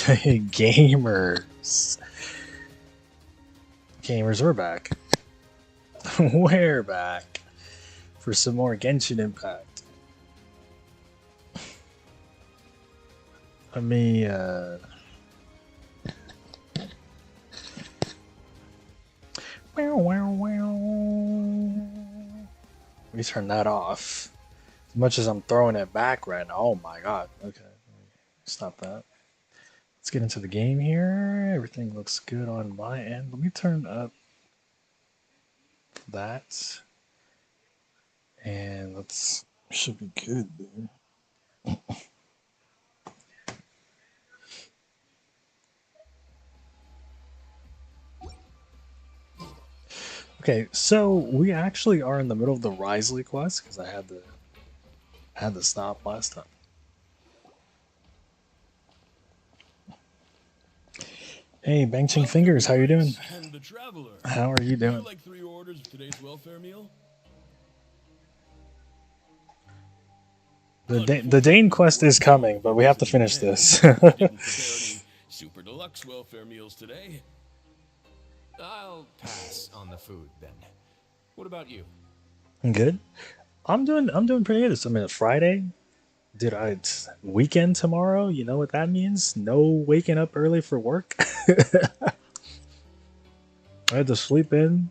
Gamers. Gamers, we're back. We're back for some more Genshin Impact. Let me, Let me turn that off. As much as I'm throwing it back right now. Oh my god. Okay. Stop that. Let's get into the game here. Everything looks good on my end. Let me turn up that. And let's should be good there. Okay, so we actually are in the middle of the Risley quest because I had to stop last time. Hey, Bangching Fingers, how you doing? How are you doing? Like 3 orders of today's welfare meal? The Dane quest is coming, but we have to finish this. Super deluxe welfare meals today. I'll pass on the food then. What about you? Good. I'm doing pretty good. I mean, it's Friday. Dude, it's weekend tomorrow. You know what that means? No waking up early for work. I had to sleep in.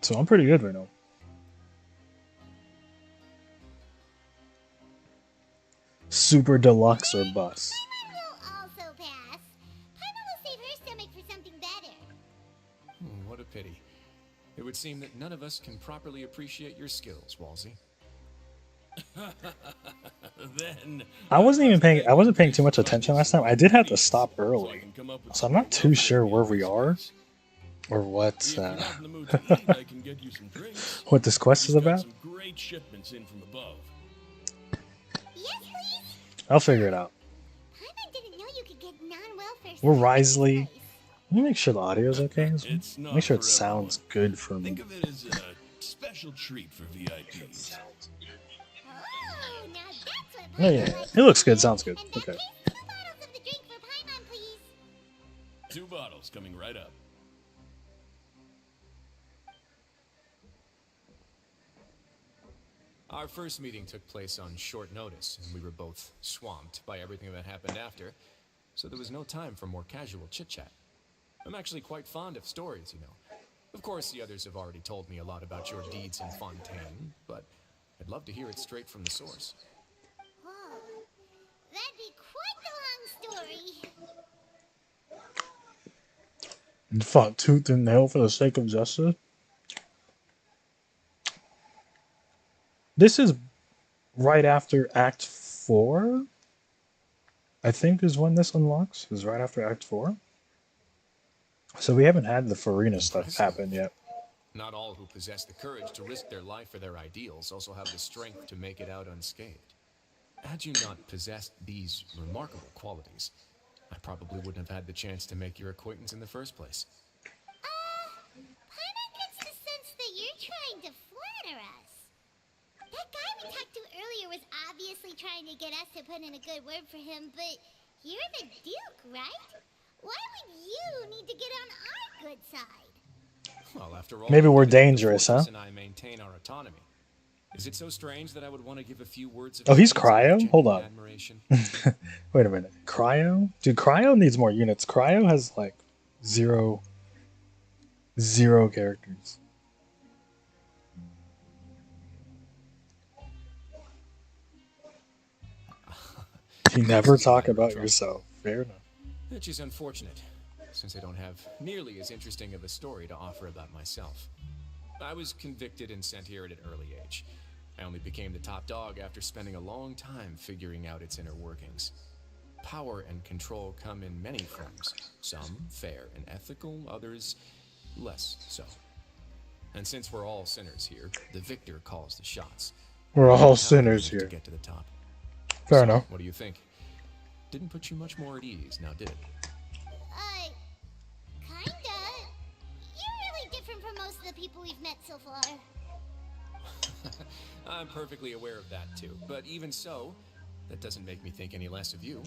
So I'm pretty good right now. Super deluxe or bus. What a pity. It would seem that none of us can properly appreciate your skills, Walsey. I wasn't paying too much attention last time. I did have to stop early. So I'm not too sure where we are or what what this quest is about. I'll figure it out. We're Risley. Let me make sure the audio is okay. Make sure it sounds good for me. Think of it as a special treat for VIPs. Oh yeah, it looks good. Sounds good. Okay. 2 bottles coming right up. Our first meeting took place on short notice, and we were both swamped by everything that happened after, so there was no time for more casual chit-chat. I'm actually quite fond of stories, you know. Of course, the others have already told me a lot about your deeds in Fontaine, but I'd love to hear it straight from the source. Oh, that'd be quite a long story. And fought tooth and nail for the sake of justice. This is right after Act 4. I think is when this unlocks. Is right after Act 4. So we haven't had the Farina stuff happen yet. Not all who possess the courage to risk their life for their ideals also have the strength to make it out unscathed. Had you not possessed these remarkable qualities, I probably wouldn't have had the chance to make your acquaintance in the first place. Paimon gets the sense that you're trying to flatter us. That guy we talked to earlier was obviously trying to get us to put in a good word for him, but you're the Duke, right? Why would you need to get on our good side? Well, after all, maybe we're dangerous, huh? And I maintain our autonomy. Is it so strange that I would want to give a few words of Oh, he's Cryo? Hold on. admiration? Wait a minute. Cryo? Dude, Cryo needs more units. Cryo has like zero characters. You never talk about yourself. Fair enough. Which is unfortunate, since I don't have nearly as interesting of a story to offer about myself. I was convicted and sent here at an early age. I only became the top dog after spending a long time figuring out its inner workings. Power and control come in many forms, some fair and ethical, others less so. And since we're all sinners here, the victor calls the shots. We're all sinners here. To get to the top. Fair enough. What do you think? Didn't put you much more at ease, now did it? Kinda. You're really different from most of the people we've met so far. I'm perfectly aware of that too, but even so, that doesn't make me think any less of you.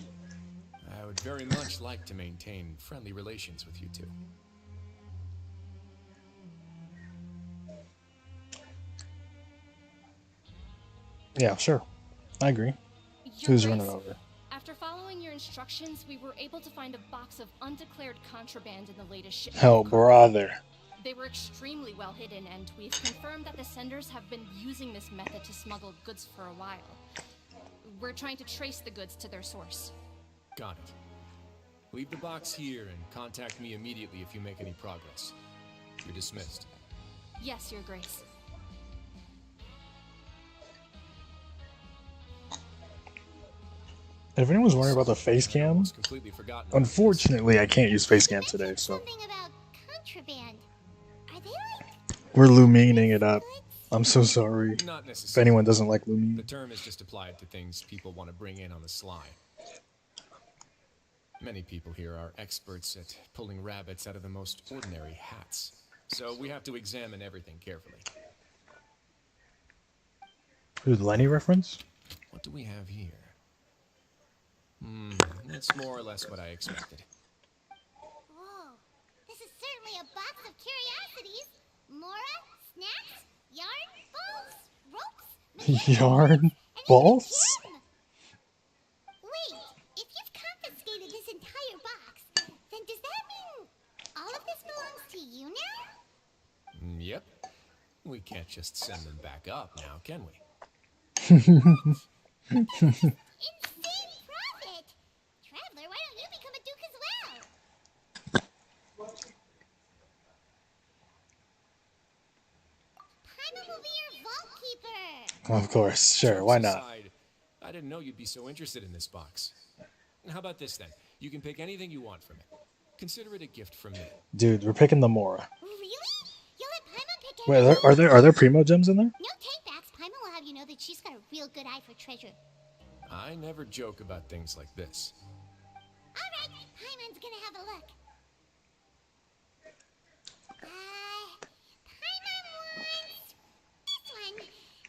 I would very much like to maintain friendly relations with you two. Yeah, sure. I agree. Your Who's running Grace, over? after following your instructions, we were able to find a box of undeclared contraband in the latest shipment. Oh, brother. They were extremely well hidden, and we've confirmed that the senders have been using this method to smuggle goods for a while. We're trying to trace the goods to their source. Got it. Leave the box here and contact me immediately if you make any progress. You're dismissed. Yes, Your Grace. If anyone's wondering about the face cam, Almost completely forgotten about unfortunately I can't use face cam today, so Something about contraband. Are they like we're lumining it up. I'm so sorry this. Not if necessarily. anyone doesn't like The lumine. term is just applied to things people want to bring in on the sly. Many people here are experts at pulling rabbits out of the most ordinary hats. So we have to examine everything carefully. Who's Lenny reference? What do we have here? It's more or less what I expected. Whoa. This is certainly a box of curiosities. Mora, snacks, yarn, balls, ropes, Yarn and balls? even a gem. Wait, if you've confiscated this entire box, then does that mean all of this belongs to you now? Yep. We can't just send them back up now, can we? Insane profit! Traveler, why don't you become a duke as well? Paimon will be your vault keeper! Of course, sure, why not? Aside, I didn't know you'd be so interested in this box. How about this then? You can pick anything you want from it. Consider it a gift from me. Dude, we're picking the Mora. Really? You'll let Paimon pick Wait, everything? are there primo gems in there? No takebacks. Paimon will have you know that she's got a real good eye for treasure. I never joke about things like this. Alright, Paimon's gonna have a look. Paimon wants this one.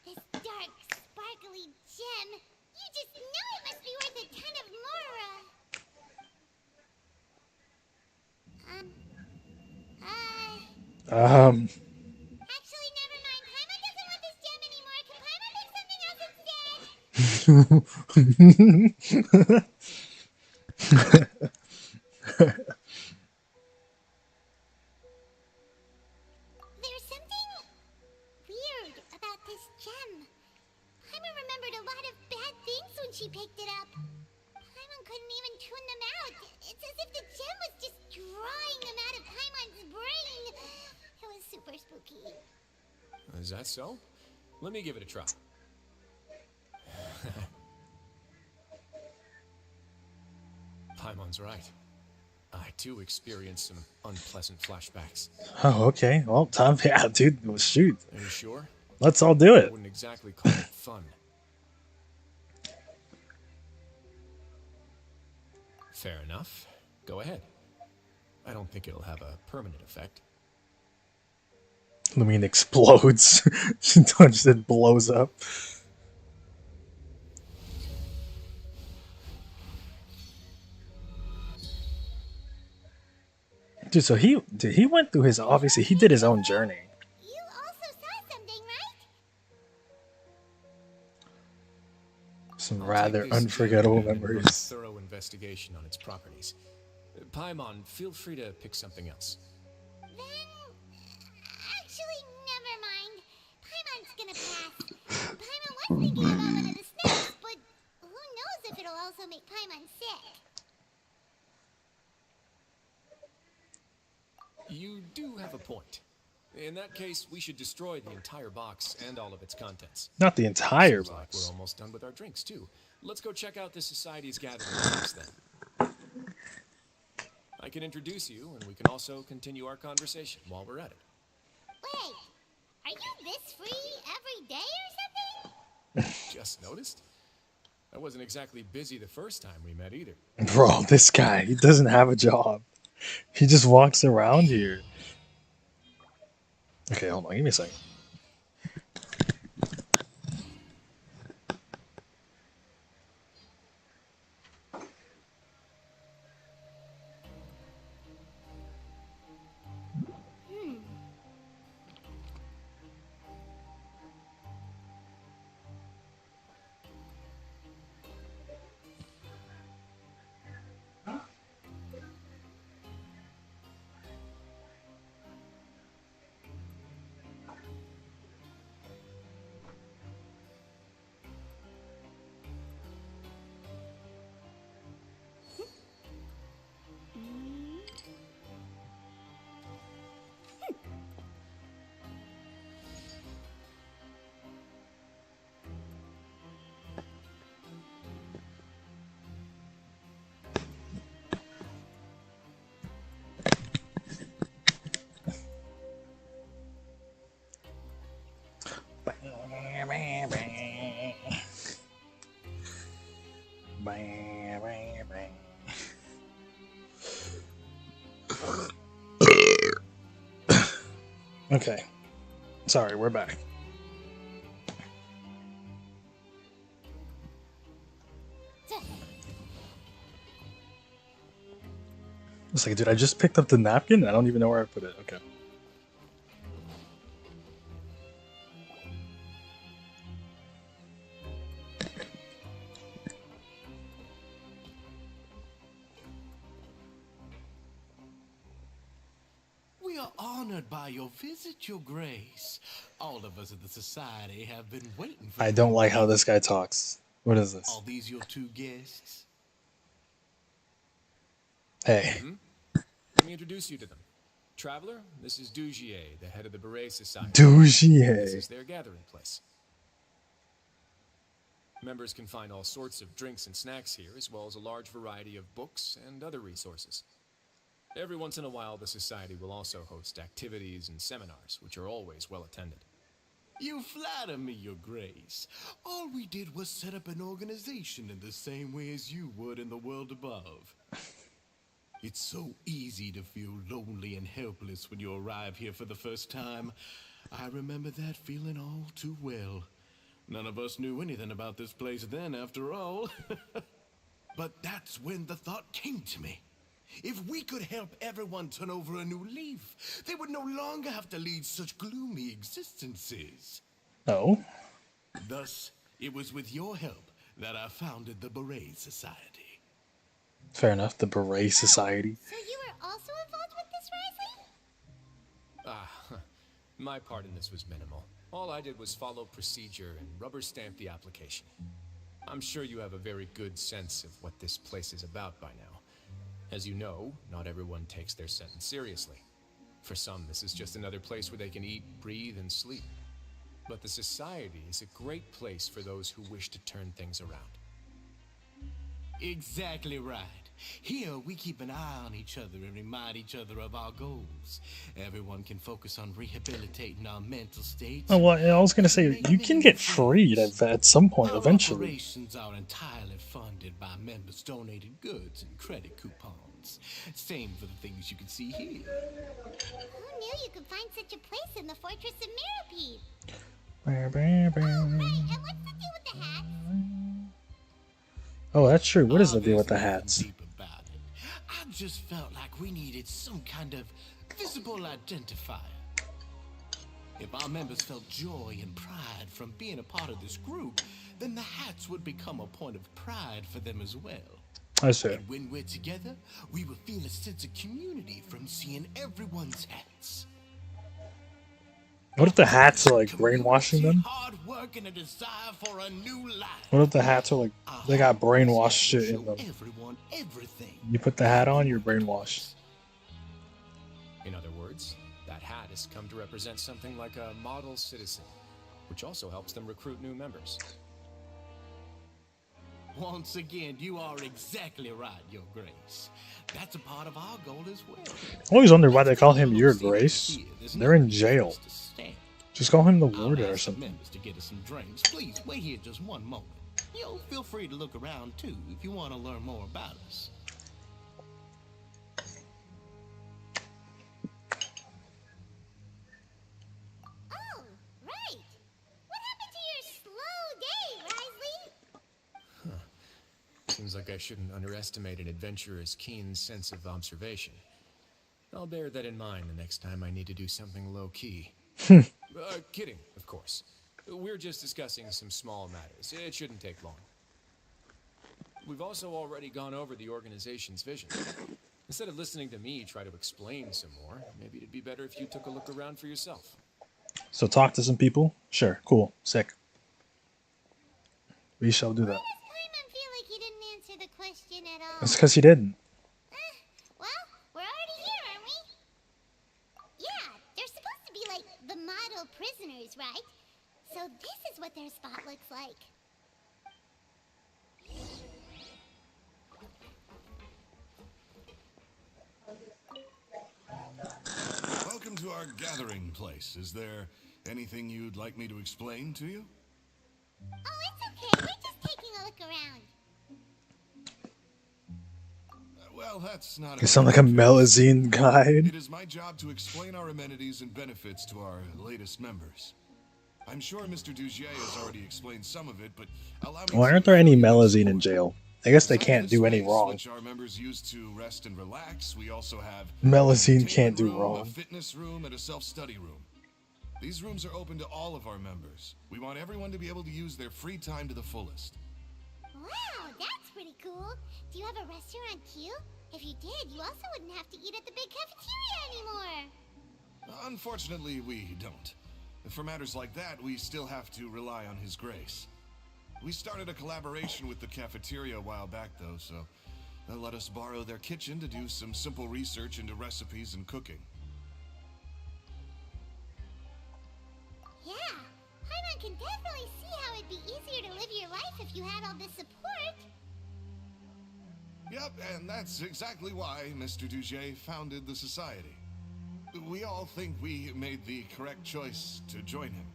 This dark, sparkly gem. You just know it must be worth a ton of Mora. Actually, never mind. Paimon doesn't want this gem anymore. Can Paimon pick something else instead? There's something weird about this gem. Paimon remembered a lot of bad things when she picked it up. Paimon couldn't even tune them out. It's as if the gem was just drawing them out of Paimon's brain. It was super spooky. Is that so? Let me give it a try. Paimon's right. I too experienced some unpleasant flashbacks. Oh, okay. Well, time. Yeah, dude. Well, shoot. Are you sure? Let's all do I it. wouldn't exactly call it fun. Fair enough. Go ahead. I don't think it'll have a permanent effect. Lumine explodes. She touches it, blows up. Dude, so he went through his, obviously he did his own journey. You also saw something, right? Some I'll rather take this unforgettable and run a memories. thorough investigation on its properties. Paimon, feel free to pick something else. Then, actually, never mind. Paimon's gonna pass. Paimon was thinking about one of the snacks, but who knows if it'll also make Paimon sick. You do have a point. In that case, we should destroy the entire box and all of its contents. Not the entire Seems like we're box. almost done with our drinks, too. Let's go check out the Society's gathering place, then. I can introduce you, and we can also continue our conversation while we're at it. Wait, are you this free every day or something? Just noticed? I wasn't exactly busy the first time we met either. Bro, this guy, he doesn't have a job. He just walks around here. Okay, hold on, give me a second. Okay. Sorry, we're back. It's like, dude, I just picked up the napkin. I don't even know where I put it. Okay. We are honored by your visit, Your Grace. All of us at the Society have been waiting for I you. don't like how this guy talks. What is this? Are these your two guests? Hey. Let me introduce you to them. Traveler, this is Dugier, the head of the Beret Society. This Dugier. is their gathering place. Members can find all sorts of drinks and snacks here, as well as a large variety of books and other resources. Every once in a while, the Society will also host activities and seminars, which are always well attended. You flatter me, Your Grace. All we did was set up an organization in the same way as you would in the world above. It's so easy to feel lonely and helpless when you arrive here for the first time. I remember that feeling all too well. None of us knew anything about this place then, after all. But that's when the thought came to me. If we could help everyone turn over a new leaf, they would no longer have to lead such gloomy existences. Oh. Thus, it was with your help that I founded the Beret Society. Fair enough. The Beret Society. So you were also involved with this, Risley? My part in this was minimal. All I did was follow procedure and rubber stamp the application. I'm sure you have a very good sense of what this place is about by now. As you know, not everyone takes their sentence seriously. For some, this is just another place where they can eat, breathe, and sleep. But the Society is a great place for those who wish to turn things around. Exactly right. Here, we keep an eye on each other and remind each other of our goals. Everyone can focus on rehabilitating our mental states. Oh, well, I was gonna say, you can get freed at some point, Our eventually. operations are entirely funded by members' donated goods and credit coupons. Same for the things you can see here. Who knew you could find such a place in the Fortress of Mirapede? Right, And what's the deal with the hats? Oh, that's true. What is the deal with the There's nothing hats? deep about it. I just felt like we needed some kind of visible identifier. If our members felt joy and pride from being a part of this group, then the hats would become a point of pride for them as well. I see. And when we're together, we will feel a sense of community from seeing everyone's hats. What if the hats are like brainwashing them? Hard work and a desire for a new life. What if the hats are like they got brainwashed shit in them? Everyone, everything. You put the hat on, you're brainwashed. In other words, that hat has come to represent something like a model citizen, which also helps them recruit new members. Once again, you are exactly right, Your Grace. That's a part of our goal as well. I always wonder why they call him Your Grace. They're in jail. Just call him the I'll warden or ask the something. members to get us some drinks. Please wait here just one moment. Feel free to look around too if you want to learn more about us. Oh, right. What happened to your slow day, Risley? Seems like I shouldn't underestimate an adventurer's keen sense of observation. I'll bear that in mind the next time I need to do something low-key. Kidding, of course. We're just discussing some small matters. It shouldn't take long. We've also already gone over the organization's vision. Instead of listening to me try to explain some more, maybe it'd be better if you took a look around for yourself. So talk to some people? Sure, cool, sick. We shall do that. Why does Paimon feel like he didn't answer the question at all? That's because he didn't. Well, we're already here, aren't we? Yeah, they're supposed to be like the model prisoners, right? So this is what their spot looks like. Welcome to our gathering place. Is there anything you'd like me to explain to you? Oh, it's okay. We're just taking a look around. Well, that's not You sound like a Melazine guide. It is my job to explain our amenities and benefits to our latest members. I'm sure Mr. Dugier has already explained some of it, but allow me Why to aren't there any fill you in some Melazine in more. jail? I guess they Besides can't this do any space, wrong. which our members use to rest and relax, we also have Melazine an can't do entertainment room, a wrong. fitness room, and a self-study room. These rooms are open to all of our members. We want everyone to be able to use their free time to the fullest. Wow, that's pretty cool. Do you have a restaurant too? If you did, you also wouldn't have to eat at the big cafeteria anymore. Unfortunately, we don't. For matters like that, we still have to rely on his grace. We started a collaboration with the cafeteria a while back, though, so they'll let us borrow their kitchen to do some simple research into recipes and cooking. Yeah, Paimon can definitely see how it'd be easier to live your life if you had all this support. Yep, and that's exactly why Mr. Dugier founded the society. We all think we made the correct choice to join him.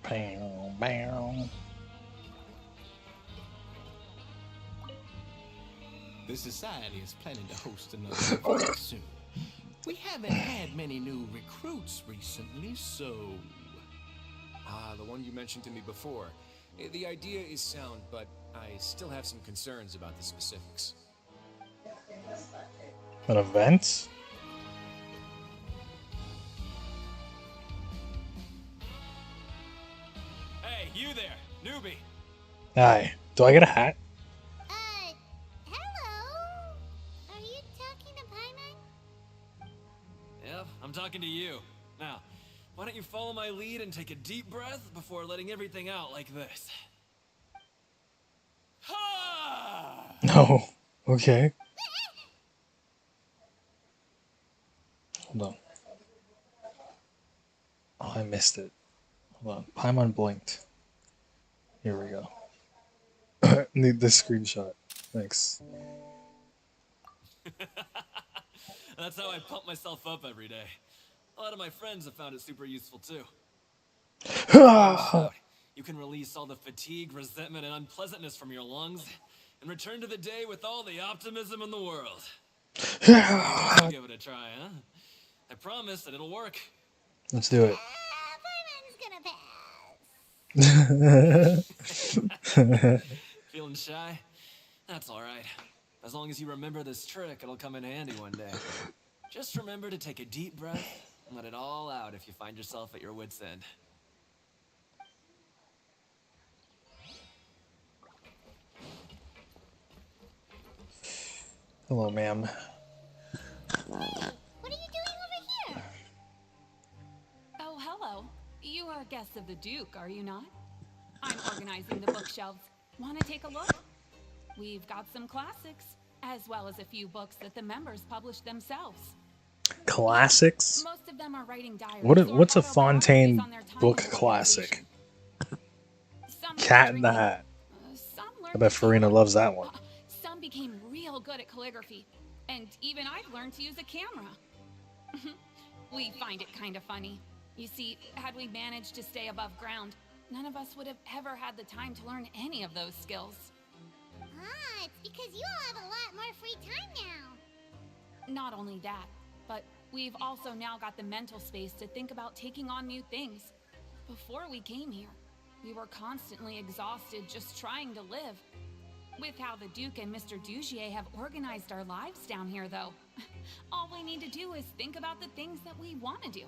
Bow, bow. The society is planning to host another event soon. We haven't had many new recruits recently, so... Ah, the one you mentioned to me before. The idea is sound, but I still have some concerns about the specifics. An event? Hey, you there, newbie! Hi. Do I get a hat? Hello? Are you talking to Paimon? Yep, I'm talking to you. Now, why don't you follow my lead and take a deep breath before letting everything out like this? Ha! No. Okay. Hold on. Oh, I missed it. Hold on. Paimon blinked. Here we go. Need this screenshot. Thanks. That's how I pump myself up every day. A lot of my friends have found it super useful too. Out, you can release all the fatigue, resentment, and unpleasantness from your lungs and return to the day with all the optimism in the world. I'll give it a try, huh? I promise that it'll work. Let's do it. Paimon's gonna pass. Feeling shy? That's alright. As long as you remember this trick, it'll come in handy one day. Just remember to take a deep breath and let it all out if you find yourself at your wit's end. Hello, ma'am. Hey, what are you doing over here? Oh, hello. You are guests of the Duke, are you not? I'm organizing the bookshelves. Want to take a look? We've got some classics, as well as a few books that the members publish themselves. Classics? Most of them are writing diaries What's or a Fontaine autobiographies on their time book in the classic? organization. Some Cat learned in the drinking, Hat. Some I learned bet to Farina draw. loves that one. Some became real good at calligraphy, and even I've learned to use a camera. We find it kind of funny. You see, had we managed to stay above ground, none of us would have ever had the time to learn any of those skills. Ah, it's because you all have a lot more free time now. Not only that, but we've also now got the mental space to think about taking on new things. Before we came here, we were constantly exhausted just trying to live. With how the Duke and Mr. Dugier have organized our lives down here, though, all we need to do is think about the things that we want to do.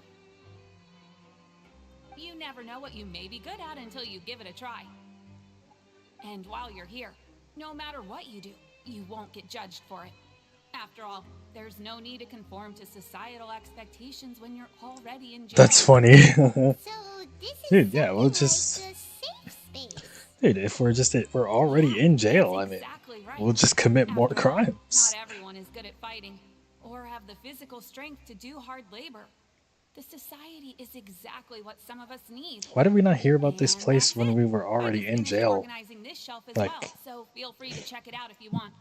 You never know what you may be good at until you give it a try. And while you're here, no matter what you do, you won't get judged for it. After all, there's no need to conform to societal expectations when you're already in jail. That's funny. So this is Dude, yeah, we'll something just... like the safe space. Dude, if we're already in jail, I That's mean, exactly right. we'll just commit more After all, crimes. Not everyone is good at fighting, or have the physical strength to do hard labor. The society is exactly what some of us need. Why did we not hear about this And place that's when it. we were I already just in finished jail? organizing this shelf as Like, well, so feel free to check it out if you want.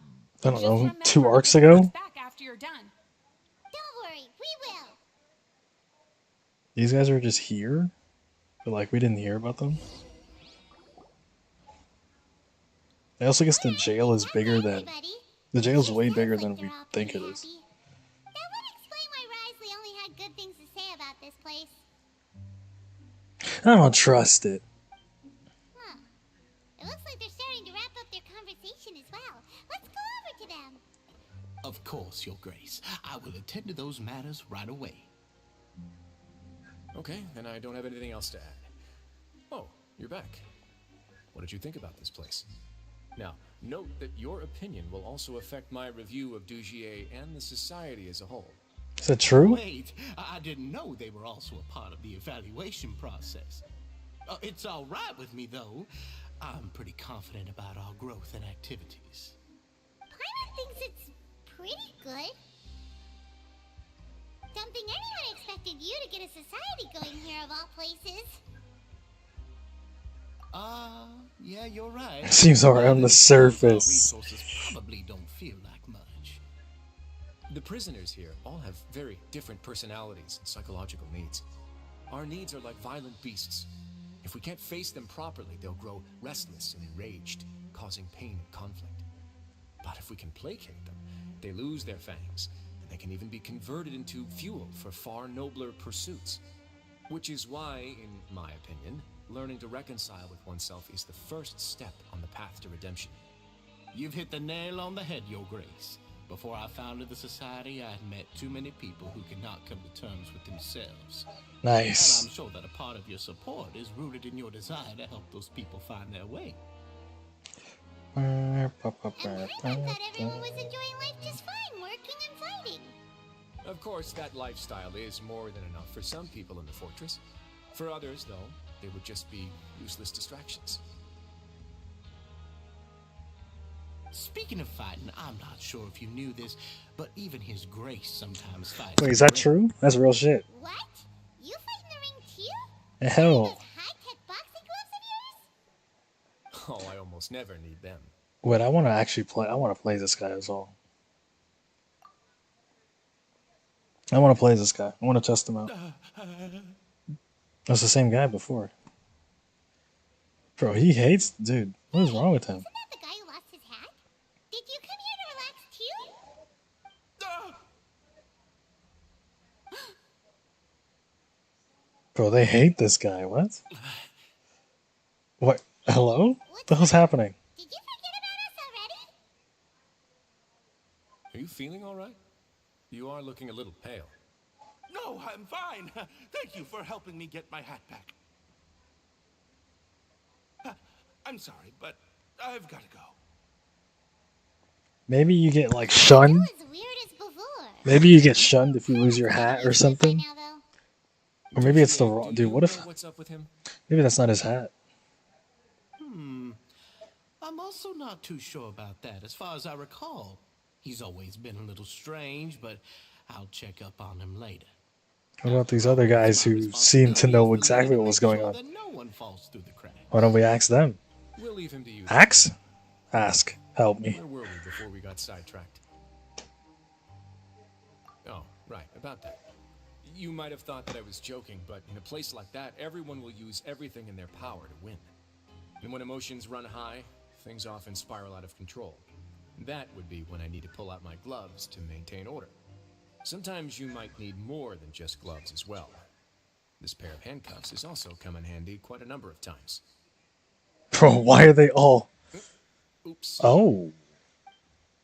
I don't Just know, remember 2 to arcs report ago? us back after you're done. Don't worry, we will. These guys are just here? But like, we didn't hear about them? I also guess the jail is bigger than Everybody. the jail's way Sounds bigger like than they're we all think pretty it is. happy. That would explain why Risley only had good things to say about this place. I don't trust it. Huh. It looks like they're starting to wrap up their conversation as well. Let's go over to them. Of course, Your Grace. I will attend to those matters right away. Okay, then I don't have anything else to add. Oh, you're back. What did you think about this place? Now, note that your opinion will also affect my review of Dugier and the society as a whole. Is that true? Wait, I didn't know they were also a part of the evaluation process. It's all right with me, though. I'm pretty confident about our growth and activities. Paimon thinks it's pretty good. Don't think anyone expected you to get a society going here of all places. Yeah, you're right. Seems alright on the Our surface. resources probably don't feel like much. The prisoners here all have very different personalities and psychological needs. Our needs are like violent beasts. If we can't face them properly, they'll grow restless and enraged, causing pain and conflict. But if we can placate them, they lose their fangs, and they can even be converted into fuel for far nobler pursuits. Which is why, in my opinion, learning to reconcile with oneself is the first step on the path to redemption. You've hit the nail on the head, Your Grace. Before I founded the society, I had met too many people who could not come to terms with themselves. Nice. And I'm sure that a part of your support is rooted in your desire to help those people find their way. And Paimon thought everyone was enjoying life just fine, working and fighting. Of course, that lifestyle is more than enough for some people in the fortress. For others, though, they would just be useless distractions. Speaking of fighting, I'm not sure if you knew this, but even His Grace sometimes fights. Wait, is that true? That's real shit. What? You fight in the ring too? The Those hell. high-tech boxing gloves of yours? Oh, I almost never need them. Wait, I want to actually play. I want to play this guy as well. I want to play this guy. I want to test him out. That's the same guy before. Bro, he hates. Dude, what is wrong with him? Isn't that the guy who lost his hat? Did you come here to relax too? Bro, they hate this guy. What? What? Hello? What the hell's happening? Did you forget about us already? Are you feeling all right? You are looking a little pale. No, I'm fine. Thank you for helping me get my hat back. I'm sorry, but I've got to go. Maybe you get like shunned. That was weird as before. Maybe you get shunned if you lose your hat or something. Now, though. Or maybe it's the Dugier, wrong. do Dude, you what if? know what's up with him? Maybe that's not his hat. I'm also not too sure about that. As far as I recall, he's always been a little strange, but I'll check up on him later. What about these other guys who seem to know exactly what was going on? That no one falls through the cracks. Why don't we ask them? We'll leave him to you. Axe? Ask. Help me. Where were we before we got sidetracked? Oh, right, about that. You might have thought that I was joking, but in a place like that, everyone will use everything in their power to win. And when emotions run high, things often spiral out of control. That would be when I need to pull out my gloves to maintain order. Sometimes you might need more than just gloves as well. This pair of handcuffs has also come in handy quite a number of times. Bro, why are they all... Oops. Oh.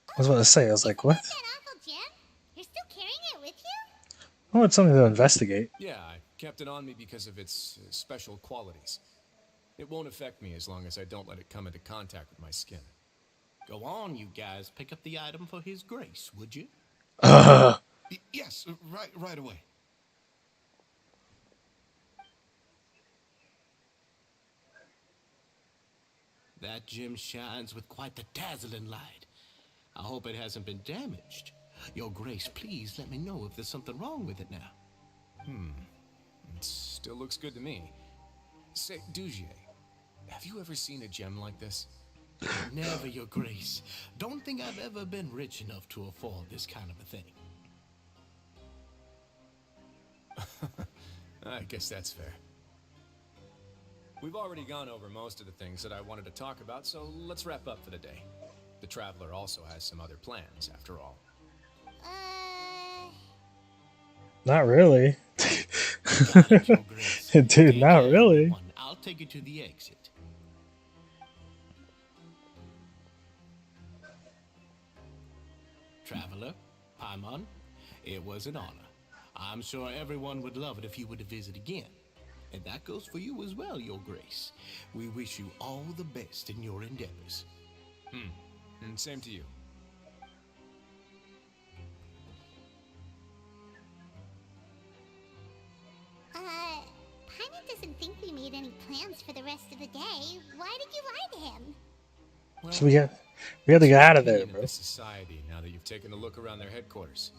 I was about to say, I was like, what? That awful gem? You're still carrying it with you? Oh, it's something to investigate. Yeah, I kept it on me because of its special qualities. It won't affect me as long as I don't let it come into contact with my skin. Go on, you guys. Pick up the item for His Grace, would you? Yes, right away. That gem shines with quite the dazzling light. I hope it hasn't been damaged. Your Grace, please let me know if there's something wrong with it now. It still looks good to me. Say, Dugier, have you ever seen a gem like this? Never, Your Grace. Don't think I've ever been rich enough to afford this kind of a thing. I guess that's fair. We've already gone over most of the things that I wanted to talk about, so let's wrap up for the day. The Traveler also has some other plans, after all. Not really. Got it, Your Grace. Dude, Take not care, really. everyone. I'll take you to the exit. Traveler, Paimon, it was an honor. I'm sure everyone would love it if you were to visit again. And that goes for you as well, Your Grace. We wish you all the best in your endeavors. And same to you. Paimon doesn't think we made any plans for the rest of the day. Why did you lie to him? Well, So we got to get out of there, opinion bro. the society now that you've taken a look around their headquarters.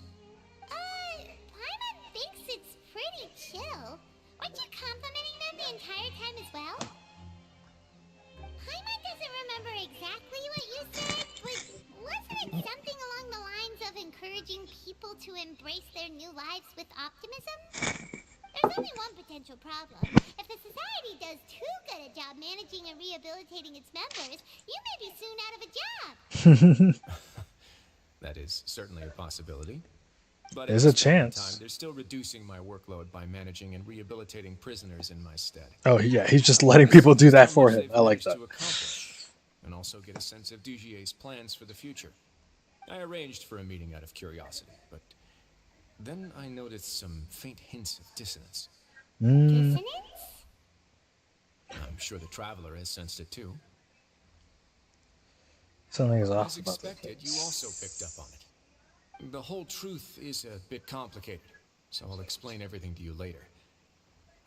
Paimon thinks it's pretty chill. Weren't you complimenting them the entire time as well? Paimon doesn't remember exactly what you said, but wasn't it something along the lines of encouraging people to embrace their new lives with optimism? There's only one potential problem. If the society does too good a job managing and rehabilitating its members, you may be soon out of a job. That is certainly a possibility. But There's at a this point in chance. time, they're still reducing my workload by managing and rehabilitating prisoners in my stead. Oh yeah, he's just letting people do that for him. I like that. To accomplish, and also get a sense of Dugier's plans for the future. I arranged for a meeting out of curiosity, but then I noticed some faint hints of dissonance. Dissonance? I'm sure the Traveler has sensed it too. Something is As off about that. expected, you also picked up on it. The whole truth is a bit complicated, so I'll explain everything to you later.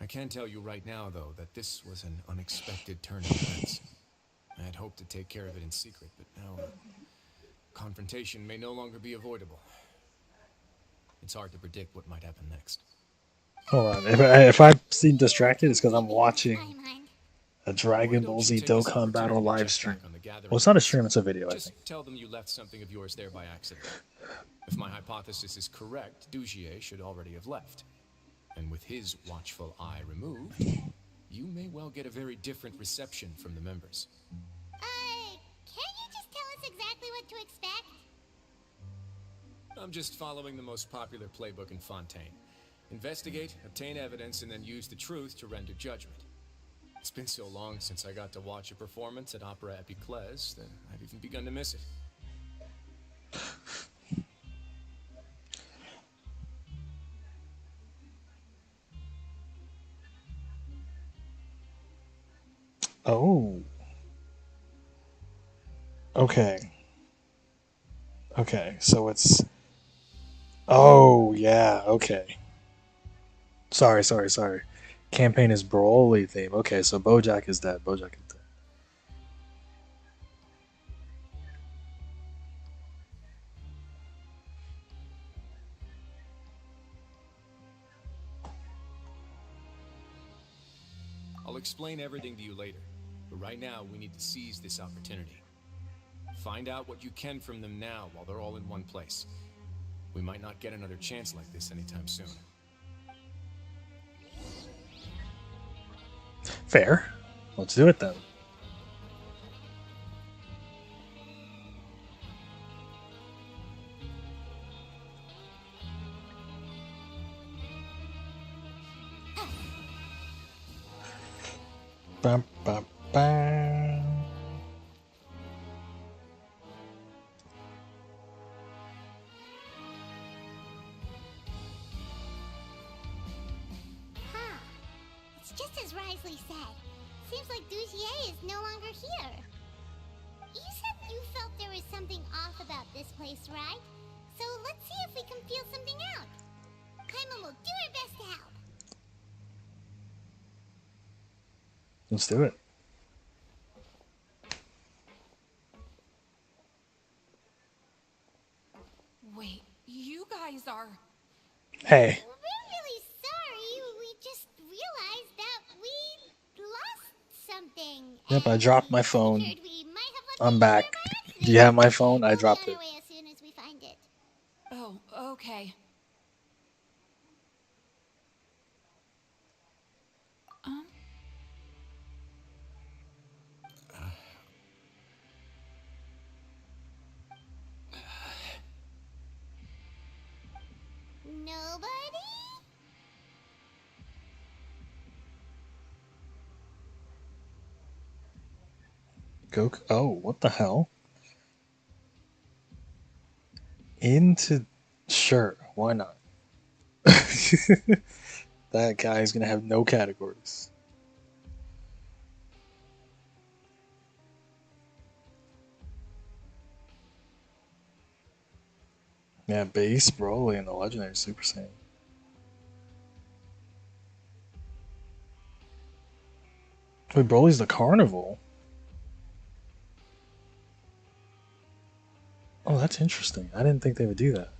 I can tell you right now, though, that this was an unexpected turn of events. I had hoped to take care of it in secret, but now confrontation may no longer be avoidable. It's hard to predict what might happen next. Hold on. If I seem distracted, it's because I'm watching Paimon. a Dragon Why Ball don't Z you take this Dokkan Battle opportunity to live check stream. back on the gathering? Well, it's not a stream; it's a video. I Just think. tell them you left something of yours there by accident. If my hypothesis is correct, Dugier should already have left. And with his watchful eye removed, you may well get a very different reception from the members. Can't you just tell us exactly what to expect? I'm just following the most popular playbook in Fontaine. Investigate, obtain evidence, and then use the truth to render judgment. It's been so long since I got to watch a performance at Opera Epiclese that I've even begun to miss it. Oh. Okay. Okay. So it's. Oh yeah. Okay. Sorry. Campaign is Broly theme. Okay, so Bojack is dead. Bojack is dead. I'll explain everything to you later, but right now we need to seize this opportunity. Find out what you can from them now while they're all in one place. We might not get another chance like this anytime soon. Fair. Let's do it then. Bum, bum, bum. Huh. It's just as Risley said. Seems like Dugier is no longer here. You said you felt there was something off about this place, right? So let's see if we can feel something out. Paimon will do her best to help. Let's do it. Wait, you guys are... Hey. We're really sorry. We just realized that we lost something. Yep, I and dropped my we phone. figured we might have left I'm it back. here by accident. Do you have my phone? I We'll be dropped on it. our way as soon as we find it. Oh, okay. Nobody? Goku. Oh, what the hell? Into. Sure, why not? That guy's gonna have no categories. Yeah, base, Broly, and the legendary Super Saiyan. Wait, Broly's the carnival? Oh, that's interesting. I didn't think they would do that.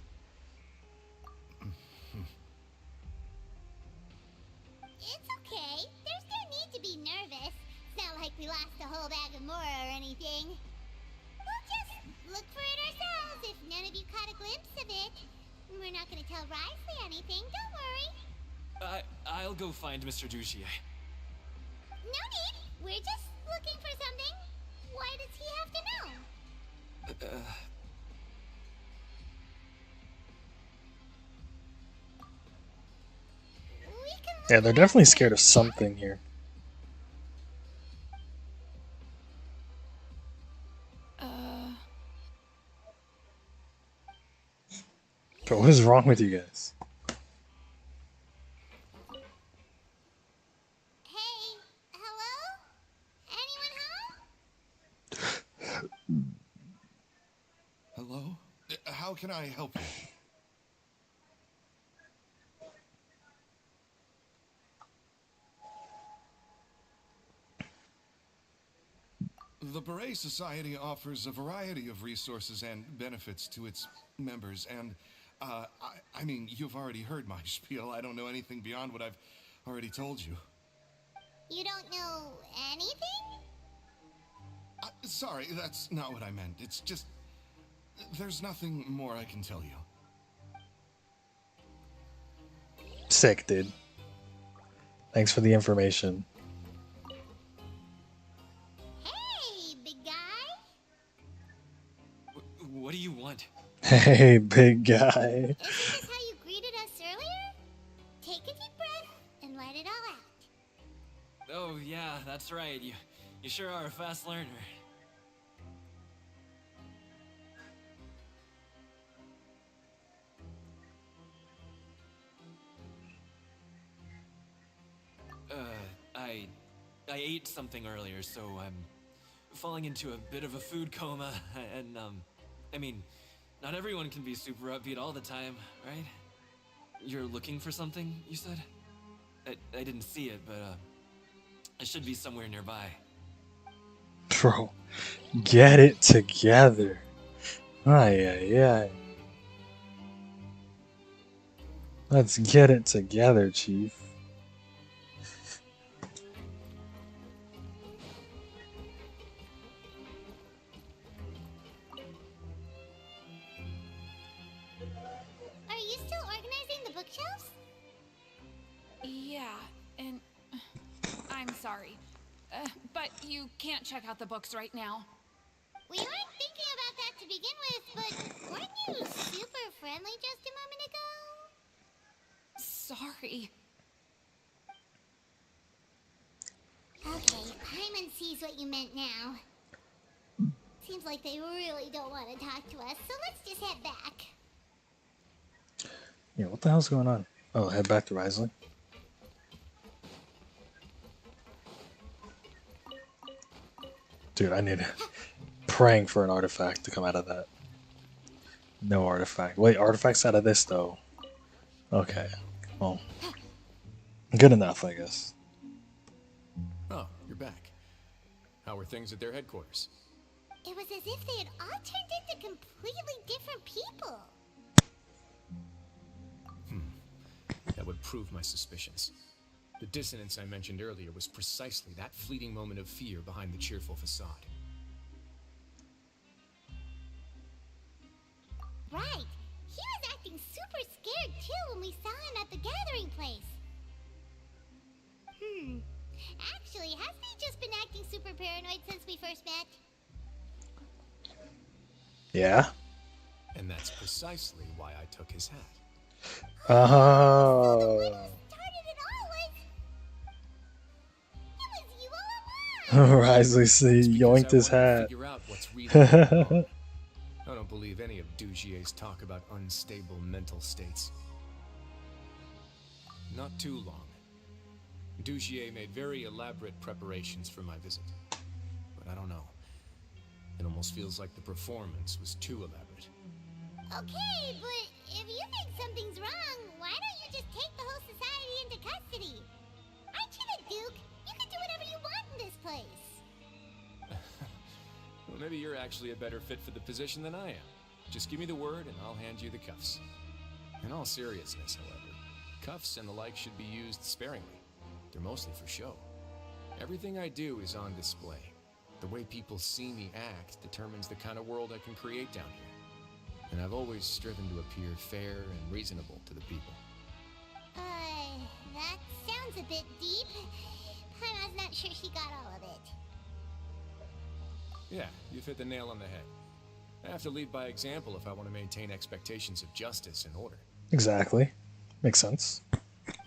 It's okay. There's no need to be nervous. It's not like we lost a whole bag of Mora or anything. We'll just look for it ourselves if none of you caught a glimpse of it. We're not gonna tell Risley anything, don't worry. I'll go find Mr. Duchier. No need. We're just looking for something. Why does he have to know? We can look Yeah, they're it definitely up scared of later. something here. But what is wrong with you guys? Hey, hello? Anyone home? Hello? How can I help you? The Beret Society offers a variety of resources and benefits to its members, and I mean, you've already heard my spiel. I don't know anything beyond what I've already told you. You don't know anything? Sorry, that's not what I meant. It's just, there's nothing more I can tell you. Sick, dude. Thanks for the information. Hey, big guy. What do you want? Hey, big guy. Isn't this how you greeted us earlier? Take a deep breath and let it all out. Oh yeah, that's right. You sure are a fast learner. I ate something earlier, so I'm falling into a bit of a food coma, and I mean, not everyone can be super upbeat all the time, right? You're looking for something, you said? I didn't see it, but it should be somewhere nearby. Bro, get it together. Ay, ay, ay. Let's get it together, Chief. Are you still organizing the bookshelves? Yeah, and I'm sorry. But you can't check out the books right now. We weren't thinking about that to begin with, but weren't you super friendly just a moment ago? Sorry. Okay, Paimon sees what you meant now. Seems like they really don't want to talk to us, so let's just head back. Yeah, what the hell's going on? Oh, head back to Risley. Dude, I need praying for an artifact to come out of that. No artifact. Wait, artifacts out of this though. Okay. Well, good enough, I guess. Oh, you're back. How are things at their headquarters? It was as if they had all turned into completely different people. That would prove my suspicions. The dissonance I mentioned earlier was precisely that fleeting moment of fear behind the cheerful facade. Right. He was acting super scared too when we saw him at the gathering place. Actually, hasn't he just been acting super paranoid since we first met? Yeah? And that's precisely why I took his hat. Oh. Started it all was you all along. Risley It's C. because I yoinked his wanted to hat. figure out what's really going on. I don't believe any of Dugier's talk about unstable mental states. Not too long. Dugier made very elaborate preparations for my visit. But I don't know. It almost feels like the performance was too elaborate. Okay, but if you think something's wrong, why don't you just take the whole society into custody? Aren't you the Duke? You can do whatever you want in this place. Well, maybe you're actually a better fit for the position than I am. Just give me the word and I'll hand you the cuffs. In all seriousness, however, cuffs and the like should be used sparingly. They're mostly for show. Everything I do is on display. The way people see me act determines the kind of world I can create down here. And I've always striven to appear fair and reasonable to the people. That sounds a bit deep. Paimon's not sure she got all of it. Yeah, you've hit the nail on the head. I have to lead by example if I want to maintain expectations of justice and order. Exactly. Makes sense.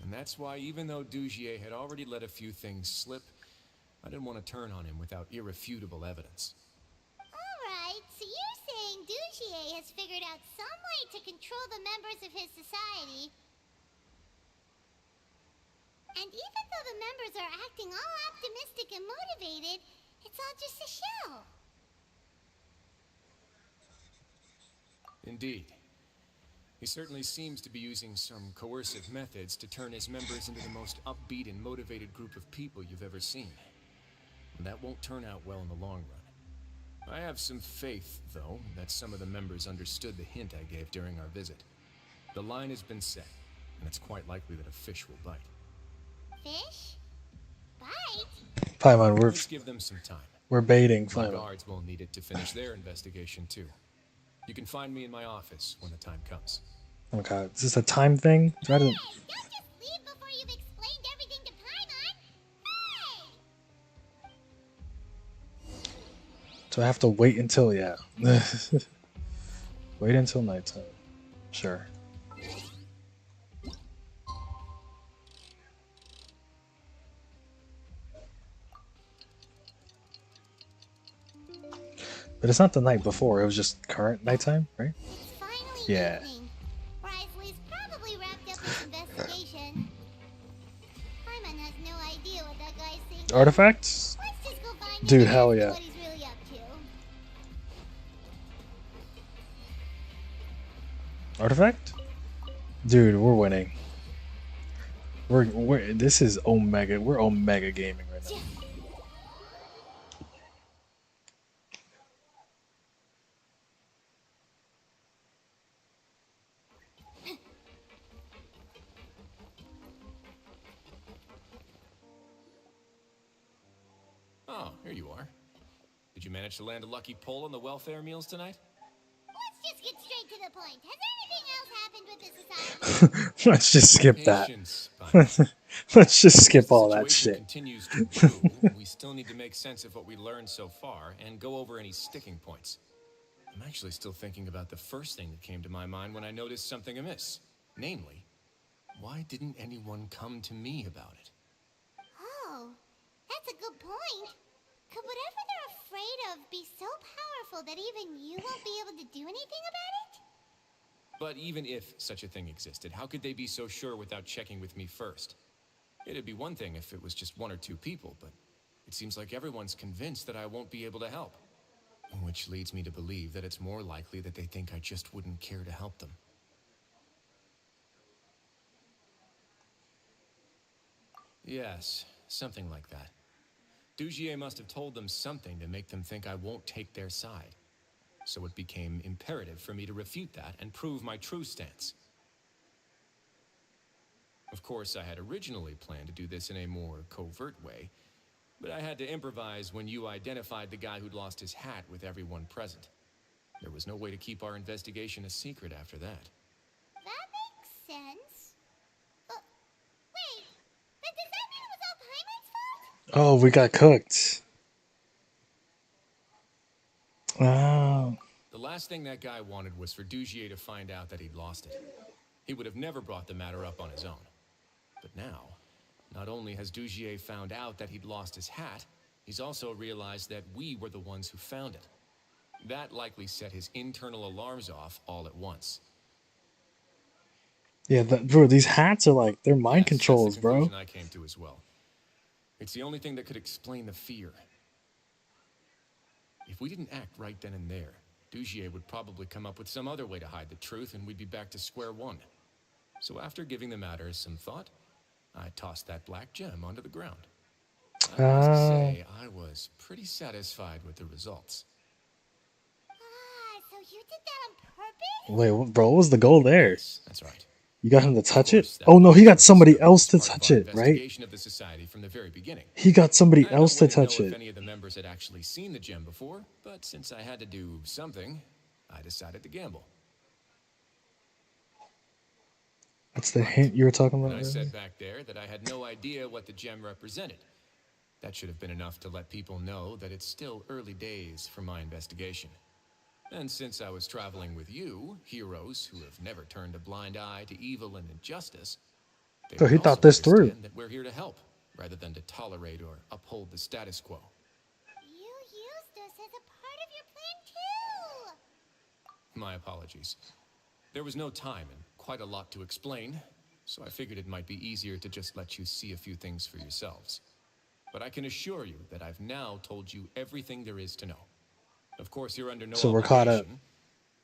And that's why even though Dugier had already let a few things slip, I didn't want to turn on him without irrefutable evidence. Alright, so you're saying Dugier has figured out some way to control the members of his society. And even though the members are acting all optimistic and motivated, it's all just a shell. Indeed. He certainly seems to be using some coercive methods to turn his members into the most upbeat and motivated group of people you've ever seen. And that won't turn out well in the long run. I have some faith, though, that some of the members understood the hint I gave during our visit. The line has been set, and it's quite likely that a fish will bite. Fish? Bite? Paimon, Let's give them some time. we're baiting My Paimon. guards will need it to finish their investigation, too. You can find me in my office when the time comes. Oh god, is this a time thing? Hey, don't just leave before you've explained everything to Paimon. Hey! Do I have to wait until wait until nighttime? Sure. But it's not the night before, it was just current nighttime, right? It's finally Yeah. evening. Risley's probably wrapped up his investigation. Paimon has no idea what that guy's thinking. Artifacts? Let's just go find Dude, him and hell ask yeah. what he's really up to. Artifact? Dude, we're winning. We're this is Omega. We're Omega gaming right now. Oh, here you are. Did you manage to land a lucky pull on the welfare meals tonight? Let's just get straight to the point. Has anything else happened with the society? Let's just skip that. Patience, Bunny. Let's just skip As the all that situation shit. continues to brew, we still need to make sense of what we learned so far and go over any sticking points. I'm actually still thinking about the first thing that came to my mind when I noticed something amiss. Namely, why didn't anyone come to me about it? Oh, that's a good point. Could whatever they're afraid of be so powerful that even you won't be able to do anything about it? But even if such a thing existed, how could they be so sure without checking with me first? It'd be one thing if it was just one or two people, but it seems like everyone's convinced that I won't be able to help. Which leads me to believe that it's more likely that they think I just wouldn't care to help them. Yes, something like that. Dugier must have told them something to make them think I won't take their side. So it became imperative for me to refute that and prove my true stance. Of course, I had originally planned to do this in a more covert way, but I had to improvise when you identified the guy who'd lost his hat with everyone present. There was no way to keep our investigation a secret after that. That makes sense. Wait, but does that mean it was all Paimon's fault? Oh, we got cooked. Oh. The last thing that guy wanted was for Dugier to find out that he'd lost it. He would have never brought the matter up on his own. But now, not only has Dugier found out that he'd lost his hat, he's also realized that we were the ones who found it. That likely set his internal alarms off all at once. Yeah, bro, these hats are like, they're mind Yes, controls, that's the bro. conclusion I came to as well. It's the only thing that could explain the fear. If we didn't act right then and there, Dugier would probably come up with some other way to hide the truth, and we'd be back to square one. So after giving the matter some thought, I tossed that black gem onto the ground. I must say, I was pretty satisfied with the results. Ah, so you did that on purpose? Wait, bro, what was the goal there? Yes, that's right. You got him to touch Of course, it? that Oh no, he got was somebody else to part of touch our it, right? investigation of the society from the very beginning. He got somebody I had no else way to touch know it. if any of the members had actually seen the gem before, but since I had to do something, I decided to gamble. That's the hint you were talking about And I earlier? said back there that I had no idea what the gem represented. That should have been enough to let people know that it's still early days for my investigation. And since I was traveling with you, heroes who have never turned a blind eye to evil and injustice, they So would he thought also this through. understand that we're here to help, rather than to tolerate or uphold the status quo. You used us as a part of your plan too! My apologies. There was no time and quite a lot to explain, so I figured it might be easier to just let you see a few things for yourselves. But I can assure you that I've now told you everything there is to know. Of course, you're under no So we're caught up. obligation,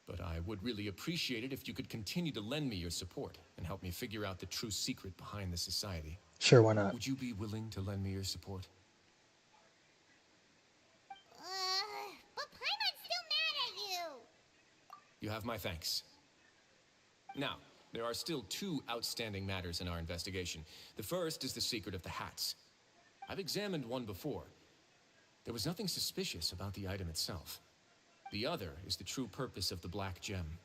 but I would really appreciate it if you could continue to lend me your support and help me figure out the true secret behind the society. Sure, why not? Would you be willing to lend me your support? But Paimon's still mad at you! You have my thanks. Now, there are still two outstanding matters in our investigation. The first is the secret of the hats. I've examined one before. There was nothing suspicious about the item itself. The other is the true purpose of the black gem.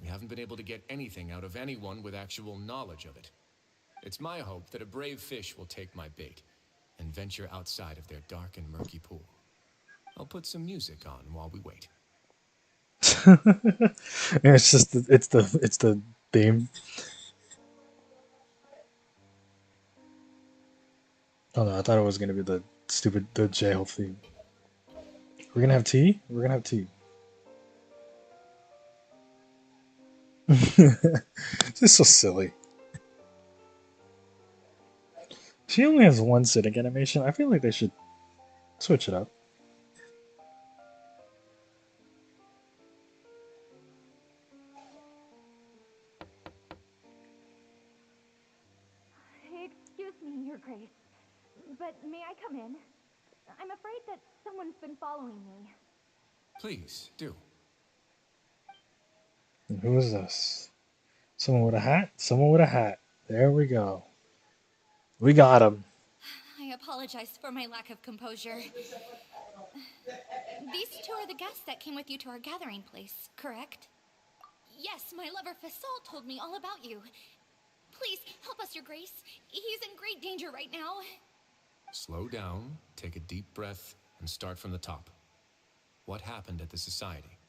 We haven't been able to get anything out of anyone with actual knowledge of it. It's my hope that a brave fish will take my bait and venture outside of their dark and murky pool. I'll put some music on while we wait. And it's just it's the theme. Oh no, I thought it was gonna be the jail theme. We're gonna have tea? We're gonna have tea. This is so silly. She only has one sitting animation. I feel like they should switch it up. Excuse me, Your Grace, but may I come in? I'm afraid that someone's been following me. Please, do. And who is this? Someone with a hat? Someone with a hat. There we go. We got him. I apologize for my lack of composure. These two are the guests that came with you to our gathering place, correct? Yes, my lover Fasol told me all about you. Please, help us, Your Grace. He's in great danger right now. Slow down, take a deep breath, and start from the top. What happened at the society?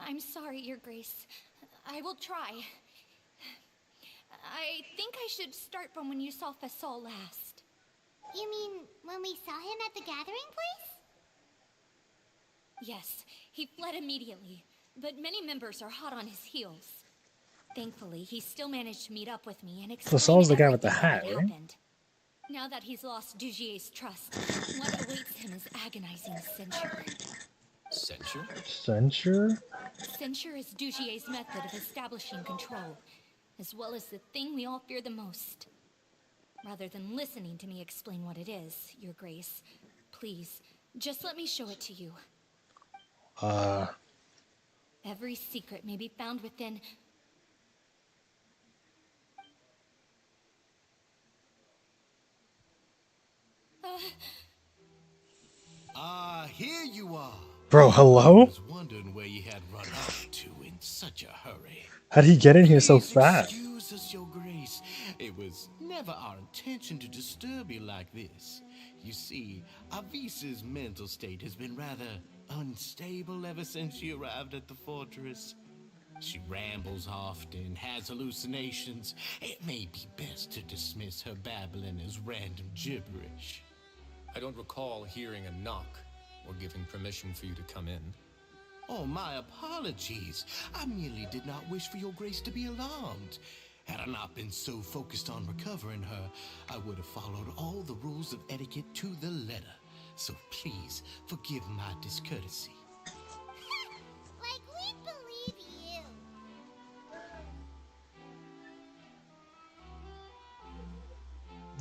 I'm sorry, Your Grace. I will try. I think I should start from when you saw Fasol last. You mean when we saw him at the gathering place? Yes, he fled immediately, but many members are hot on his heels. Thankfully, he still managed to meet up with me and explain Fasol's the guy with the everything that hat, had right? happened. Now that he's lost Dugier's trust, what awaits him is agonizing censure. Censure? Censure? Censure is Dugier's method of establishing control, as well as the thing we all fear the most. Rather than listening to me explain what it is, Your Grace, please, just let me show it to you. Every secret may be found within... Here you are. Bro, I hello? was wondering where you had run off to in such a hurry. How'd he get in here so Please fast? excuse us, Your Grace. It was never our intention to disturb you like this. You see, Avisa's mental state has been rather unstable ever since she arrived at the fortress. She rambles often, has hallucinations. It may be best to dismiss her babbling as random gibberish. I don't recall hearing a knock or giving permission for you to come in. Oh, my apologies. I merely did not wish for your grace to be alarmed. Had I not been so focused on recovering her, I would have followed all the rules of etiquette to the letter. So please, forgive my discourtesy. Like we believe you.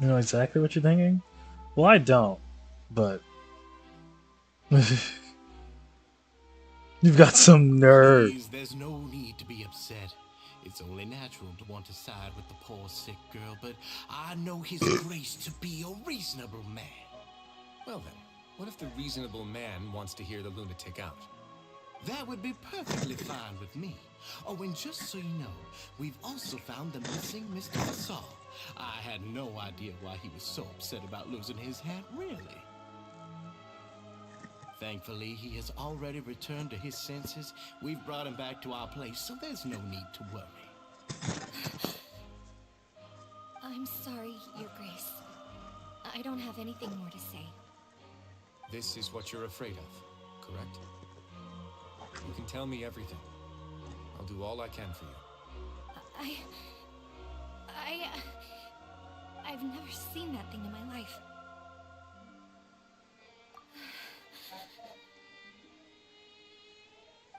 You know exactly what you're thinking? Well, I don't, but you've got some nerve. Please, there's no need to be upset. It's only natural to want to side with the poor sick girl, but I know his grace to be a reasonable man. Well then, what if the reasonable man wants to hear the lunatic out? That would be perfectly fine with me. Oh, and just so you know, we've also found the missing Mr. Fasal. I had no idea why he was so upset about losing his hat, really. Thankfully, he has already returned to his senses. We've brought him back to our place, so there's no need to worry. I'm sorry, Your Grace. I don't have anything more to say. This is what you're afraid of, correct? You can tell me everything. I'll do all I can for you. I've never seen that thing in my life.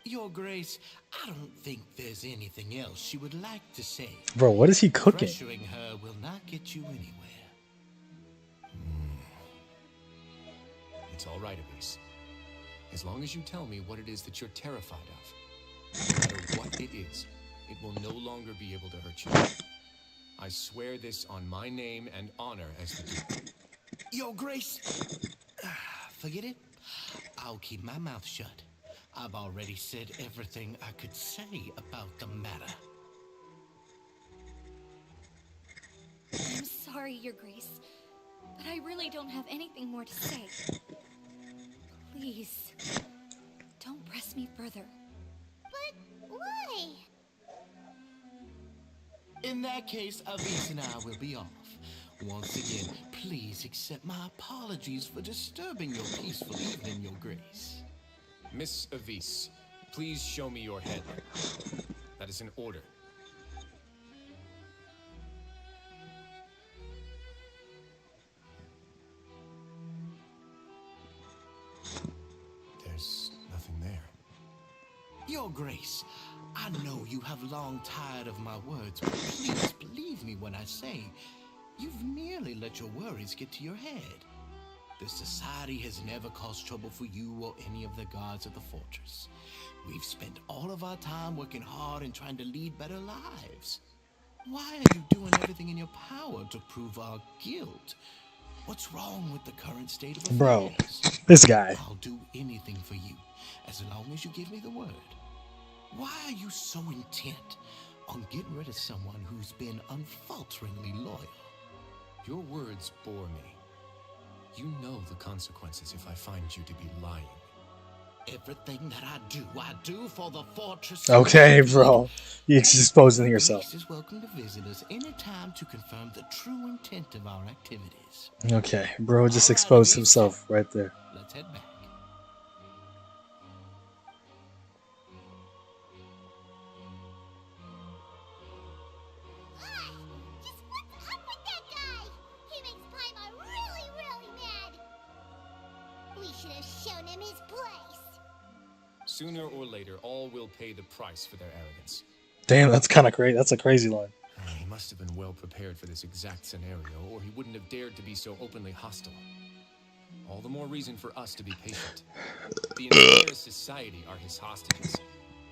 Your Grace, I don't think there's anything else she would like to say. Bro, what is he cooking? Pressuring her will not get you anywhere. It's all right, Elise. As long as you tell me what it is that you're terrified of. No matter what it is, it will no longer be able to hurt you. I swear this on my name and honor as the Duke. Your Grace, forget it. I'll keep my mouth shut. I've already said everything I could say about the matter. I'm sorry, Your Grace, but I really don't have anything more to say. Please, don't press me further. But why? In that case, Avis and I will be off. Once again, please accept my apologies for disturbing your peaceful evening, Your Grace. Miss Avis, please show me your head. That is an order. There's nothing there. Your Grace, I know you have long tired of my words, but please believe me when I say you've merely let your worries get to your head. The Society has never caused trouble for you or any of the guards of the fortress. We've spent all of our time working hard and trying to lead better lives. Why are you doing everything in your power to prove our guilt? What's wrong with the current state of affairs? Bro, this guy. I'll do anything for you, as long as you give me the word. Why are you so intent on getting rid of someone who's been unfalteringly loyal? Your words bore me. You know the consequences if I find you to be lying. Everything that I do for the fortress. Okay, bro. You're exposing yourself. Grace is welcome to visit us anytime to confirm the true intent of our activities. Okay, bro just exposed himself right there. Let's head back. Just what's up with that guy? He makes Paimon really, really mad. We should have shown him his place. Sooner or later, all will pay the price for their arrogance. Damn, that's kind of crazy. That's a crazy line. He must have been well prepared for this exact scenario, or he wouldn't have dared to be so openly hostile. All the more reason for us to be patient. The entire society are his hostages.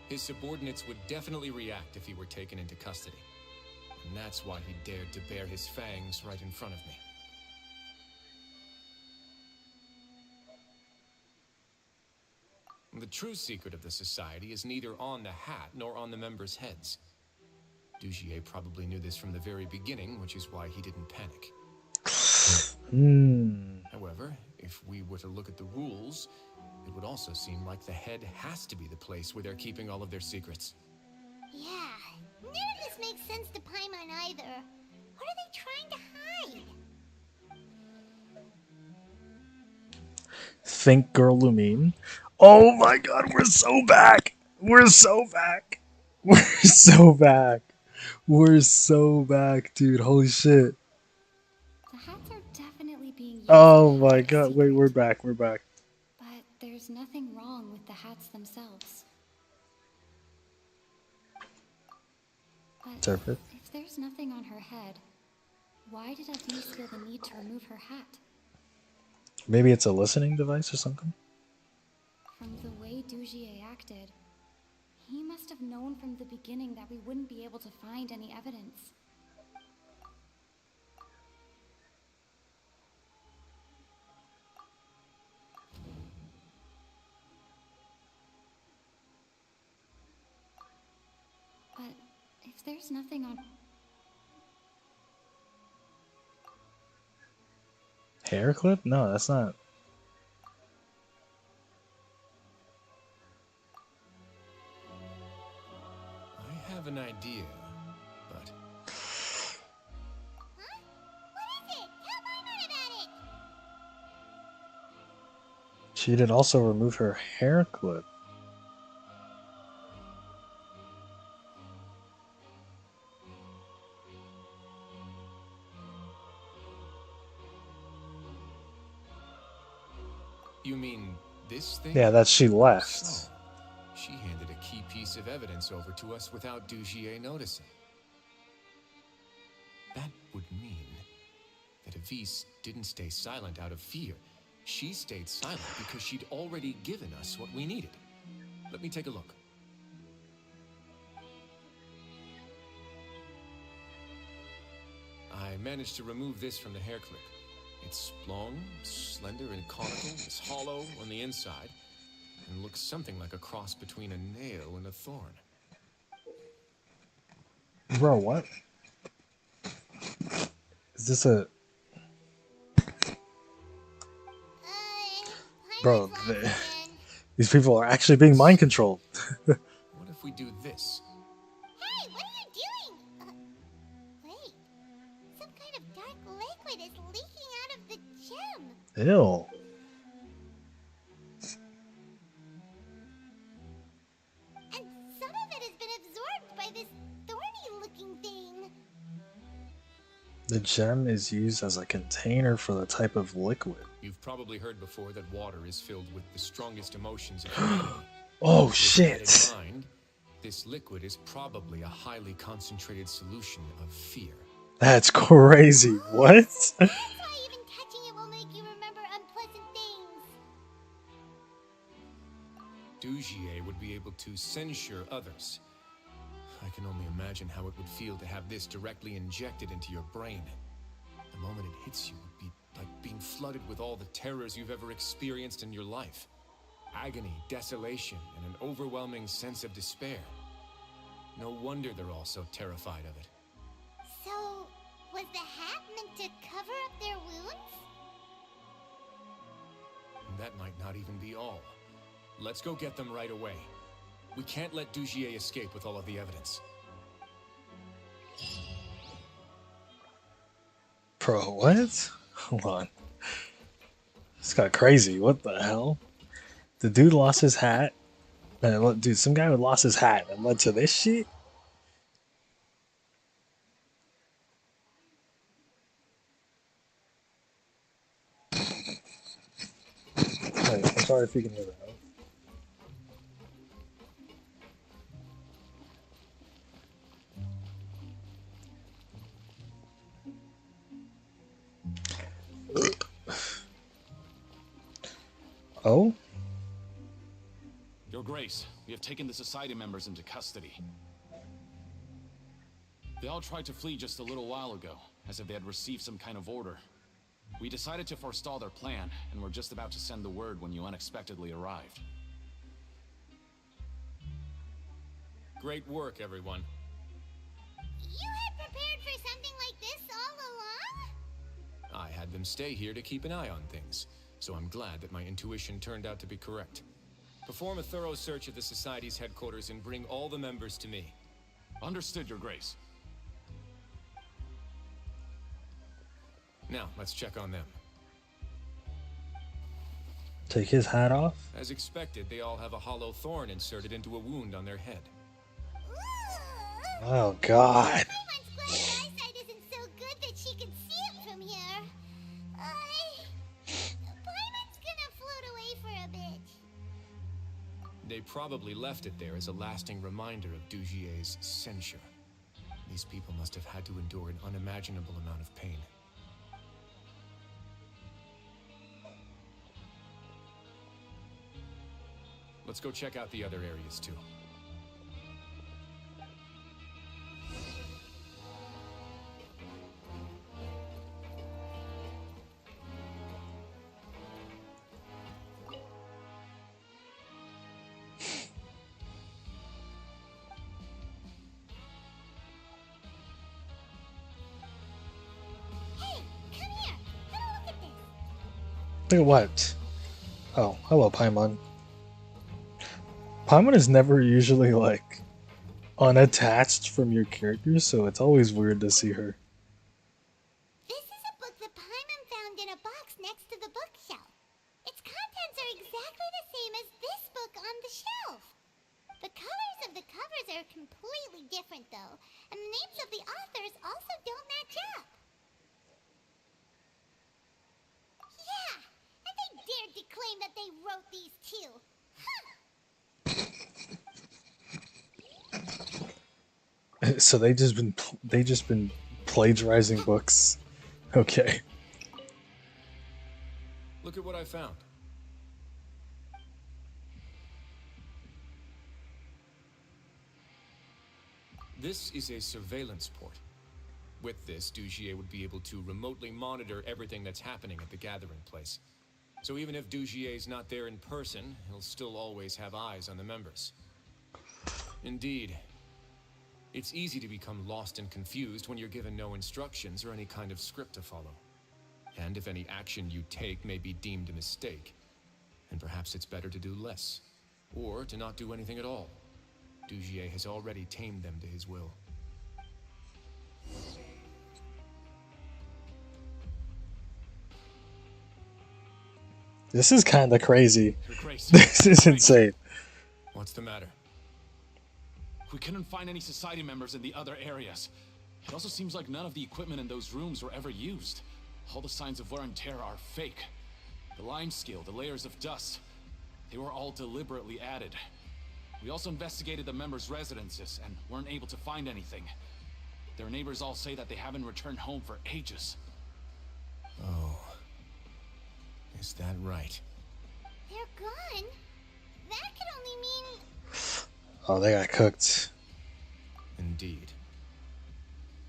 His subordinates would definitely react if he were taken into custody. And that's why he dared to bare his fangs right in front of me. The true secret of the society is neither on the hat nor on the members' heads. Dugier probably knew this from the very beginning, which is why he didn't panic. However, if we were to look at the rules, it would also seem like the head has to be the place where they're keeping all of their secrets. Yeah, none of this makes sense to Paimon either. What are they trying to hide? Think Girl Lumine. Oh my god, we're so back! We're so back! We're so back! We're so back, dude. Holy shit. The hats are definitely being used Oh to my hide a god, wait, secret. we're back, we're back. But there's nothing wrong with the hats themselves. But Surface. if there's nothing on her head, why did Adise feel the need to remove her hat? Maybe it's a listening device or something? From the way Dugier acted, he must have known from the beginning that we wouldn't be able to find any evidence. But if there's nothing on... Hair clip? No, that's not. I have an idea, but Huh? What is it? Tell Paimon about it! She did also remove her hair clip. you mean this thing? Yeah, that she left. So, she handed a key piece of evidence over to us without Dugier noticing. That would mean that Adise didn't stay silent out of fear. She stayed silent because she'd already given us what we needed. Let me take a look. I managed to remove this from the hair clip. It's long, slender, and conical. It's hollow on the inside, and looks something like a cross between a nail and a thorn. Bro, what? Is this a... Bro, Paimon's lost again. these people are actually being mind controlled. What if we do this? Hey, what are you doing? Wait. Some kind of dark liquid is leaking out of the gem. Ew. And some of it has been absorbed by this thorny-looking thing. The gem is used as a container for the type of liquid. You've probably heard before that water is filled with the strongest emotions of humanity. Oh With shit. that in mind, this liquid is probably a highly concentrated solution of fear. That's crazy. What? That's why even touching it will make you remember unpleasant things. Dugier would be able to censure others. I can only imagine how it would feel to have this directly injected into your brain. The moment it hits you would be like being flooded with all the terrors you've ever experienced in your life. Agony, desolation, and an overwhelming sense of despair. No wonder they're all so terrified of it. So, was the hat meant to cover up their wounds? And that might not even be all. Let's go get them right away. We can't let Dugier escape with all of the evidence. Bro, what? Hold on. This got crazy. What the hell? The dude lost his hat. Dude, some guy lost his hat and led to this shit? Wait, I'm sorry if you can hear that. Oh? Your Grace, we have taken the Society members into custody. They all tried to flee just a little while ago, as if they had received some kind of order. We decided to forestall their plan, and were just about to send the word when you unexpectedly arrived. Great work, everyone. You had prepared for something like this all along? I had them stay here to keep an eye on things, so I'm glad that my intuition turned out to be correct. Perform a thorough search of the Society's headquarters and bring all the members to me. Understood, Your Grace. Now, let's check on them. Take his hat off. As expected, they all have a hollow thorn inserted into a wound on their head. Oh God. Paimon's glad her eyesight isn't so good that she can see it from here. Paimon's gonna float away for a bit. They probably left it there as a lasting reminder of Dugier's censure. These people must have had to endure an unimaginable amount of pain. Let's go check out the other areas too. Hey, come here. Have a look at this. Look at what? Oh, hello, Paimon. Paimon is never usually like unattached from your character, so it's always weird to see her. This is a book that Paimon found in a box next to the bookshelf. Its contents are exactly the same as this book on the shelf. The colors of the covers are completely different, though, and the names of the authors also don't match up. Yeah, and they dared to claim that they wrote these too. Huh. So they just been plagiarizing books. Okay. Look at what I found. This is a surveillance port. With this, Dugier would be able to remotely monitor everything that's happening at the gathering place. So even if Dugier's not there in person, he'll still always have eyes on the members. Indeed. It's easy to become lost and confused when you're given no instructions or any kind of script to follow. And if any action you take may be deemed a mistake, then perhaps it's better to do less, or to not do anything at all. Dugier has already tamed them to his will. This is kind of crazy. Your Grace. This is insane. What's the matter? We couldn't find any society members in the other areas. It also seems like none of the equipment in those rooms were ever used. All the signs of wear and tear are fake. The lime scale, the layers of dust, they were all deliberately added. We also investigated the members' residences and weren't able to find anything. Their neighbors all say that they haven't returned home for ages. Oh. Is that right? They're gone? That could only mean... Oh, they got cooked. Indeed.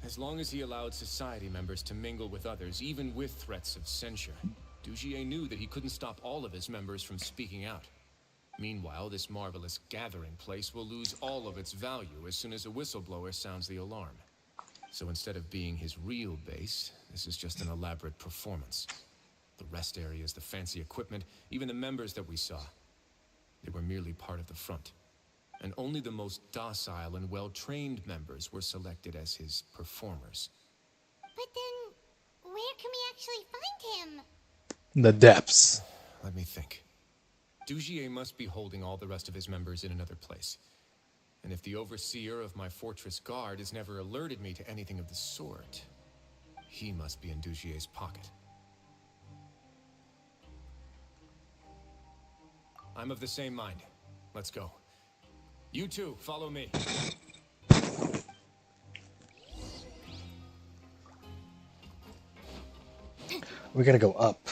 As long as he allowed society members to mingle with others, even with threats of censure, Dugier knew that he couldn't stop all of his members from speaking out. Meanwhile, this marvelous gathering place will lose all of its value as soon as a whistleblower sounds the alarm. So instead of being his real base, this is just an elaborate performance. The rest areas, the fancy equipment, even the members that we saw, they were merely part of the front. And only the most docile and well-trained members were selected as his performers. But then, where can we actually find him? The depths. Let me think. Dugier must be holding all the rest of his members in another place. And if the overseer of my fortress guard has never alerted me to anything of the sort, he must be in Dugier's pocket. I'm of the same mind. Let's go. You two, follow me. We gotta go up.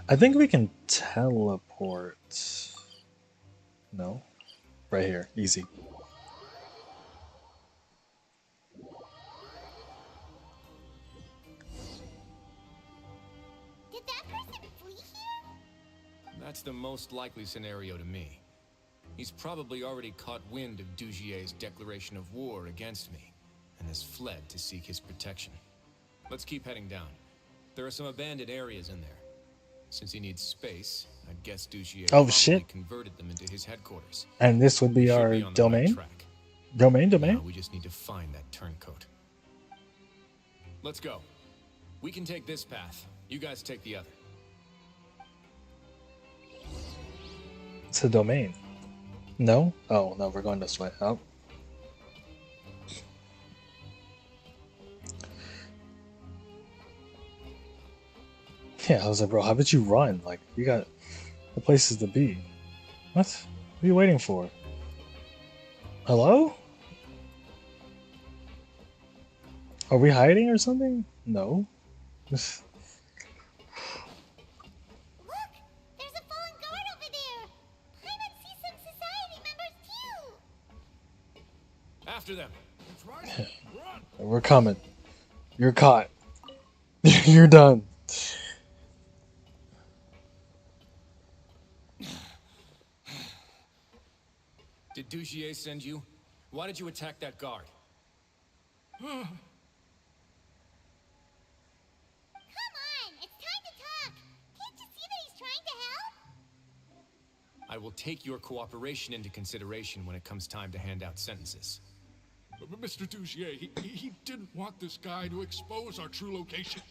I think we can teleport. No? Right here. Easy. Did that person flee here? That's the most likely scenario to me. He's probably already caught wind of Dugier's declaration of war against me, and has fled to seek his protection. Let's keep heading down. There are some abandoned areas in there. Since he needs space, I guess Dugier Oh, probably shit. converted them into his headquarters. And this would be He should our be on the right domain? track. Domain, Now domain. we just need to find that turncoat. Let's go. We can take this path. You guys take the other. It's a domain. No? Oh, no, we're going this way. Oh. Yeah, I was like, bro, how about you run? Like, you got the places to be. What? What are you waiting for? Hello? Are we hiding or something? No. Look! There's a fallen guard over there! Paimon sees some society members too! After them. We're coming. You're caught. You're done. Did Duchier send you? Why did you attack that guard? Come on! It's time to talk! Can't you see that he's trying to help? I will take your cooperation into consideration when it comes time to hand out sentences. But Mr. Duchier, he didn't want this guy to expose our true location.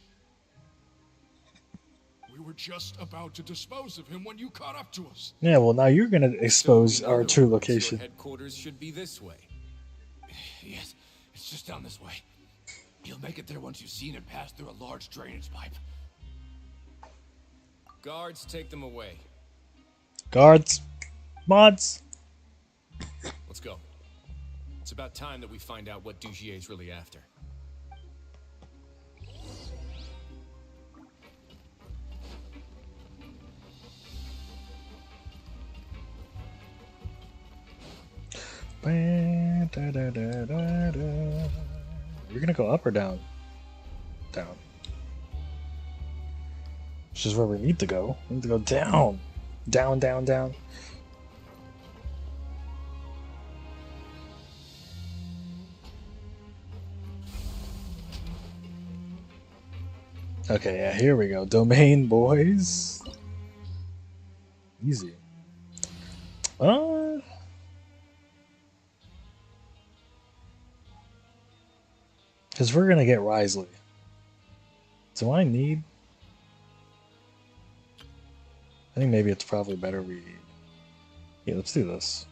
We were just about to dispose of him when you caught up to us. Yeah, well, now you're gonna expose So, in our other true words, location. Your headquarters should be this way. Yes, it's just down this way. You'll make it there once you've seen it pass through a large drainage pipe. Guards, take them away. Guards. Mods. Let's go. It's about time that we find out what Duchier's really after. You're gonna go up or down? Down. Which is where we need to go. We need to go down. Down, down, down. Okay, yeah, here we go. Domain, boys. Easy. Because we're gonna get Risley. Do I need... I think maybe it's probably better we... Yeah, let's do this.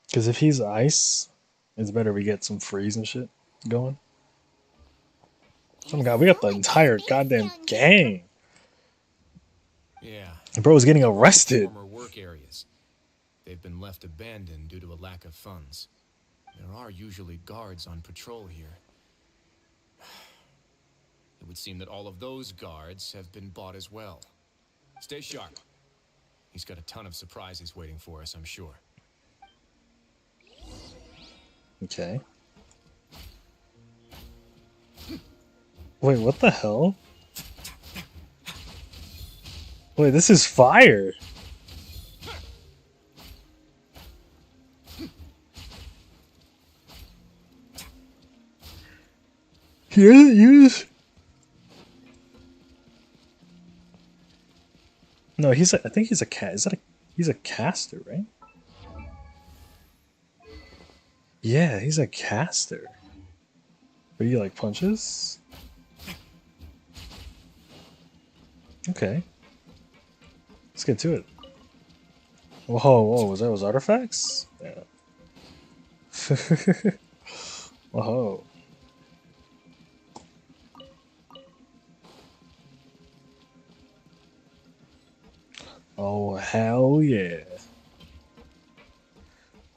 Because if he's ice, it's better we get some freeze and shit going. Oh my god, we got the entire goddamn gang. Yeah. Bro's getting arrested. Former work areas. They've been left abandoned due to a lack of funds. There are usually guards on patrol here. It would seem that all of those guards have been bought as well. Stay sharp. He's got a ton of surprises waiting for us, I'm sure. Okay. Wait, what the hell? Wait, this is fire! He doesn't use... No, he's a, I think he's a cat. Is that a... He's a caster, right? Yeah, he's a caster. But he like punches? Okay. Let's get to it. Whoa, whoa, was that those artifacts? Yeah. Whoa. Oh, hell yeah.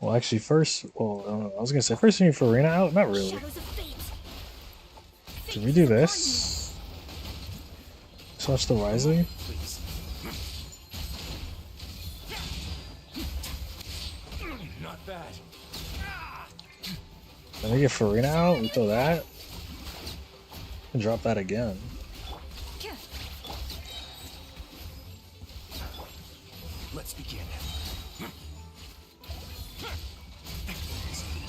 Well, actually, first, well, I was gonna say, first we need Farina out? Not really. Can we do this? Switch to Risley? Not bad. Let me get Farina out, we throw that. And drop that again. Let's begin.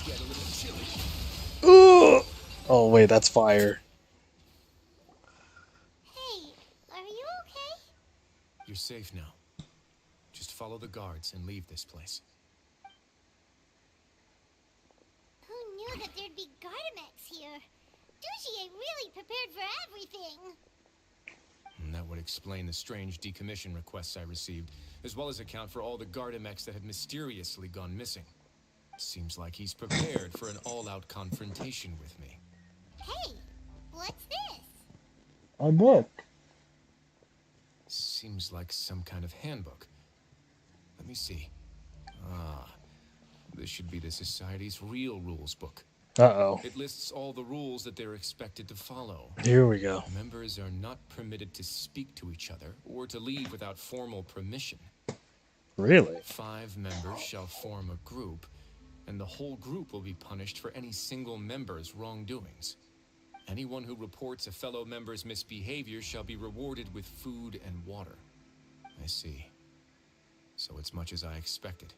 Get a little chilly. Ooh! Oh wait, that's fire. Hey, are you okay? You're safe now. follow the guards and leave this place. Who knew that there'd be Gardamex here? Duchier really prepared for everything. And that would explain the strange decommission requests I received, as well as account for all the Gardamex that had mysteriously gone missing. Seems like he's prepared for an all-out confrontation with me. Hey, what's this? A book. Seems like some kind of handbook. Let me see. Ah, this should be the Society's real rules book. Uh-oh. It lists all the rules that they're expected to follow. Here we go. Members are not permitted to speak to each other or to leave without formal permission. Really? 5 members shall form a group, and the whole group will be punished for any single member's wrongdoings. Anyone who reports a fellow member's misbehavior shall be rewarded with food and water. I see. So it's much as I expected.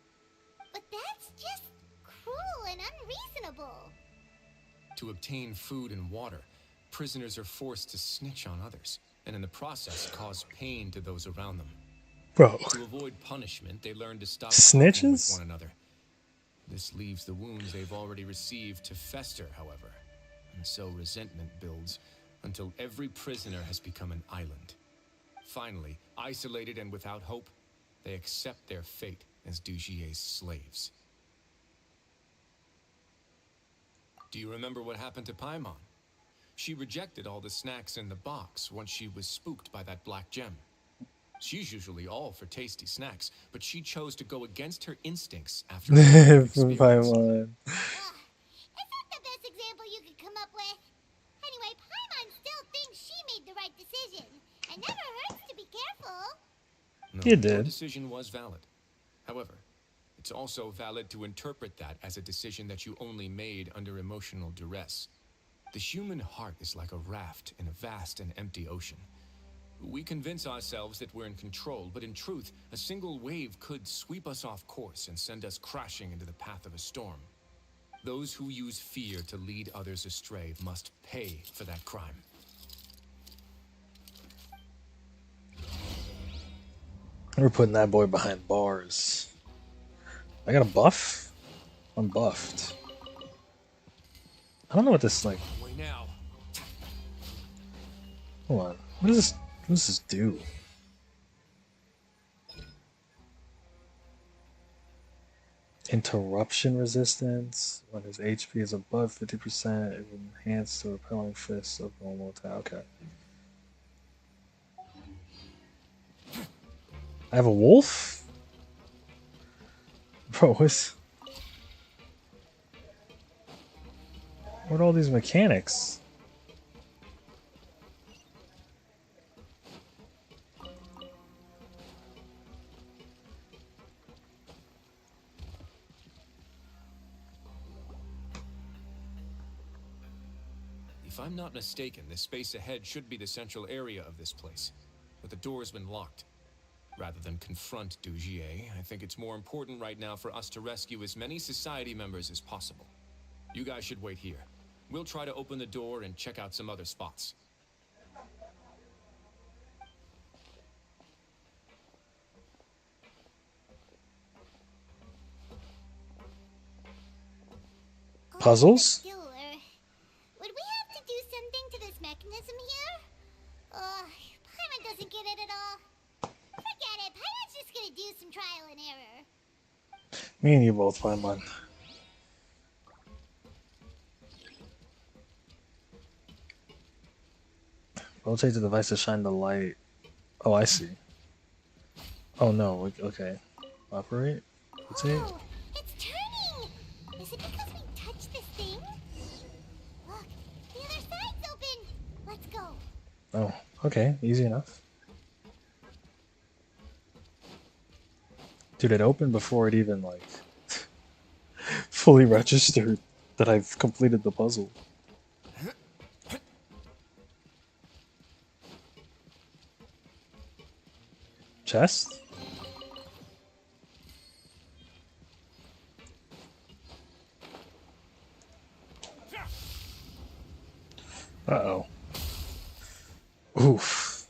But that's just cruel and unreasonable. To obtain food and water, prisoners are forced to snitch on others, and in the process cause pain to those around them. Bro. To avoid punishment, they learn to stop Snitches? talking with one another. This leaves the wounds they've already received to fester, however, and so resentment builds until every prisoner has become an island. Finally, isolated and without hope, they accept their fate as Dugier's slaves. Do you remember what happened to Paimon? She rejected all the snacks in the box once she was spooked by that black gem. She's usually all for tasty snacks, but she chose to go against her instincts after her experience. Paimon. It's not the best example you could come up with. Anyway, Paimon still thinks she made the right decision. It never hurts to be careful. No, You did. her decision was valid. However, it's also valid to interpret that as a decision that you only made under emotional duress. The human heart is like a raft in a vast and empty ocean. We convince ourselves that we're in control, but in truth, a single wave could sweep us off course and send us crashing into the path of a storm. Those who use fear to lead others astray must pay for that crime. We're putting that boy behind bars. I got a buff? I'm buffed. I don't know what this is like. Way now. Hold on. What does this do? Interruption resistance. When his HP is above 50%, it will enhance the repelling fist of normal attack. Okay. I have a wolf? Bro, what are all these mechanics? If I'm not mistaken, the space ahead should be the central area of this place, but the door's been locked. Rather than confront Dugier, I think it's more important right now for us to rescue as many society members as possible. You guys should wait here. We'll try to open the door and check out some other spots. Puzzles? Would we have to do something to this mechanism here? Paimon doesn't get it at all. Forget it. Paimon's just gonna do some trial and error. Me and you both, Paimon. Rotate the device to shine the light. Oh, I see. Oh no, okay. Operate? Rotate? Oh, it's turning! Is it because we touched this thing? Look, the other side's open! Let's go. Oh, okay. Easy enough. Dude, it opened before it even, like, fully registered that I've completed the puzzle. Chest? Uh-oh. Oof.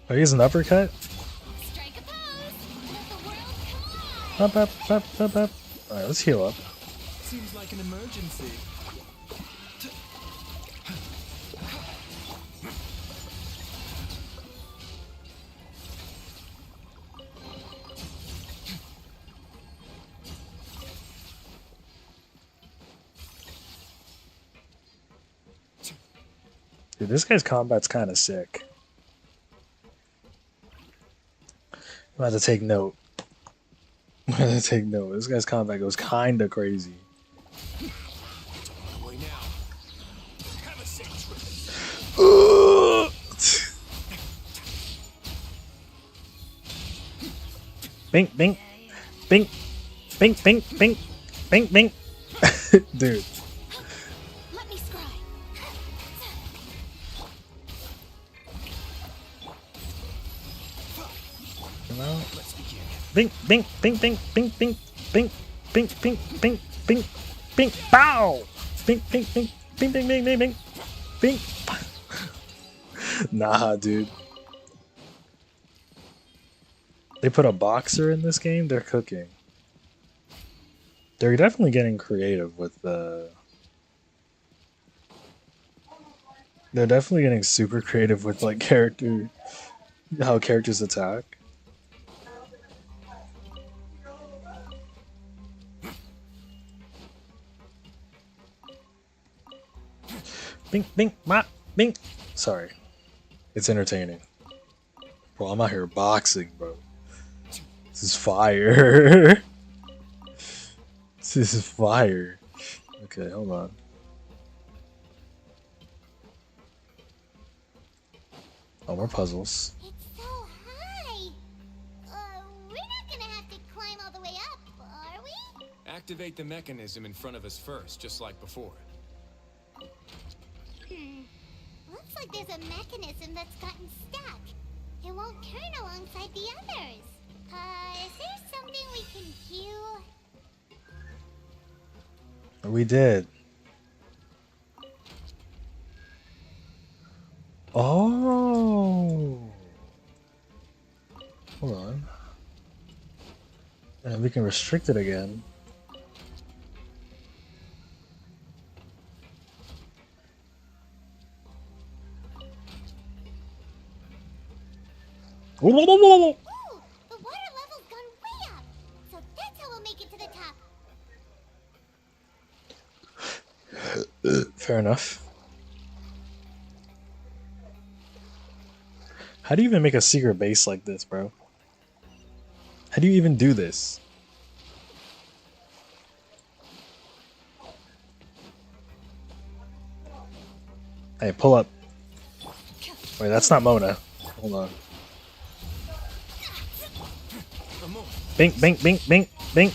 Oh, he's an uppercut? Strike a pose. Let the world collide. Up, up, up, up, up. Alright, let's heal up. Seems like an emergency. Dude, this guy's combat's kind of sick. I'm about to take note. I'm gonna take note. This guy's combat goes kind of crazy. Away now. Have a safe trip. Bink, bink, bink, bink, bink, bink, bink, bink. Dude. Let me scry. You know? Bink, bink, bink, bink, bink, bink, bink, bink, bink, bink, bink, bink, bow! Bink, bink, bink, bink, bink, bink, bink, bink, bink. Nah, dude. They put a boxer in this game, they're cooking. They're definitely getting creative with the... They're definitely getting super creative with like how characters attack. Bink, bink, ma, bink. Sorry. It's entertaining. Bro, I'm out here boxing, bro. This is fire. This is fire. Okay, hold on. Oh, more puzzles. It's so high. We're not gonna have to climb all the way up, are we? Activate the mechanism in front of us first, just like before. Looks like there's a mechanism that's gotten stuck. It won't turn alongside the others. Is there something we can do? We did. Oh. Hold on. And we can restrict it again. Whoa, whoa, whoa, whoa, whoa. Ooh, the water level's gone way up. So that's how we'll make it to the top. Fair enough. How do you even make a secret base like this, bro? How do you even do this? Hey, pull up. Wait, that's not Mona. Hold on. Bink, bink, bink, bink, bink.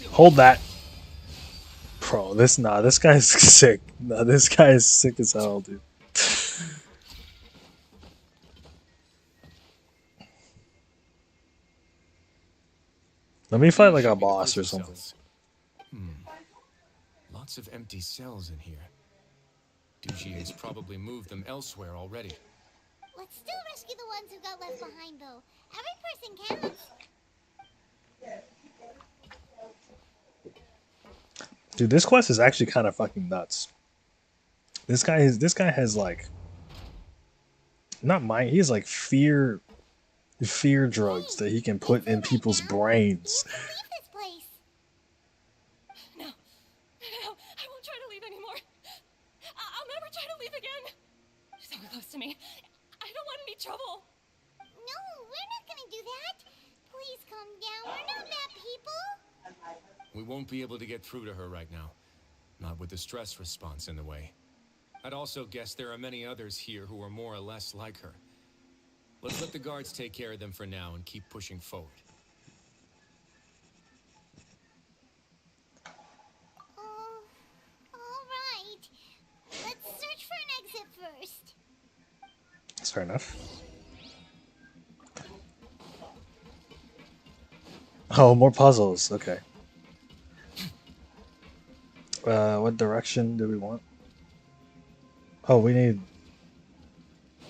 Hold that. Bro, this guy's sick. Nah, this guy is sick as hell, dude. Let me fight like a boss or something. Lots of empty cells in here. Duchier's probably moved them elsewhere already. Let's still rescue the ones who got left behind, though. Every person counts. Dude, this quest is actually kind of fucking nuts. This guy has like not mind. He has like fear drugs that he can put in people's brains. Leave this place. No, I won't try to leave anymore. I'll never try to leave again. So close to me. I don't want any trouble. No, we're not gonna do that. Please calm down. We're not bad people. We won't be able to get through to her right now. Not with the stress response in the way. I'd also guess there are many others here who are more or less like her. Let's let the guards take care of them for now and keep pushing forward. All right. Let's search for an exit first. That's fair enough. Oh, more puzzles. Okay. What direction do we want? Oh, we need.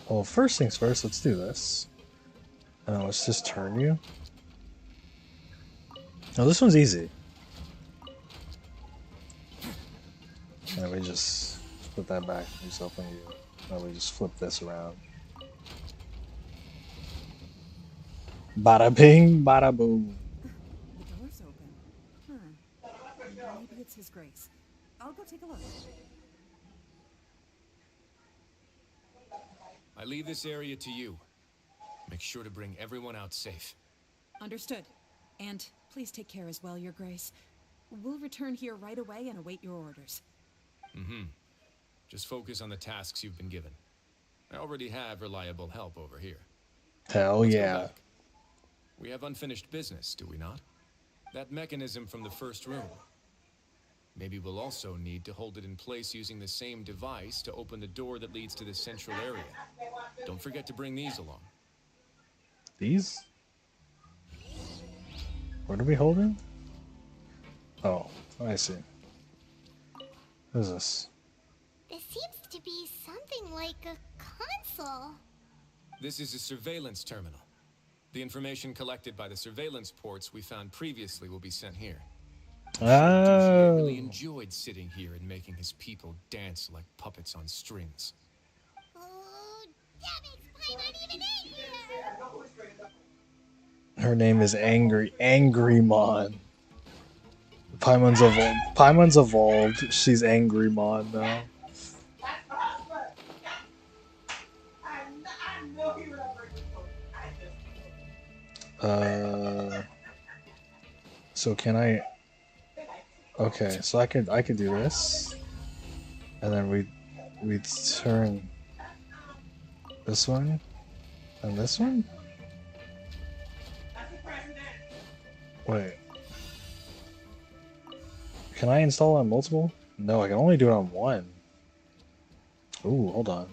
Well, first things first. Let's do this. And then let's just turn you. Oh, this one's easy. And we just put that back. We just open you. And we just flip this around. Bada bing, bada boom. The door's open. Maybe it's His Grace. I'll go take a look. I leave this area to you. Make sure to bring everyone out safe. Understood. And please take care as well, Your Grace. We'll return here right away and await your orders. Mm-hmm. Just focus on the tasks you've been given. I already have reliable help over here. Hell Let's go yeah. back. We have unfinished business, do we not? That mechanism from the first room. Maybe we'll also need to hold it in place using the same device to open the door that leads to the central area. Don't forget to bring these along. These? What are we holding? Oh, I see. What is this? This seems to be something like a console. This is a surveillance terminal. The information collected by the surveillance ports we found previously will be sent here. Oh. Really enjoyed sitting here and making his people dance like puppets on strings. Oh, that makes Paimon even angrier! Her name is Angrymon. Paimon's evolved. She's Angrymon now. So can I? Okay, so I could do this, and then we turn this one and this one. Wait, can I install on multiple? No, I can only do it on one. Ooh, hold on.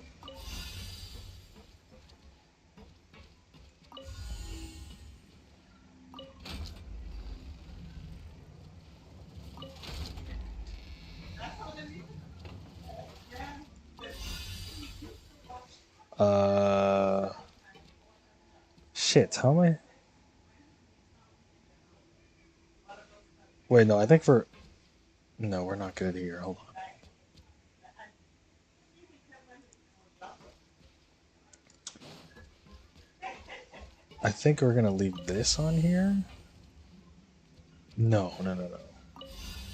Shit, how am I? Wait, no, I think no, we're not good here. Hold on. I think we're gonna leave this on here. No.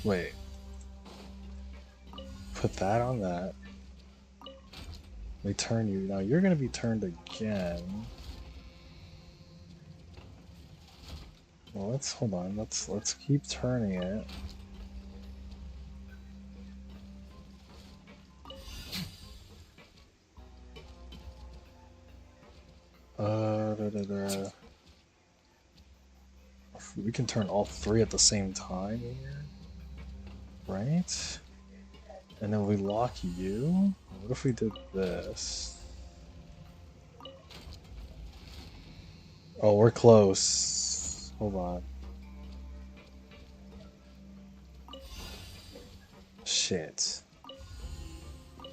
Wait. Put that on that. We turn you. Now you're gonna be turned again. Well, hold on. Let's keep turning it. We can turn all three at the same time here, right? And then we lock you. What if we did this? Oh, we're close. Hold on. Shit. I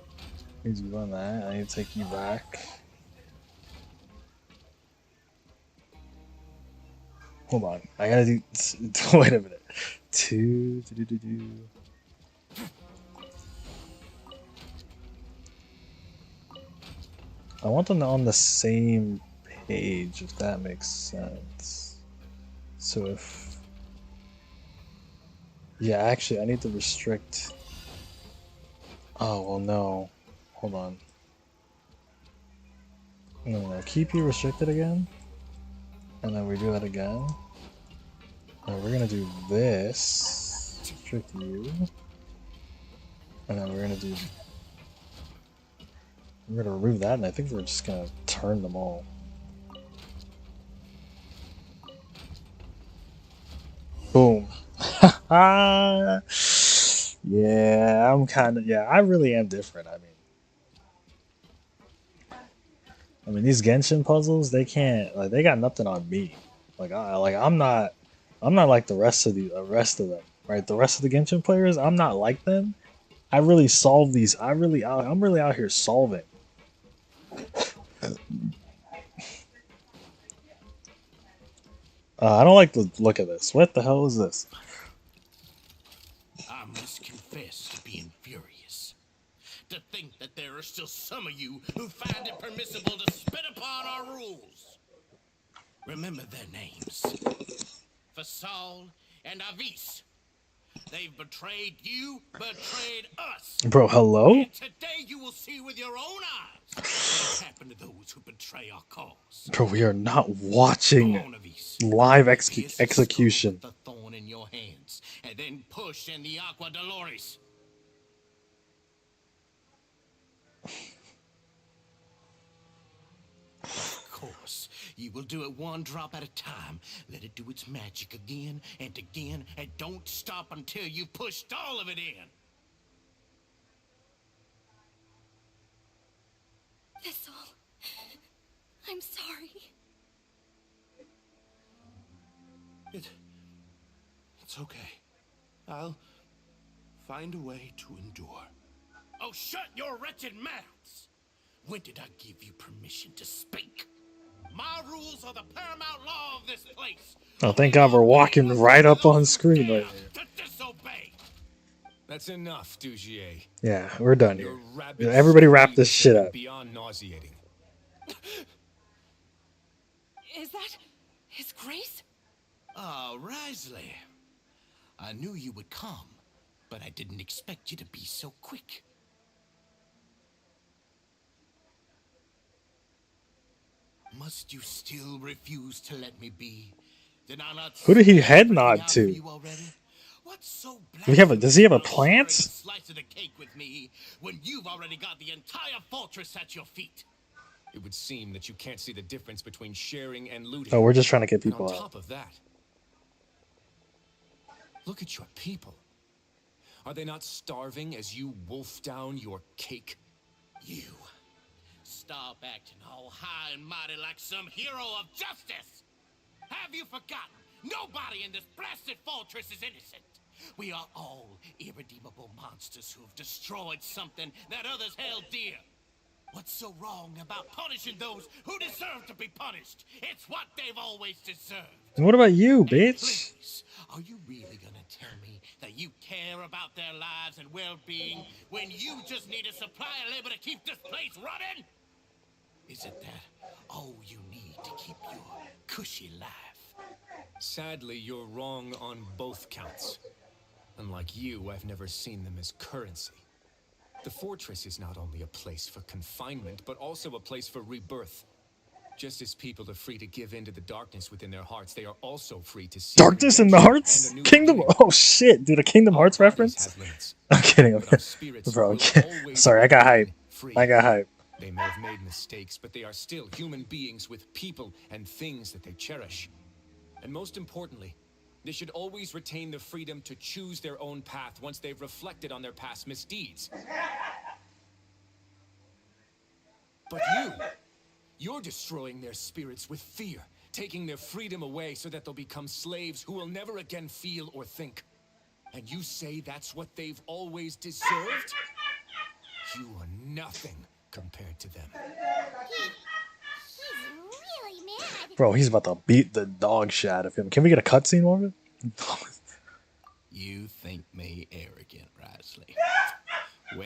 need to run that. I need to take you back. Hold on. I gotta do. Wait a minute. I want them on the same page, if that makes sense. So if... Yeah, actually, I need to restrict... Oh, well, no. Hold on. No, keep you restricted again. And then we do that again. And we're gonna do this. Restrict you. And then we're gonna do... We're gonna remove that, and I think we're just gonna turn them all. Boom. Yeah, I really am different. I mean, these Genshin puzzles, they can't, like, they got nothing on me. I'm not like the rest of them, right? The rest of the Genshin players, I'm not like them. I really solve these. I'm really out here solving. I don't like the look of this. What the hell is this? I must confess to being furious. To think that there are still some of you who find it permissible to spit upon our rules. Remember their names. Fasal and Avis. They've betrayed you, betrayed us. Bro, hello? And today you will see with your own eyes what happened to those who betray our cause. Bro, we are not watching On, Avis. live Pierce execution. the thorn in your hands, and then push in the Aqua Dolores. Of course, you will do it one drop at a time. Let it do its magic again, and don't stop until you've pushed all of it in. Thistle, I'm sorry. It's okay. I'll find a way to endure. Oh, shut your wretched mouths! When did I give you permission to speak? My rules are the paramount law of this place. Oh, thank God we're walking right up on screen right here. To disobey. That's enough, Dugier. Yeah, we're done Your here. rabid Everybody wrap screams this shit have been up. Beyond nauseating. Is that His Grace? Ah, Risley. I knew you would come, but I didn't expect you to be so quick. Must you still refuse to let me be? Did I not Who did he spell head everything nod out to? for you already? What's so Does he have a blasphemous about plant? sharing a slice of the cake with me when you've already got the entire fortress at your feet? It would seem that you can't see the difference between sharing and looting. Oh, we're just trying to get And people on out. top of that, look at your people. Are they not starving as you wolf down your cake? You stop acting all high and mighty like some hero of justice. Have you forgotten? Nobody in this blasted fortress is innocent. We are all irredeemable monsters who have destroyed something that others held dear. What's so wrong about punishing those who deserve to be punished? It's what they've always deserved. And what about you, And bitch? please, are you really gonna tell me that you care about their lives and well-being when you just need a supply of labor to keep this place running? Isn't that all you need to keep your cushy life? Sadly, you're wrong on both counts. Unlike you, I've never seen them as currency. The fortress is not only a place for confinement, but also a place for rebirth. Just as people are free to give in to the darkness within their hearts, they are also free to seek Darkness in the redemption Hearts? and a new Kingdom? beginning. Oh shit, dude, a Kingdom Our Hearts bodies reference? have limits, I'm kidding. but our spirits Bro, will okay. always Sorry, I got hype. remain free. I got hype. They may have made mistakes, but they are still human beings with people and things that they cherish. And most importantly, they should always retain the freedom to choose their own path once they've reflected on their past misdeeds. But you're destroying their spirits with fear, taking their freedom away so that they'll become slaves who will never again feel or think. And you say that's what they've always deserved? You are nothing compared to them. He's really mad. Bro, he's about to beat the dog shit out of him. Can we get a cutscene of it? You think me arrogant, Risley? Well,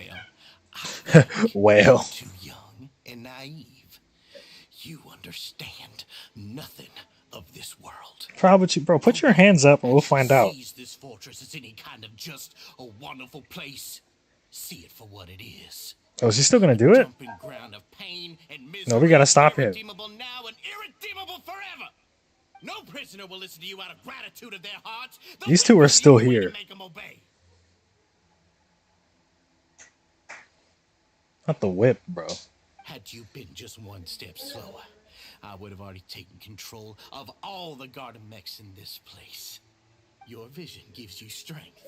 I think Well. you're too young and naive. You understand nothing of this world. Bro, how about you, bro? Put your hands up and we'll find out. Sees this fortress as any kind of just a wonderful place. See it for what it is. Oh, is he still gonna do it? Dumping ground of pain and misery. No, we gotta stop him. Irredeemable now and irredeemable forever. No prisoner will listen to you out of gratitude of their hearts. They'll These two are wait for still you here. to make 'em obey. Not the whip, bro. Had you been just one step slower, I would have already taken control of all the garden mechs in this place. Your vision gives you strength.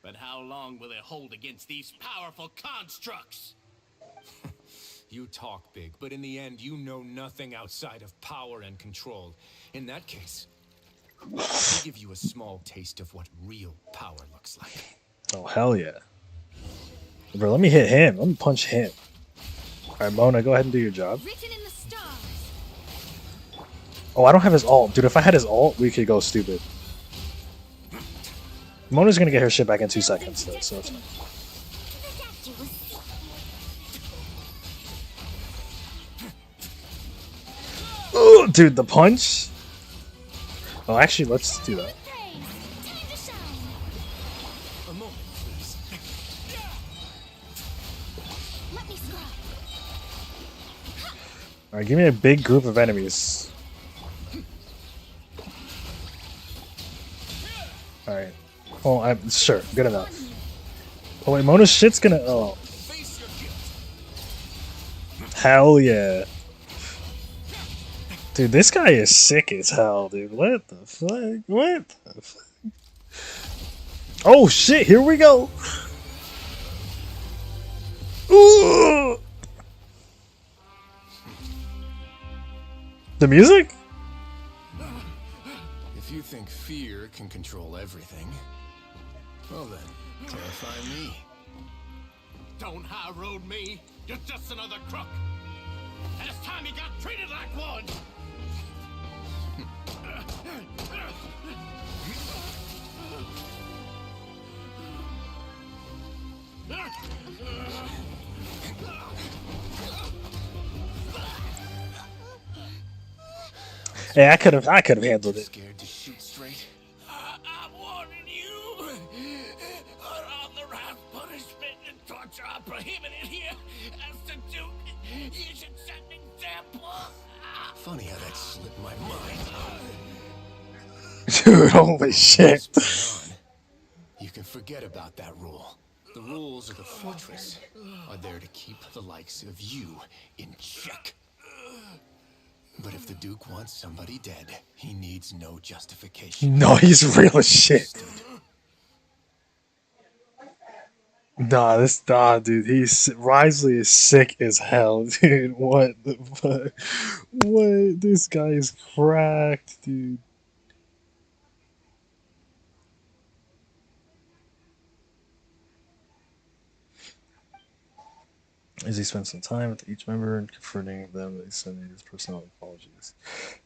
But how long will it hold against these powerful constructs? You talk big, but in the end, you know nothing outside of power and control. In that case, I'll give you a small taste of what real power looks like. Oh, hell yeah. Bro, let me hit him. Let me punch him. Alright, Mona, go ahead and do your job. Written in the stars. Oh, I don't have his ult. Dude, if I had his ult, we could go stupid. Mona's gonna get her shit back in 2 seconds, though, so it's fine. Oh, dude, the punch? Oh, actually, let's do that. A moment, please. Alright, give me a big group of enemies. Alright. Well, I'm sure. Good enough. Oh, wait, Mona's shit's gonna. Oh. Hell yeah. Dude, this guy is sick as hell, dude. What the fuck? What the fuck? Oh shit, here we go! Ooh! The music? If you think fear can control everything, well then, terrify me. Don't high road me. You're just another crook. And it's time you got treated like one. Hey, I could have handled it. Scared to shoot straight? I'm warning you. On the wrath, punishment, and torture are prohibited here. As the Duke, you should set an example. Funny how that slipped my mind. Dude, holy shit. You can forget about that rule. The rules of the fortress are there to keep the likes of you in check. But if the Duke wants somebody dead, he needs no justification. No, he's real as shit. Nah, dude, Risley is sick as hell, dude. What the fuck? What? This guy is cracked, dude. As he spent some time with each member and confronting them, he sent his personal apologies.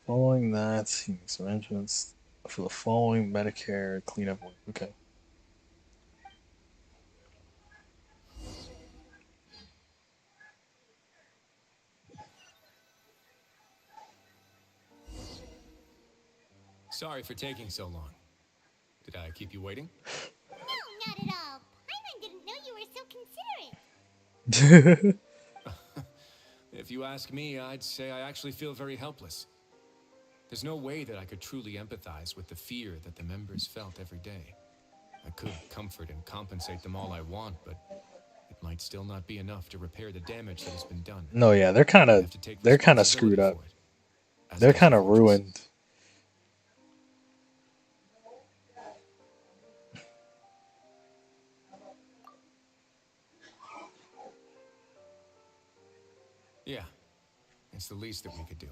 Following that, he makes arrangements for the following Medicare cleanup work. Okay. Sorry for taking so long. Did I keep you waiting? No, not at all. Paimon didn't know you were so considerate. If you ask me, I'd say I actually feel very helpless. There's no way that I could truly empathize with the fear that the members felt every day. I could comfort and compensate them all I want, but it might still not be enough to repair the damage that has been done. No, yeah, they're kind of screwed up. They're kind of ruined. Yeah, it's the least that we could do.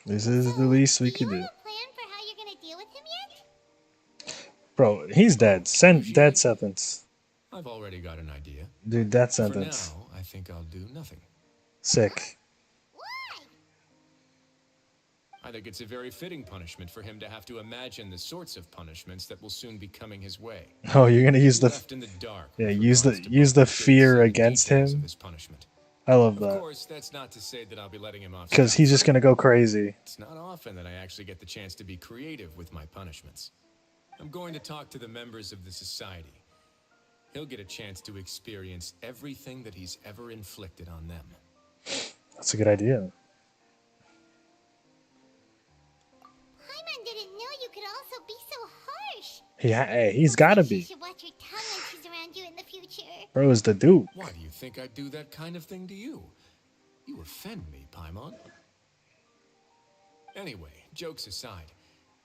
This is the least we could do. Do you have a plan for how you're gonna deal with him yet? Bro, he's dead. Dead sentence. I've already got an idea. Dude, death sentence. For now, I think I'll do nothing. Sick. Why? I think it's a very fitting punishment for him to have to imagine the sorts of punishments that will soon be coming his way. Oh, you're gonna use the Left in the dark. yeah, use the fear against him. This punishment. I love Of that. course, that's not to say that I'll be letting him off. Because he's just gonna go crazy. It's not often that I actually get the chance to be creative with my punishments. I'm going to talk to the members of the society. He'll get a chance to experience everything that he's ever inflicted on them. That's a good idea. Paimon didn't know you could also be so harsh. He's gotta She be. should watch her tongue when she's around you in the future. Bro is the Duke. Why do you think I'd do that kind of thing to you? You offend me, Paimon. Anyway, jokes aside,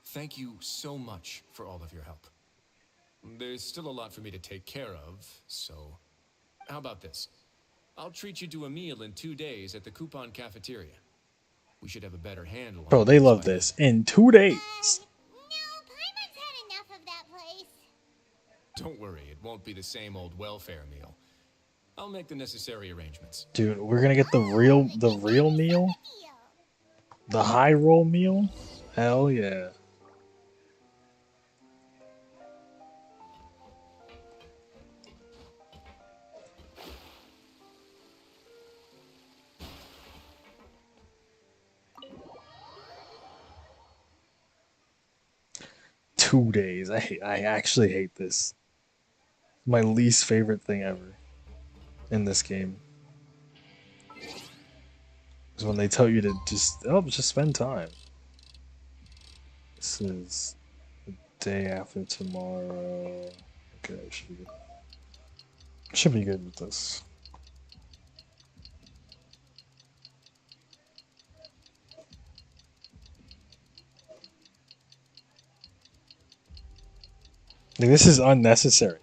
thank you so much for all of your help. There's still a lot for me to take care of, so how about this? I'll treat you to a meal in 2 days at the Coupon Cafeteria. We should have a better handle on Bro, they things love by this. In 2 days. No, Paimon's had enough of that place. then. Don't worry, it won't be the same old welfare meal. I'll make the necessary arrangements. Dude, we're gonna get the real meal? The high roll meal? Hell yeah. .2 days. I actually hate this. My least favorite thing ever in this game is when they tell you to just spend time. This is the day after tomorrow. Okay, I should be good. Should be good with this. Like, this is unnecessary.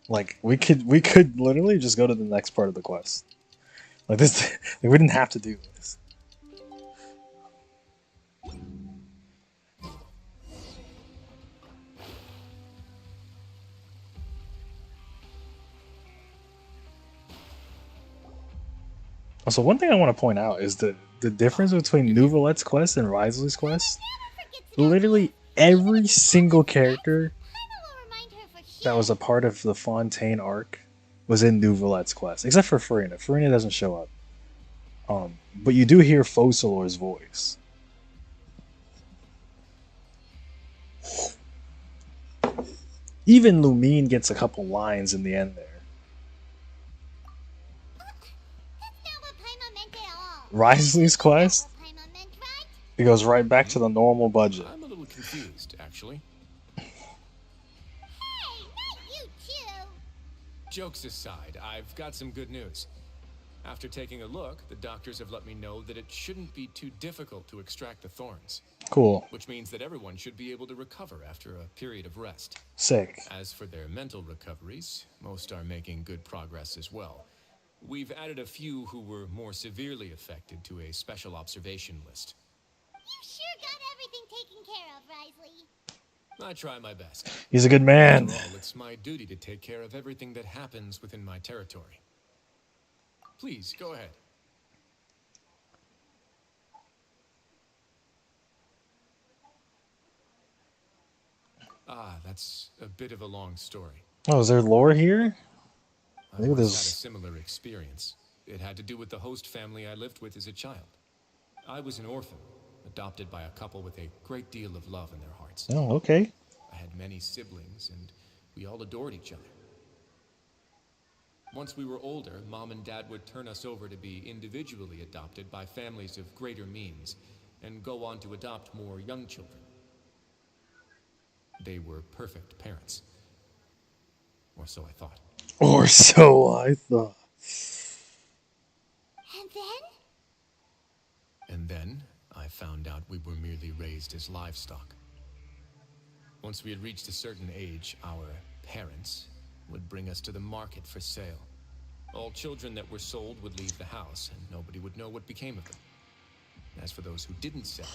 Like we could literally just go to the next part of the quest. Like this, like, we didn't have to do this. Also, one thing I want to point out is the difference between Nouvelette's quest and Risley's quest. Literally every single character that was a part of the Fontaine arc was in Nouvelette's quest, except for Farina. Farina doesn't show up. But you do hear Focalor's voice. Even Lumine gets a couple lines in the end there. Risley's quest? It goes right back to the normal budget. I'm a little confused, actually. Jokes aside, I've got some good news. After taking a look, the doctors have let me know that it shouldn't be too difficult to extract the thorns. Cool. Which means that everyone should be able to recover after a period of rest. Sick. As for their mental recoveries, most are making good progress as well. We've added a few who were more severely affected to a special observation list. You sure got everything taken care of, Risley. I try my best. He's a good man. After all, it's my duty to take care of everything that happens within my territory. Please, go ahead. Ah, that's a bit of a long story. Oh, is there lore here? I once had a similar experience. It had to do with the host family I lived with as a child. I was an orphan, adopted by a couple with a great deal of love in their hearts. Oh, okay. I had many siblings, and we all adored each other. Once we were older, Mom and Dad would turn us over to be individually adopted by families of greater means, and go on to adopt more young children. They were perfect parents. Or so I thought. Or so I thought. And then? And then, I found out we were merely raised as livestock. Once we had reached a certain age, our parents would bring us to the market for sale. All children that were sold would leave the house, and nobody would know what became of them. As for those who didn't sell,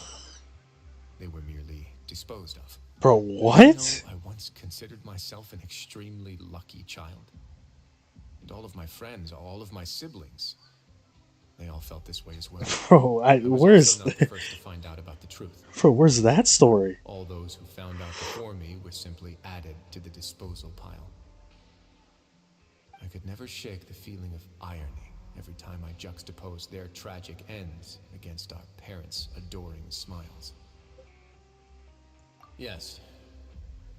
they were merely disposed of. Bro, what? I once considered myself an extremely lucky child. And all of my friends, all of my siblings, they all felt this way as well. Bro, where's not the first to find out about the truth. Bro, where's that story? All those who found out before me were simply added to the disposal pile. I could never shake the feeling of irony every time I juxtaposed their tragic ends against our parents' adoring smiles. Yes,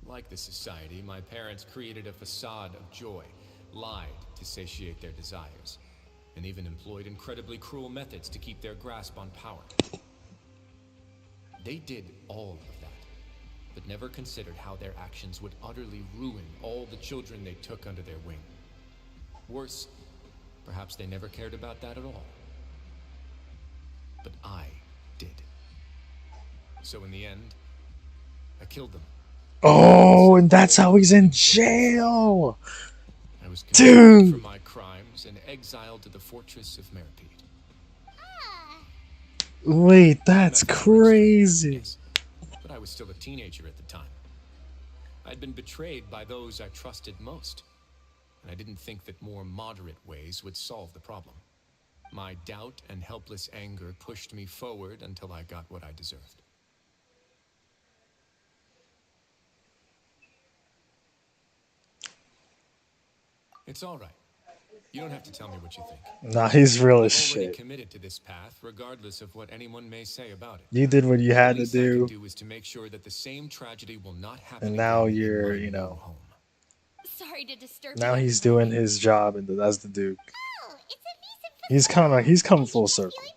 like the society, my parents created a facade of joy, lied to satiate their desires, and even employed incredibly cruel methods to keep their grasp on power. They did all of that, but never considered how their actions would utterly ruin all the children they took under their wing. Worse, perhaps they never cared about that at all. But I did. So in the end, I killed them. Oh, and that's how he's in jail. I was convicted for my crimes and exiled to the fortress of Meripede. Wait, that's crazy. Yes, but I was still a teenager at the time. I'd been betrayed by those I trusted most. and I didn't think that more moderate ways would solve the problem. My doubt and helpless anger pushed me forward until I got what I deserved. It's all right. You don't have to tell me what you think. Nah, he's real as I've already shit. committed to this path, regardless of what anyone may say about it. You did what you The had to least I can do, do is to make sure that the same tragedy will not happen and now again in you're, my you new know, home. Sorry to disturb now you, he's everyone. doing his job as the Duke. Oh, it's a reason for He's come And full you circle. feeling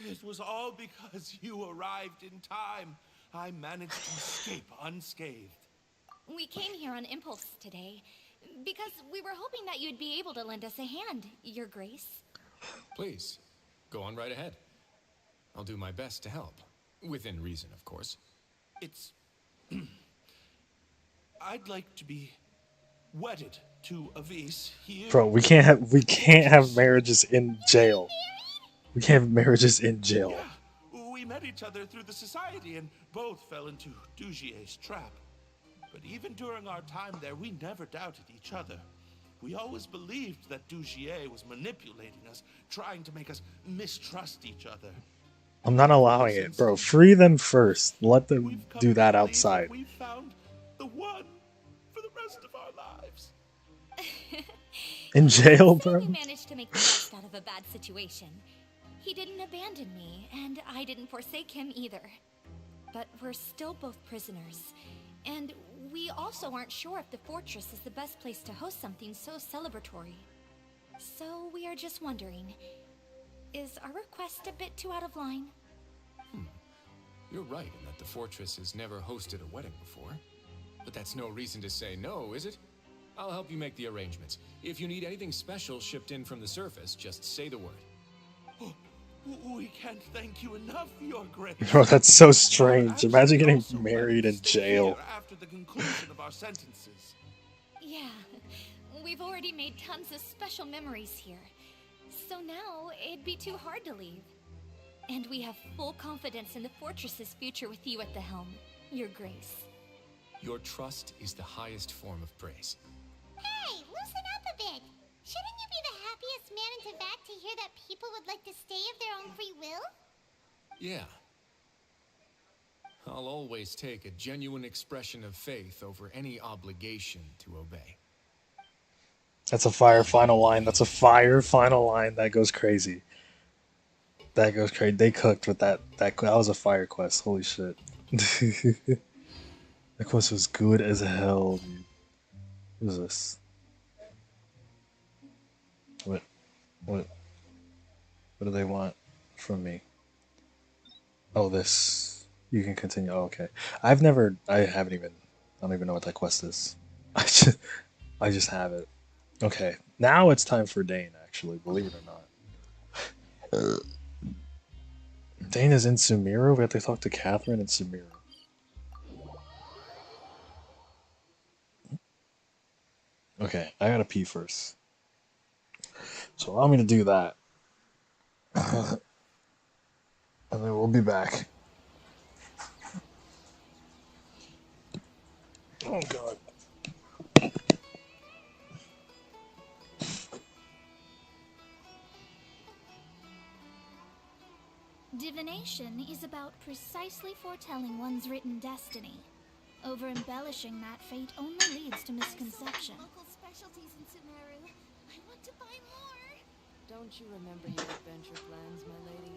better yet? It was all because you arrived in time. I managed to escape unscathed. We came here on impulse today because we were hoping that you'd be able to lend us a hand, Your Grace. Please, go on right ahead. I'll do my best to help. Within reason, of course. It's... I'd like to be wedded to Avis here. Bro, we can't have marriages in jail. We can't have marriages in jail. Yeah, we met each other through the society and both fell into Dugier's trap. But even during our time there, we never doubted each other. We always believed that Dugier was manipulating us, trying to make us mistrust each other. I'm not allowing it, bro. Free them first. Let them do that outside. We found the one for the rest of our lives. In jail, We bro? managed to make the best out of a bad situation. He didn't abandon me, and I didn't forsake him either. But we're still both prisoners, and we also aren't sure if the fortress is the best place to host something so celebratory. So we are just wondering, is our request a bit too out of line? You're right in that the fortress has never hosted a wedding before. But that's no reason to say no, is it? I'll help you make the arrangements. If you need anything special shipped in from the surface, just say the word. Oh, we can't thank you enough, Your Grace. Bro, that's so strange. Imagine getting married in jail. After the conclusion of our sentences. Yeah, we've already made tons of special memories here. So now, it'd be too hard to leave. And we have full confidence in the fortress's future with you at the helm, Your Grace. Your trust is the highest form of praise. Hey, loosen up a bit. Shouldn't you be the happiest man in Teyvat to hear that people would like to stay of their own free will? Yeah. I'll always take a genuine expression of faith over any obligation to obey. That's a fire final line. That's a fire final line. That goes crazy. That goes crazy. They cooked with that. That was a fire quest. Holy shit. That quest was good as hell, dude. What is this? What? What do they want from me? Oh, this. You can continue. Oh, okay. I don't even know what that quest is. I just have it. Okay. Now it's time for Dane, actually, believe it or not. Dane is in Sumeru? We have to talk to Catherine in Sumeru. Okay, I gotta pee first. So allow me to do that. And then we'll be back. Oh god. Divination is about precisely foretelling one's written destiny. Over-embellishing that fate only leads to misconception. Uncle's specialties in Sumeru. I want to buy more. Don't you remember your adventure plans, my lady?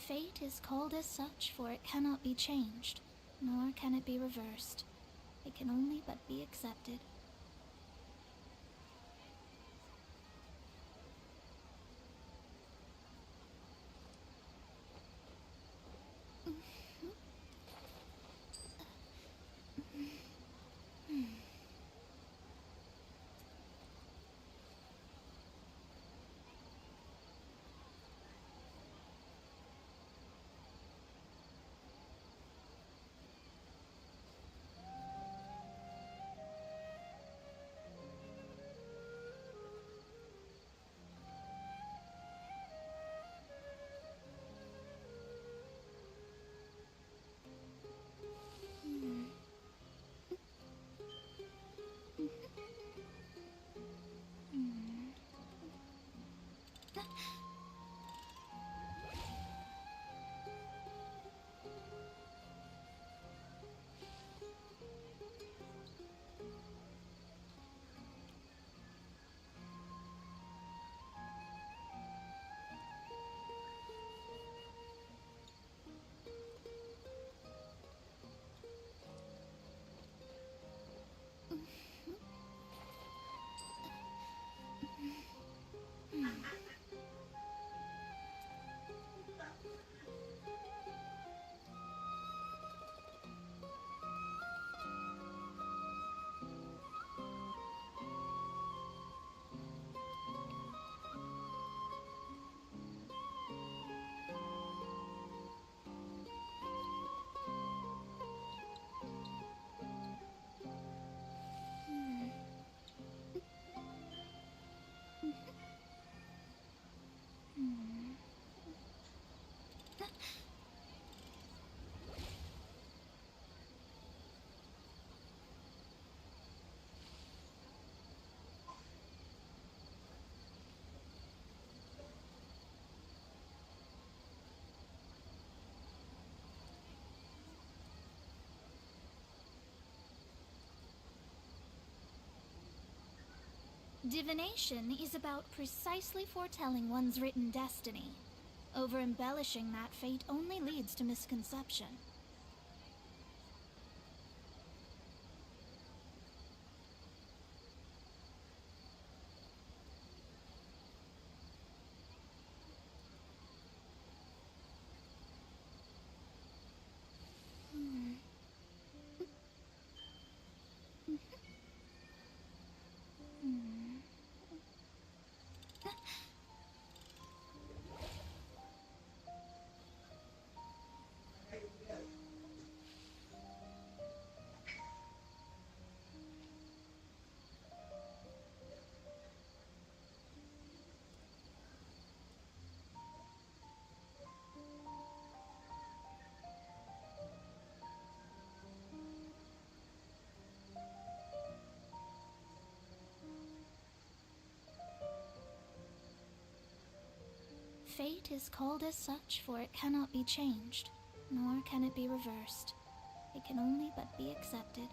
Fate is called as such, for it cannot be changed, nor can it be reversed. It can only but be accepted. Divination is about precisely foretelling one's written destiny. Over-embellishing that fate only leads to misconception. Fate is called as such, for it cannot be changed, nor can it be reversed. It can only but be accepted.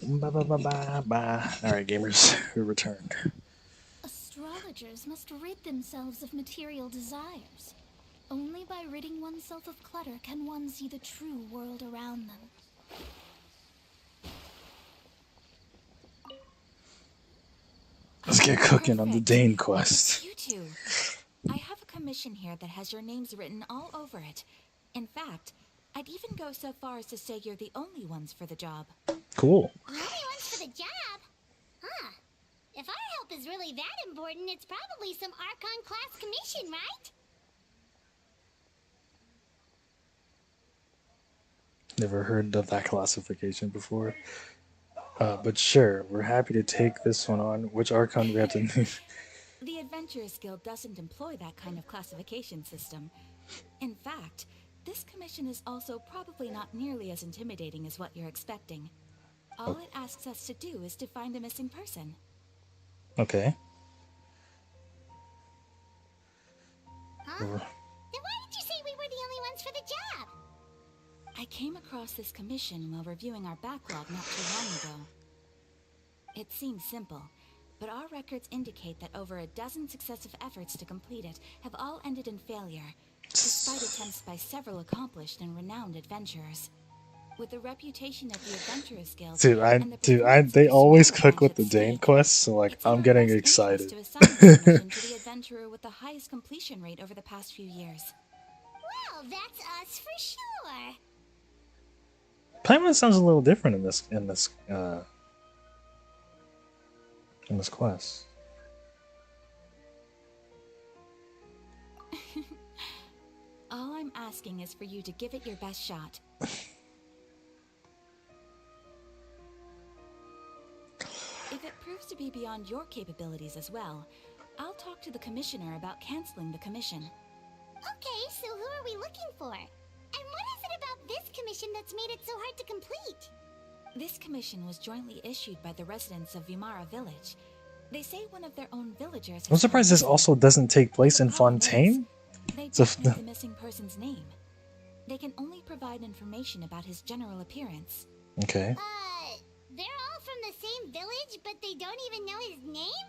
Ba ba ba ba ba. All right, gamers, we returned. Astrologers must rid themselves of material desires. Only by ridding oneself of clutter can one see the true world around them. Let's get cooking on the Perfect. Dane quest. You two. I have a commission here that has your names written all over it. In fact, I'd even go so far as to say you're the only ones for the job. Cool. The only ones for the job? Huh. If our help is really that important, it's probably some Archon class commission, right? Never heard of that classification before. But sure, we're happy to take this one on. Which Archon do we have to move? The Adventurers Guild doesn't employ that kind of classification system. In fact, this commission is also probably not nearly as intimidating as what you're expecting. All it asks us to do is to find a missing person. Okay. Huh? Then why did you say we were the only ones for the job? I came across this commission while reviewing our backlog not too long ago. It seems simple, but our records indicate that over a dozen successive efforts to complete it have all ended in failure, despite attempts by several accomplished and renowned adventurers. With the reputation of the Adventurers Guild, They always click with the Dane quest, so like I'm getting excited. To assign this mission to the adventurer with the highest completion rate over the past few years. Well, that's us for sure. Paimon sounds a little different in this quest. All I'm asking is for you to give it your best shot. If it proves to be beyond your capabilities as well, I'll talk to the commissioner about canceling the commission. Okay, so who are we looking for? And what is it about this commission that's made it so hard to complete? This commission was jointly issued by the residents of Vimara Village. They say one of their own villagers... I'm surprised this also doesn't take place in Fontaine. They don't know the missing person's name. They can only provide information about his general appearance. Okay. They're all from the same village, but they don't even know his name?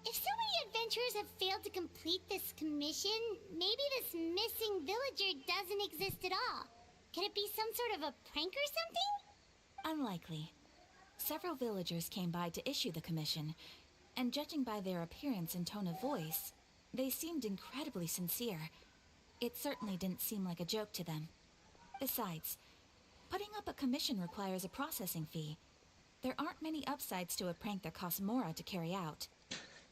If so many adventurers have failed to complete this commission, maybe this missing villager doesn't exist at all. Could it be some sort of a prank or something? Unlikely. Several villagers came by to issue the commission, and judging by their appearance and tone of voice, they seemed incredibly sincere. It certainly didn't seem like a joke to them. Besides, putting up a commission requires a processing fee. There aren't many upsides to a prank that costs Mora to carry out.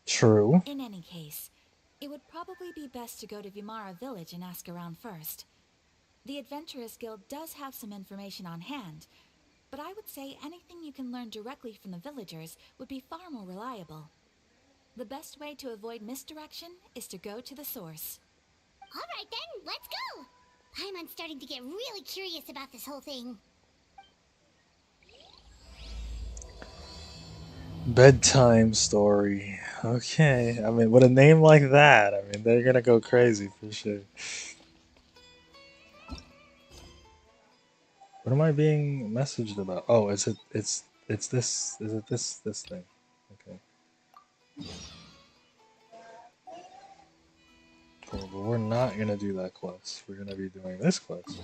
True. In any case, it would probably be best to go to Vimara Village and ask around first. The Adventurers Guild does have some information on hand, but I would say anything you can learn directly from the villagers would be far more reliable. The best way to avoid misdirection is to go to the source. Alright then, let's go! Paimon's starting to get really curious about this whole thing. Bedtime story. Okay. I mean, with a name like that, I mean, they're gonna go crazy for sure. What am I being messaged about? Oh, it's this. Is it this thing? Okay. Cool, but we're not gonna do that quest. We're gonna be doing this quest.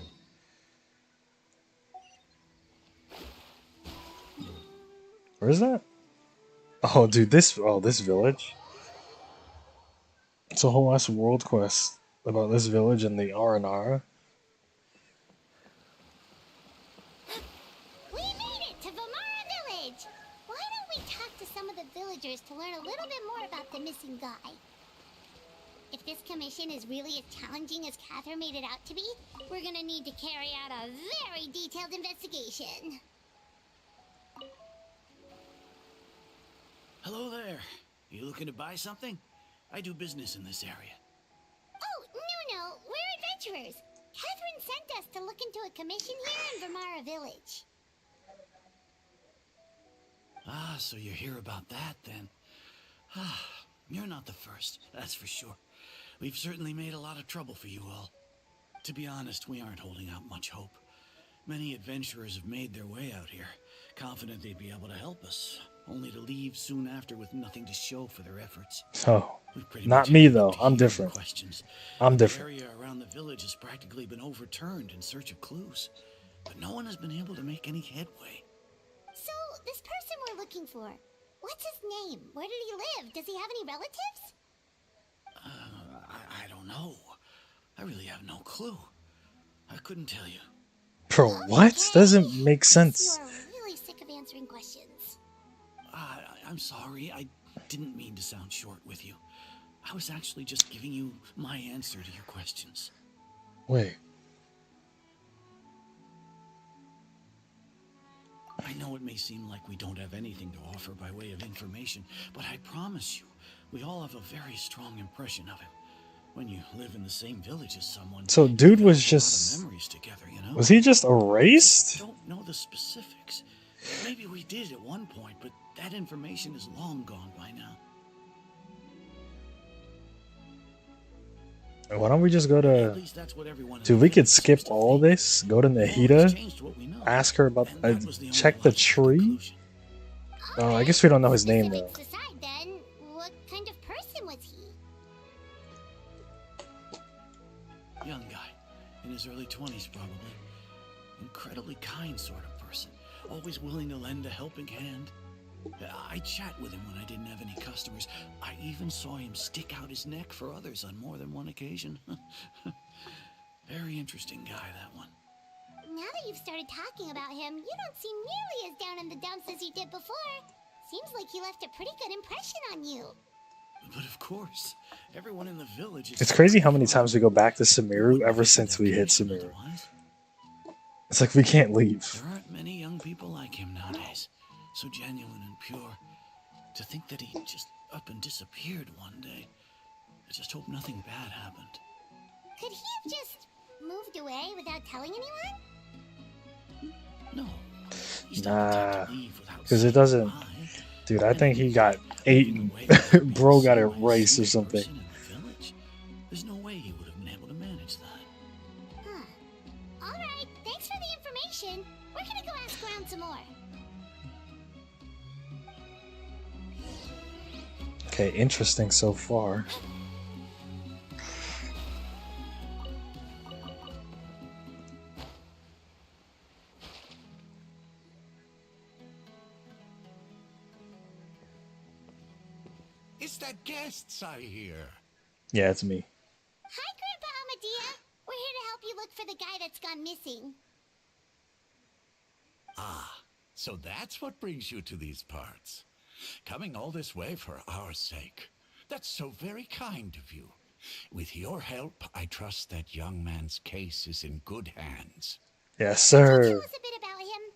Where is that? Oh, dude, this village. It's a whole ass world quest about this village and the Aranara. We made it to Vimara Village! Why don't we talk to some of the villagers to learn a little bit more about the missing guy? If this commission is really as challenging as Catherine made it out to be, we're gonna need to carry out a very detailed investigation. Hello there. You looking to buy something? I do business in this area. Oh, no, we're adventurers. Catherine sent us to look into a commission here in Vimara Village. Ah, so you're here about that then. Ah, you're not the first, that's for sure. We've certainly made a lot of trouble for you all. To be honest, we aren't holding out much hope. Many adventurers have made their way out here, confident they'd be able to help us, only to leave soon after with nothing to show for their efforts. Oh, not me though. I'm different. I'm different. The area around the village has practically been overturned in search of clues, but no one has been able to make any headway. So, this person we're looking for, what's his name? Where did he live? Does he have any relatives? I don't know. I really have no clue. I couldn't tell you. Bro, what? Doesn't make sense. You are really sick of answering questions. I'm sorry. I didn't mean to sound short with you. I was actually just giving you my answer to your questions. Wait. I know it may seem like we don't have anything to offer by way of information, but I promise you, we all have a very strong impression of him. When you live in the same village as someone, So you dude was develop a lot of just... memories together, you know? Was he just I erased? don't know the specifics. Maybe we did at one point, but that information is long gone by now. Why don't we just go At to... least that's what everyone in Dude, the we could village skip seems to all think. this, go to We've always Nahida, changed what we know, ask her about... and that was the only check the logical tree? conclusion. Oh, I guess we don't know his name, though. Specifics aside, then, what kind of person was he? Young guy, in his early 20s probably. Incredibly kind sort of person, always willing to lend a helping hand. I chat with him when I didn't have any customers. I even saw him stick out his neck for others on more than one occasion. Very interesting guy, that one. Now that you've started talking about him, you don't seem nearly as down in the dumps as you did before. Seems like he left a pretty good impression on you. But of course, everyone in the village is... It's crazy how many times we go back to Sumeru ever since we hit Sumeru. It's like we can't leave. There aren't many young people like him nowadays. So genuine and pure. To think that he just up and disappeared one day. I just hope nothing bad happened. Could he have just moved away without telling anyone? No. Nah, because it doesn't... Dude, I think he got eaten. Bro got erased or something. There's no way he would have been able to manage that. Huh. Alright, thanks for the information. We're gonna go ask around some more. Okay, interesting so far. Is that guests I hear? Yeah, it's me. Hi, Grandpa Amadea. We're here to help you look for the guy that's gone missing. Ah, so that's what brings you to these parts. Coming all this way for our sake. That's so very kind of you. With your help, I trust that young man's case is in good hands. Yes, sir. Tell us a bit about him.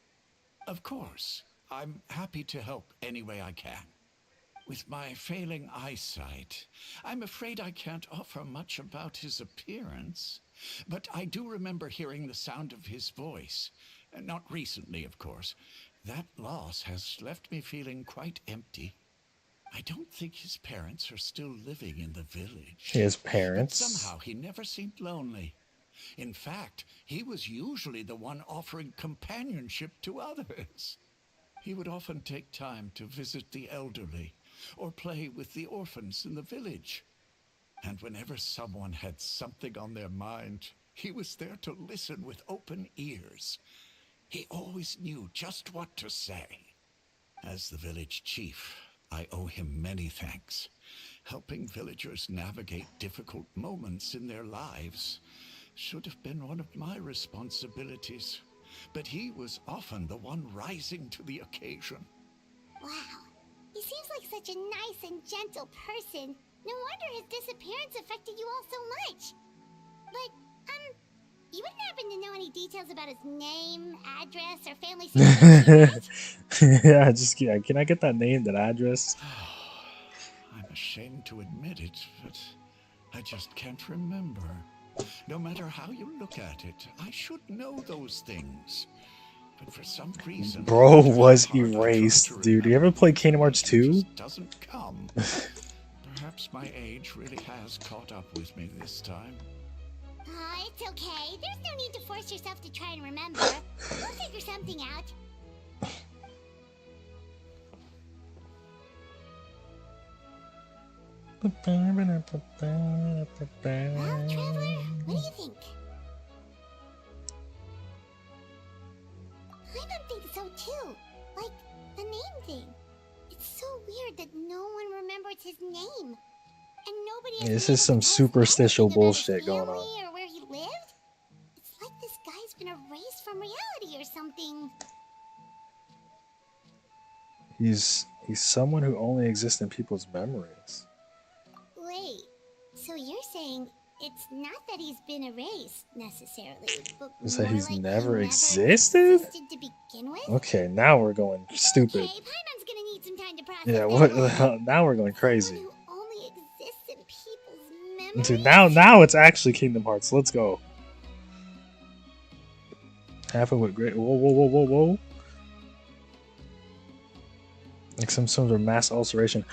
Of course. I'm happy to help any way I can. With my failing eyesight, I'm afraid I can't offer much about his appearance. But I do remember hearing the sound of his voice. Not recently, of course. That loss has left me feeling quite empty. I don't think his parents are still living in the village. His parents? But somehow he never seemed lonely. In fact, he was usually the one offering companionship to others. He would often take time to visit the elderly or play with the orphans in the village. And whenever someone had something on their mind, he was there to listen with open ears. He always knew just what to say. As the village chief, I owe him many thanks. Helping villagers navigate difficult moments in their lives should have been one of my responsibilities. But he was often the one rising to the occasion. Wow. He seems like such a nice and gentle person. No wonder his disappearance affected you all so much. But, you wouldn't happen to know any details about his name, address, or family situation? Yeah, can I get that name, that address? I'm ashamed to admit it, but I just can't remember. No matter how you look at it, I should know those things. But for some reason, Bro was erased, dude. You ever play Kingdom Hearts 2? Doesn't come. Perhaps my age really has caught up with me this time. It's okay. There's no need to force yourself to try and remember. We'll figure something out. Well, Traveler, what do you think? I don't think so too. Like, the name thing. It's so weird that no one remembers his name. And nobody has This been is able some to tell us superstitial anything about his bullshit going family on. or where he lived. It's like this guy's been erased from reality or something. He's someone who only exists in people's memories. Wait, so you're saying It's not that he's been erased, necessarily, but Is more that he's like never he existed? to begin with? Okay, now we're going stupid. Okay, Paimon's gonna need some time to process Yeah, that what the one. hell? Now we're going crazy. Someone who only exists in people's memories? Dude, now it's actually Kingdom Hearts. Let's go. Happen with great. Whoa, whoa, whoa, whoa, whoa. Like some sort of mass ulceration.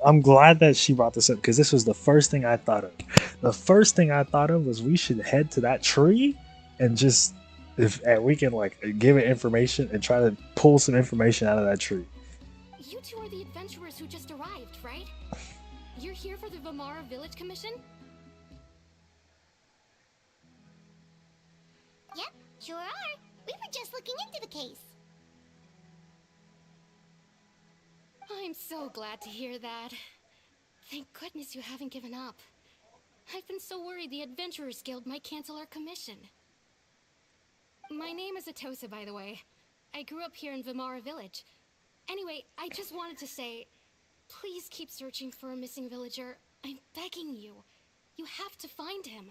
I'm glad that she brought this up because this was the first thing I thought of. The first thing I thought of was we should head to that tree and just and we can like give it information and try to pull some information out of that tree. You two are the adventurers who just arrived, right? You're here for the Vamara Village Commission? Yep, sure are. We were just looking into the case. I'm so glad to hear that. Thank goodness you haven't given up. I've been so worried the Adventurers Guild might cancel our commission. My name is Atosa, by the way. I grew up here in Vamara Village. Anyway, I just wanted to say, please keep searching for a missing villager. I'm begging you. You have to find him.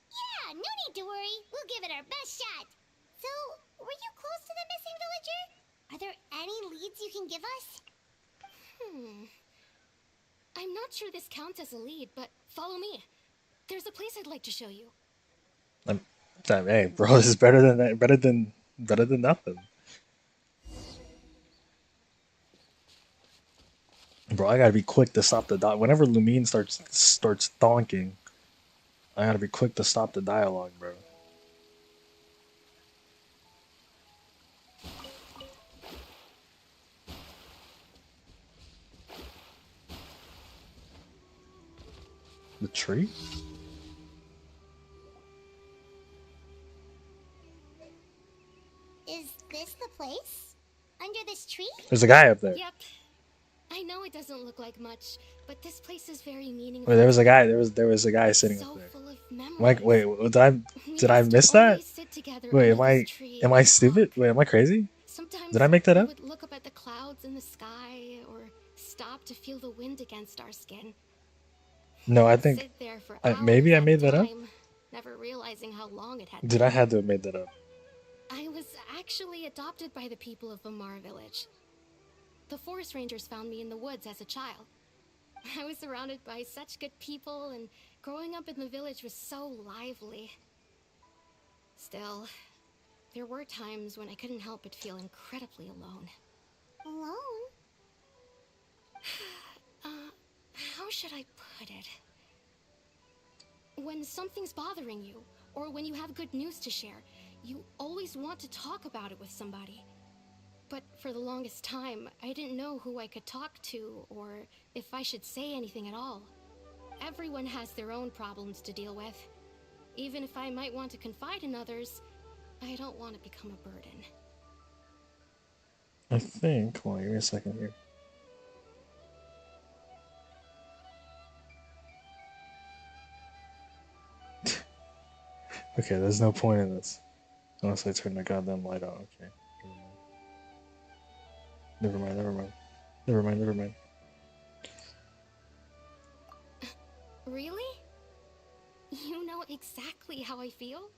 Yeah, no need to worry. We'll give it our best shot. So, were you close to the missing villager? Are there any leads you can give us? I'm not sure this counts as a lead, but follow me. There's a place I'd like to show you. Hey, bro, this is better than that. Better than nothing. Bro, I gotta be quick to stop the dot. Whenever Lumine starts thonking, I gotta be quick to stop the dialogue, bro. The tree? Is this the place? Under this tree? There's a guy up there. Yep. I know it doesn't look like much, but this place is very meaningful. Wait, there was a guy. There was a guy sitting up there. Like, wait, did I miss that? Wait, am I stupid? Wait, am I crazy? Sometimes Did I make that up? we would look up at the clouds in the sky, or stop to feel the wind against our skin. No, I think Sit there for maybe I hours made at a that up. time, never realizing how long it had Did been. I had to have made that up? I was actually adopted by the people of Vamara Village. The forest rangers found me in the woods as a child. I was surrounded by such good people, and growing up in the village was so lively. Still, there were times when I couldn't help but feel incredibly alone. Alone? How should I put it? When something's bothering you, or when you have good news to share, you always want to talk about it with somebody. But for the longest time, I didn't know who I could talk to, or if I should say anything at all. Everyone has their own problems to deal with. Even if I might want to confide in others, I don't want to become a burden. I think. Hold on, give me a second here. Okay, there's no point in this. Unless I turn the goddamn light on. Okay. Never mind. Never mind. Really? You know exactly how I feel?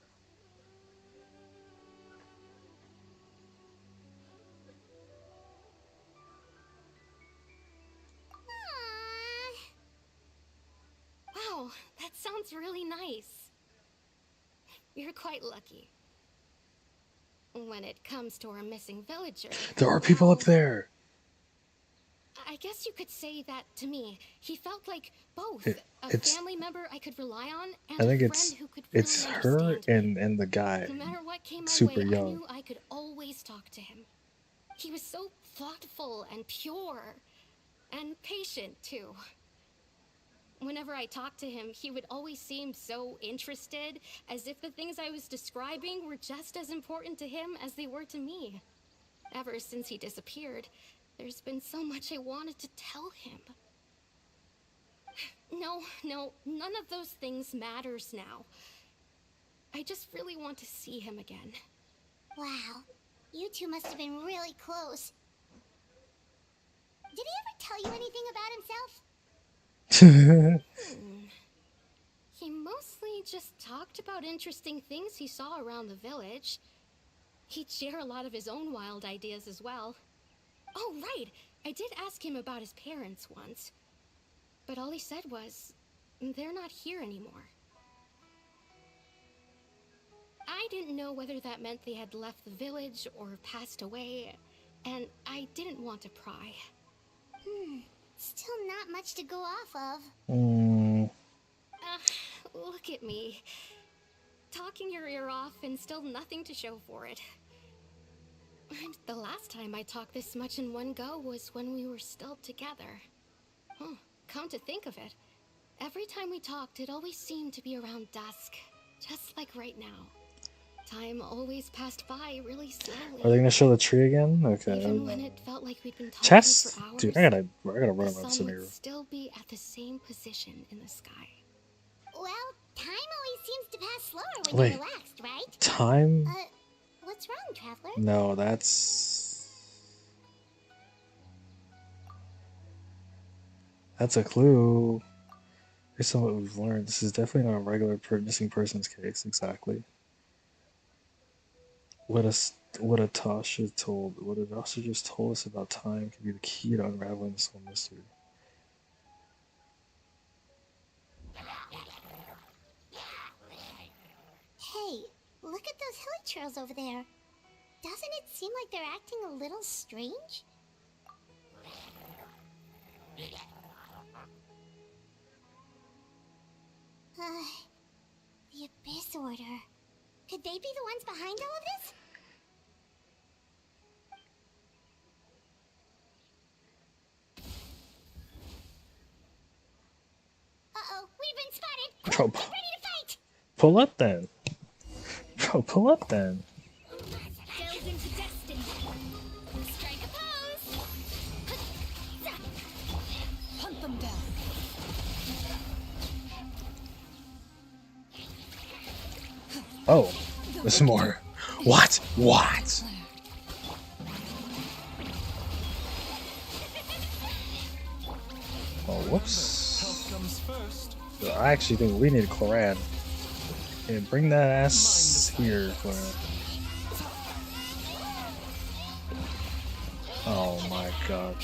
Wow, that sounds really nice. You're quite lucky. When it comes to our missing villager... There are people up there! I guess you could say that to me. He felt like both. A It's... family member I could rely on, and I think a friend who could really it's her and the guy. No matter what came my Super way, young. I knew I could always talk to him. He was so thoughtful and pure. And patient, too. Whenever I talked to him, he would always seem so interested, as if the things I was describing were just as important to him as they were to me. Ever since he disappeared, there's been so much I wanted to tell him. No, none of those things matters now. I just really want to see him again. Wow, you two must have been really close. Did he ever tell you anything about himself? He mostly just talked about interesting things he saw around the village. He'd share a lot of his own wild ideas as well. Oh, right! I did ask him about his parents once. But all he said was, they're not here anymore. I didn't know whether that meant they had left the village or passed away, and I didn't want to pry. Still not much to go off of. Look at me. Talking your ear off and still nothing to show for it. And the last time I talked this much in one go was when we were still together. Come to think of it, every time we talked, it always seemed to be around dusk. Just like right now. Time always passed by really slowly. Are they gonna show the tree again? Okay. Even when it felt like we'd been talking Chess? for hours, Dude, I gotta run the on sun scenario. would still be at the same position in the sky. Well, time always seems to pass slower when Wait. you're relaxed, right? Time? What's wrong, Traveler? No, that's a clue. Based on what we've learned, this is definitely not a regular missing persons case. Exactly. What Tasha just told us about time can be the key to unraveling this whole mystery. Hey, look at those hilly trails over there. Doesn't it seem like they're acting a little strange? The Abyss Order. Could they be the ones behind all of this? Uh-oh, we've been spotted! Bro, Get ready to fight! pull up then. Bro, pull up then. Delve into destiny. Strike a pose. Hunt them down. Oh, there's more. What? What? Oh, whoops. Health comes first. I actually think we need Cloran. Yeah, bring that ass here, Cloran. Oh my god.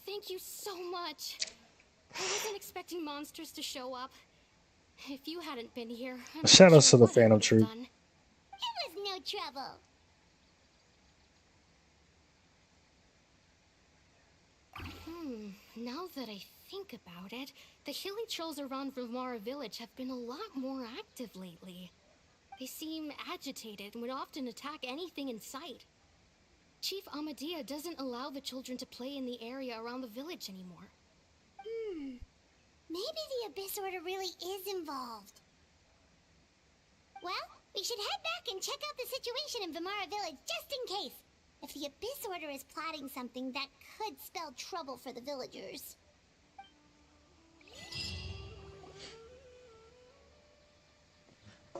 Thank you so much. I wasn't expecting monsters to show up. If you hadn't been here, I'm not Shout outs sure to the what I Phantom would've Tree. done. It was no trouble. Now that I think about it, the hilly trolls around Vimara village have been a lot more active lately. They seem agitated and would often attack anything in sight. Chief Amadea doesn't allow the children to play in the area around the village anymore. Maybe the Abyss Order really is involved. Well, we should head back and check out the situation in Vimara village just in case. If the Abyss Order is plotting something that could spell trouble for the villagers.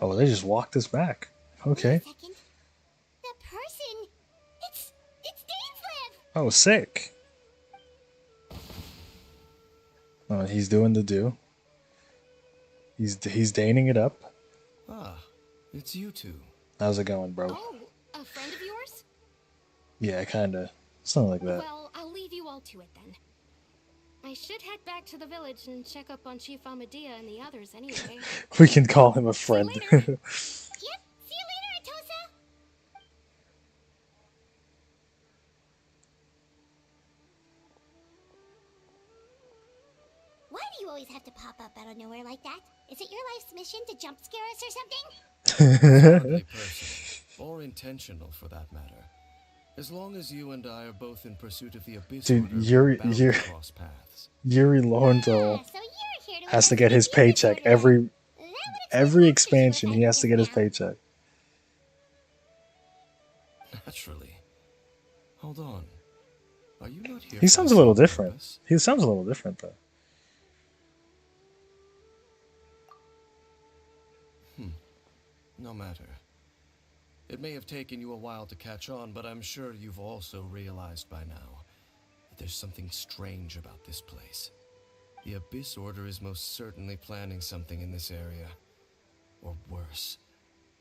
Oh, they just walked us back. Okay. Wait a second. The person... It's Dainslev! Oh, sick. Oh, he's doing the do. He's deining it up. Ah, it's you two. How's it going, bro? Oh, a friend of yours? Yeah, kinda. Something like that. Well, I'll leave you all to it then. I should head back to the village and check up on Chief Amadea and the others anyway. We can call him a friend. Yep, see you later, Atosa! Why do you always have to pop up out of nowhere like that? Is it your life's mission to jump scare us or something? Hardly personal, or intentional for that matter. As long as you and I are both in pursuit of the Abyss Dude, Order, Yuri- we're bound Yuri- to cross paths. Yuri Lowenthal So you're here to has to get his paycheck every expansion. He has to get his paycheck. Naturally. Hold on. Are you not here? He for sounds the a little same different. purpose? He sounds a little different though. No matter. It may have taken you a while to catch on, but I'm sure you've also realized by now that there's something strange about this place. The Abyss Order is most certainly planning something in this area. Or worse,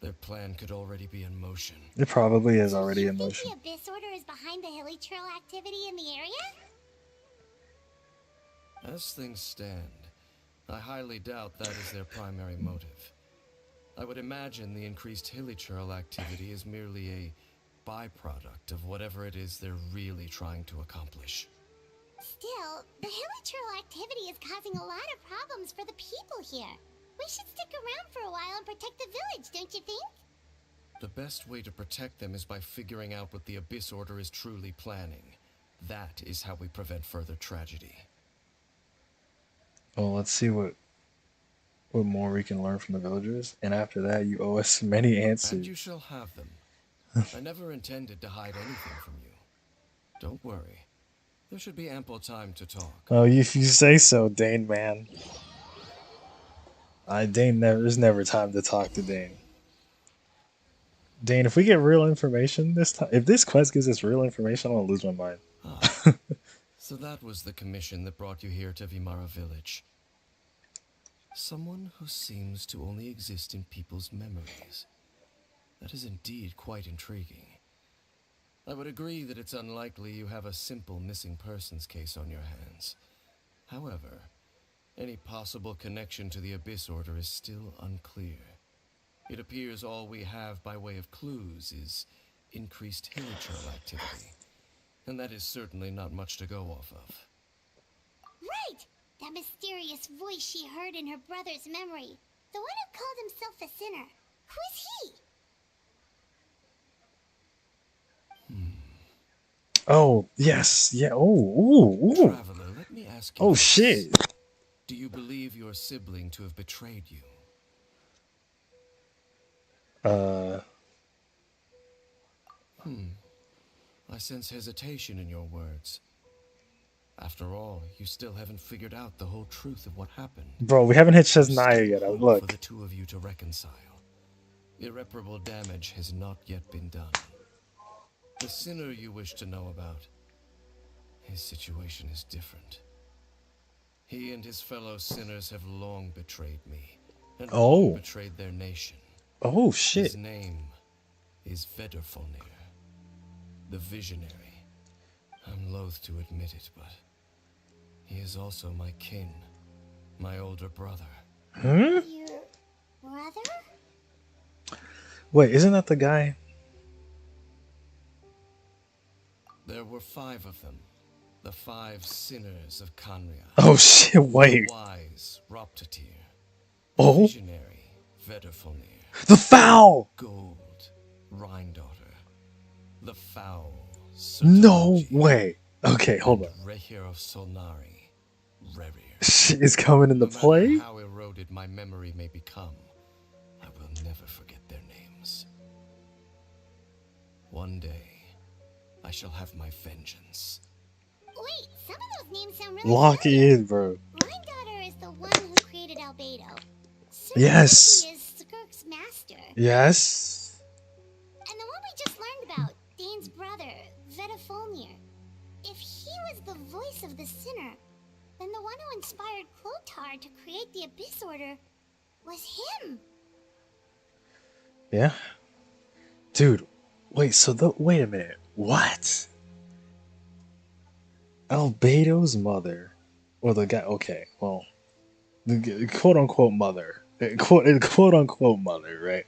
their plan could already be in motion. It probably is already You in think motion. the Abyss Order is behind the hilly trail activity in the area? As things stand, I highly doubt that is their primary motive. I would imagine the increased hilly trail activity is merely a byproduct of whatever it is they're really trying to accomplish. Still, the hilly trail activity is causing a lot of problems for the people here. We should stick around for a while and protect the village, don't you think? The best way to protect them is by figuring out what the Abyss Order is truly planning. That is how we prevent further tragedy. Well, let's see what more we can learn from the villagers, and after that, you owe us many answers. And you shall have them. I never intended to hide anything from you. Don't worry. There should be ample time to talk. Oh, if you say so, Dane, man. There's never time to talk to Dane. Dane, if we get real information this time, if this quest gives us real information, I'm gonna lose my mind. So that was the commission that brought you here to Vimara Village. Someone who seems to only exist in people's memories. That is indeed quite intriguing. I would agree that it's unlikely you have a simple missing persons case on your hands. However, any possible connection to the Abyss Order is still unclear. It appears all we have by way of clues is increased hilly trail activity. And that is certainly not much to go off of. Right! That mysterious voice she heard in her brother's memory. The one who called himself a sinner. Who is he? Oh, yes. Yeah. Oh, ooh. Traveler, let me ask you Oh, this. shit. Do you believe your sibling to have betrayed you? I sense hesitation in your words. After all, you still haven't figured out the whole truth of what happened. Bro, we haven't hit There's Chesnaya still yet. hope Look. for the two of you to reconcile. Irreparable damage has not yet been done. The sinner you wish to know about, his situation is different. He and his fellow sinners have long betrayed me, and long betrayed their nation. Oh, shit. His name is Vedderfolnir, the Visionary. I'm loath to admit it, but he is also my kin, my older brother. Hmm? Your brother? Wait, isn't that the guy? There were 5 of them, the 5 sinners of Canria. Oh shit, wait. The wise Roptatir. Oh? The visionary Vedderfolnir. The foul! Gold Rhindaughter. The foul No way. Okay, hold on. Rehir of Solnari. Rerir. Shit is coming into play? No matter how eroded my memory may become, I will never forget their names. One day, I shall have my vengeance. Wait, some of those names sound really Lock familiar. in, bro. Rhindaughter is the one who created Albedo. Yes. He is Skirk's master. Yes. And the one we just learned about, Dane's brother, Vedderfolnir. If he was the voice of the sinner, then the one who inspired Clotar to create the Abyss Order was him. Yeah. Dude, wait, wait a minute. What? Albedo's mother, or the guy, okay, well, the quote-unquote mother, quote-unquote mother, right,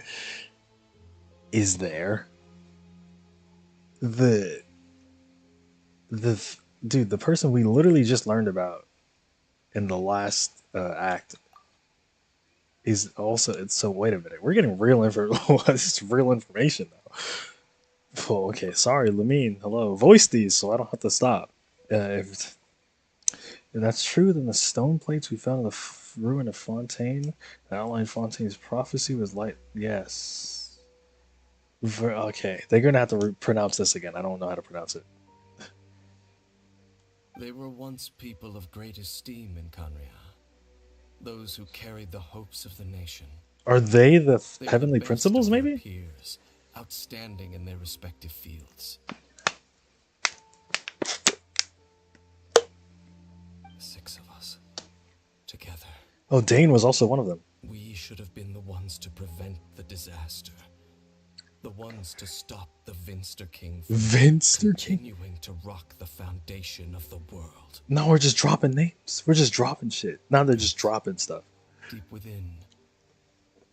is there. The dude, the person we literally just learned about in the last act is also, so wait a minute, we're getting real it's real information now. Well, okay, sorry, Lamine, hello, voice these so I don't have to stop. If that's true, then the stone plates we found in the ruin of Fontaine that outlined Fontaine's prophecy was light. Yes. Okay, they're gonna have to pronounce this again. I don't know how to pronounce it. They were once people of great esteem in Canria. Those who carried the hopes of the nation. Are they the They are heavenly the best principles, of their maybe? peers, outstanding in their respective fields. The 6 of us, together. Oh, Dane was also one of them. We should have been the ones to prevent the disaster. The ones to stop the Vinster King from continuing to rock the foundation of the world. No, we're just dropping names. We're just dropping shit. Now they're just dropping stuff. Deep within,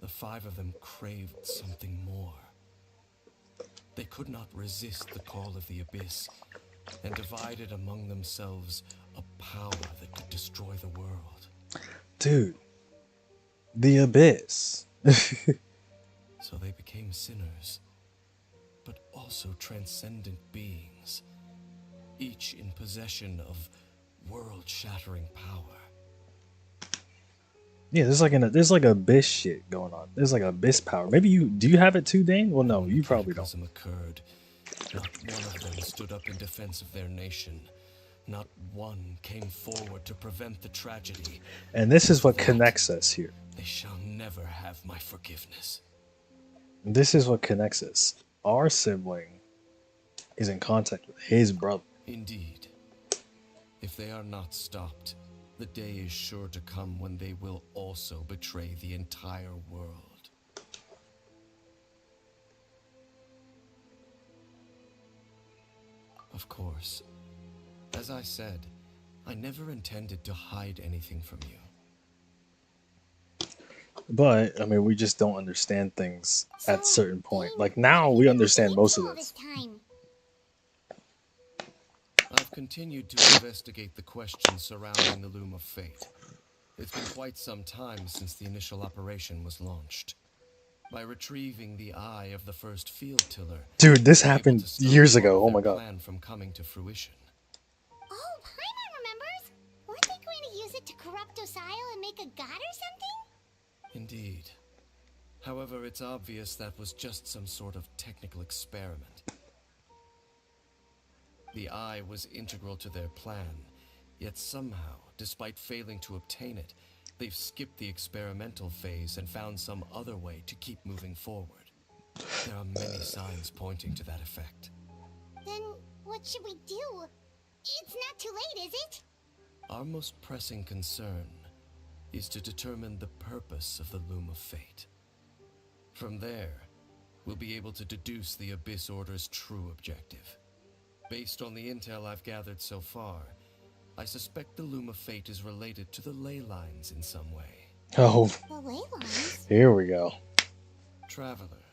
the 5 of them craved something more. They could not resist the call of the Abyss, and divided among themselves a power that could destroy the world. Dude, the Abyss. So they became sinners, but also transcendent beings, each in possession of world-shattering power. Yeah, there's like Abyss shit going on. There's like Abyss power. Maybe do you have it too, Dane? Well, no, you probably don't. Occurred. Not one of them stood up in defense of their nation. Not one came forward to prevent the tragedy. And this is what connects us here. They shall never have my forgiveness. This is what connects us. Our sibling is in contact with his brother. Indeed. If they are not stopped, the day is sure to come when they will also betray the entire world. Of course, as I said, I never intended to hide anything from you. But, I mean, we just don't understand things at certain point. Like, now we understand most of this. I've continued to investigate the questions surrounding the Loom of Fate. It's been quite some time since the initial operation was launched. By retrieving the eye of the first field tiller, dude, this happened years ago. Oh my god. Plan from coming to fruition. Oh, Paimon remembers. Weren't they going to use it to corrupt Osial and make a god or something? Indeed. However, it's obvious that was just some sort of technical experiment. The eye was integral to their plan, yet somehow, despite failing to obtain it, they've skipped the experimental phase and found some other way to keep moving forward. There are many signs pointing to that effect. Then what should we do? It's not too late, is it? Our most pressing concern is to determine the purpose of the Loom of Fate. From there, we'll be able to deduce the Abyss Order's true objective. Based on the intel I've gathered so far, I suspect the Loom of Fate is related to the ley lines in some way. Oh, the ley lines? Here we go. Traveler,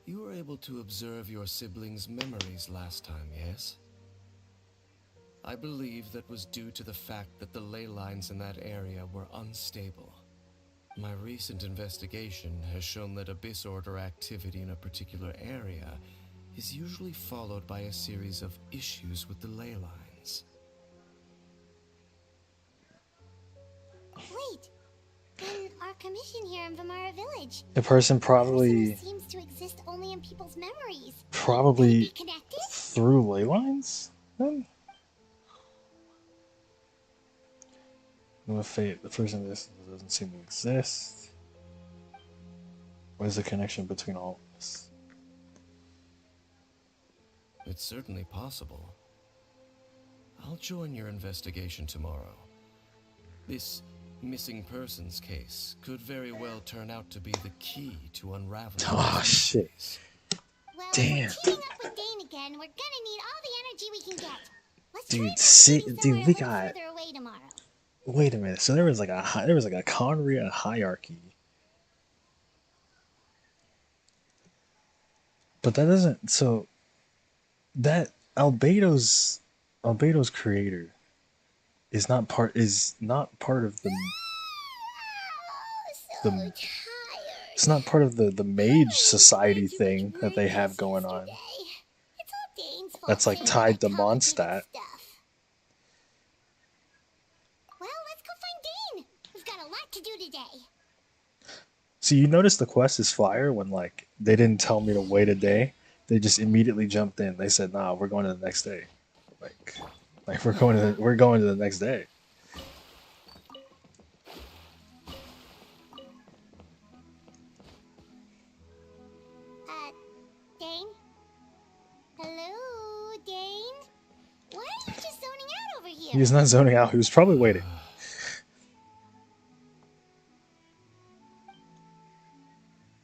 you were able to observe your siblings' memories last time, yes? I believe that was due to the fact that the ley lines in that area were unstable. My recent investigation has shown that Abyss Order activity in a particular area is usually followed by a series of issues with the ley lines. Wait, then our commission here in Vamara Village. The person probably seems to exist only in people's memories. Probably through ley lines? Then? Loom of Fate, the person in this doesn't seem to exist. What is the connection between all of this? It's certainly possible. I'll join your investigation tomorrow. This missing persons case could very well turn out to be the key to unraveling. Oh shit! Well, damn. If we're teaming up with Dane again, we're gonna need all the energy we can get. Let's Dude, we got. further away tomorrow. Wait a minute. So there was like a Conria hierarchy, but that doesn't. So that Albedo's creator is not part of the it's not part of the mage society thing that they have going on. That's like tied to Mondstadt. Well, let's go find Dane. We've got a lot to do today. So you notice the quest is fire when like they didn't tell me to wait a day. They just immediately jumped in. They said, "Nah, we're going to the next day." Like we're going to the next day. Dane? Hello, Dane? Why are you just zoning out over here? He was not zoning out. He was probably waiting.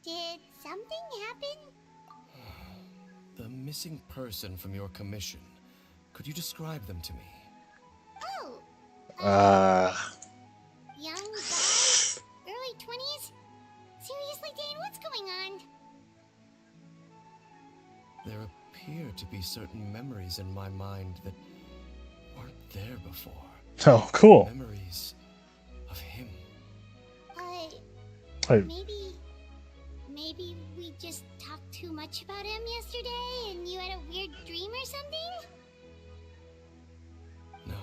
Did something happen? The missing person from your commission. Could you describe them to me? Oh, young guy? Early 20s? Seriously, Dane, what's going on? There appear to be certain memories in my mind that weren't there before. Oh, cool. Memories of him. Maybe we just talked too much about him yesterday and you had a weird dream or something? No,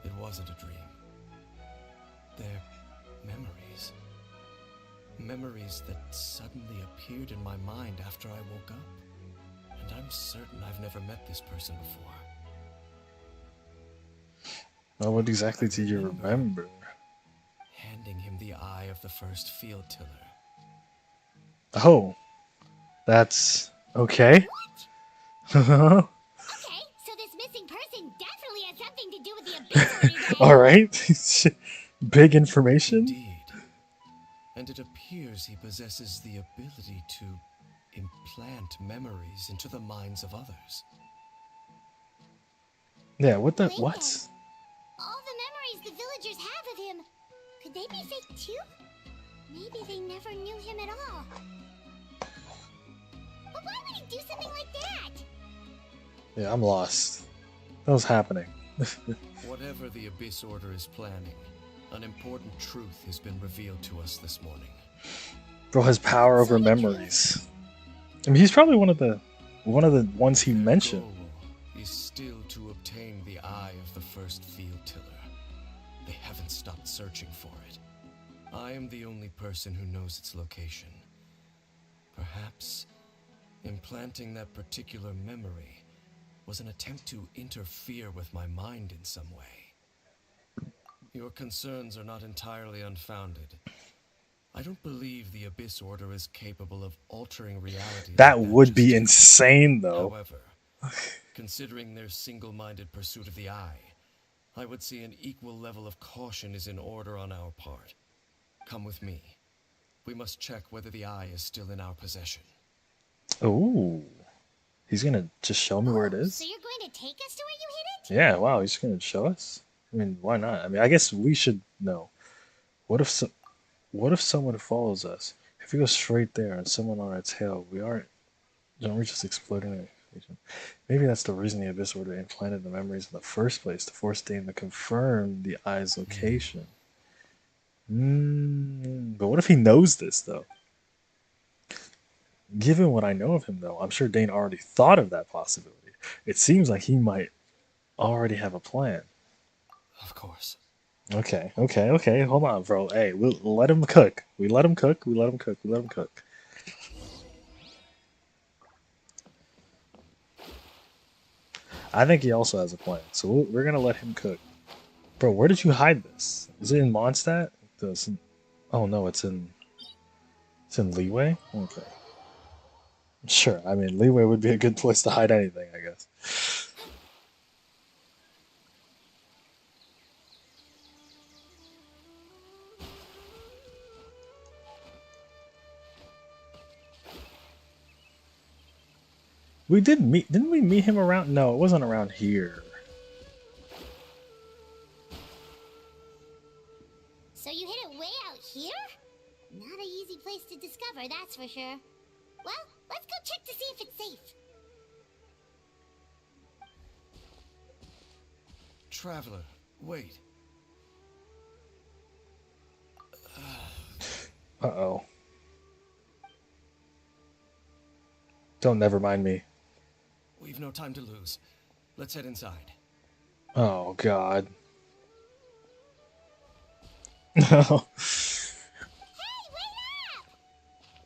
it wasn't a dream. They're memories. Memories that suddenly appeared in my mind after I woke up. And I'm certain I've never met this person before. Well, what exactly do you remember? Handing him the eye of the first field tiller. Oh, that's okay. Okay, so this missing person definitely has something to do with the abyss. All right. Big information. Indeed. And it appears he possesses the ability to implant memories into the minds of others. Yeah, what the... Wait, what? All the memories the villagers have of him, could they be fake too? Maybe they never knew him at all. But why would he do something like that? Yeah, I'm lost. What was happening? Whatever the Abyss Order is planning, an important truth has been revealed to us this morning. Bro has power over memories. I mean, he's probably one of the ones he mentioned. Is still to obtain the eye of the first field tiller. They haven't stopped searching for it. I am the only person who knows its location. Perhaps implanting that particular memory was an attempt to interfere with my mind in some way. Your concerns are not entirely unfounded. I don't believe the Abyss Order is capable of altering reality. That would be insane, though. However, considering their single-minded pursuit of the eye, I would say an equal level of caution is in order on our part. Come with me. We must check whether the eye is still in our possession. Oh, he's gonna just show me where it is? So you're going to take us to where you hid it? Yeah, wow, he's gonna show us? I mean, why not? I mean, I guess we should know. What if someone follows us? If we go straight there and someone on our tail, don't we just exploding our expectation? Maybe that's the reason the Abyss Order implanted the memories in the first place, to force Dane to confirm the eye's location. But what if he knows this, though? Given what I know of him, though, I'm sure Dane already thought of that possibility. It seems like he might already have a plan. Of course. Okay. Hold on, bro. Hey, we'll let him cook. We let him cook. I think he also has a plan, so we're gonna let him cook. Bro, where did you hide this? Is it in Mondstadt? Oh no, it's in Leeway? Okay. Sure, I mean, Leeway would be a good place to hide anything, I guess. Didn't we meet him around? No, it wasn't around here. So you hid it way out here? Not an easy place to discover, that's for sure. Well, let's go check to see if it's safe. Traveler, wait. Uh-oh. Don't never mind me. We've no time to lose. Let's head inside. Oh, God. No.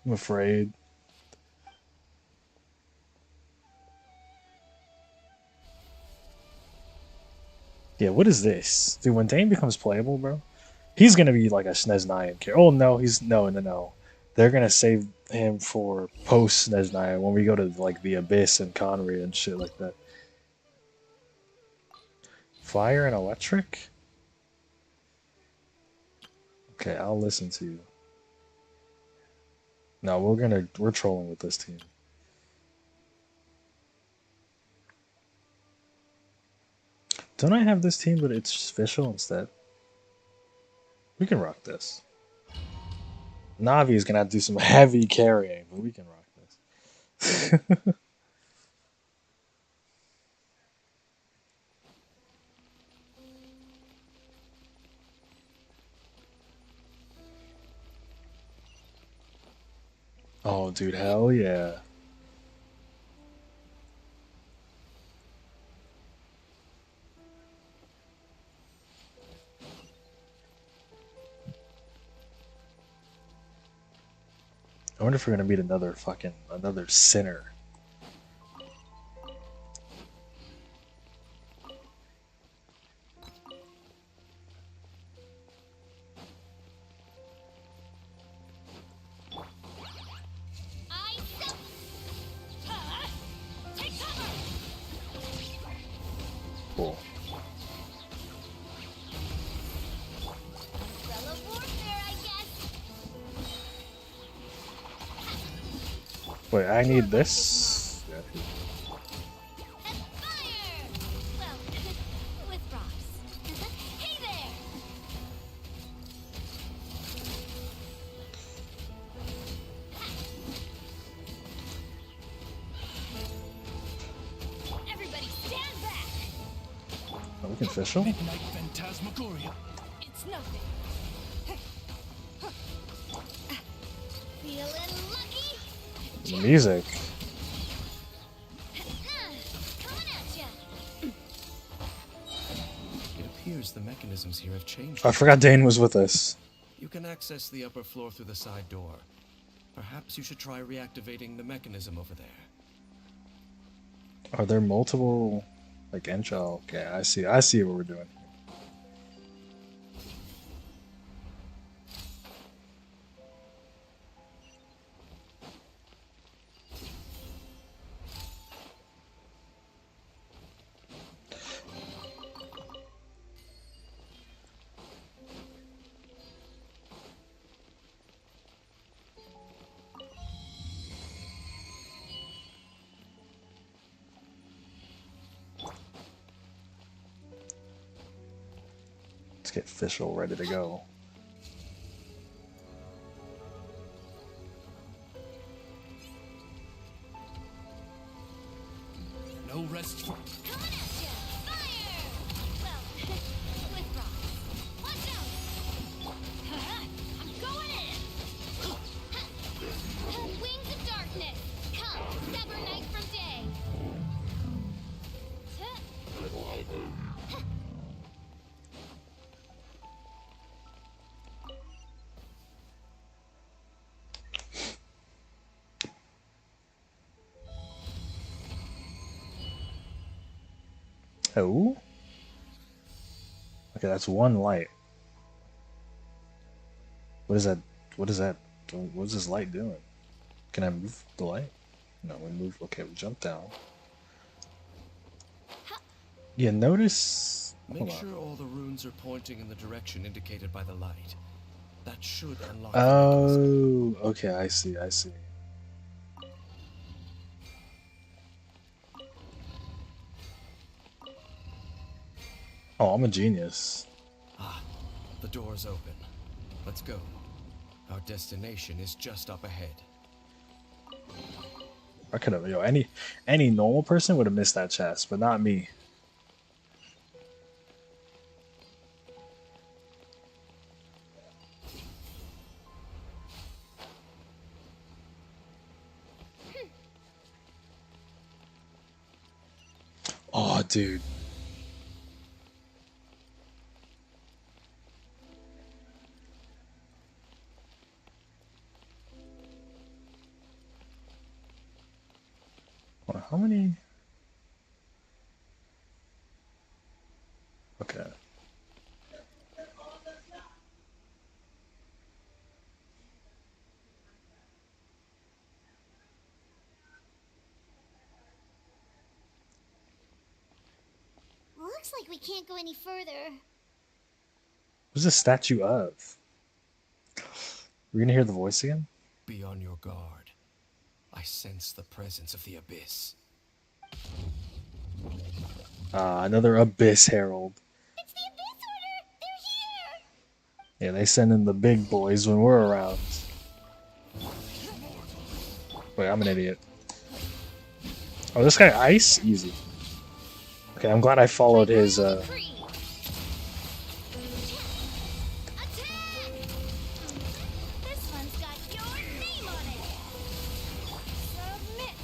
I'm afraid. Yeah, what is this? Dude, when Dane becomes playable, bro, he's gonna be like a SNES 9 character. Oh, no, no. They're gonna save him for post Nesnaya when we go to like the Abyss and Conry and shit like that. Fire and electric? Okay, I'll listen to you. No, we're trolling with this team. Don't I have this team, but it's official instead? We can rock this. Navi is gonna have to do some heavy carrying, but we can rock this. Oh, dude, hell yeah. I wonder if we're gonna meet another sinner. Cool. Wait, I need this. Yeah, oh, we can official? Midnight Phantasmagoria. It's nothing. Feeling lucky? The music. Coming at ya. It appears the mechanisms here have changed. I forgot Dane was with us. You can access the upper floor through the side door. Perhaps you should try reactivating the mechanism over there. Are there multiple like entry? Okay, I see what we're doing. Let's get official ready to go. No rest for... Coming at ya. Fire! Well, with rocks. Watch out! I'm going in! Wings of darkness! Come, sever night from day! Oh? Okay, that's one light. What is that? What is that? What is this light doing? Can I move the light? No, we move. Okay, we jump down. Yeah, notice. Make sure all the runes are pointing in the direction indicated by the light. That should unlock the Oh, okay, I see. Oh, I'm a genius. Ah, the door's open. Let's go. Our destination is just up ahead. I could have, any normal person would have missed that chest, but not me. Oh, dude. Well, how many? Okay. looks like we can't go any further. Who's a statue of? We're gonna hear the voice again? Be on your guard. I sense the presence of the Abyss. Another Abyss Herald. It's the Abyss Order! They're here! Yeah, they send in the big boys when we're around. Wait, I'm an idiot. Oh, this guy ice? Easy. Okay, I'm glad I followed his, This one's got your name on it! Submit!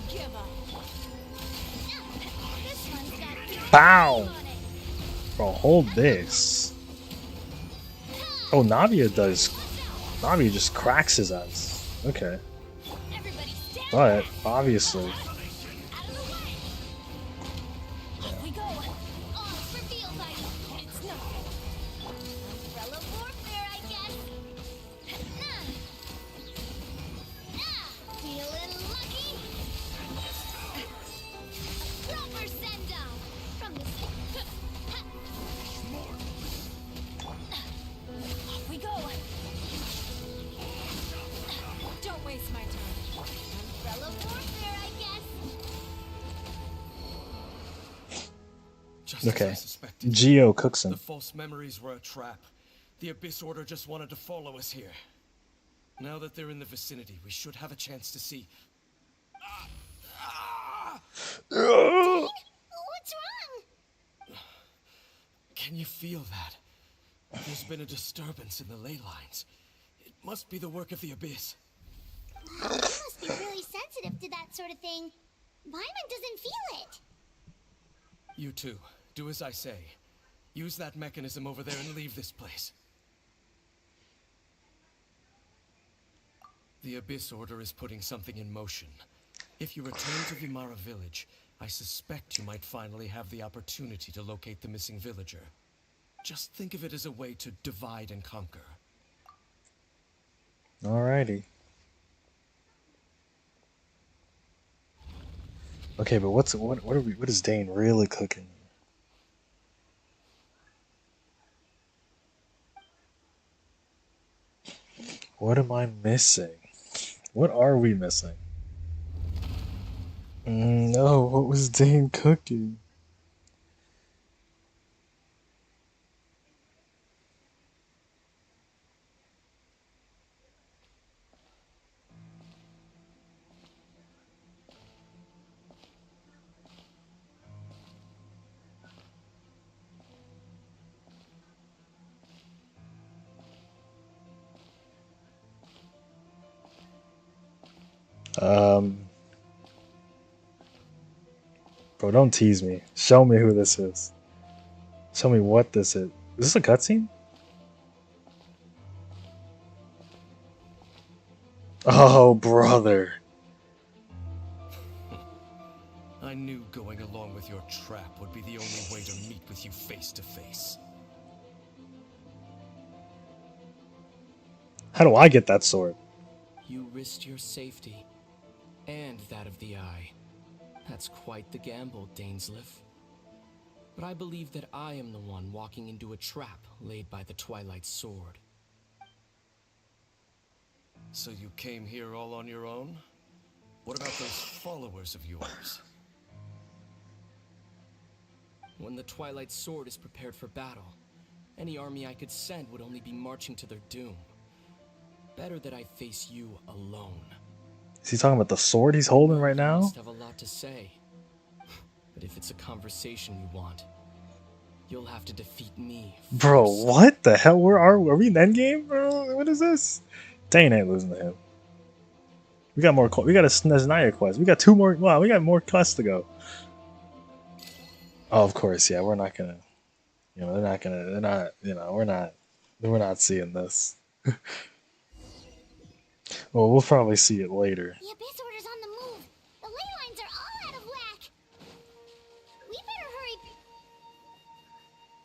Give up! This one's got your BOW! name on it! Bro, hold this. Oh, Navia does. Navia just cracks his ass. Okay. But, obviously. We go! All for field fighting! It's nothing! Umbrella warfare, I guess! Feeling lucky? A proper send-down! From the Off we go! Don't waste my time. Umbrella warfare, I guess! Just as I Okay. suspected. Geo cooks him. The false memories were a trap. The Abyss Order just wanted to follow us here. Now that they're in the vicinity, we should have a chance to see. What's wrong? Can you feel that? There's been a disturbance in the ley lines. It must be the work of the Abyss. You must be really sensitive to that sort of thing. Paimon doesn't feel it. You too. Do as I say. Use that mechanism over there and leave this place. The Abyss Order is putting something in motion. If you return to Vimara village, I suspect you might finally have the opportunity to locate the missing villager. Just think of it as a way to divide and conquer. Alrighty. Okay, but what is Dane really cooking? What am I missing? What are we missing? No, what was Dane cooking? Bro, don't tease me. Show me who this is. Show me what this is. Is this a cutscene? Oh, brother. I knew going along with your trap would be the only way to meet with you face to face. How do I get that sword? You risked your safety, and that of the Eye. That's quite the gamble, Dainsleif. But I believe that I am the one walking into a trap laid by the Twilight Sword. So you came here all on your own? What about those followers of yours? When the Twilight Sword is prepared for battle, any army I could send would only be marching to their doom. Better that I face you alone. Is he talking about the sword he's holding right You now? must have a lot to say. But if it's a conversation you want, you'll have to defeat me Bro, first. what the hell? Where are we? Are we in endgame, bro? What is this? Dane ain't losing to him. We got more. We got a Snezhnaya quest. We got 2 more. Wow, we got more quests to go. Oh, of course, yeah. We're not gonna. You know, they're not gonna. They're not. You know, we're not. We're not seeing this. Well, we'll probably see it later. The Abyss Order's on the move. The ley lines are all out of whack. We better hurry.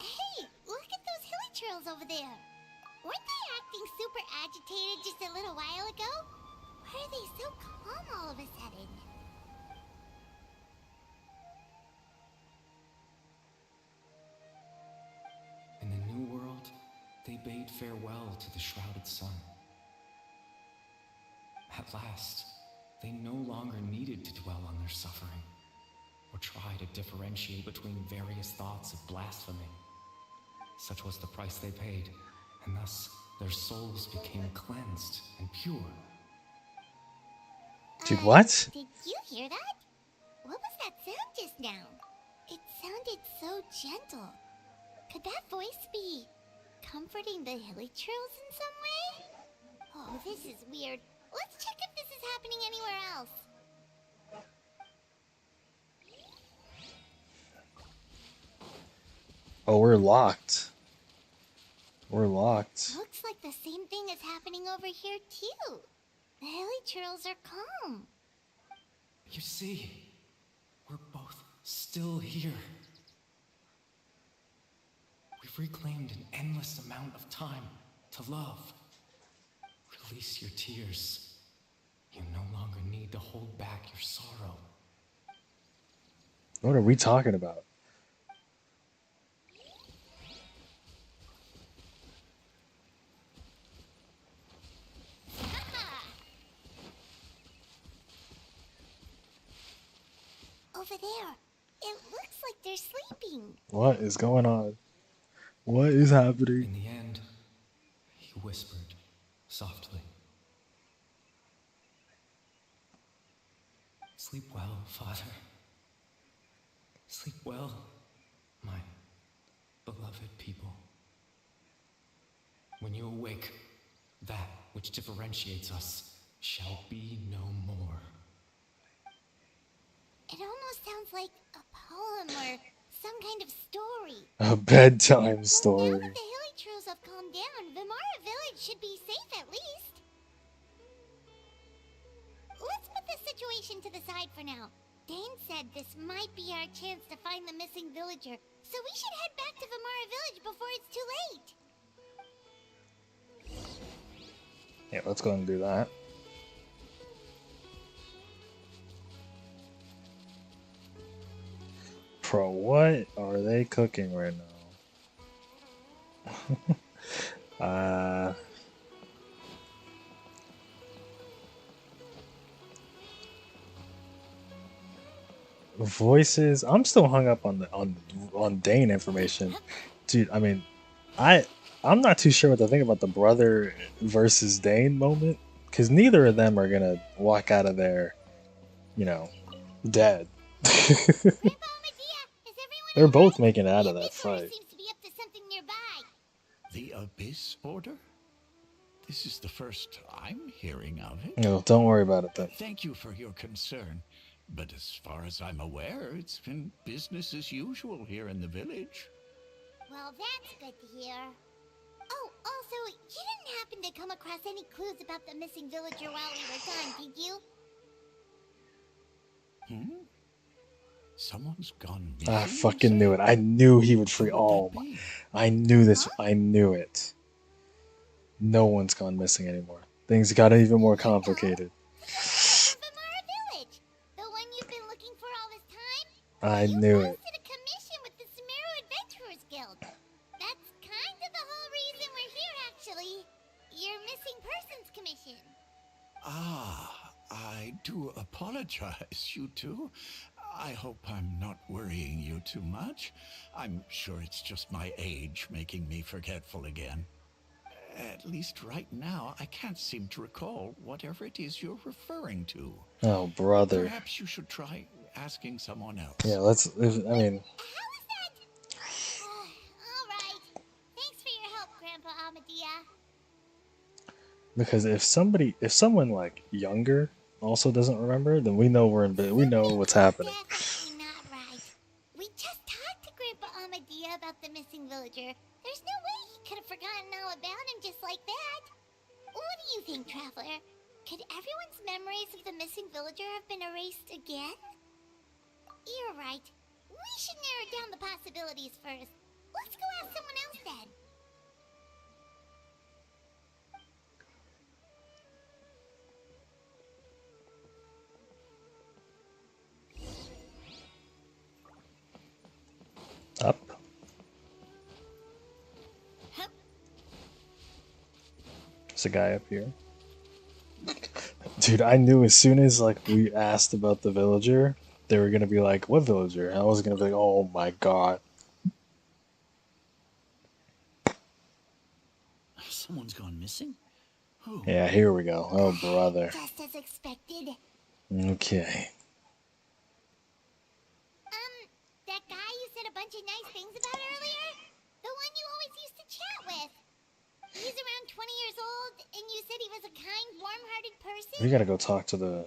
Hey, look at those hilly trails over there. Weren't they acting super agitated just a little while ago? Why are they so calm all of a sudden? farewell to the shrouded sun. At last, they no longer needed to dwell on their suffering, or try to differentiate between various thoughts of blasphemy. Such was the price they paid, and thus their souls became cleansed and pure. Dude, what? Did you hear that? What was that sound just now? It sounded so gentle. Could that voice be comforting the villagers in some way? Oh, this is weird. Let's check if this is happening anywhere else. Oh, we're locked. We're locked. Looks like the same thing is happening over here too. The villagers are calm. You see, we're both still here. We've reclaimed an endless amount of time to love. Release your tears. You no longer need to hold back your sorrow. What are we talking about? Over there. It looks like they're sleeping. What is going on? What is happening? In the end, he whispered softly. Sleep well, Father. Sleep well, my beloved people. When you awake, that which differentiates us shall be no more. It almost sounds like a poem or some kind of story. A bedtime Now story. that the villagers have calmed down, Vimara Village should be safe at least. Let's put this situation to the side for now. Dane said this might be our chance to find the missing villager, so we should head back to Vimara Village before it's too late. Yeah, let's go and do that. Bro, what are they cooking right now? Voices. I'm still hung up on the on Dane information, dude. I mean, I'm not too sure what to think about the brother versus Dane moment, because neither of them are gonna walk out of there, you know, dead. They're both making it out of that fight. Seems to be up to something nearby. The Abyss Order? This is the first I'm hearing of it. No, don't worry about it then. Thank you for your concern. But as far as I'm aware, it's been business as usual here in the village. Well, that's good to hear. Oh, also, you didn't happen to come across any clues about the missing villager while we were gone, did you? Someone's gone missing. I fucking knew it. I knew he would free. Oh my! I knew this. I knew it. No one's gone missing anymore. Things got even more complicated. Vimara Village, the one you've been looking for all this time. I knew it. Posted a commission with the Sumeru Adventurers Guild. That's kind of the whole reason we're here, actually. Your missing persons commission. Ah, I do apologize, you two. I hope I'm not worrying you too much. I'm sure it's just my age making me forgetful again. At least right now, I can't seem to recall whatever it is you're referring to. Oh, brother. Perhaps you should try asking someone else. Yeah, let's. I mean. Alright. Thanks for your help, Grandpa Amadea. Because if someone like younger also doesn't remember, then we know we're in bed. We know what's happening. Definitely not right. We just talked to Grandpa Amadea about the missing villager. There's no way he could have forgotten all about him just like that. What do you think, Traveler? Could everyone's memories of the missing villager have been erased again? You're right. We should narrow down the possibilities first. Let's go ask someone else then. Up. There's a guy up here. Dude, I knew as soon as like we asked about the villager, they were gonna be like, "What villager?" And I was gonna be like, "Oh my god." Someone's gone missing? Who? Yeah, here we go. Oh brother. Just as expected. Okay. That guy you said a bunch of nice things about earlier? The one you always used to chat with. He's around 20 years old, and you said he was a kind, warm-hearted person? We gotta go talk to the.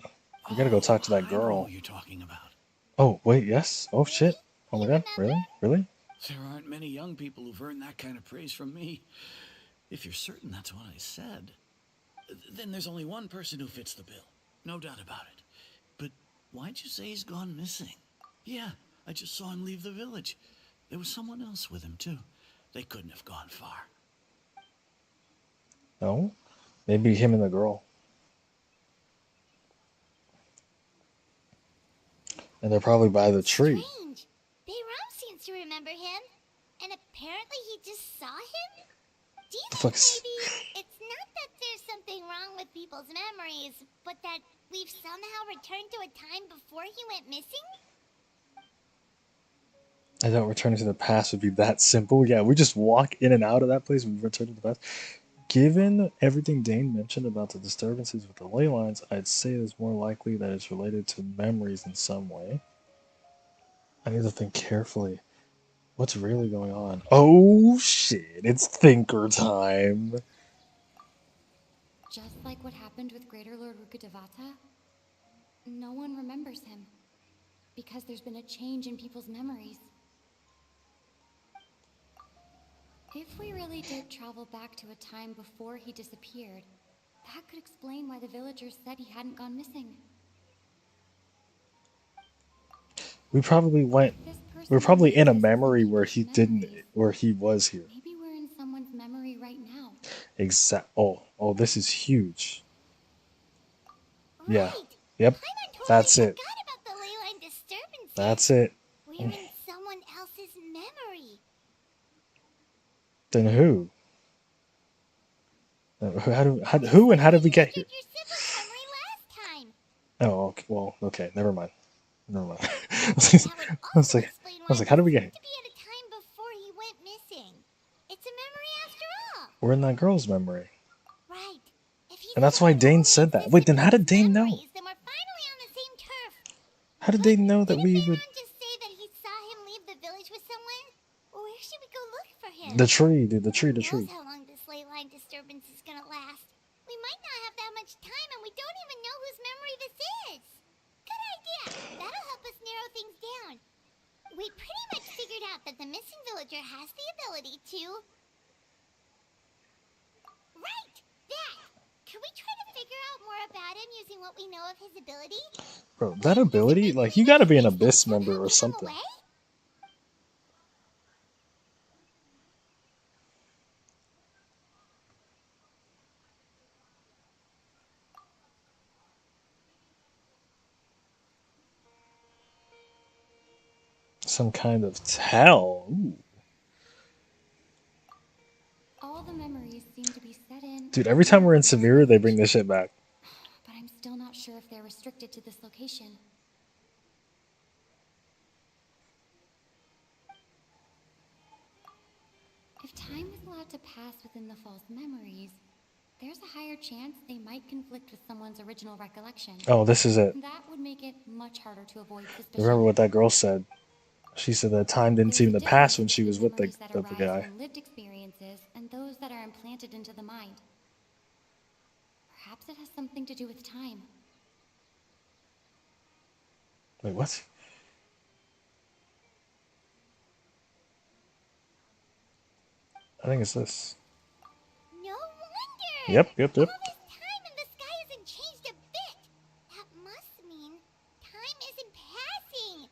We gotta go talk to that I know girl. who you're talking about. Oh wait, yes. Oh shit. Oh my god. Really? Really? There aren't many young people who've earned that kind of praise from me. If you're certain that's what I said, then there's only one person who fits the bill. No doubt about it. But why'd you say he's gone missing? Yeah, I just saw him leave the village. There was someone else with him, too. They couldn't have gone far. No. Maybe him and the girl. And they're probably by the tree. Strange. Bayram seems to remember him, and apparently he just saw him? Do you think maybe it's not that there's something wrong with people's memories, but that we've somehow returned to a time before he went missing? I thought returning to the past would be that simple. Yeah, we just walk in and out of that place and return to the past. Given everything Dane mentioned about the disturbances with the ley lines, I'd say it's more likely that it's related to memories in some way. I need to think carefully. What's really going on? Oh shit, it's thinker time. Just like what happened with Greater Lord Rukkhadevata, no one remembers him. Because there's been a change in people's memories. If we really did travel back to a time before he disappeared, that could explain why the villagers said he hadn't gone missing. We probably went. We're probably in a memory where he didn't, where he was here. Maybe we're in someone's memory right now. Oh, this is huge. Yeah. Yep. That's it. That's it. We're in someone else's memory. Then who? Who and how did we get here? Oh, okay. Well, okay. Never mind. I was like, how did we get here? We're in that girl's memory. Right. And that's why Dane said that. Wait, then how did Dane know? How did Dane know that we would... The tree, dude, the tree. Who knows how long this ley line disturbance is gonna last? We might not have that much time, and we don't even know whose memory this is. Good idea. That'll help us narrow things down. We pretty much figured out that the missing villager has the ability to... Right! That! Can we try to figure out more about him using what we know of his ability? Bro, that ability? Like, you gotta be an Abyss member or something. Some kind of tell. Ooh. All the memories seem to be set in. Dude, every time we're in Severe, they bring this shit back. But I'm still not sure if they're restricted to this location. If time is allowed to pass within the false memories, there's a higher chance they might conflict with someone's original recollection. Oh, this is it. That would make it much harder to avoid suspicion. Remember what that girl said? She said that time didn't seem to pass when she was with the guy. From lived experiences and those that are implanted into the mind. Perhaps it has something to do with time. Wait, what? I think it's this. No wonder! Yep. All this time and the sky hasn't changed a bit. That must mean time isn't passing.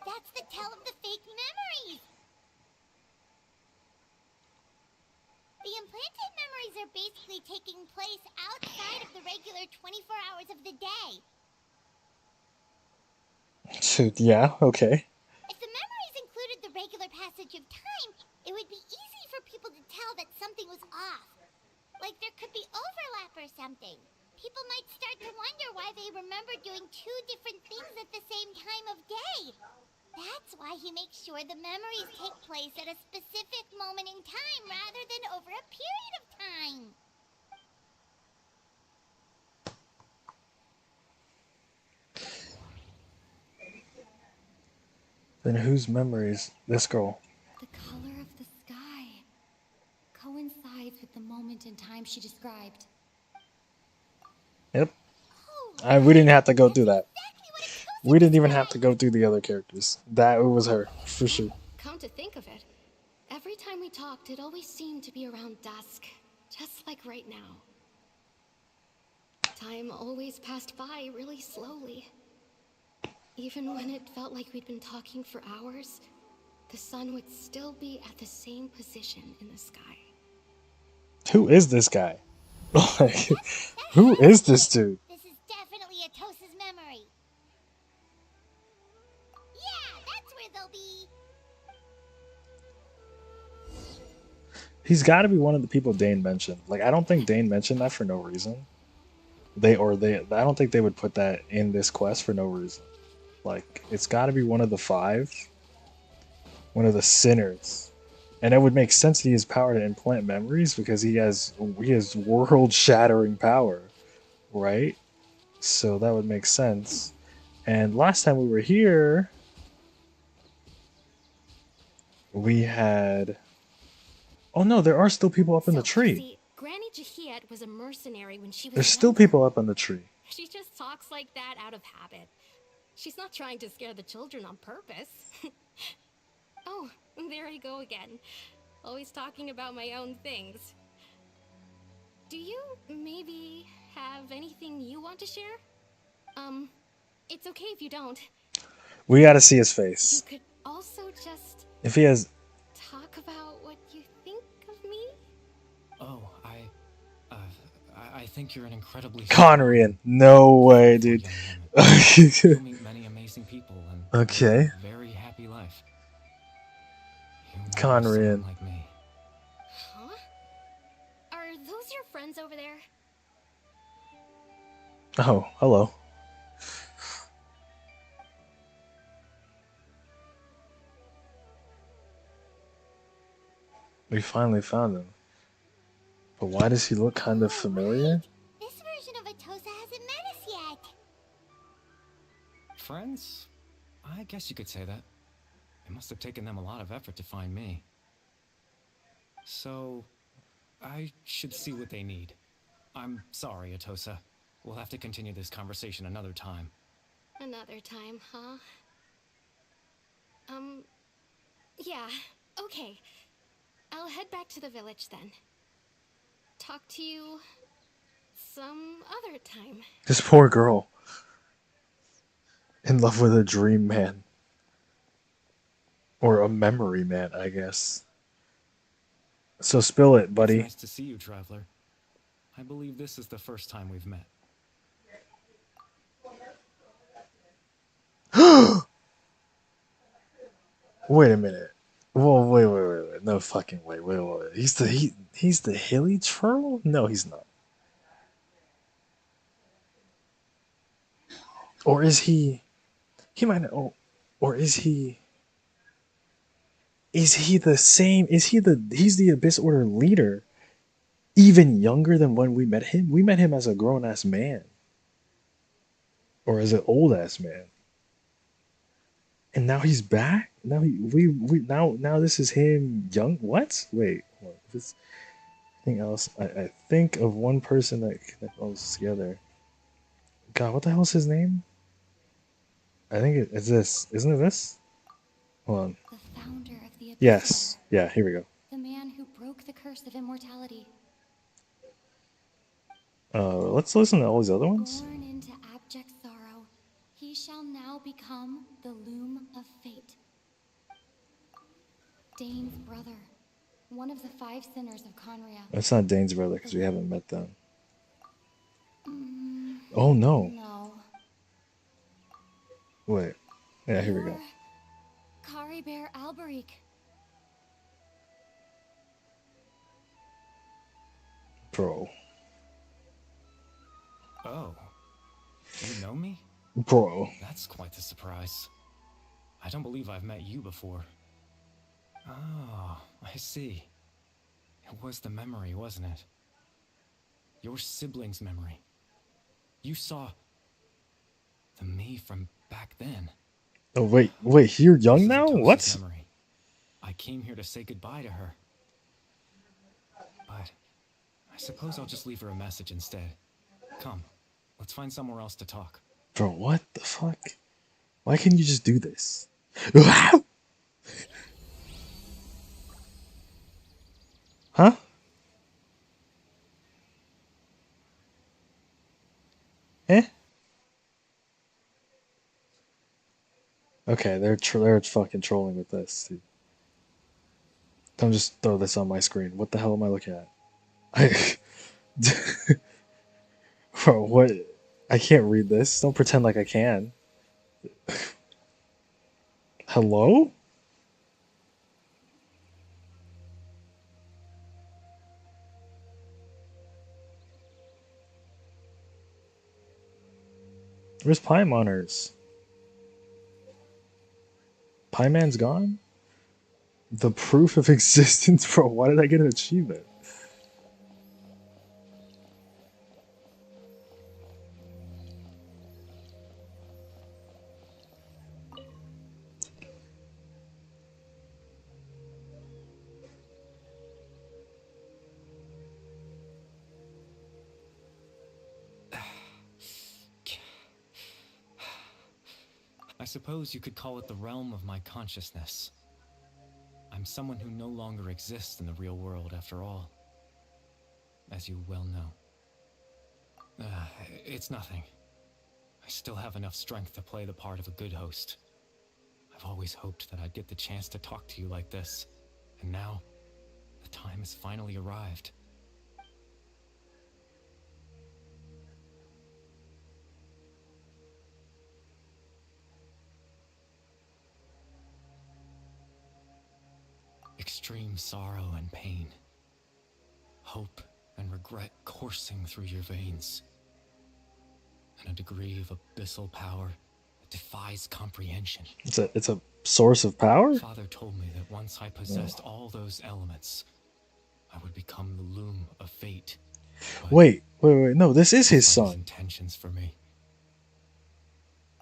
That's the tell of the fake memories. The implanted memories are basically taking place outside of the regular 24 hours of the day. Yeah, okay. If the memories included the regular passage of time, it would be easy something was off. Like there could be overlap or something. People might start to wonder why they remember doing two different things at the same time of day. That's why he makes sure the memories take place at a specific moment in time rather than over a period of time. Then whose memories? This girl. The color of the sky coincides with the moment in time she described. Yep. We didn't have to go through that. We didn't even have to go through the other characters. That was her, for sure. Come to think of it, every time we talked, it always seemed to be around dusk, just like right now. Time always passed by really slowly. Even when it felt like we'd been talking for hours, the sun would still be at the same position in the sky. Who is this guy? Who is this dude? This is definitely Atosa's memory. Yeah, that's where they'll be. He's got to be one of the people Dane mentioned. Like, I don't think Dane mentioned that for no reason. I don't think they would put that in this quest for no reason. Like, it's got to be one of the 5, one of the sinners, and it would make sense that he has power to implant memories because he has world-shattering power, right? So that would make sense. And last time we were here, we had. Oh no, there are still people up in the tree. See, Granny Jahiet was a mercenary when she was There's still people up on the tree. She just talks like that out of habit. She's not trying to scare the children on purpose. Oh, there I go again. Always talking about my own things. Do you maybe have anything you want to share? It's okay if you don't. We gotta see his face. You could also just If he has. talk about what you think of me? Oh, I think you're an incredibly Conrian. No way, dude. You meet many amazing people and Okay. live a very happy life. You know Conrian. someone like me. Huh? Are those your friends over there? Oh, hello. We finally found him. But why does he look kind of familiar? This version of Atosa hasn't met us yet. Friends? I guess you could say that. It must have taken them a lot of effort to find me. So, I should see what they need. I'm sorry, Atosa. We'll have to continue this conversation another time. Another time, huh? Yeah, okay. I'll head back to the village then. Talk to you some other time. This poor girl. In love with a dream man. Or a memory man, I guess. So spill it, buddy. It's nice to see you, traveler. I believe this is the first time we've met. Wait a minute. Whoa, wait. No fucking way. Wait. He's the hilly troll? No, he's not. Or is he? He might not. Oh, or is he? Is he the same? Is he the? He's the Abyss Order leader. Even younger than when we met him. We met him as a grown ass man. Or as an old ass man. And now he's back. Now now this is him young. What? Wait. This thing else. I think of one person that goes together. God, what the hell's his name? I think it's this. Isn't it this? Hold on. The founder of the Abyss Yes. Yeah. Here we go. the man who broke the curse of immortality. Let's listen to all these other ones. Born into abject sorrow, he shall now become the loom of fate. Dane's brother, one of the 5 sinners of Conria. That's not Dane's brother because we haven't met them. Oh no. No. Wait. Yeah, here we go. Kari Bear Alberic. Bro. Oh, you know me? Bro. That's quite the surprise. I don't believe I've met you before. Oh, I see. It was the memory, wasn't it? Your sibling's memory. You saw the me from back then. Oh wait, you're This young is now? Atossa's What? memory. I came here to say goodbye to her. But I suppose I'll just leave her a message instead. Come, let's find somewhere else to talk. Bro, what the fuck? Why can't you just do this? Huh? Eh? Okay, they're fucking trolling with this. Dude. Don't just throw this on my screen. What the hell am I looking at? I, bro, what? I can't read this. Don't pretend like I can. Hello? Where's Paimoners? Pieman's gone? The proof of existence, bro. Why did I get an achievement? I suppose you could call it the realm of my consciousness. I'm someone who no longer exists in the real world after all. As you well know. It's nothing. I still have enough strength to play the part of a good host. I've always hoped that I'd get the chance to talk to you like this. And now, the time has finally arrived. Extreme sorrow and pain. Hope and regret coursing through your veins. And a degree of abyssal power that defies comprehension. It's a source of power? Father told me that once I possessed all those elements, I would become the loom of fate. Wait. No, this is his Despite his son. intentions for me,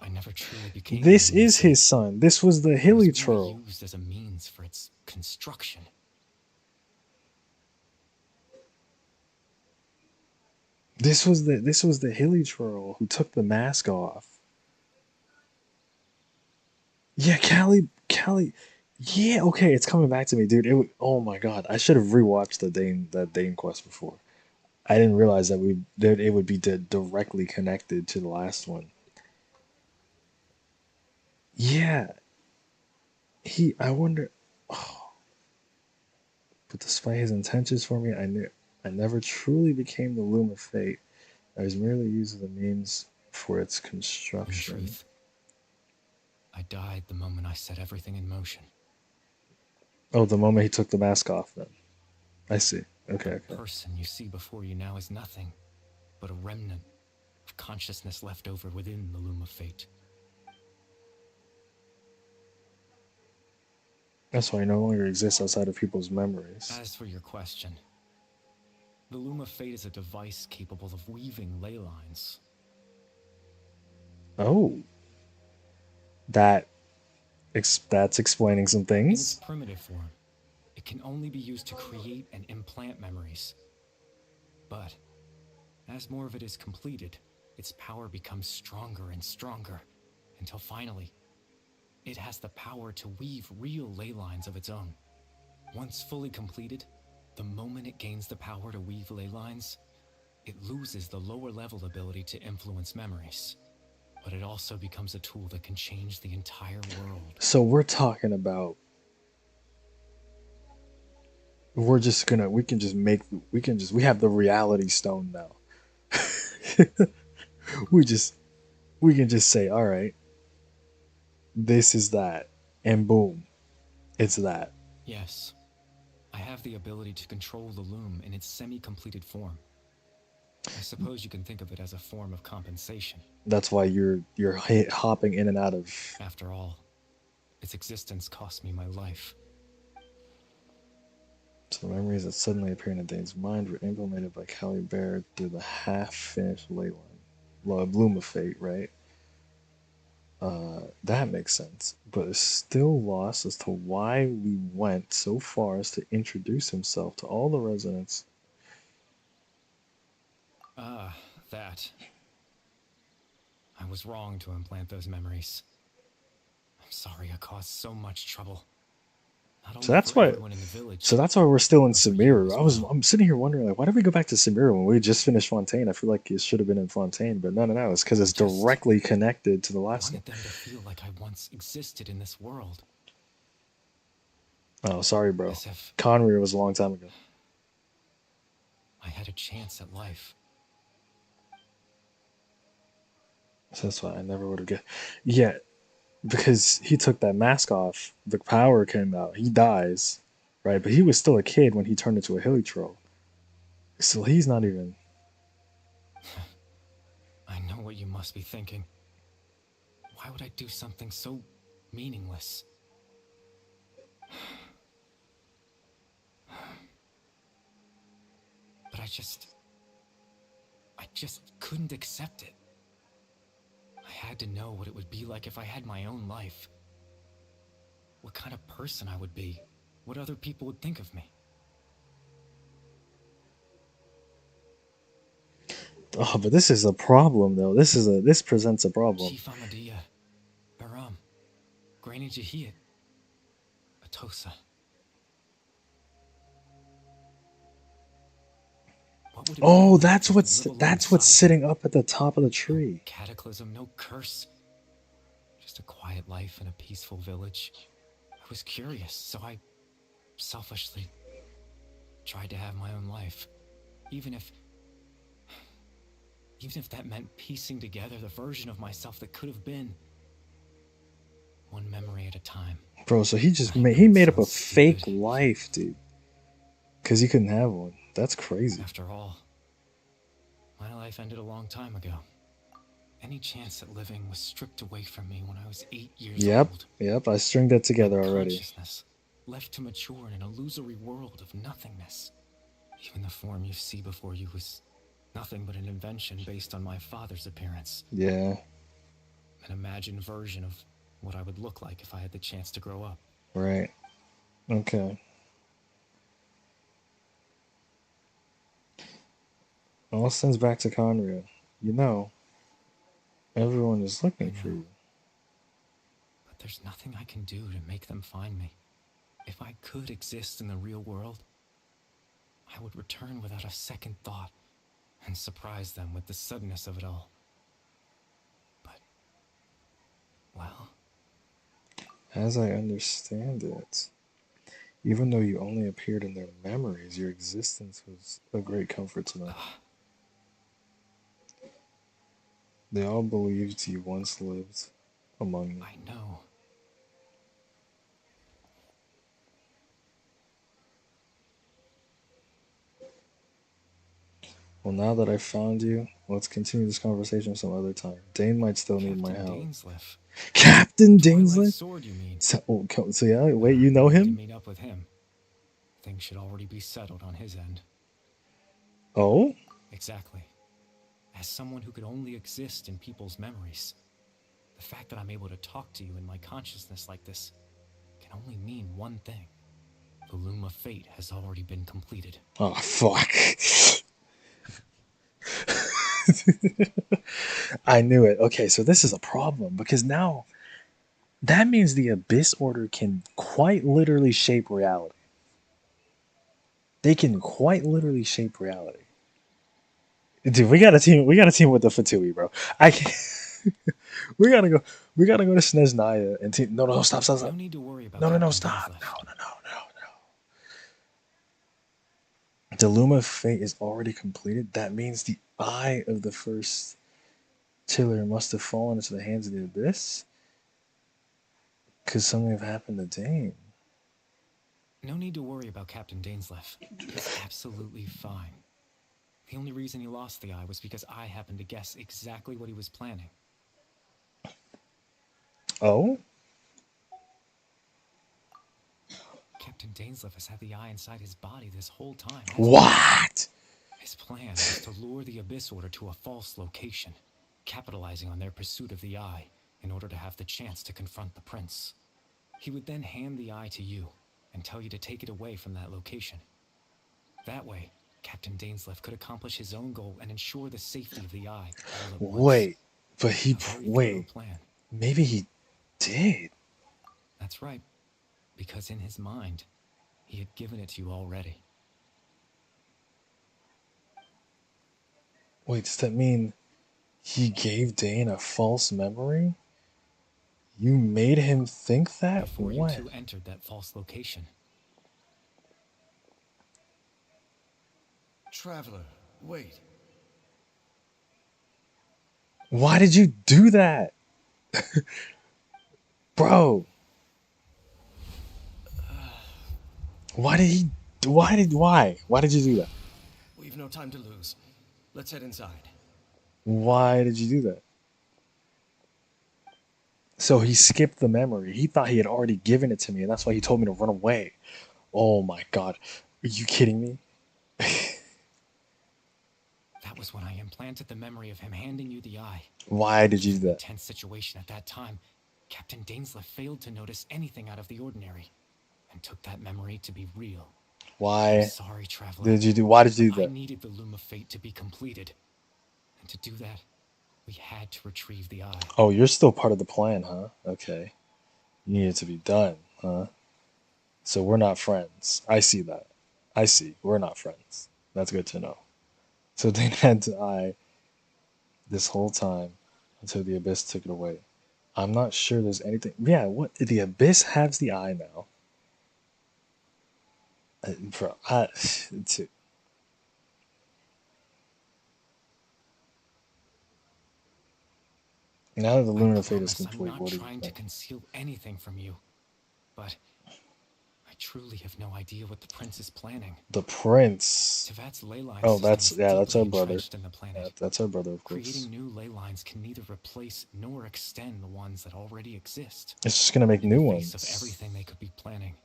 I never truly became. This is his son. This was the hilly troll. Used as a means for its construction. This was the hilly troll who took the mask off. Yeah, Callie. Yeah, okay, it's coming back to me, dude. Oh my god, I should have rewatched that Dane quest before. I didn't realize that it would be directly connected to the last one. Yeah, I wonder. Oh, but despite his intentions for me, I never truly became the loom of fate. I was merely used as a means for its construction. In truth, I died the moment I set everything in motion. Oh, the moment he took the mask off, then. I see. Okay. The person you see before you now is nothing but a remnant of consciousness left over within the loom of fate. That's why he no longer exists outside of people's memories. As for your question, the loom of fate is a device capable of weaving ley lines. Oh. That's explaining some In things. its primitive form, it can only be used to create and implant memories. But as more of it is completed, its power becomes stronger and stronger, until finally, it has the power to weave real ley lines of its own. Once fully completed, the moment it gains the power to weave ley lines, it loses the lower level ability to influence memories. But it also becomes a tool that can change the entire world. So we're talking about we have the reality stone now. we can just say, all right, this is that, and boom, it's that. Yes. I have the ability to control the loom in its semi-completed form. I suppose you can think of it as a form of compensation. That's why you're hopping in and out of. After all, its existence cost me my life. So the memories that suddenly appear in Dane's mind were implemented by Callie Bear through the half-finished Leyline. Bloom of Fate, right? That makes sense, but is still lost as to why we went so far as to introduce himself to all the residents. Ah, that. I was wrong to implant those memories. I'm sorry I caused so much trouble. So that's why. So that's why we're still in Samiru. I'm sitting here wondering, like, why did we go back to Samiru when we just finished Fontaine? I feel like it should have been in Fontaine, but no. It's because it's directly connected to the last one. I wanted them to feel like I once existed in this world. Oh, sorry, bro. Conry was a long time ago. I had a chance at life. So that's why I never would have get. Yeah, because he took that mask off, the power came out. He dies, right? But he was still a kid when he turned into a hilly troll. So he's not even. I know what you must be thinking. Why would I do something so meaningless? But I just couldn't accept it. I had to know what it would be like if I had my own life. What kind of person I would be. What other people would think of me. Oh, but this is a problem, though. This presents a problem. Chief Amadia, Baram, Granny Jahiyat, Atosa. Oh, that's what's sitting up at the top of the tree. No cataclysm, no curse. Just a quiet life in a peaceful village. I was curious, so I selfishly tried to have my own life. Even if that meant piecing together the version of myself that could have been. One memory at a time. Bro, so he made up a fake life, dude. Because he couldn't have one. That's crazy. After all, my life ended a long time ago. Any chance at living was stripped away from me when I was 8 years old. Yep, I stringed that together already. Consciousness, left to mature in an illusory world of nothingness. Even the form you see before you was nothing but an invention based on my father's appearance. Yeah. An imagined version of what I would look like if I had the chance to grow up. Right. Okay. All sends back to Conria. You know, everyone is looking for you. But there's nothing I can do to make them find me. If I could exist in the real world, I would return without a second thought and surprise them with the suddenness of it all. But, well... As I understand it, even though you only appeared in their memories, your existence was a great comfort to them. They all believed you once lived among them. I know. Well, now that I've found you, let's continue this conversation some other time. Dane might still need my help. Dainsleif. Captain Dainsleif? Sword, you mean? So yeah, wait, you know him? To meet up with him. Things should already be settled on his end. Oh? Exactly. As someone who could only exist in people's memories, the fact that I'm able to talk to you in my consciousness like this can only mean one thing. The loom of fate has already been completed. Oh, fuck. I knew it. Okay, so this is a problem because now that means the Abyss Order can quite literally shape reality. They can quite literally shape reality. Dude, we got a team with the Fatui, bro. I can't. we gotta go to Snezhnaya and team. No, stop. No need to worry about No, stop. No. The Loom of Fate is already completed. That means the eye of the first Tiller must have fallen into the hands of the Abyss. Could something have happened to Dane? No need to worry about Captain Dainsleif. He's absolutely fine. The only reason he lost the eye was because I happened to guess exactly what he was planning. Oh? Captain Dainsleif has had the eye inside his body this whole time. That's What? His plan was to lure the Abyss Order to a false location, capitalizing on their pursuit of the eye in order to have the chance to confront the prince. He would then hand the eye to you and tell you to take it away from that location. That way, Captain Dainsleif could accomplish his own goal and ensure the safety of the eye all at once. Wait, but he... A very thorough Wait. plan. Maybe he did. That's right, because in his mind, he had given it to you already. Wait, does that mean he gave Dane a false memory? You made him think that? Before you What? two entered that false location. Traveler, wait. Why did you do that? Bro. Why did he... Why did you do that? We've no time to lose. Let's head inside. Why did you do that? So he skipped the memory. He thought he had already given it to me, and that's why he told me to run away. Oh my god. Are you kidding me? That was when I implanted the memory of him handing you the eye. Why did you do that? Tense situation at that time. Captain Dainsleif failed to notice anything out of the ordinary and took that memory to be real. Why I'm sorry, Traveler. did you do? Why did you do I that? needed the Loom of Fate to be completed. And to do that, we had to retrieve the eye. Oh, you're still part of the plan, huh? Okay. You need it to be done, huh? So we're not friends. I see that. I see. We're not friends. That's good to know. So they had to eye this whole time until the Abyss took it away. I'm not sure there's anything. Yeah, what? The Abyss has the eye now. Bro, it's, now that the Lunar Fate is complete, I'm not what do you trying to think? conceal anything from you, but I truly have no idea what the prince is planning. The prince. Tevat's ley line Oh, system that's is that's our deeply brother. entrenched in the planet. Yeah, that's our brother, of course. Creating new ley lines can neither replace nor extend the ones that already exist. It's just gonna make In new the face ones. of everything they could be planning,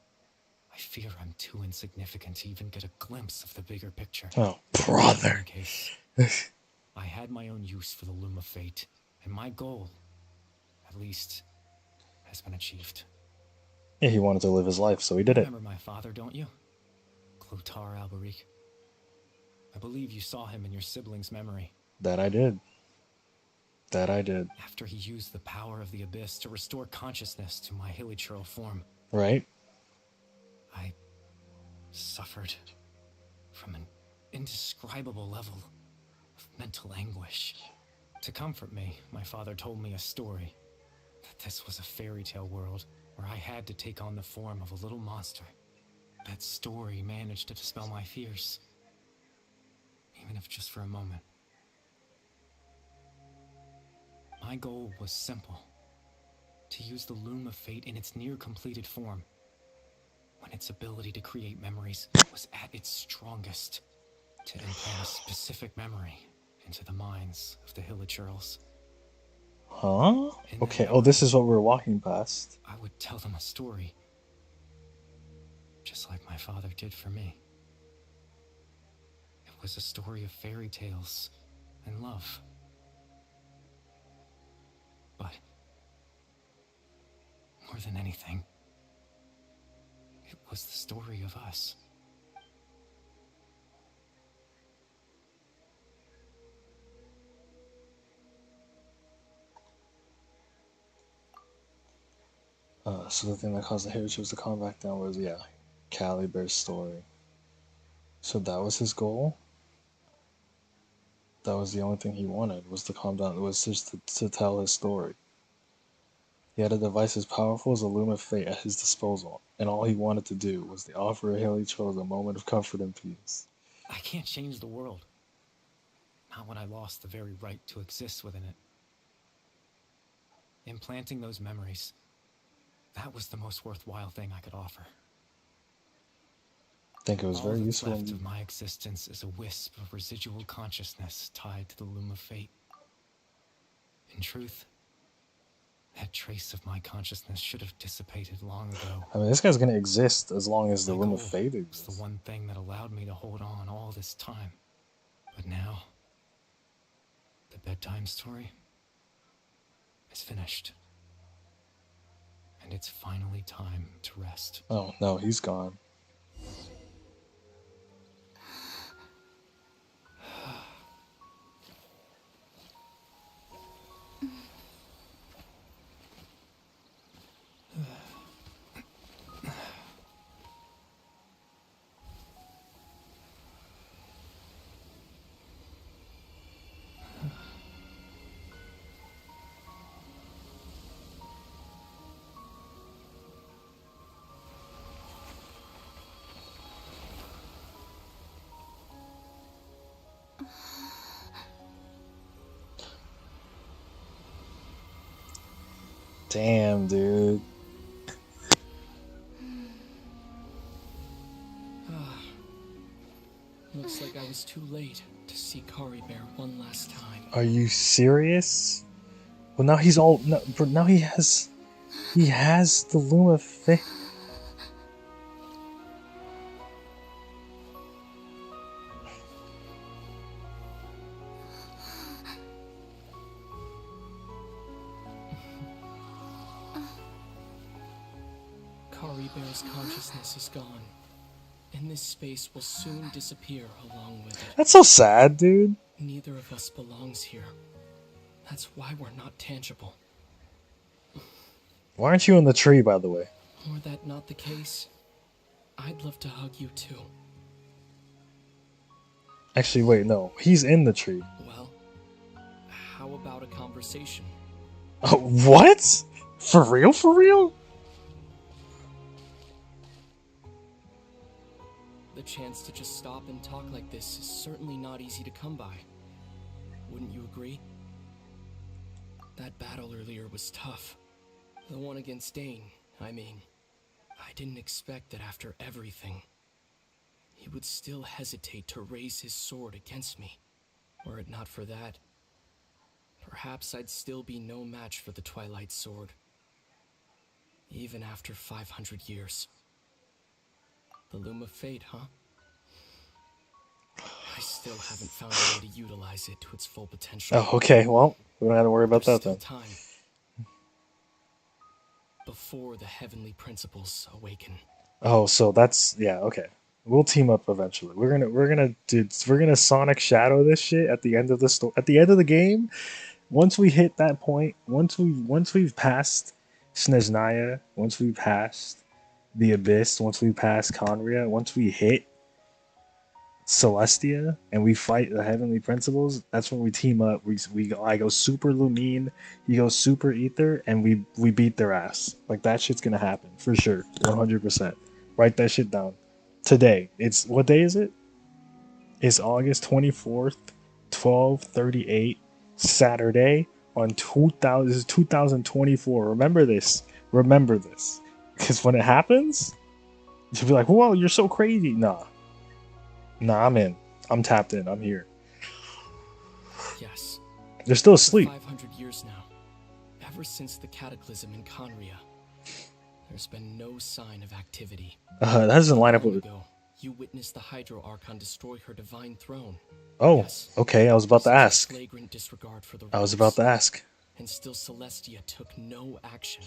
I fear I'm too insignificant to even get a glimpse of the bigger picture. Oh, brother. In any case, I had my own use for the Loom of Fate, and my goal, at least, has been achieved. Yeah, he wanted to live his life, so he did it. Remember my father, don't you? Clotar Alberic. I believe you saw him in your sibling's memory. That I did. That I did. After he used the power of the Abyss to restore consciousness to my hilichurl form. Right? I suffered from an indescribable level of mental anguish. To comfort me, my father told me a story. That this was a fairy tale world where I had to take on the form of a little monster. That story managed to dispel my fears. Even if just for a moment. My goal was simple. To use the Loom of Fate in its near-completed form. When its ability to create memories was at its strongest. To implant a specific memory into the minds of the hilichurls. Huh? Okay, oh, this is what we're walking past. I would tell them a story. Just like my father did for me. It was a story of fairy tales and love. But more than anything, it was the story of us. So the thing that caused the Heritage to calm back down was, yeah, Calibur's story. So that was his goal? That was the only thing he wanted, was to calm down, was just to tell his story. He had a device as powerful as a Loom of Fate at his disposal, and all he wanted to do was to offer hilichurls a moment of comfort and peace. I can't change the world. Not when I lost the very right to exist within it. Implanting those memories, that was the most worthwhile thing I could offer. think it was All very that's useful. left of my existence is a wisp of residual consciousness tied to the loom of fate. In truth, that trace of my consciousness should have dissipated long ago. I mean, this guy's gonna exist as long as the My Loom of goal Fate was exists. the one thing that allowed me to hold on all this time. But now, the bedtime story is finished. And it's finally time to rest. Oh no, he's gone. Damn, dude. Looks like I was too late to see Kari Bear one last time. Are you serious? Well, now he's all no, bro, now he has the Loom of Fate. Kari Bear's consciousness is gone, and this space will soon disappear along with it. That's so sad, dude. Neither of us belongs here. That's why we're not tangible. Why aren't you in the tree, by the way? Were that not the case, I'd love to hug you too. Actually, wait, no. He's in the tree. Well, how about a conversation? Oh, what? For real? For real? The chance to just stop and talk like this is certainly not easy to come by. Wouldn't you agree? That battle earlier was tough. The one against Dane, I mean. I didn't expect that after everything, he would still hesitate to raise his sword against me. Were it not for that, perhaps I'd still be no match for the Twilight Sword. Even after 500 years. The Loom of Fate, huh? I still haven't found a way to utilize it to its full potential. Oh, okay. Well, we don't have to worry about There's that then. still time. Before the heavenly principles awaken. Oh, so that's yeah, okay. We'll team up eventually. We're gonna Sonic Shadow this shit at the end of the at the end of the game. Once we hit that point, once we've passed Snezhnaya, once we've passed the Abyss, once we pass Conria, once we hit Celestia and we fight the Heavenly Principles, that's when we team up. I go super Lumine, he goes super Ether, and we beat their ass. Like that shit's gonna happen for sure, 100%. Write that shit down. Today, it's what day is it? It's August 24th, 12:38, Saturday on 2024. Remember this. Remember this. Because when it happens, you'll be like, whoa, you're so crazy. Nah, I'm in. I'm tapped in. I'm here. Yes. They're still asleep. 500 years now. Ever since the cataclysm in Conria, there's been no sign of activity. That doesn't line up with it. You witnessed the Hydro Archon destroy her divine throne. Oh, yes. Okay. I was about to ask. Flagrant disregard for the I was about to ask. And still Celestia took no action.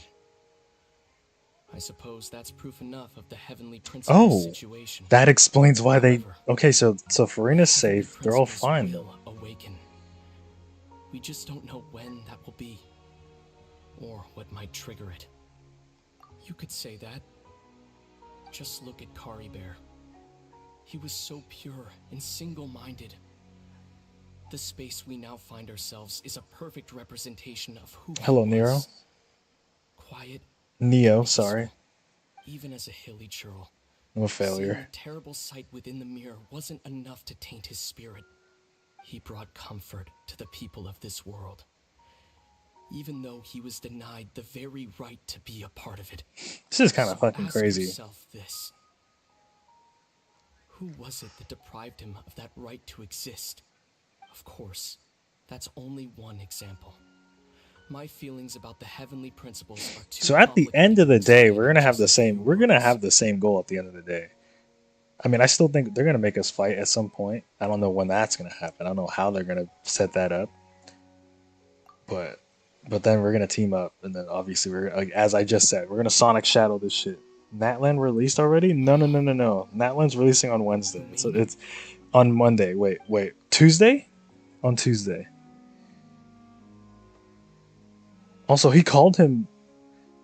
I suppose that's proof enough of the Heavenly Principles situation. That explains why they. Okay, so Farina's safe. They're all fine. Will awaken. We just don't know when that will be, or what might trigger it. You could say that. Just look at Kari Bear. He was so pure and single-minded. The space we now find ourselves is a perfect representation of who Hello, he Nero. was. Quiet. Neo, sorry. Even as a hilly churl. I'm a failure. Seeing the terrible sight within the mirror wasn't enough to taint his spirit. He brought comfort to the people of this world. Even though he was denied the very right to be a part of it. This is kind of fucking Ask crazy. yourself this. Who was it that deprived him of that right to exist? Of course, that's only one example. My feelings about the heavenly principles are too So at the end of the day, we're gonna have the same. We're gonna words. have the same goal at the end of the day. I mean, I still think they're gonna make us fight at some point. I don't know when that's gonna happen. I don't know how they're gonna set that up. But then we're gonna team up, and then obviously we're like, as I just said, we're gonna Sonic Shadow this shit. Natlan released already? No. Natlan's releasing on Wednesday. So it's on Monday. Wait. Tuesday? On Tuesday. Also, he called him.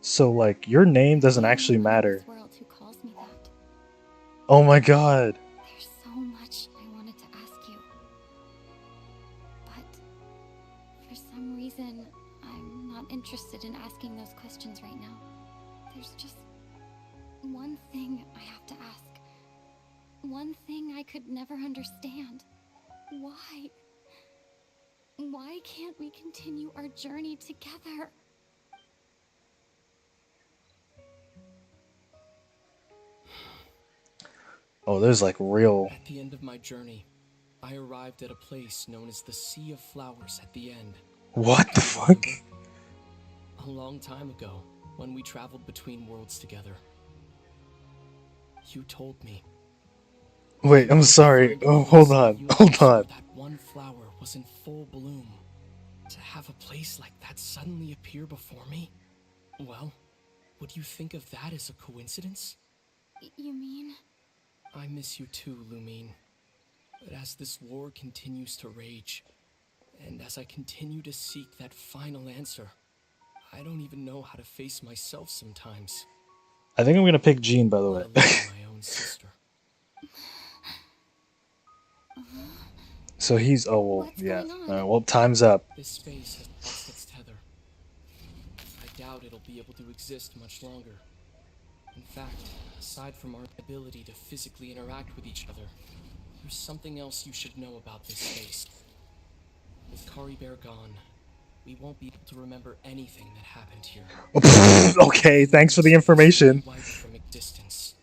So like, your name doesn't actually matter. World who calls me that. Oh my god. There's so much I wanted to ask you. But for some reason, I'm not interested in asking those questions right now. There's just one thing I have to ask. One thing I could never understand. Why? Why can't we continue our journey together? Oh, there's like real. At the end of my journey, I arrived at a place known as the Sea of Flowers at the end. What the fuck? A long time ago, when we traveled between worlds together. You told me. Wait, I'm sorry. Oh, hold on. That one flower was in full bloom. To have a place like that suddenly appear before me? Well, would you think of that as a coincidence? You mean? I miss you too, Lumine. But as this war continues to rage, and as I continue to seek that final answer, I don't even know how to face myself sometimes. I think I'm gonna pick Jean, by the way. My own sister. So he's. Oh well, yeah. Well, time's up. This space has lost its tether. I doubt it'll be able to exist much longer. In fact, aside from our ability to physically interact with each other, there's something else you should know about this space. With Kari Bear gone, we won't be able to remember anything that happened here. Okay, thanks for the information. Wiped from existence,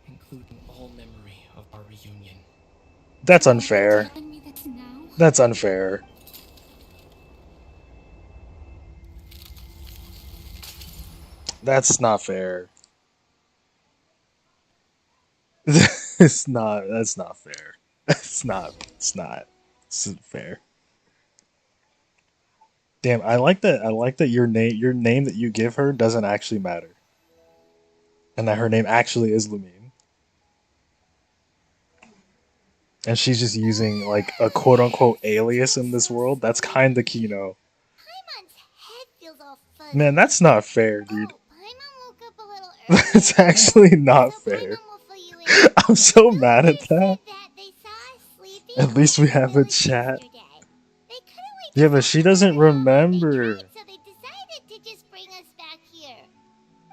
including all memory of our reunion. That's unfair. That's unfair. That's not fair. It's not. That's not fair. It's not. It's not. This isn't fair. Damn, I like that. I like that your name that you give her doesn't actually matter, and that her name actually is Lumine, and she's just using like a quote unquote alias in this world. That's kind of Kino. Man, that's not fair, dude. That's actually not fair. I'm so mad at that. At least we have a chat. Yeah, but she doesn't remember. So they decided to just bring us back here.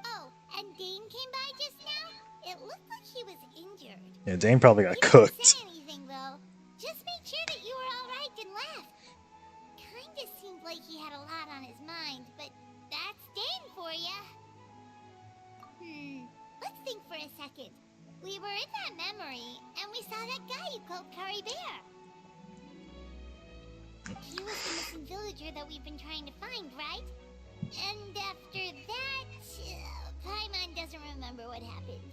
Oh, and Dane came by just now? It looked like he was injured. Yeah, Dane probably got He cooked. didn't say anything, though. Just made sure that you were alright and left. Kinda seemed like he had a lot on his mind, but that's Dane for ya. Let's think for a second. We were in that memory, and we saw that guy you called Kari Bear. He was the missing villager that we've been trying to find, right? And after that, Paimon doesn't remember what happened.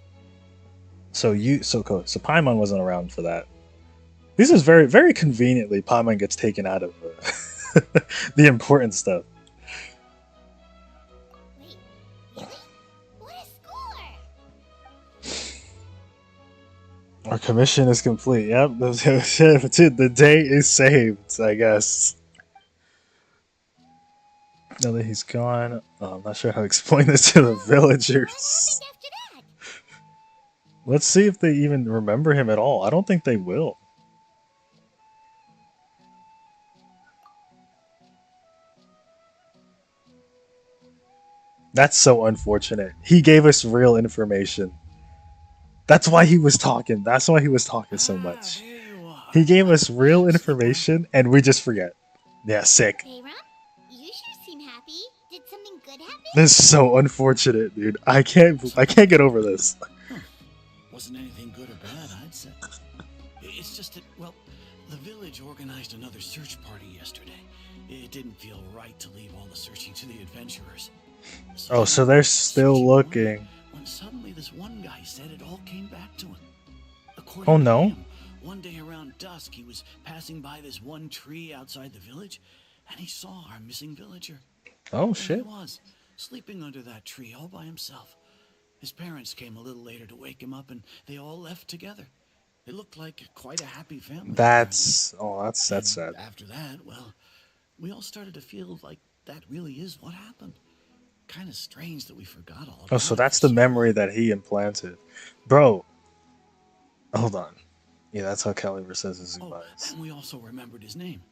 So Paimon wasn't around for that. This is very, very conveniently Paimon gets taken out of the important stuff. Wait, really? What a score! Our commission is complete. Yep, the day is saved, I guess. Now that he's gone, I'm not sure how to explain this to the villagers. Let's see if they even remember him at all. I don't think they will. That's so unfortunate. He gave us real information. That's why he was talking. That's why he was talking so much. He gave us real information, and we just forget. Yeah, sick. Hey, Ron, you sure seem happy. Did something good happen? This is so unfortunate, dude. I can't get over this. Wasn't anything good or bad. village organized another search party yesterday. It didn't feel right to leave all the searching to the adventurers. Oh, so they're still looking. When suddenly this one guy said it all came back to him. Oh According to no. him, one day around dusk, he was passing by this one tree outside the village, and he saw our missing villager. Oh There shit. he was, sleeping under that tree all by himself. His parents came a little later to wake him up, and they all left together. It looked like quite a happy family. That's that's sad. After that, well, we all started to feel like that really is what happened. Kind of strange that we forgot all. Oh, so that's the memory that he implanted. Bro. Hold on. Yeah, that's how Caliber says his goodbyes. And we also remembered his name,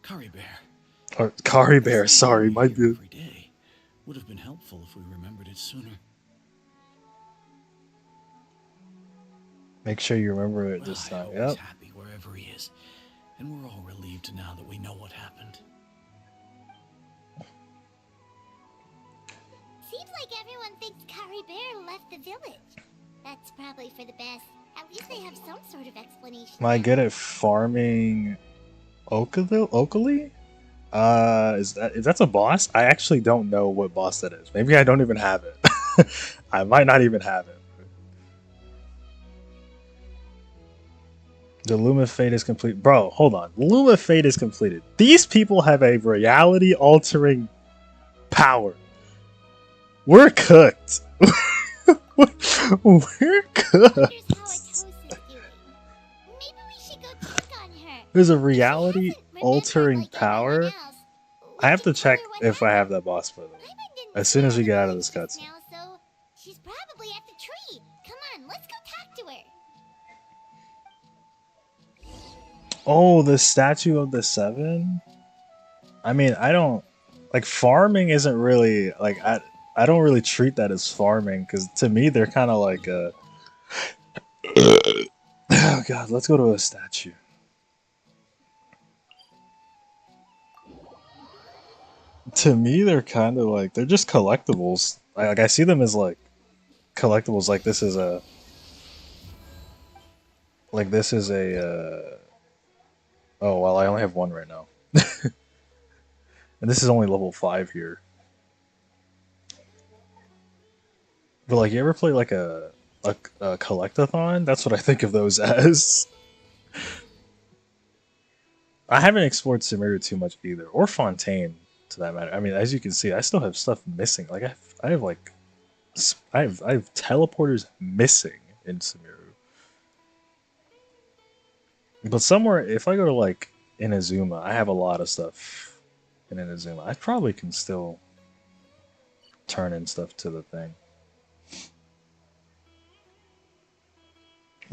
Curry Bear. Or Kari Bear, sorry, my bad. Every day would have been helpful if we remembered it sooner. Make sure you remember it this Well, time. I hope Yep. he's happy wherever he is, and we're all relieved now that we know what happened. Seems like everyone thinks Curry Bear left the village. That's probably for the best. At least they have some sort of explanation. Am I good at farming Oakley? If that's a boss, I actually don't know what boss that is. Maybe I don't even have it. I might not even have it. The Luma Fate is complete. Bro, hold on. Luma Fate is completed. These people have a reality altering power. We're cooked. We're cooked. There's a reality altering power. I have to check if I have that boss, by the way. As soon as we get out of this cutscene. So she's probably at the tree. Come on, let's go talk to her. Oh, the Statue of the Seven? I mean, I don't... Like, farming isn't really... Like, I don't really treat that as farming, because to me, they're kind of like a... Oh god, let's go to a statue. To me, they're kind of like... They're just collectibles. Like, I see them as, like, collectibles. Like, this is a... Like, this is a... Oh, well, I only have one right now. And this is only level 5 here. But, like, you ever play, like, a collectathon? That's what I think of those as. I haven't explored Sumeru too much either. Or Fontaine, to that matter. I mean, as you can see, I still have stuff missing. Like, I have teleporters missing in Sumeru. But somewhere, if I go to, like, Inazuma, I have a lot of stuff in Inazuma. I probably can still turn in stuff to the thing.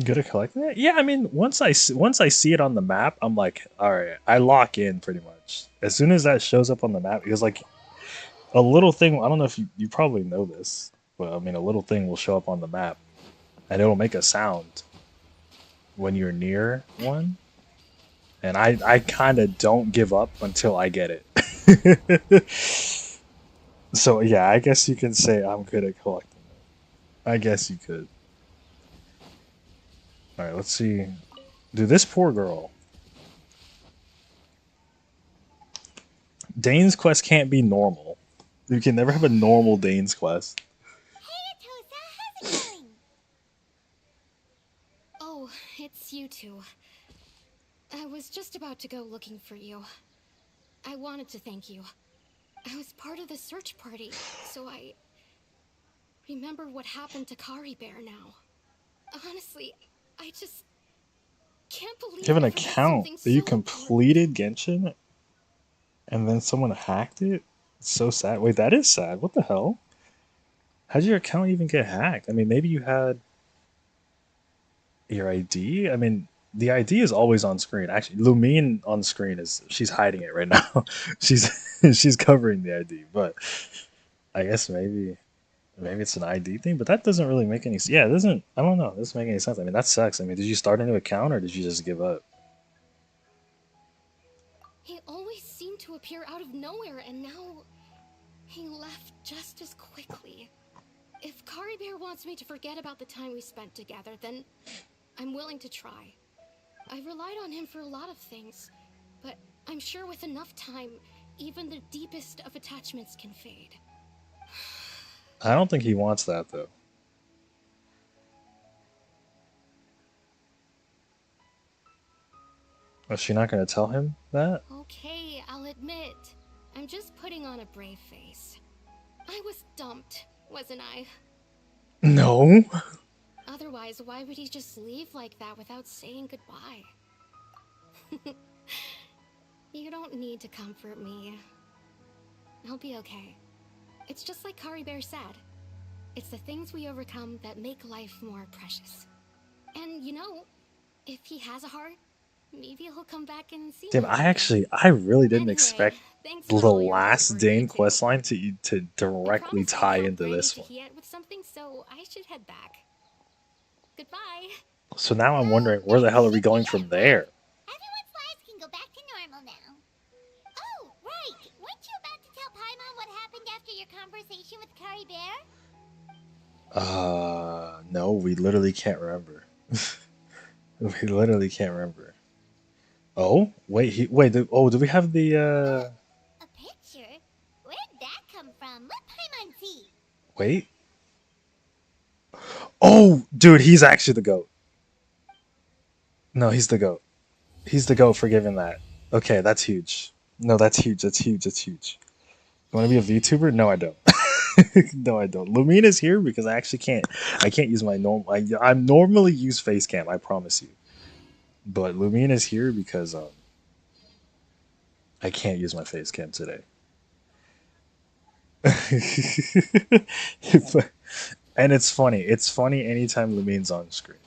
Good at collecting it? Yeah, I mean, once I see it on the map, I'm like, all right, I lock in pretty much. As soon as that shows up on the map, because like a little thing, I don't know if you probably know this, but I mean, a little thing will show up on the map, and it'll make a sound when you're near one. And I kind of don't give up until I get it. So yeah, I guess you can say I'm good at collecting it. I guess you could. Alright, let's see. Dude, this poor girl. Dane's quest can't be normal. You can never have a normal Dane's quest. Oh, it's you two. I was just about to go looking for you. I wanted to thank you. I was part of the search party, so I remember what happened to Kari Bear now. Honestly, I just can't believe You have an I forgot account something that you so completed Genshin and then someone hacked it? It's so sad. Wait, that is sad. What the hell? How'd your account even get hacked? I mean, maybe you had your ID? I mean, the ID is always on screen. Actually, Lumine on screen she's hiding it right now. she's covering the ID, but I guess maybe it's an ID thing, but that doesn't really make any sense. Yeah, it doesn't. I don't know. It doesn't make any sense. I mean, that sucks. I mean, did you start a new account or did you just give up? He always seemed to appear out of nowhere, and now he left just as quickly. If Kari Bear wants me to forget about the time we spent together, then I'm willing to try. I've relied on him for a lot of things, but I'm sure with enough time, even the deepest of attachments can fade. I don't think he wants that though. Is she not going to tell him that? Okay, I'll admit. I'm just putting on a brave face. I was dumped, wasn't I? No. Otherwise, why would he just leave like that without saying goodbye? You don't need to comfort me. I'll be okay. It's just like Kari Bear said. It's the things we overcome that make life more precious. And you know, if he has a heart, maybe he'll come back and see Damn, me again. I really didn't Anyway, expect thanks the for all your work last for Dane me too. questline to You directly promised I'd tie help into Brandy this one. Tahiyat with something, so I should head back. Goodbye. So now I'm wondering where the hell are we going from there? Everyone's lives can go back to normal now. Oh, right. Weren't you about to tell Paimon what happened after your conversation with Kari Bear? No, we literally can't remember. We literally can't remember. Oh, wait, do we have the A picture? Where'd that come from? Let Paimon see. wait. Oh, dude, he's actually the goat. No, he's the goat. He's the goat for giving that. Okay, that's huge. No, that's huge. That's huge. That's huge. You want to be a VTuber? No, I don't. No, I don't. Lumine is here because I actually can't. I can't use my normal. I normally use face cam. I promise you. But Lumine is here because I can't use my face cam today. And it's funny. It's funny anytime Lumine's on screen.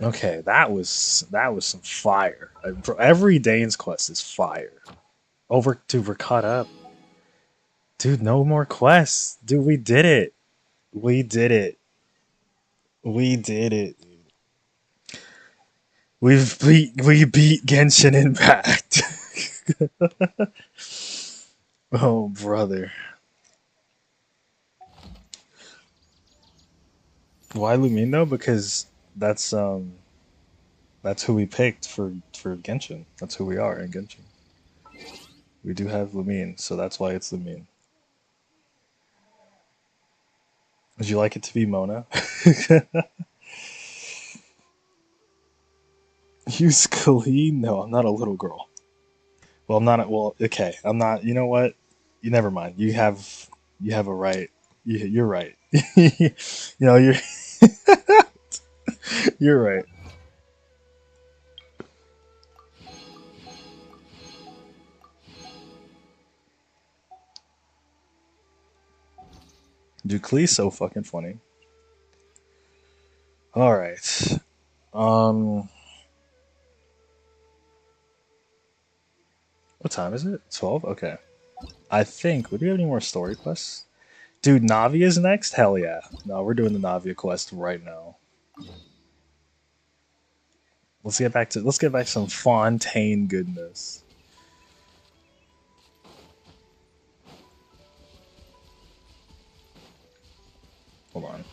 Okay, that was some fire. Every Dane's quest is fire. Dude, we're caught up. Dude, no more quests. Dude, we did it. We did it. We did it. We beat Genshin Impact. Oh brother. Why Lumine though? Because that's who we picked for Genshin. That's who we are in Genshin. We do have Lumine, so that's why it's Lumine. Would you like it to be Mona? Use Kali? No, I'm not a little girl. Well, I'm not. Well, okay, I'm not. You know what? You never mind. You have a right. You're right. You know you're right. Dude, Kali's so fucking funny. All right. Um, what time is it? 12? Okay. I think. Would we have any more story quests? Dude, Navi is next? Hell yeah. No, we're doing the Navia quest right now. Let's get back to some Fontaine goodness. Hold on.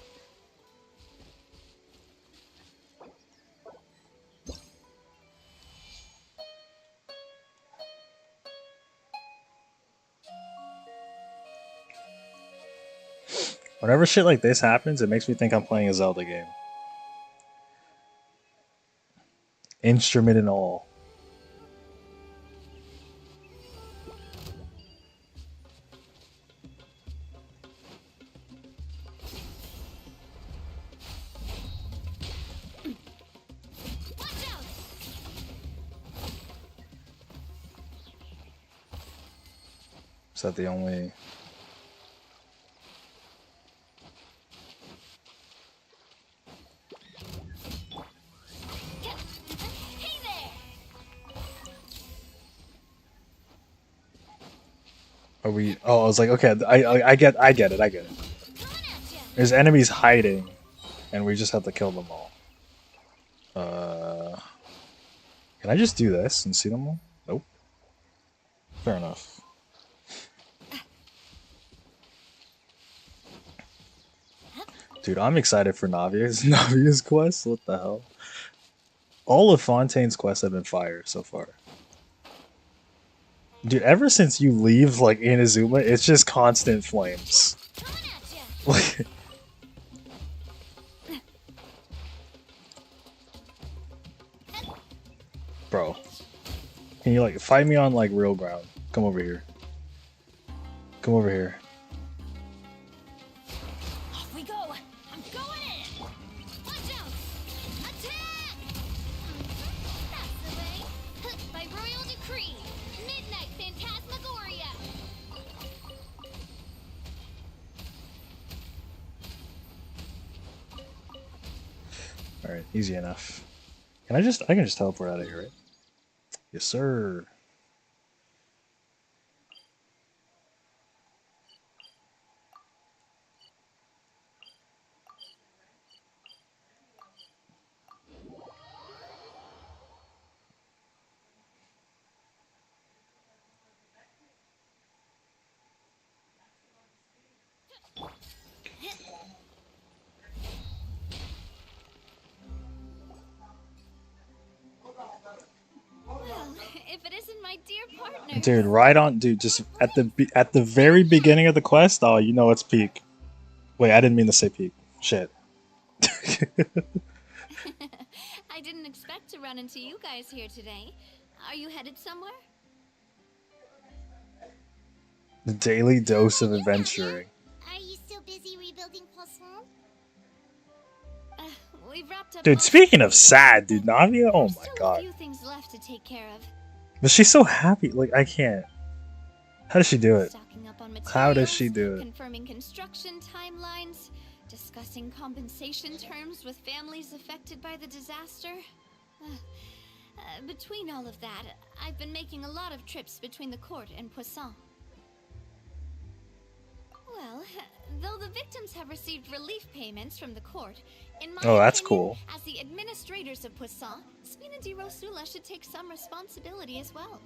Whenever shit like this happens, it makes me think I'm playing a Zelda game. Instrument and all. Is that the only... Are we? Oh, I was like, okay, I get it. There's enemies hiding, and we just have to kill them all. Can I just do this and see them all? Nope. Fair enough. Dude, I'm excited for Navia's quest. What the hell? All of Fontaine's quests have been fire so far. Dude, ever since you leave like Inazuma, it's just constant flames. Like, bro, can you like fight me on like real ground? Come over here. Come over here. Off we go. I'm going in. Watch out. Attack! That's the way. By royal decree. Midnight Phantasmagoria. All right, easy enough. I can just teleport out of here, right? Yes, sir. Well, if it isn't my dear partner. Dude, right on, dude. Just at the very beginning of the quest. Oh, you know it's peak. Wait, I didn't mean to say peak. Shit. I didn't expect to run into you guys here today. Are you headed somewhere? The daily dose of adventuring. Are you still busy rebuilding Poisson? We've wrapped up. Dude, speaking of sad, dude, Navia. Oh my a god. few things left to take care of. But she's so happy. Like I can't. How does she do it? Stocking up on How does materials, she do it? Confirming construction timelines, discussing compensation terms with families affected by the disaster. Between all of that, I've been making a lot of trips between the court and Poisson. Well, though the victims have received relief payments from the court, in my Oh, that's opinion, cool. as the administrators of Poisson, Spina di Rosula should take some responsibility as well.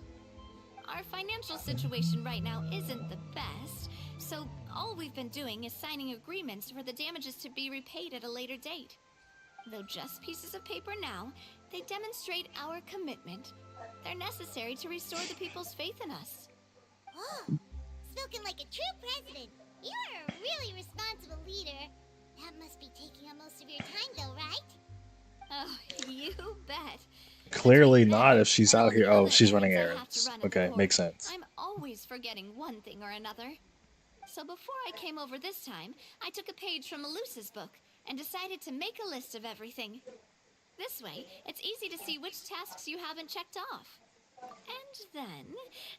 Our financial situation right now isn't the best, so all we've been doing is signing agreements for the damages to be repaid at a later date. Though just pieces of paper now, they demonstrate our commitment. They're necessary to restore the people's faith in us. Oh, spoken like a true president. You're a really responsible leader. That must be taking up most of your time, though, right? Oh, you bet. Clearly not if she's out here. Oh, she's running errands. Okay, makes sense. I'm always forgetting one thing or another. So before I came over this time, I took a page from Melusa's book and decided to make a list of everything. This way, it's easy to see which tasks you haven't checked off. And then,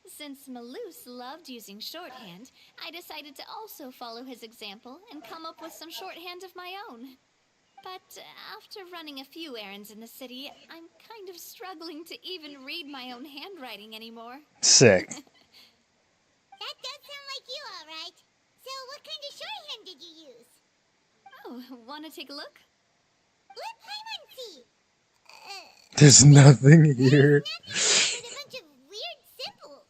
since Melus loved using shorthand, I decided to also follow his example and come up with some shorthand of my own. But after running a few errands in the city, I'm kind of struggling to even read my own handwriting anymore. Sick. That does sound like you, all right. So what kind of shorthand did you use? Oh, want to take a look? Let Paimon see. There's nothing here. But a bunch of weird symbols.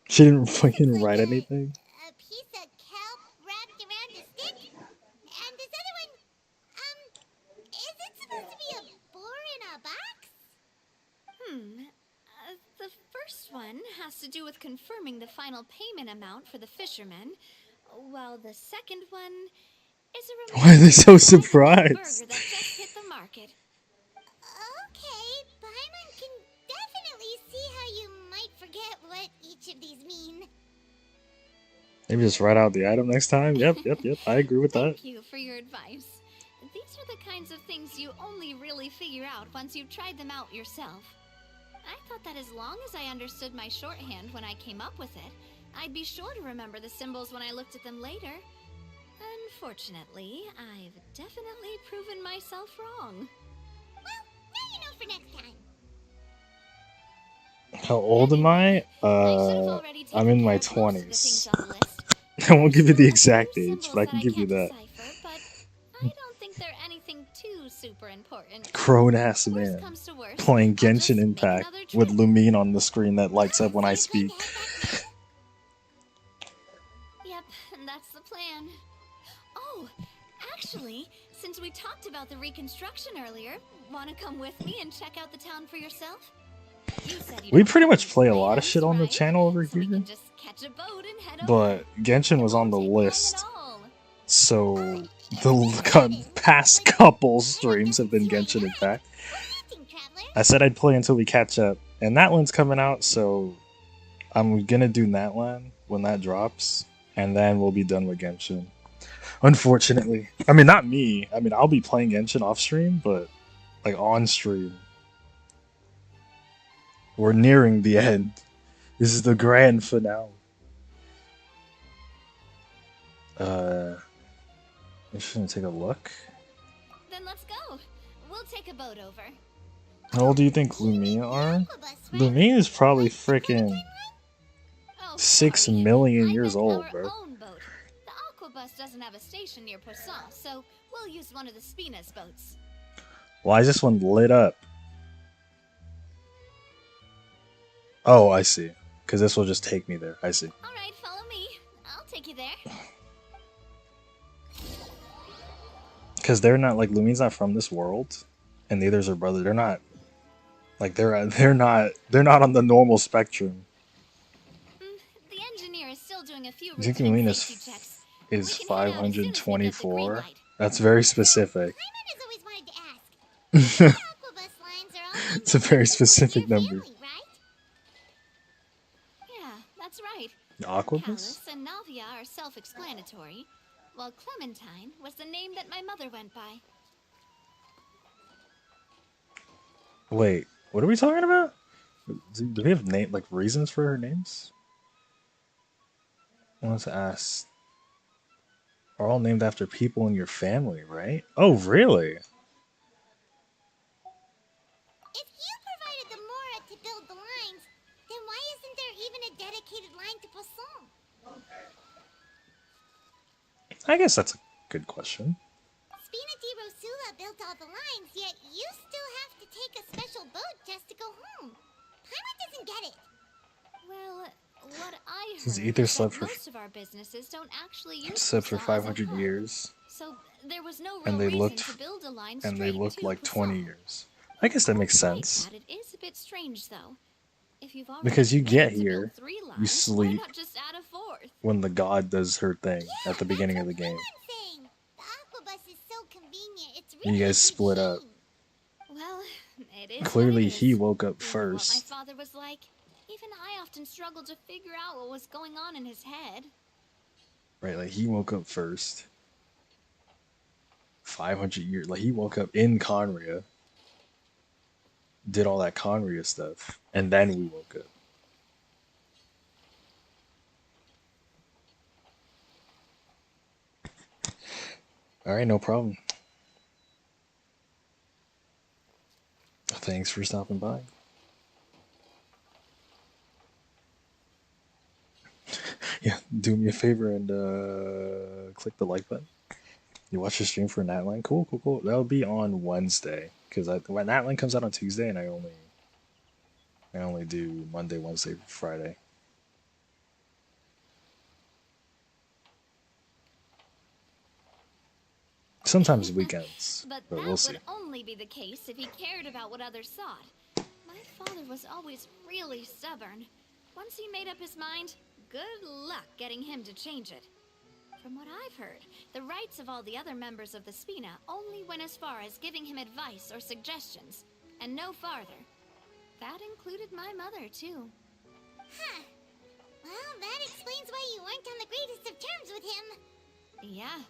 She didn't fucking write anything. A piece of kelp wrapped around a stick. And this other one, is it supposed to be a boar in a box? The first one has to do with confirming the final payment amount for the fishermen, while the second one is a Why are they so burger surprised? that just hit the market. Okay, Paimon can definitely see how you might forget what each of these mean. Maybe just write out the item next time. Yep. I agree with that. Thank you for your advice. These are the kinds of things you only really figure out once you've tried them out yourself. I thought that as long as I understood my shorthand when I came up with it, I'd be sure to remember the symbols when I looked at them later. Unfortunately, I've definitely proven myself wrong. Well, now you know for next time. How old am I? I'm in my 20s. I won't give you the exact age, but I can give you that. I don't think they're anything too super important. Grown ass man playing Genshin Impact with Lumine on the screen that lights up when I speak. Yep, that's the plan. Oh, actually, since Since we talked about the reconstruction earlier, want to come with me and check out the town for yourself? You said you We don't pretty have much any play a lot of plans, shit on the right? channel over So we here, can just catch a boat and head over. but Genshin was on the list, so the past couple streams have been Genshin Impact. I said I'd play until we catch up, and Natlan's coming out, so I'm gonna do Natlan when that drops, and then we'll be done with Genshin. Unfortunately, I mean, not me. I mean, I'll be playing Genshin off stream, but like on stream, we're nearing the end. This is the grand finale. I'm just gonna take a look. Then let's go. We'll take a boat over. How old do you think Lumia are? Lumia is probably freaking 6 million years old, bro. The Aquabus doesn't have a station near Poisson, so we'll use one of the Spina's boats. Why is this one lit up? Oh, I see. Because this will just take me there. I see. Alright, follow me. I'll take you there. Because they're not, like, Lumia's not from this world, and neither is her brother. They're not, like, they're not on the normal spectrum. The engineer is still doing a few Thinking routine Lumina safety checks. is 524. That's very specific. It's a very specific number. Yeah, that's right. Aquabus? Callus and Navia are self-explanatory, while Clementine was the name that my mother went by. Wait, what are we talking about? Do we have like reasons for her names? I want to ask. Are all named after people in your family, right? Oh, really? If you provided the Mora to build the lines, then why isn't there even a dedicated line to Poisson? I guess that's a good question. Spina di Rosula built all the lines, yet you still have to take a special boat just to go home. Paimon doesn't get it. Well, what I heard Since Ether is slept that for most of our businesses don't actually use slept for Poisson as a 500 hub. years, So there was no real and they reason looked to build a line and they straight looked to like Poisson. 20 years. I guess that makes Right, sense. Pat, it is a bit strange though. If you've already Because you get planned to build here, 3 you lines, why sleep not just add a 4th? when the god does her thing at the beginning of the game. The Aquabus is so convenient, it's And really you guys split up. Well, it is Clearly, what it he is. woke up You know what first. my father was like. Even I often struggled to figure out what was going on in his head. Right, like he woke up first. 500 years, like he woke up in Conria, did all that Conria stuff, and then we woke up. Alright, no problem. Thanks for stopping by. Yeah, do me a favor and click the like button. You watch the stream for Natlan? Cool, cool, cool. That'll be on Wednesday. Because when Natlan comes out on Tuesday, and I only do Monday, Wednesday, Friday. Sometimes weekends, But but that we'll see. would only be the case if he cared about what others thought. My father was always really stubborn. Once he made up his mind, good luck getting him to change it. From what I've heard, the rights of all the other members of the Spina only went as far as giving him advice or suggestions, and no farther. That included my mother, too. Huh. Well, that explains why you weren't on the greatest of terms with him. Yeah,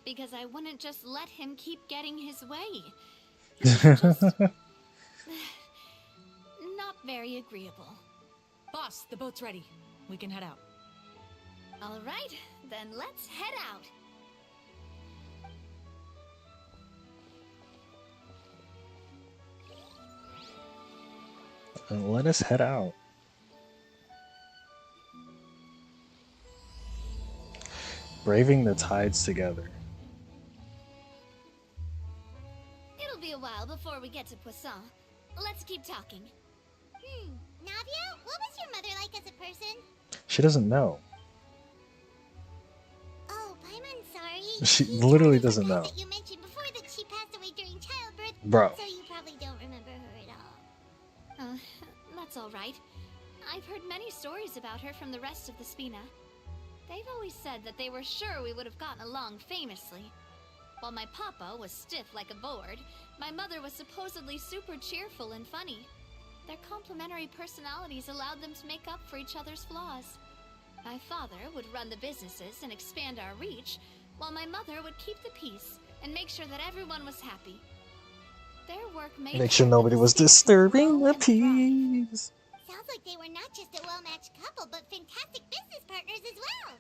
because I wouldn't just let him keep getting his way. He was just not very agreeable. Boss, the boat's ready. We can head out. All right, then let's head out. And let us head out. Braving the tides together. It'll be a while before we get to Poisson. Let's keep talking. Navia, what was your mother like as a person? She doesn't know. Oh, Paimon, sorry. She literally doesn't know. That you mentioned before the Bro. So you probably don't remember her at all. That's all right. I've heard many stories about her from the rest of the Spina. They've always said that they were sure we would have gotten along famously. While my papa was stiff like a board, my mother was supposedly super cheerful and funny. Their complementary personalities allowed them to make up for each other's flaws. My father would run the businesses and expand our reach, while my mother would keep the peace and make sure that everyone was happy. Their work made Make sure nobody was disturbing the peace. Sounds like they were not just a well-matched couple, but fantastic business partners as well.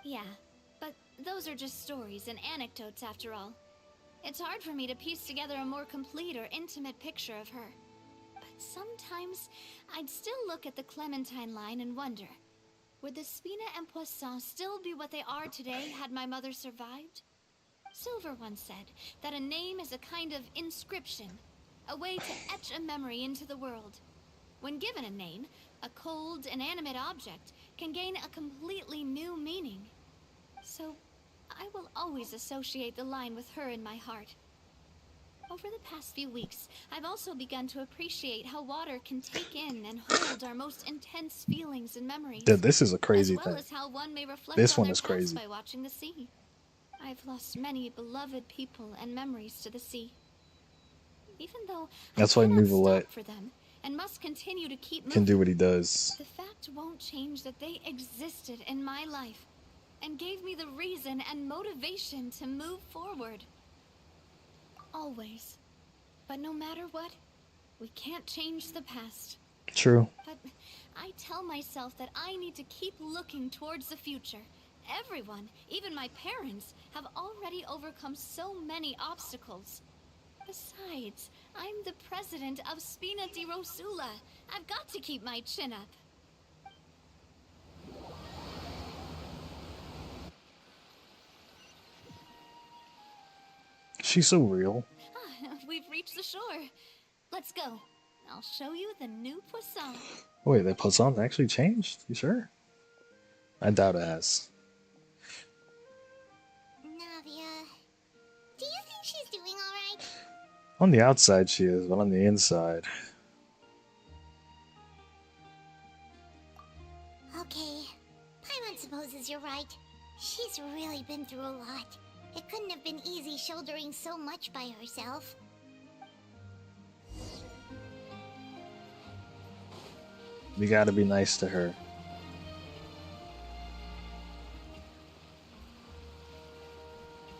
Yeah, but those are just stories and anecdotes after all. It's hard for me to piece together a more complete or intimate picture of her. But sometimes, I'd still look at the Clementine line and wonder, would the Spina and Poisson still be what they are today had my mother survived? Silver once said that a name is a kind of inscription, a way to etch a memory into the world. When given a name, a cold, inanimate object can gain a completely new meaning. So, I will always associate the line with her in my heart. Over the past few weeks, I've also begun to appreciate how water can take in and hold our most intense feelings and memories. Dude, this is a crazy as well thing. as how one may reflect This on one their is past crazy. by watching the sea. I've lost many beloved people and memories to the sea. Even though That's I why cannot Nouvelette stop for them and must continue to keep moving, can do what he does. the fact won't change that they existed in my life and gave me the reason and motivation to move forward. Always. But no matter what, we can't change the past. True. But I tell myself that I need to keep looking towards the future. Everyone, even my parents, have already overcome so many obstacles. Besides, I'm the president of Spina di Rosula. I've got to keep my chin up. She's so real. We've reached the shore. Let's go. I'll show you the new Poisson. Wait, the Poisson's actually changed? You sure? I doubt it has. Navia, do you think she's doing alright? On the outside she is, but on the inside... Okay, Paimon supposes you're right. She's really been through a lot. It couldn't have been easy shouldering so much by herself. We gotta be nice to her.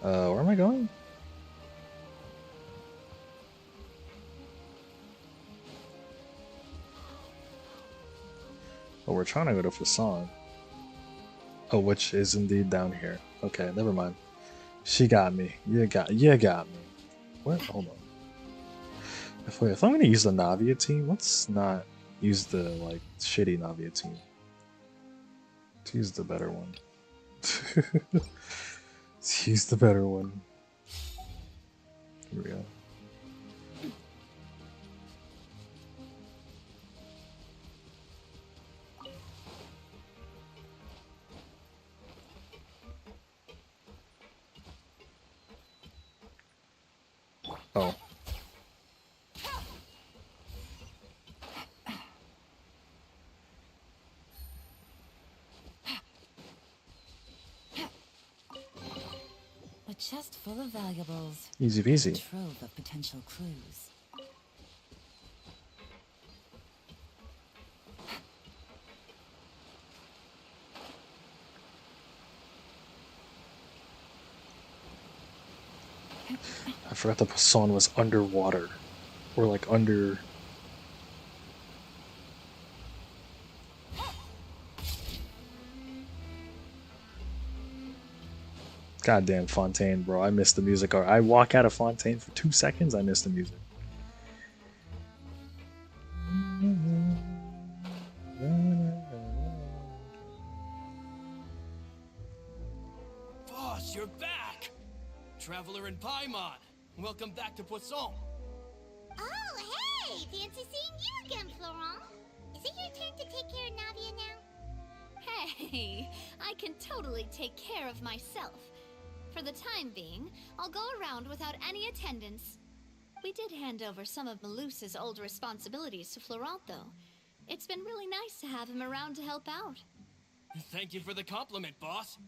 Where am I going? Oh, we're trying to go to Fasan. Oh, which is indeed down here. Okay, never mind. She got me. You got me. What? Hold on. If I'm gonna use the Navia team, let's not use the like shitty Navia team. Let's use the better one. Let's use the better one. Here we go. Oh. A chest full of valuables. Easy peasy. A trove of potential clues. I forgot the Poisson was underwater. Or like under... Goddamn Fontaine, bro. I missed the music. Or I walk out of Fontaine for 2 seconds, I missed the music. Boss, you're back! Traveler in Paimon, welcome back to Poisson. Oh, hey! Fancy seeing you again, Florent. Is it your turn to take care of Navia now? Hey, I can totally take care of myself. For the time being, I'll go around without any attendance. We did hand over some of Malus's old responsibilities to Florent, though. It's been really nice to have him around to help out. Thank you for the compliment, boss.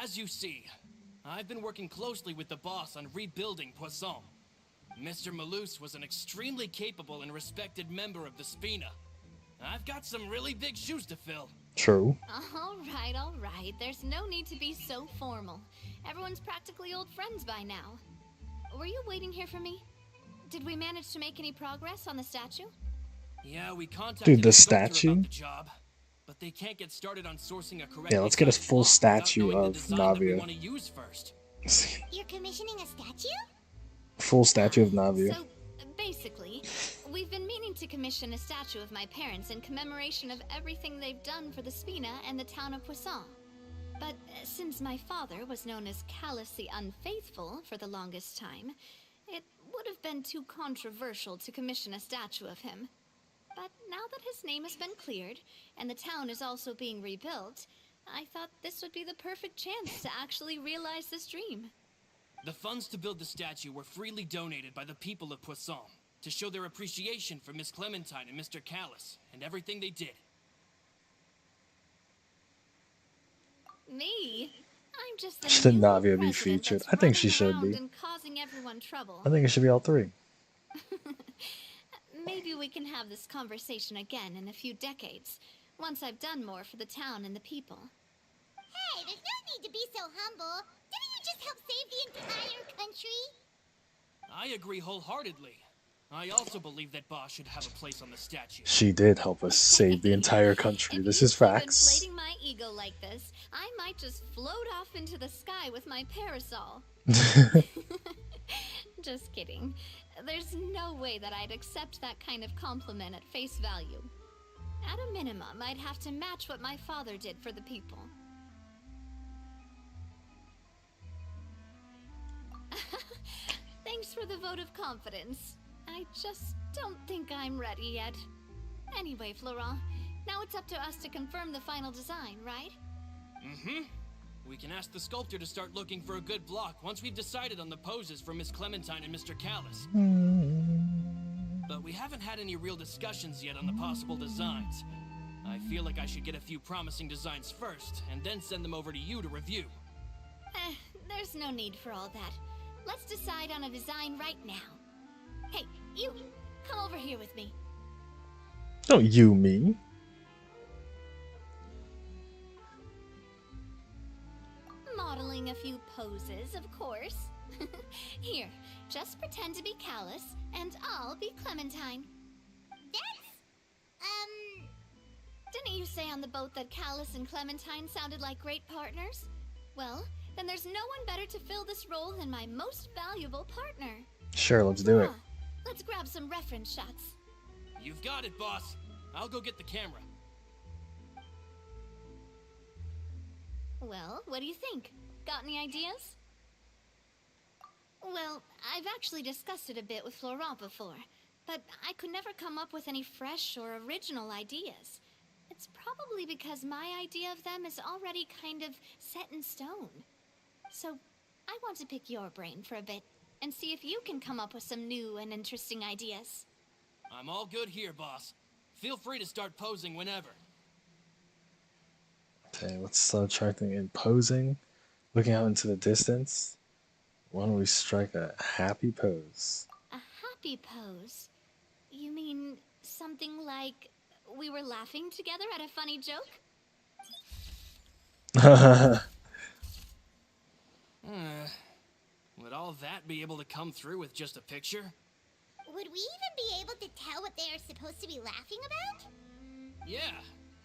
As you see, I've been working closely with the boss on rebuilding Poisson. Mr. Malus was an extremely capable and respected member of the Spina. I've got some really big shoes to fill. True. All right. There's no need to be so formal. Everyone's practically old friends by now. Were you waiting here for me? Did we manage to make any progress on the statue? Yeah, we contacted Dude, the a sculptor statue? about the job, but they can't get started on sourcing a correct. Yeah, let's get a full statue of Navia. Want to use first. You're commissioning a statue? Full statue of Navia. So, basically, we've been meaning to commission a statue of my parents in commemoration of everything they've done for the Spina and the town of Poisson. But since my father was known as callously unfaithful for the longest time, it would have been too controversial to commission a statue of him. But now that his name has been cleared, and the town is also being rebuilt, I thought this would be the perfect chance to actually realize this dream. The funds to build the statue were freely donated by the people of Poisson to show their appreciation for Miss Clementine and Mr. Callus and everything they did. Me? I'm just the Should new Navia be president featured? that's I think she running should around be. and causing everyone trouble. I think it should be all three. Maybe we can have this conversation again in a few decades, once I've done more for the town and the people. Hey, there's no need to be so humble. Didn't you just help save the entire country? I agree wholeheartedly. I also believe that Boss should have a place on the statue. She did help us save the entire country. This is facts. Inflating my ego like this, I might just float off into the sky with my parasol. Just kidding. There's no way that I'd accept that kind of compliment at face value. At a minimum, I'd have to match what my father did for the people. Thanks for the vote of confidence. I just don't think I'm ready yet. Anyway, Florent, now it's up to us to confirm the final design, right? Mm-hmm. We can ask the sculptor to start looking for a good block once we've decided on the poses for Miss Clementine and Mr. Callus. But we haven't had any real discussions yet on the possible designs. I feel like I should get a few promising designs first, and then send them over to you to review. There's no need for all that. Let's decide on a design right now. Hey, you, come over here with me. Don't you me. Modeling a few poses, of course. Here, just pretend to be Callus, and I'll be Clementine. Didn't you say on the boat that Callus and Clementine sounded like great partners? Well, then there's no one better to fill this role than my most valuable partner. Sure, let's do it. Let's grab some reference shots. You've got it, boss. I'll go get the camera. Well, what do you think? Got any ideas? Well, I've actually discussed it a bit with Florent before, but I could never come up with any fresh or original ideas. It's probably because my idea of them is already kind of set in stone. So, I want to pick your brain for a bit, and see if you can come up with some new and interesting ideas. I'm all good here, boss. Feel free to start posing whenever. Okay, let's start trying in posing. Looking out into the distance. Why don't we strike a happy pose? A happy pose? You mean something like we were laughing together at a funny joke? Would all that be able to come through with just a picture? Would we even be able to tell what they are supposed to be laughing about? Yeah,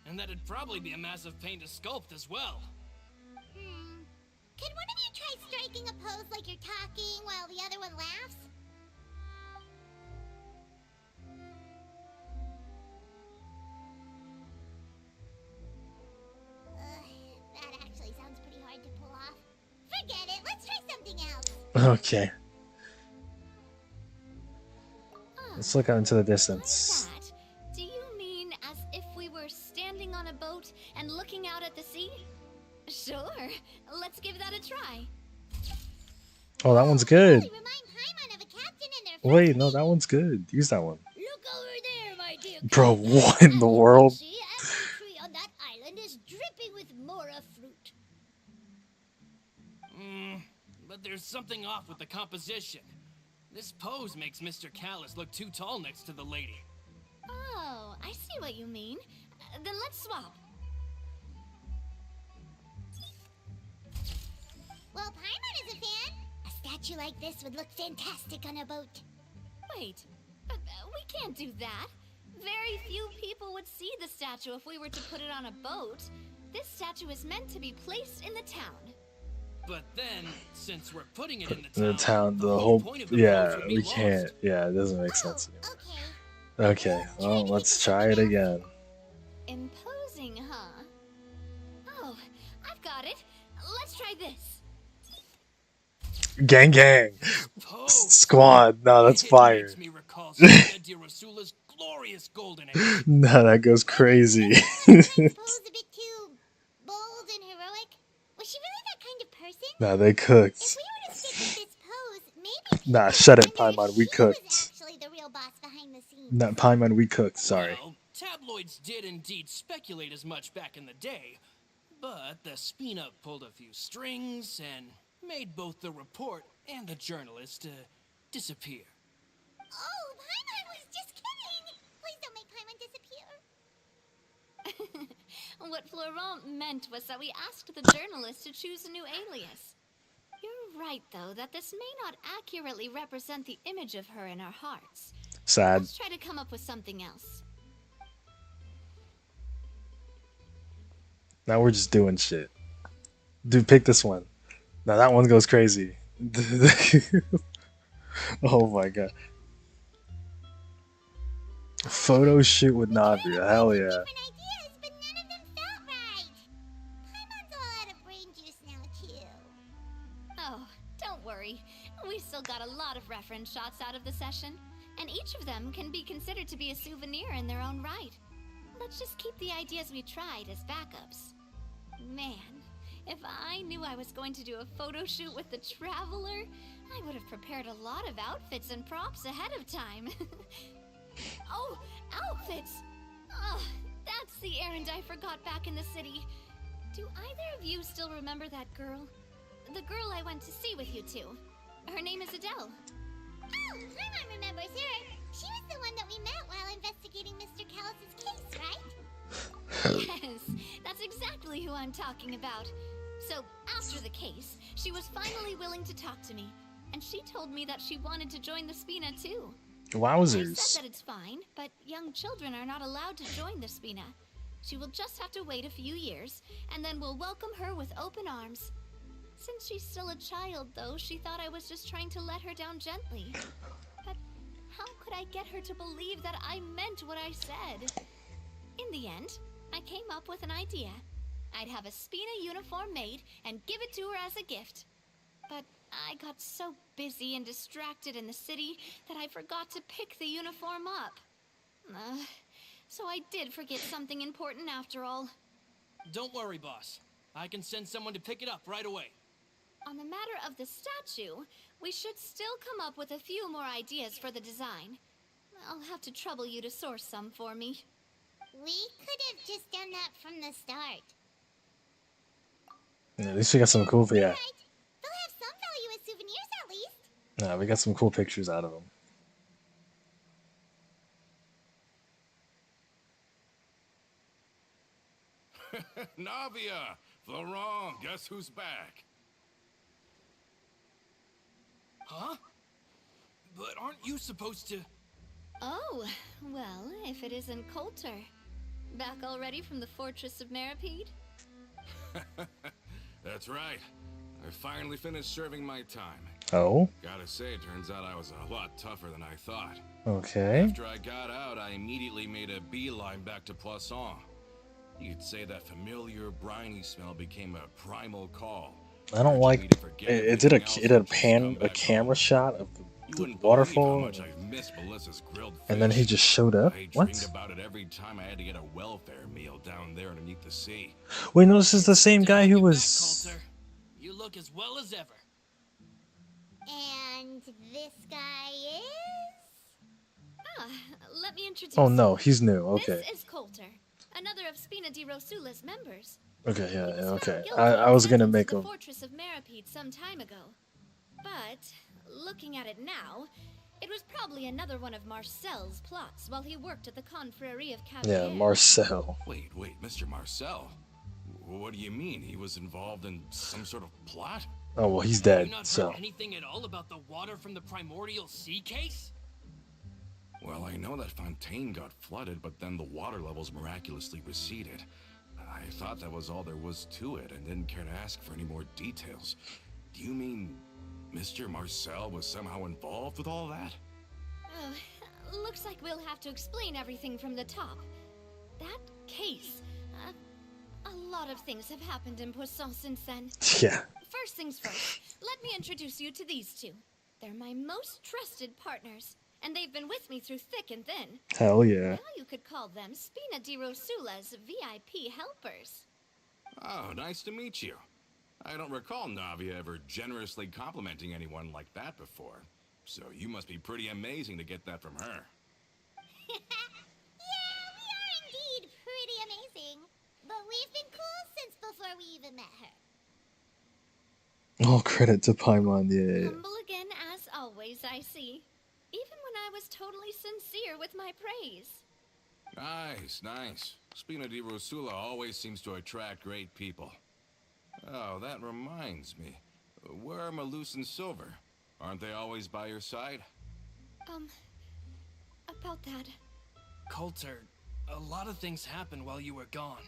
and that'd probably be a massive pain to sculpt as well. Can one of you try striking a pose like you're talking while the other one laughs? That actually sounds pretty hard to pull off. Forget it, let's try something else. Okay. Let's look out into the distance. Like that? Do you mean as if we were standing on a boat and looking out at the sea? Sure, let's give that a try. Oh, that one's good. Remind Wait, no, that one's good. Use that one. Look over there, my dear. Bro, what in the world? See, every tree on that island is dripping with mora fruit. But there's something off with the composition. This pose makes Mr. Callus look too tall next to the lady. Oh, I see what you mean. Then let's swap. Well, Paimon is a fan. A statue like this would look fantastic on a boat. Wait, but we can't do that. Very few people would see the statue if we were to put it on a boat. This statue is meant to be placed in the town. But then, since we're putting it in The town, the whole, yeah, we can't. Yeah, it doesn't make sense anymore. Okay, well, let's try it again. Imposing, huh? Oh, I've got it. Let's try this. Gang, gang, squad. No, that's fire. Glorious golden age. No, that goes crazy. Pose a bit too bold and heroic. Was she really that kind of person? Nah, they cooked. If we were to stick with this pose, maybe Nah, shut it, Paimon. We cooked. actually the real boss behind the scenes. Nah, Paimon, we cooked. Sorry. Well, tabloids did indeed speculate as much back in the day, but the Spina pulled a few strings and made both the report and the journalist disappear. Oh, Paimon was just kidding. Please don't make Paimon disappear. What Florent meant was that we asked the journalist to choose a new alias. You're right, though, that this may not accurately represent the image of her in our hearts. Sad. Let's try to come up with something else. Now we're just doing shit. Dude, pick this one. Now that one goes crazy. Oh my god. Photo shoot with Navia. Hell yeah. Oh, don't worry. We still got a lot of reference shots out of the session, and each of them can be considered to be a souvenir in their own right. Let's just keep the ideas we tried as backups. Man, if I knew I was going to do a photo shoot with the Traveler, I would have prepared a lot of outfits and props ahead of time. Oh, outfits! Oh, that's the errand I forgot back in the city. Do either of you still remember that girl? The girl I went to see with you two. Her name is Adele. Oh, Paimon remembers her. She was the one that we met while investigating Mr. Callus's case, right? Yes, that's exactly who I'm talking about. So, after the case, she was finally willing to talk to me, and she told me that she wanted to join the Spina too. Wowzers. I said that it's fine, but young children are not allowed to join the Spina. She will just have to wait a few years, and then we'll welcome her with open arms. Since she's still a child, though, she thought I was just trying to let her down gently. But how could I get her to believe that I meant what I said? In the end, I came up with an idea. I'd have a Spina uniform made and give it to her as a gift. But I got so busy and distracted in the city that I forgot to pick the uniform up. So I did forget something important after all. Don't worry, boss. I can send someone to pick it up right away. On the matter of the statue, we should still come up with a few more ideas for the design. I'll have to trouble you to source some for me. We could have just done that from the start. Yeah, at least we got some cool, yeah. They'll have some value as souvenirs at least. Yeah, we got some cool pictures out of them. Navia! Florent, guess who's back? Huh? But aren't you supposed to... Oh, well, if it isn't Coulter. Back already from the Fortress of Meripede? That's right. I finally finished serving my time. Oh? Gotta say, it turns out I was a lot tougher than I thought. Okay. After I got out, I immediately made a beeline back to Poisson. You could say that familiar briny smell became a primal call. I don't like it. Did a camera shot of the waterfall, and then he just showed up. What? I dreamed about it every time I had to get a welfare meal down there underneath the sea. Wait, no, this is the same guy who was. You look as well as ever. And this guy is? Ah, let me introduce Oh you. no, he's new. Okay. This is Coulter, another of Spina di Rosula's members. Okay, yeah, yeah, okay. Guilty I and was gonna sentenced make to the him. fortress of Meripede some time ago. But, looking at it now, it was probably another one of Marcel's plots while he worked at the Confrérie of Yeah, Cavaliers. Marcel. Wait, Mr. Marcel? What do you mean? He was involved in some sort of plot? Oh well, he's Have dead. you not So heard anything at all about the water from the primordial sea case? Well, I know that Fontaine got flooded, but then the water levels miraculously receded. I thought that was all there was to it and didn't care to ask for any more details. Do you mean Mr. Marcel was somehow involved with all that? Oh, looks like we'll have to explain everything from the top. That case, a lot of things have happened in Poisson since then. yeah. First things first, let me introduce you to these two. They're my most trusted partners, and they've been with me through thick and thin. Hell yeah. Now you could call them Spina di Rosula's VIP helpers. Oh, nice to meet you. I don't recall Navia ever generously complimenting anyone like that before. So you must be pretty amazing to get that from her. Yeah, we are indeed pretty amazing. But we've been cool since before we even met her. All credit to Paimon, yeah. Humble again as always, I see. Even when I was totally sincere with my praise. Nice, nice. Spina di Rosula always seems to attract great people. Oh, that reminds me. Where are Malus and Silver? Aren't they always by your side? About that. Coulter, a lot of things happened while you were gone.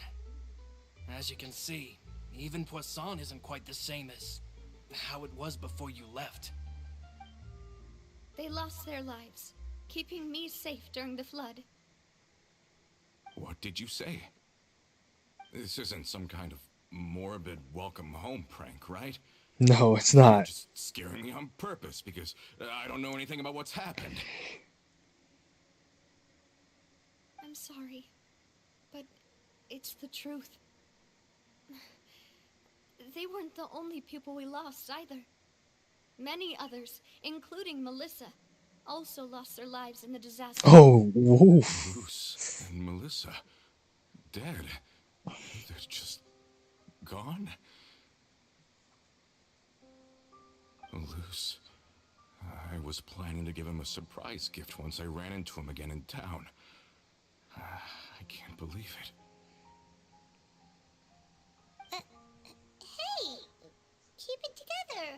As you can see, even Poisson isn't quite the same as how it was before you left. They lost their lives, keeping me safe during the flood. What did you say? This isn't some kind of morbid welcome home prank, right? No, it's You're not. just scaring me on purpose because I don't know anything about what's happened. I'm sorry, but it's the truth. They weren't the only people we lost either. Many others, including Melissa, also lost their lives in the disaster. Oh, woof. Bruce and Melissa, dead. They're just gone. Luce. I was planning to give him a surprise gift once I ran into him again in town. I can't believe it. Hey, keep it together.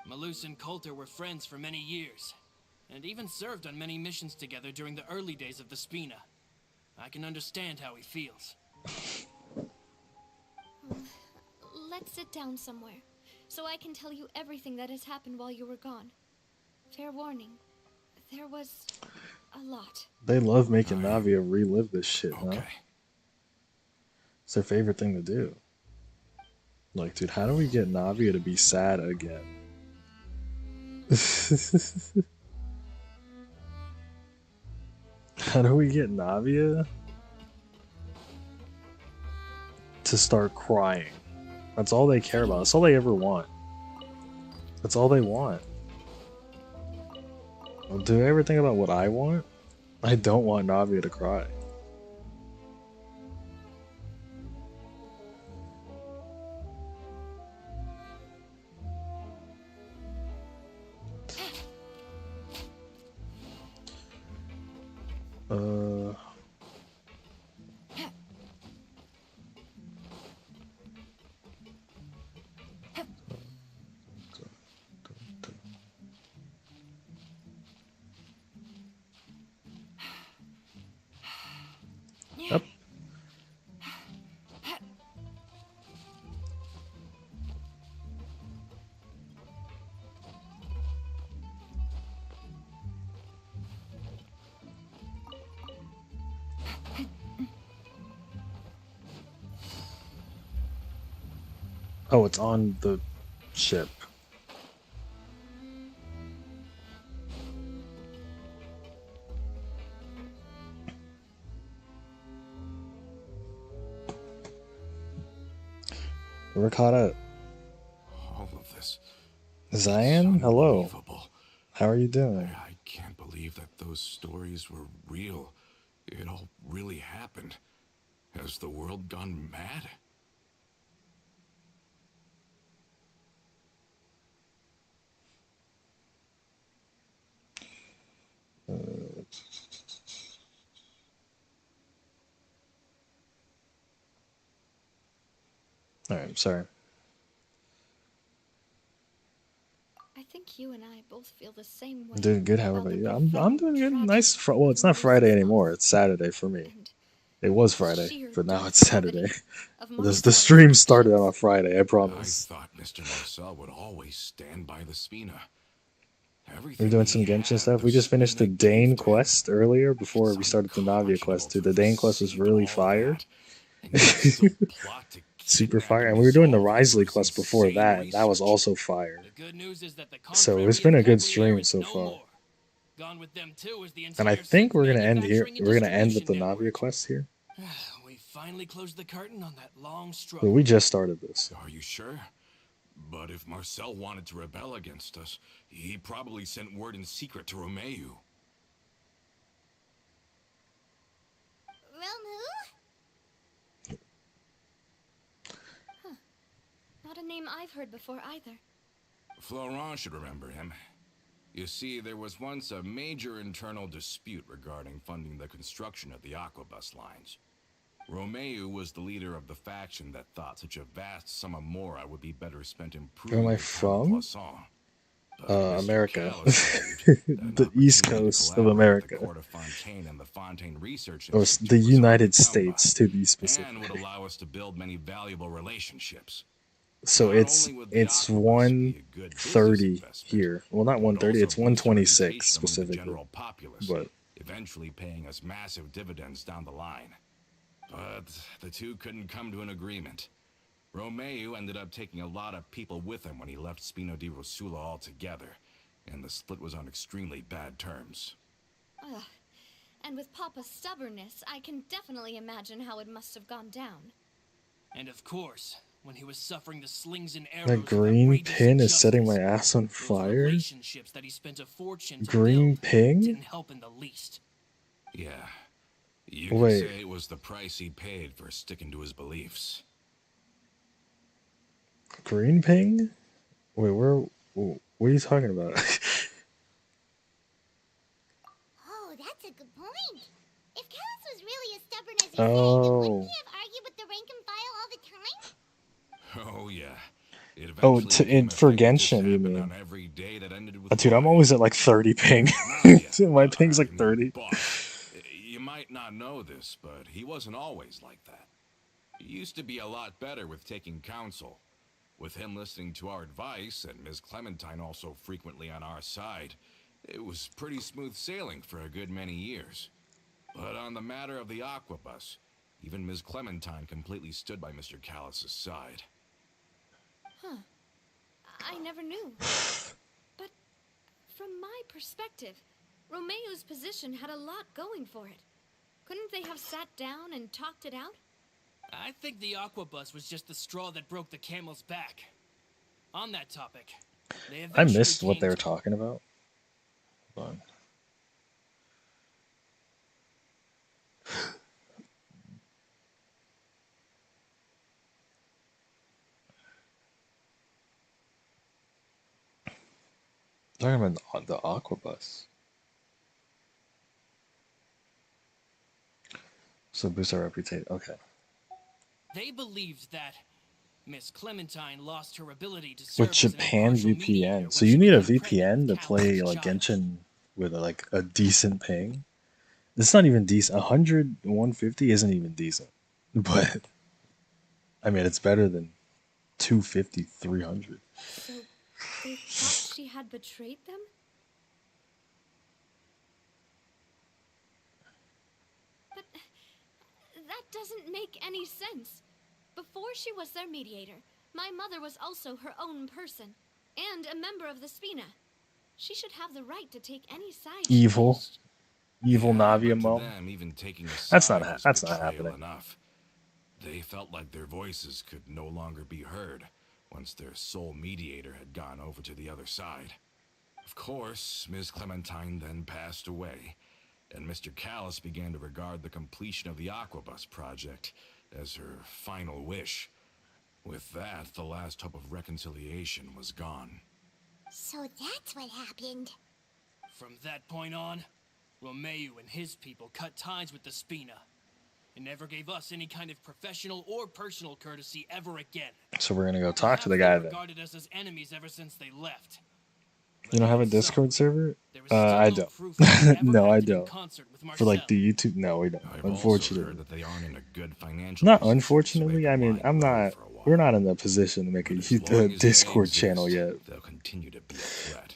Malus and Coulter were friends for many years, and even served on many missions together during the early days of the Spina. I can understand how he feels. Let's sit down somewhere, so I can tell you everything that has happened while you were gone. Fair warning, there was a lot. They love making Navia relive this shit, huh? It's their favorite thing to do. Like, dude, how do we get Navia to be sad again? How do we get Navia to start crying? That's all they care about. That's all they ever want. That's all they want. Well, do I ever think about what I want? I don't want Navia to cry. Yep. Oh, it's on the ship. We're caught up. All of this. Zion, hello. How are you doing? I can't believe that those stories were real. It all really happened. Has the world gone mad? Alright, sorry. I think you and I both feel the same way. I'm doing good, how about you? I'm doing good. Nice. Well, it's not Friday anymore. It's Saturday for me. It was Friday, but now it's Saturday. The stream started on a Friday, I promise. I thought Mr. Marcel would always stand by the Spina. We're doing some Genshin stuff. We just finished the Dane quest earlier before we started the Navia quest too. The Dane quest was really fire. Super fire. And we were doing the Risley quest before that, and that was also fire. So it's been a good stream so far. And I think we're gonna end here. We're gonna end with the Navia quest here. We finally closed the curtain on that long But struggle. we just started this. Are you sure? But if Marcel wanted to rebel against us, he probably sent word in secret to Romeu. Romu? Huh. Not a name I've heard before either. Florent should remember him. You see, there was once a major internal dispute regarding funding the construction of the Aquabus lines. Romeu was the leader of the faction that thought such a vast sum of mora would be better spent improving Where am I the town of from? Poisson. America. The East Coast of America. Or the United States, to be specific. And would allow us to build many valuable relationships. So it's 1:30 here. Well, not 1:30. It's 1:26 specifically. But eventually paying us massive dividends down the line. But the two couldn't come to an agreement. Romeu ended up taking a lot of people with him when he left Spino di Rosula altogether, and the split was on extremely bad terms. Ugh. And with Papa's stubbornness, I can definitely imagine how it must have gone down. And of course, when he was suffering the slings and arrows that green pin is setting my ass on fire. relationships that he spent a fortune to Green build ping? didn't help in the least. Yeah. You could Wait. say it was the price he paid for sticking to his beliefs. Green ping? Wait, what are you talking about? Oh, that's a good point. If Callus was really as stubborn as you say, then Oh. wouldn't he have argued with the rank and file all the time? Oh, yeah. It Oh, eventually became for effective to Genshin, you happen mean? on every day that ended with Dude, I'm always at like 30 ping. My ping's like 30. You might not know this, but he wasn't always like that. He used to be a lot better with taking counsel. With him listening to our advice and Ms. Clementine also frequently on our side, it was pretty smooth sailing for a good many years. But on the matter of the Aquabus, even Ms. Clementine completely stood by Mr. Callus's side. Huh. I never knew. But from my perspective, Romeu's position had a lot going for it. Couldn't they have sat down and talked it out? I think the Aquabus was just the straw that broke the camel's back. On that topic, they I eventually missed what came they were to- talking about. Hold on. Talking about the Aquabus. So boost our reputation. Okay. They believed that Miss Clementine lost her ability to serve With as an Japan impartial VPN. mediator So when you she need a became VPN pregnant to with play Callus's like child. Genshin with like a decent ping. It's not even decent. 100, 150 isn't even decent. But I mean, it's better than 250, 300. So they thought she had betrayed them? But that doesn't make any sense. Before she was their mediator, my mother was also her own person, and a member of the Spina. She should have the right to take any side she Evil. wished. Evil Navia To Mo. them, even taking a That's side not was that's not betrayal happening. enough. They felt like their voices could no longer be heard, once their sole mediator had gone over to the other side. Of course, Ms. Clementine then passed away, and Mr. Callis began to regard the completion of the Aquabus project as her final wish. With that, the last hope of reconciliation was gone. So that's what happened. From that point on, Romeo and his people cut ties with the Spina and never gave us any kind of professional or personal courtesy ever again. So we're gonna go talk to the guy then. Regarded us as enemies ever since they left. You don't have a Discord server? I don't. No, I don't. For like the YouTube, no, we don't. Unfortunately, not unfortunately. I mean, I'm not. We're not in the position to make a Discord channel yet. They'll continue to be a threat.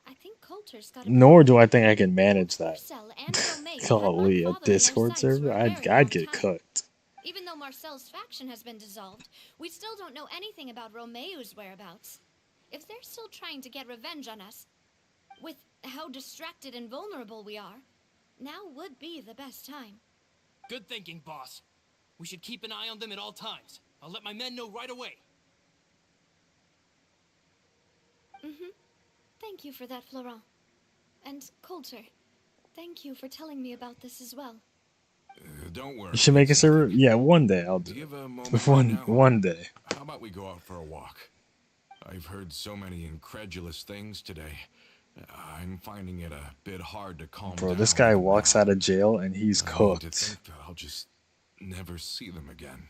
I think Coulter's got a Nor do I think I can manage that. Golly, a Discord server? I'd get cooked. Even though Marcel's faction has been dissolved, we still don't know anything about Romeo's whereabouts. If they're still trying to get revenge on us, with how distracted and vulnerable we are, now would be the best time. Good thinking, boss. We should keep an eye on them at all times. I'll let my men know right away. Thank you for that, Florent. And Coulter, thank you for telling me about this as well. Don't worry. You should make a server? Yeah, one day I'll do it. One day. How about we go out for a walk? I've heard so many incredulous things today. I'm finding it a bit hard to calm down. Bro, this guy walks out of jail and he's I cooked. hate to think that I'll just never see them again.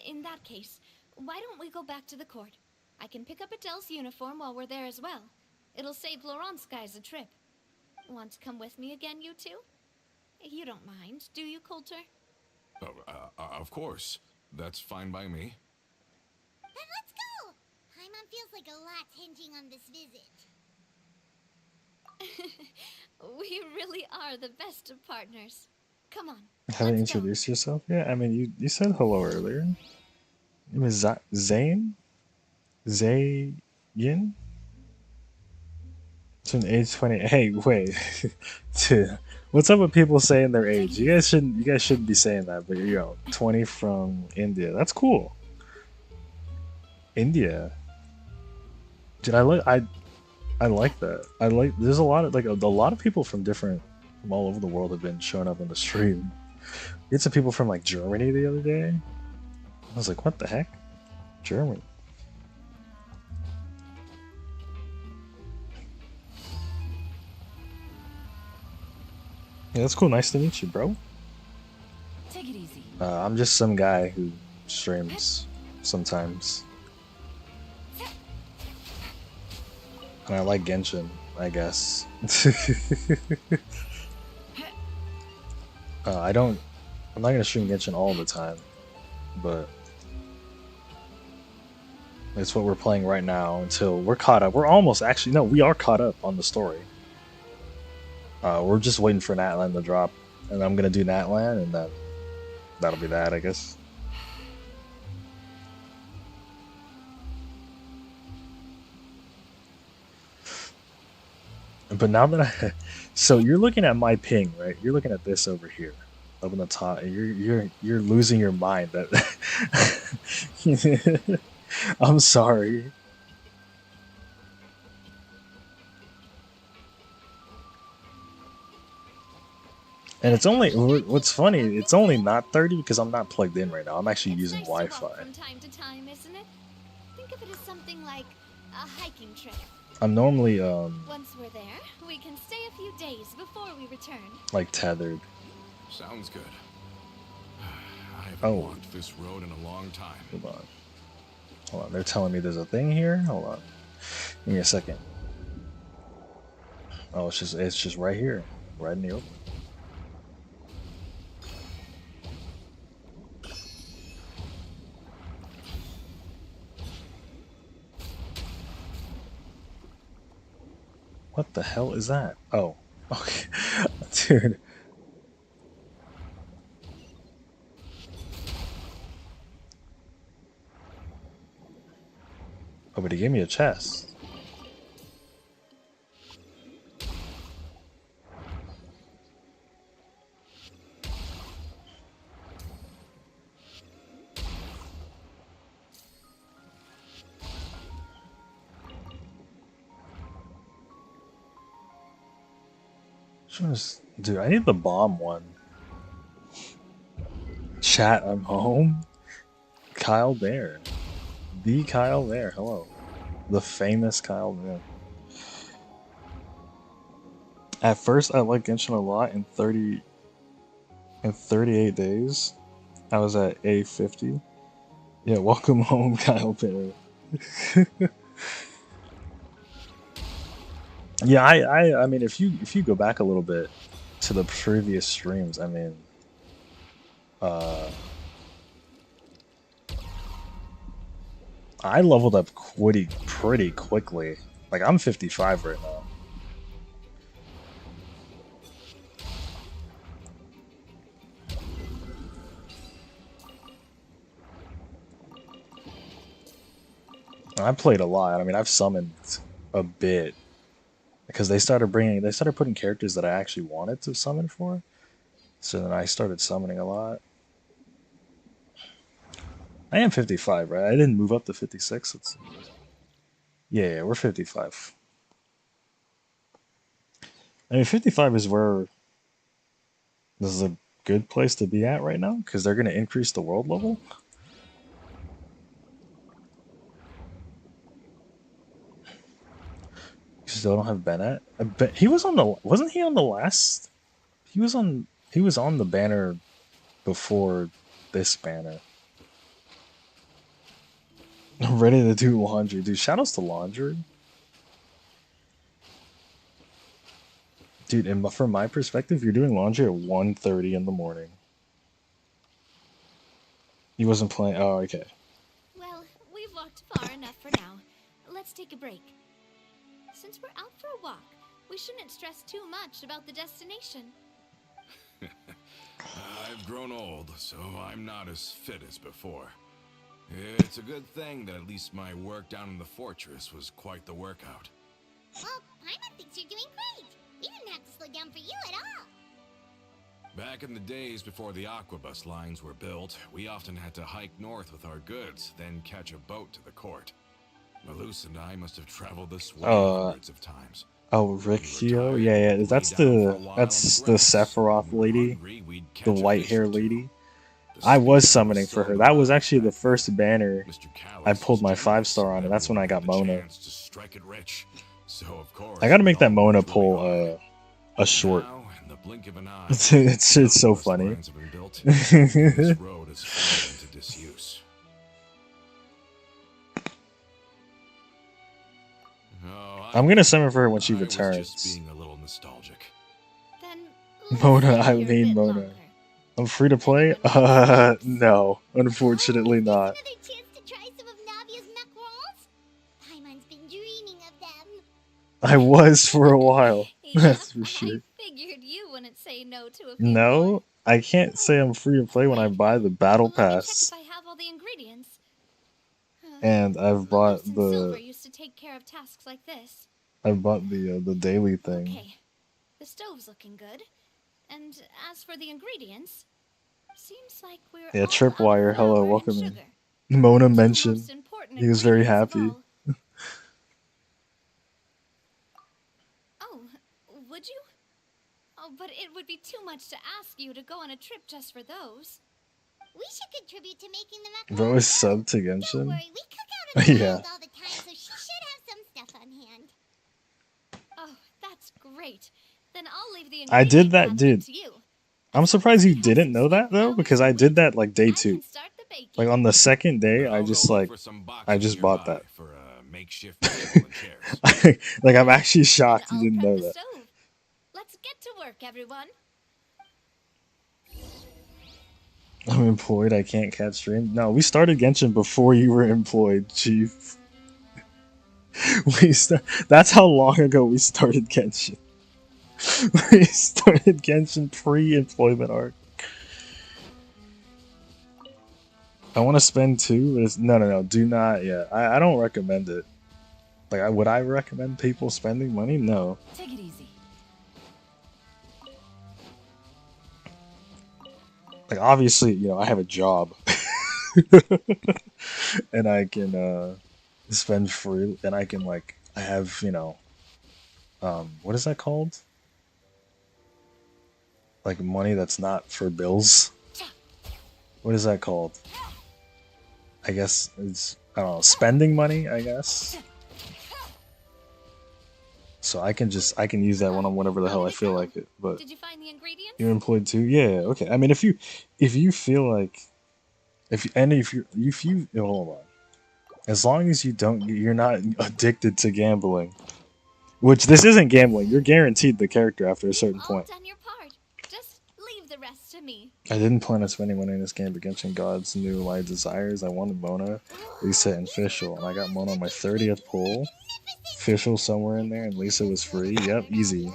In that case, why don't we go back to the court? I can pick up Adele's uniform while we're there as well. It'll save Laurent's guys a trip. Want to come with me again, you two? You don't mind, do you, Coulter? Oh, of course. That's fine by me. Then let's go! Paimon feels like a lot's hinging on this visit. We really are the best of partners. Come on. Haven't introduced yourself yet? I mean, you said hello earlier. Your name is Zane? Zayin? It's an age 20. Hey, wait. Dude, what's up with people saying their age? You guys shouldn't be saying that, but you're 20 from India. That's cool. India. Dude, I like that. There's a lot of people from all over the world have been showing up on the stream. We had some people from like Germany the other day. I was like, what the heck? Germany. Yeah, that's cool. Nice to meet you, bro. Take it easy. I'm just some guy who streams sometimes. And I like Genshin, I guess. I'm not gonna stream Genshin all the time, but it's what we're playing right now until we're caught up. We're almost, actually, no, we are caught up on the story. We're just waiting for Natlan to drop, and I'm gonna do Natlan, and that'll be that, I guess. But now that so you're looking at my ping, right? You're looking at this over here, up in the top. And you're losing your mind. That I'm sorry. And it's only, what's funny, it's only not 30 because I'm not plugged in right now. I'm actually using Wi-Fi. From time to time, isn't it? Think of it as something like a hiking trip. I'm normally Once we're there, we can stay a few days before we return. like tethered. Sounds good. I haven't Oh. walked this road in a long time. Hold on. They're telling me there's a thing here. Hold on. Give me a second. Oh, it's just right here, right in the open. What the hell is that? Oh, okay. Dude. Oh, but he gave me a chest. Dude, I need the bomb one. Chat, I'm home. Kyle Bear. The Kyle Bear, hello. The famous Kyle Bear. At first, I liked Genshin a lot. In 38 days, I was at A50. Yeah, welcome home, Kyle Bear. Yeah, I mean, if you go back a little bit to the previous streams, I mean, I leveled up pretty quickly. Like I'm 55 right now. I played a lot. I mean, I've summoned a bit because they started putting characters that I actually wanted to summon for. So then I started summoning a lot. I am 55, right? I didn't move up to 56. Yeah, we're 55. I mean, 55 is where this is a good place to be at right now because they're going to increase the world level. You still don't have Bennett. I bet he was on the. Wasn't he on the last? He was on. He was on the banner before this banner. I'm ready to do laundry, dude. Shoutouts to laundry, dude. And from my perspective, you're doing laundry at 1:30 in the morning. He wasn't playing. Oh, okay. Well, we've walked far enough for now. Let's take a break. Since we're out for a walk, we shouldn't stress too much about the destination. I've grown old, so I'm not as fit as before. It's a good thing that at least my work down in the fortress was quite the workout. Well, Paimon thinks you're doing great. We didn't have to slow down for you at all. Back in the days before the aquabus lines were built, we often had to hike north with our goods, then catch a boat to the court. Malus and I must have traveled this way hundreds of times. Oh, Rikio? Yeah. That's the Sephiroth lady, the white hair lady. I was summoning for her. That was actually the first banner I pulled my 5-star on, and that's when I got Mona. I gotta make that Mona pull a short. It's so funny. I'm gonna summon for her when she returns. Mona, I mean Mona. I'm free to play? No. Unfortunately not. Another chance to try some of Navia's macarons? Paimon's been dreaming of them. I was for a while. That's for sure. I figured you wouldn't say no to a few No, I can't say I'm free to play when I buy the battle pass. If I have all the ingredients. And I've bought Silver used to take care of tasks like this. I bought the daily thing. Okay. The stove's looking good. And as for the ingredients, seems like we're Yeah, Tripwire, hello, welcome in. Mona mentioned he was very happy. Oh, would you? Oh, but it would be too much to ask you to go on a trip just for those. We should contribute to making the macarons. Bro is sub to Genshin? Don't worry, we cook out in the Yeah. world all the time, so she should have some stuff on hand. Oh, that's great. Then I'll leave the I did that, ingredients dude. to you. I'm surprised you didn't know that though, because I did that like day 2. Like on the second day, I just bought that. Like I'm actually shocked you didn't know that. Let's get to work, everyone. I'm employed. I can't catch stream. No, we started Genshin before you were employed, Chief. That's how long ago we started Genshin. We started Genshin pre-employment arc. I want to spend 2, but it's no. Do not. Yeah, I don't recommend it. Like, would I recommend people spending money? No. Take it easy. Like, obviously, you know, I have a job, and I can spend free, and I can I have, you know, what is that called? like money that's not for bills. What is that called? I guess it's, I don't know, spending money, I guess. So I can use that one on whatever the hell I feel like it. But Did you find the ingredients? you're employed too? Yeah, okay. I mean, if you feel like if you hold on, as long as you're not addicted to gambling, which this isn't gambling. You're guaranteed the character after a certain point. Done your part. Just leave the rest to me. I didn't plan on spending money in this game, but Genshin Gods knew my desires. I wanted Mona, Lisa, and Fischl, and I got Mona on my 30th pull. Fischl somewhere in there, and Lisa was free. Yep, easy.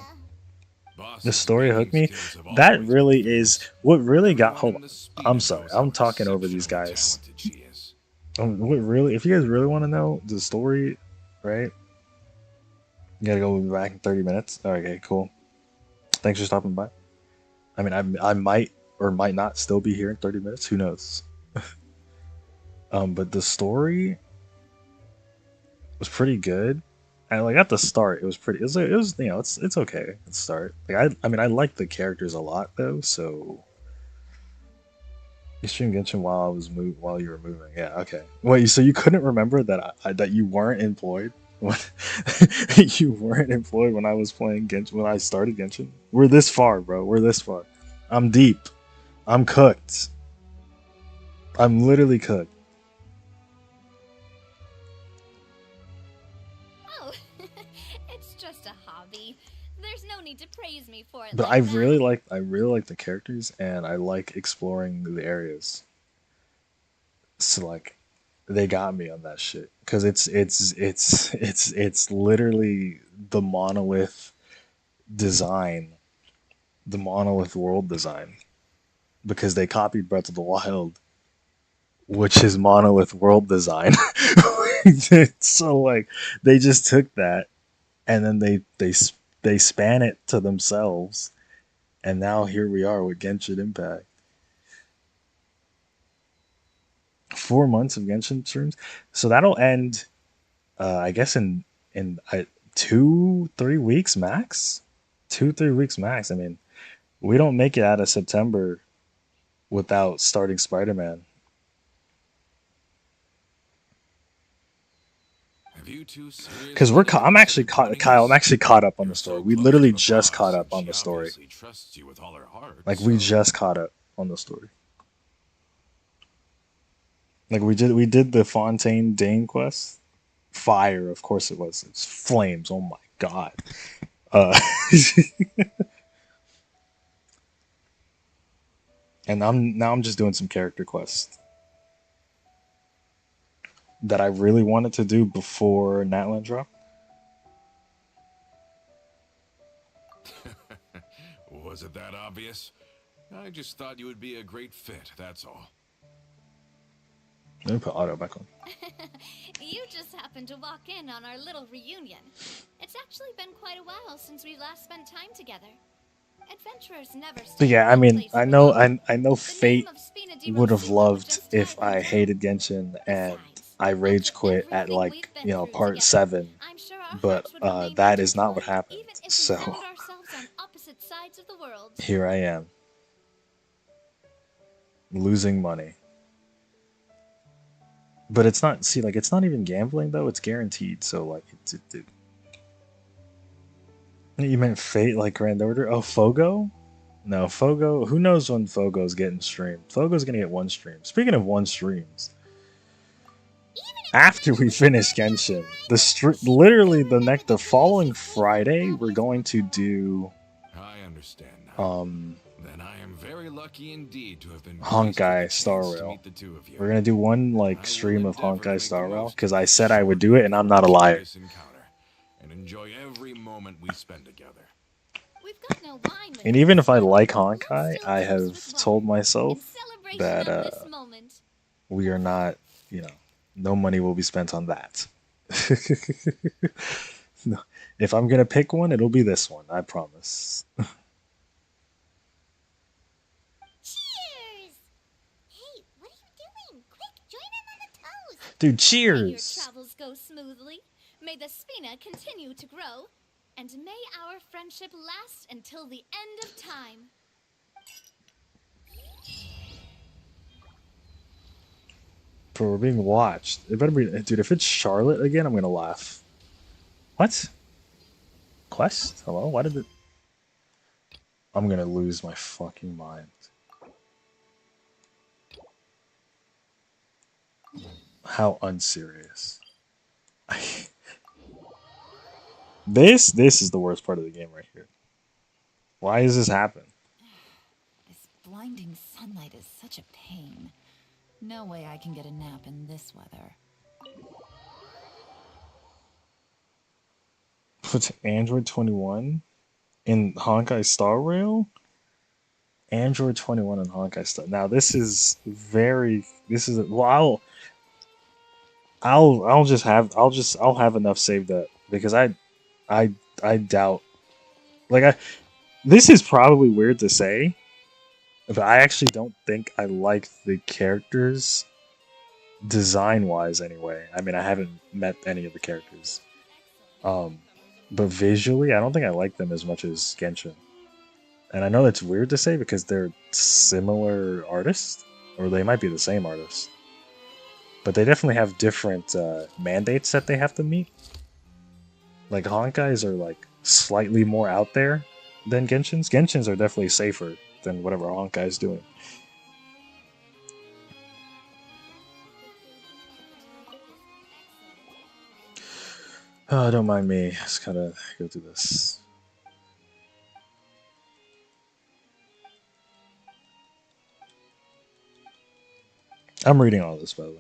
The story hooked me. That really is what really got. Hold on. I'm sorry. I'm talking over these guys. What really? If you guys really want to know the story, right? You gotta go back in 30 minutes. Okay, cool. Thanks for stopping by. I mean, I might or might not still be here in 30 minutes. Who knows? But the story was pretty good. And like at the start, it was pretty. It was you know, it's okay at the start. Like I mean, I like the characters a lot though. So you streamed Genshin while you were moving. Yeah, okay. Wait, so you couldn't remember that that you weren't employed? You weren't employed when I was playing Genshin, when I started Genshin? We're this far, bro. We're this far. I'm deep. I'm cooked. I'm literally cooked. Oh, it's just a hobby. There's no need to praise me for it. But I really like the characters, and I like exploring the areas. So like, they got me on that shit because it's literally the monolith design, the monolith world design, because they copied Breath of the Wild, which is monolith world design. So like, they just took that and then they span it to themselves, and now here we are with Genshin Impact. 4 months of Genshin streams, so that'll end, I guess in 2-3 weeks max. 2-3 weeks max. I mean, we don't make it out of September without starting Spider-Man. Because I'm actually caught, Kyle. I'm actually caught up on the story. We literally just caught up on the story. Like we just caught up on the story. Like we did the Fontaine Dane quest. Fire, of course it was. It's flames. Oh my god. And I'm just doing some character quests that I really wanted to do before Natlan dropped. Was it that obvious? I just thought you would be a great fit, that's all. Let me put auto back on. You just happened to walk in on our little reunion. It's actually been quite a while since we last spent time together. Adventurers never stay. But yeah, I mean, I know Fate would have loved if I hated Genshin and I rage quit at like, you know, part 7, but that is not what happened. So here I am, losing money. But it's not, see, like, it's not even gambling though, it's guaranteed. So like, you meant Fate like Grand Order? Oh, Fogo? No, Fogo. Who knows when Fogo's getting streamed? Fogo's gonna get 1 stream. Speaking of 1 streams, after we finish Genshin, literally the following Friday, we're going to do. I understand now. Then I am very lucky indeed to have been Honkai Star Rail. We're gonna do 1 like stream of Honkai Star Rail because I said I would do it, and I'm not a liar. And enjoy every moment we spend together. And even if I like Honkai, I have told myself that we are not, you know, no money will be spent on that. No. If I'm gonna pick one, it'll be this one, I promise. Cheers! Hey, what are you doing? Quick, join in on the toast! Dude, May cheers! your travels go smoothly. May the Spina continue to grow. And may our friendship last until the end of time. So we're being watched. It better be, dude. If it's Charlotte again, I'm gonna laugh. What? Quest? Hello? Why did it? I'm gonna lose my fucking mind. How unserious. This is the worst part of the game right here. Why does this happen? This blinding sunlight is such a pain. No way I can get a nap in this weather. Put Android 21 in Honkai Star Rail? Android 21 and Honkai Star. Now this is very. This is well. I'll have enough saved up because I doubt. Like I. This is probably weird to say, but I actually don't think I like the characters design wise anyway. I mean, I haven't met any of the characters. Um, but visually, I don't think I like them as much as Genshin. And I know that's weird to say because they're similar artists, or they might be the same artist. But they definitely have different mandates that they have to meet. Like Honkai's are like slightly more out there than Genshin's. Genshin's are definitely safer than whatever Honkai's doing. Oh, don't mind me. Just gotta go through this. I'm reading all this, by the way.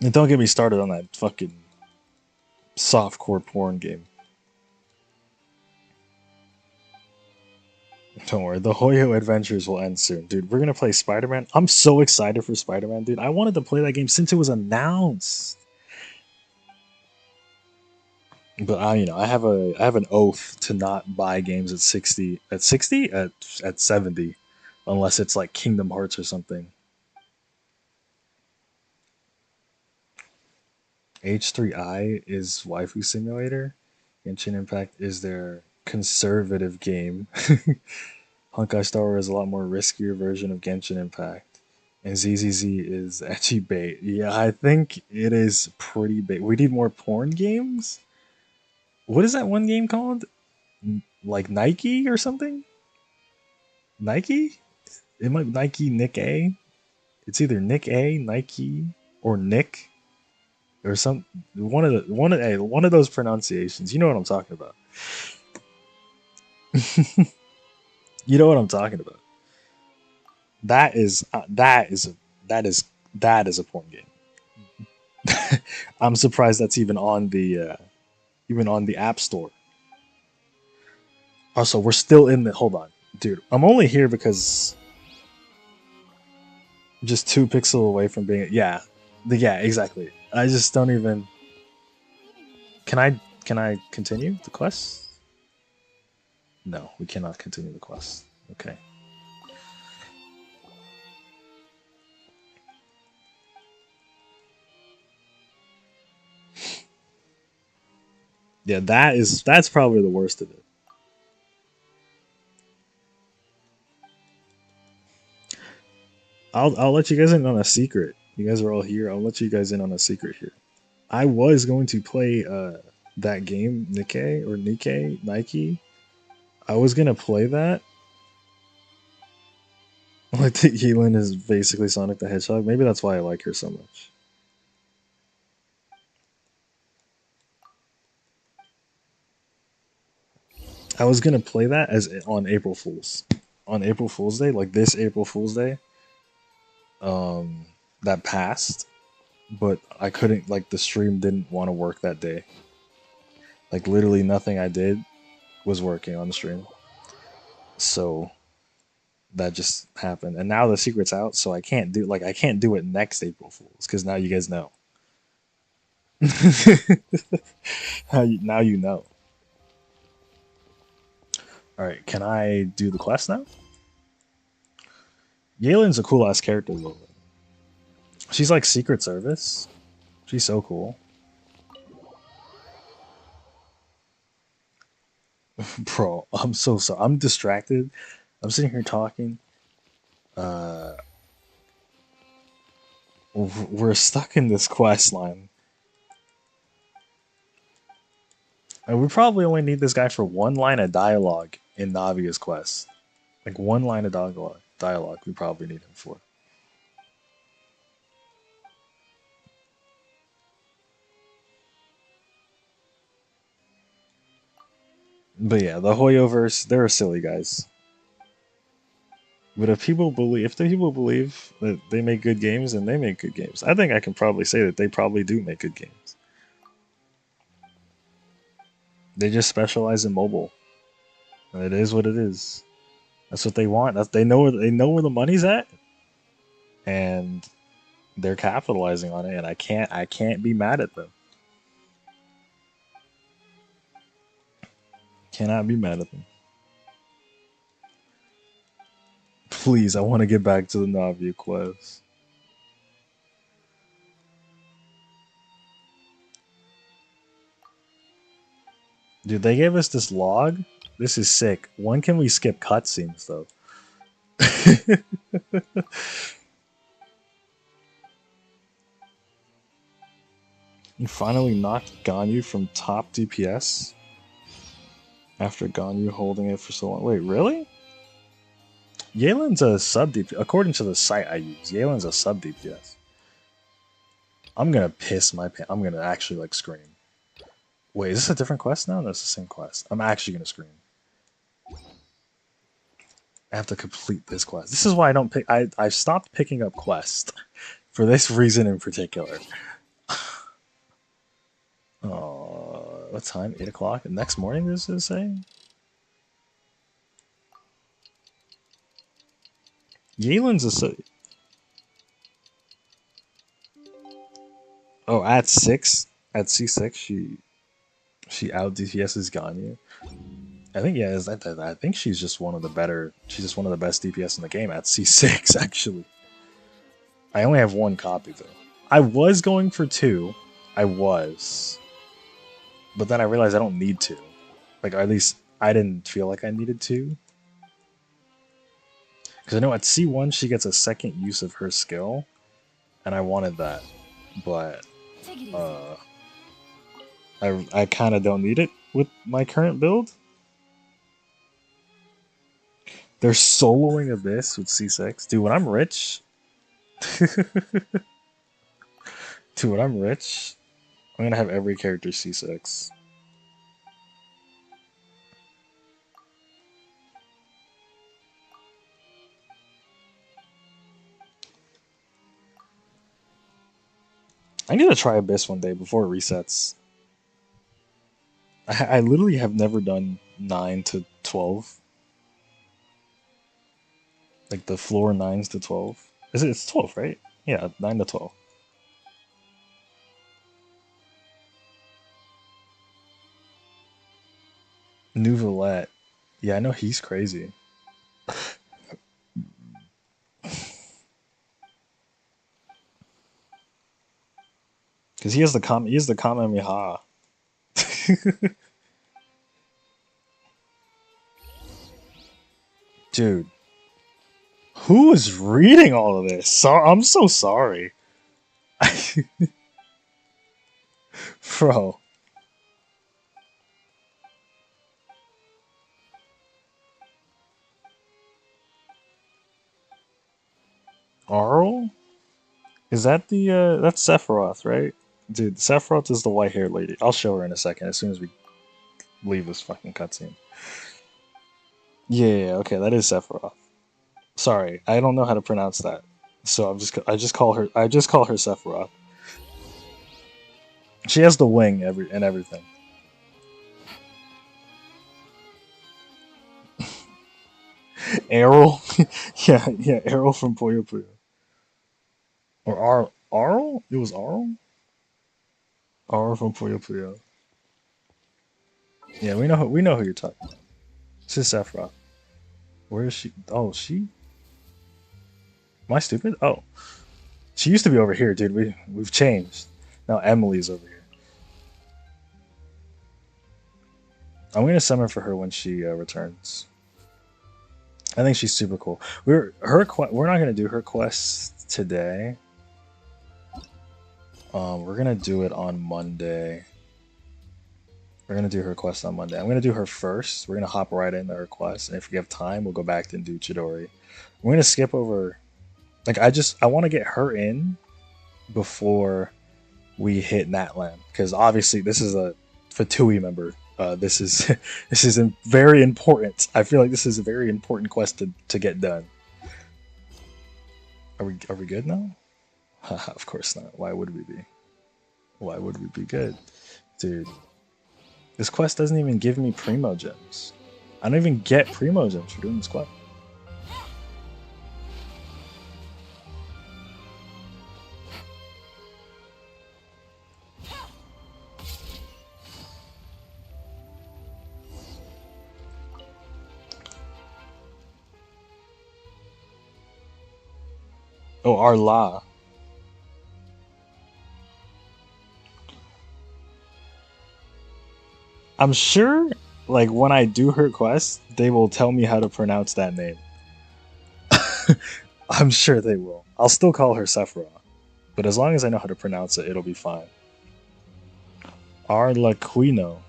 And don't get me started on that fucking softcore porn game. Don't worry, the Hoyo adventures will end soon. Dude, we're gonna play Spider-Man. I'm so excited for Spider-Man, dude. I wanted to play that game since it was announced. But I have an oath to not buy games at 60 at 70 unless it's like Kingdom Hearts or something. H3I is Waifu Simulator. Genshin Impact is their conservative game. Honkai Star Rail is a lot more riskier version of Genshin Impact. And ZZZ is actually bait. Yeah, I think it is pretty bait. We need more porn games? What is that one game called? Like Nike or something? Nike? It might be Nike Nick A. It's either Nick A, Nike, or Nick, or some one of those pronunciations. You know what I'm talking about. You know what I'm talking about. That is a porn game. I'm surprised that's even on the App Store. Also, we're still in the. Hold on, dude. I'm only here because I'm just 2 pixels away from being. Yeah, exactly. I just don't even. Can I continue the quest? No, we cannot continue the quest. Okay. Yeah, that's probably the worst of it. I'll let you guys in on a secret. You guys are all here. I'll let you guys in on a secret here. I was going to play that game Nike. I was gonna play that. Like the Healing is basically Sonic the Hedgehog. Maybe that's why I like her so much. I was gonna play that as on April Fools. On April Fool's Day, like this April Fool's Day. That passed, but I couldn't, like, the stream didn't want to work that day. Like literally nothing I did was working on the stream. So that just happened. And now the secret's out, so I can't do it next April Fools because now you guys know. Now you know. All right, can I do the quest now? Yelin's a cool ass character though. She's like Secret Service. She's so cool. Bro, I'm so sorry. I'm distracted. I'm sitting here talking. Uh, we're stuck in this quest line. And we probably only need this guy for one line of dialogue in Navia's quest. Like one line of dialogue we probably need him for. But yeah, the Hoyoverse, they're silly guys. But if the people believe that they make good games, then they make good games. I think I can probably say that they probably do make good games. They just specialize in mobile. And it is what it is. That's what they want. They know where the money's at, and they're capitalizing on it. And I can't be mad at them. Cannot be mad at them. Please, I want to get back to the Navia quest. Dude, they gave us this log. This is sick. When can we skip cutscenes though? You finally knocked Ganyu from top DPS after Ganyu holding it for so long. Wait, really? Yelan's a sub DPS. According to the site I use, Yelan's a sub DPS. I'm gonna piss my pants. I'm gonna actually like scream. Wait, is this a different quest now? No, it's the same quest. I'm actually gonna scream. I have to complete this quest. This is why I don't pick. I've stopped picking up quests for this reason in particular. Oh, what time? 8 o'clock? Next morning, this is saying? Yelan's a... Oh, at 6? At C6, she out DPS's Ganyu. I think, yeah, I think she's just one of the better... She's just one of the best DPS in the game at C6, actually. I only have one copy, though. I was going for 2. I was. But then I realized I don't need to. Like, or at least I didn't feel like I needed to. Because I know at C1 she gets a second use of her skill. And I wanted that. But I kind of don't need it with my current build. They're soloing Abyss with C6. Dude, when I'm rich... Dude, when I'm rich, I'm gonna have every character C6. I need to try Abyss one day before it resets. I literally have never done 9 to 12. Like the floor 9s to 12. It's 12, right? Yeah, 9 to 12. Nouvelette. Yeah, I know he's crazy. Because he has the Kamehameha. Dude. Who is reading all of this? I'm so sorry. Bro. Arl? Is that that's Sephiroth, right? Dude, Sephiroth is the white-haired lady. I'll show her in a second as soon as we leave this fucking cutscene. Yeah, okay, that is Sephiroth. Sorry, I don't know how to pronounce that. So I just call her Sephiroth. She has the wing and everything. Errol? yeah, Errol from Puyo Puyo. Or Arl? It was Arl? Arl from Puyo Puyo. Yeah, we know who you're talking about. This is Sephiroth. Where is she? Oh, she? Am I stupid? Oh. She used to be over here, dude. We've changed. Now Emily's over here. I'm gonna summon for her when she returns. I think she's super cool. We're not gonna do her quest today. We're gonna do it on Monday. We're gonna do her quest on Monday. I'm gonna do her first. We're gonna hop right into her quest, and if we have time, we'll go back and do Chidori. We're gonna skip over. Like I want to get her in before we hit Natlan, because obviously this is a Fatui member. This is this is very important. I feel like this is a very important quest to get done. Are we good now? Of course not. Why would we be? Why would we be good, dude? This quest doesn't even give me Primo gems. I don't even get Primo gems for doing this quest. Oh, Arla. I'm sure, like, when I do her quest, they will tell me how to pronounce that name. I'm sure they will. I'll still call her Sephiroth, but as long as I know how to pronounce it, it'll be fine. Arlequino.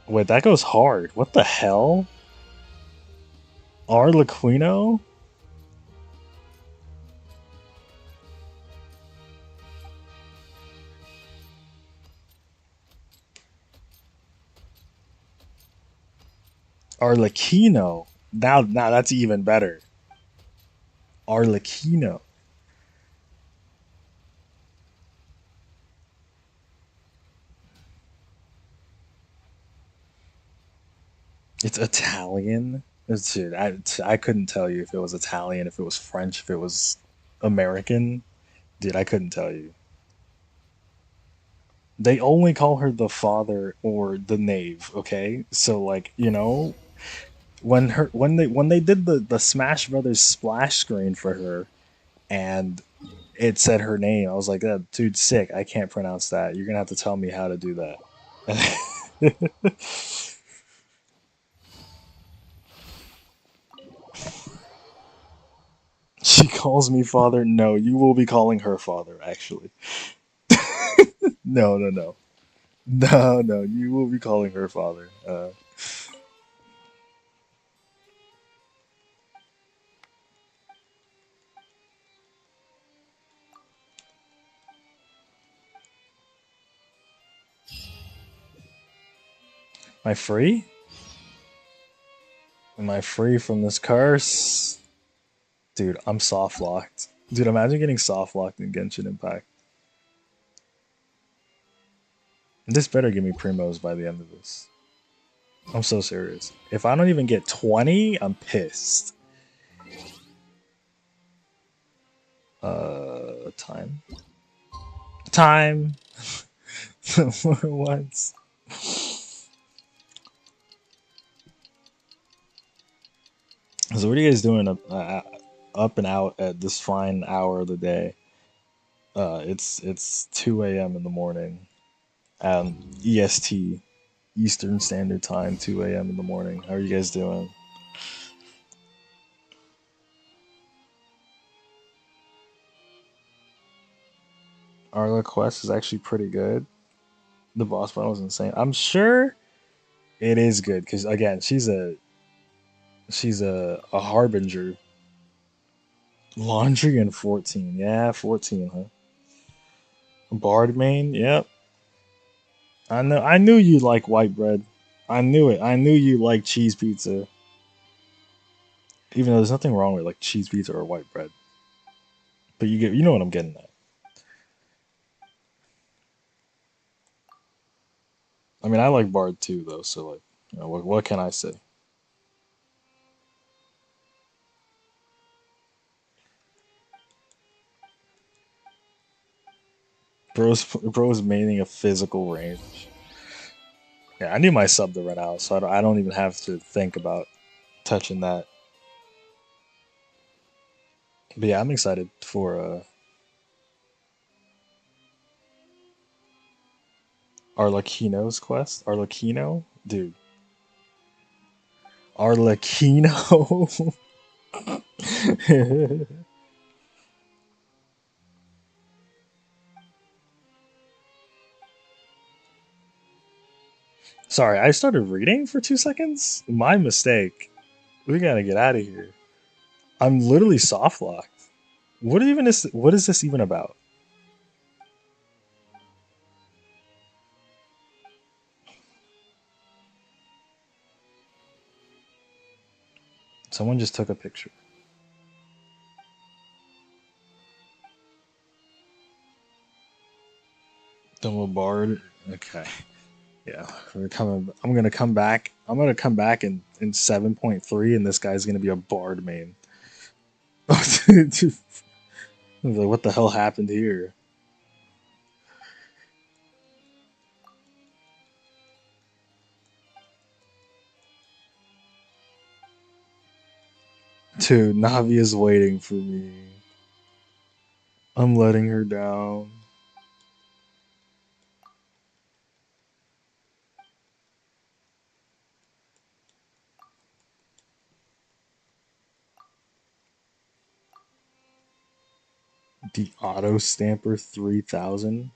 Wait, that goes hard. What the hell? Arlequino? Arlecchino. Now that's even better. Arlecchino. It's Italian. Dude, I couldn't tell you if it was Italian, if it was French, if it was American. Dude, I couldn't tell you. They only call her the father or the knave, okay? So like, when they did the Smash Brothers splash screen for her and it said her name, I was like, that dude's sick. I can't pronounce that. You're gonna have to tell me how to do that. She calls me father. No, you will be calling her father, actually. No, no, no. No, no, you will be calling her father. Am I free? Am I free from this curse? Dude, I'm soft locked. Dude, imagine getting soft locked in Genshin Impact. This better give me primos by the end of this. I'm so serious. If I don't even get 20, I'm pissed. Time. Time! Once. So what are you guys doing up and out at this fine hour of the day? It's 2 a.m. in the morning. EST, Eastern Standard Time, 2 a.m. in the morning. How are you guys doing? Arla Quest is actually pretty good. The boss battle was insane. I'm sure it is good because again, she's a harbinger. Laundry and 14. Yeah, 14, huh? Bard main, yep. I knew you like white bread. I knew it. I knew you like cheese pizza. Even though there's nothing wrong with like cheese pizza or white bread. But you know what I'm getting at. I mean I like Bard too though, so like what can I say? Bro's maining a physical range. Yeah, I need my sub to run out, so I don't even have to think about touching that. But yeah, I'm excited for Arlecchino's quest. Arlecchino? Dude. Arlecchino. Sorry, I started reading for 2 seconds? My mistake. We gotta get out of here. I'm literally soft locked. What is this even about? Someone just took a picture. Double bard. Okay. Yeah. We're coming I'm gonna come back. I'm gonna come back in 7.3 and this guy's gonna be a bard main. Dude, I was like, what the hell happened here? Dude, Navi is waiting for me. I'm letting her down. The auto stamper 3000.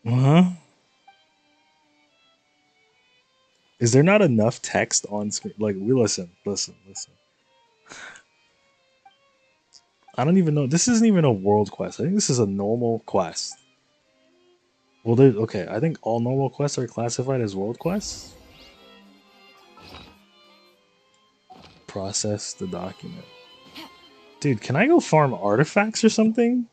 Huh? Is there not enough text on screen? Like, we listen. I don't even know. This isn't even a world quest. I think this is a normal quest. Well, there's okay. I think all normal quests are classified as world quests. Process the document. Dude, can I go farm artifacts or something?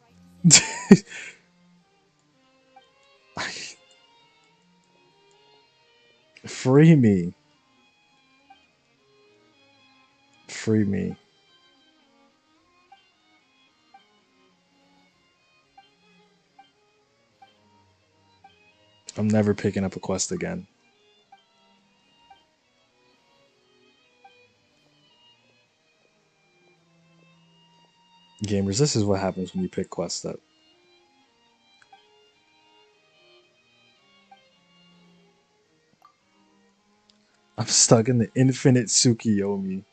Free me. Free me. I'm never picking up a quest again. Gamers, this is what happens when you pick quests up. I'm stuck in the infinite Tsukiyomi.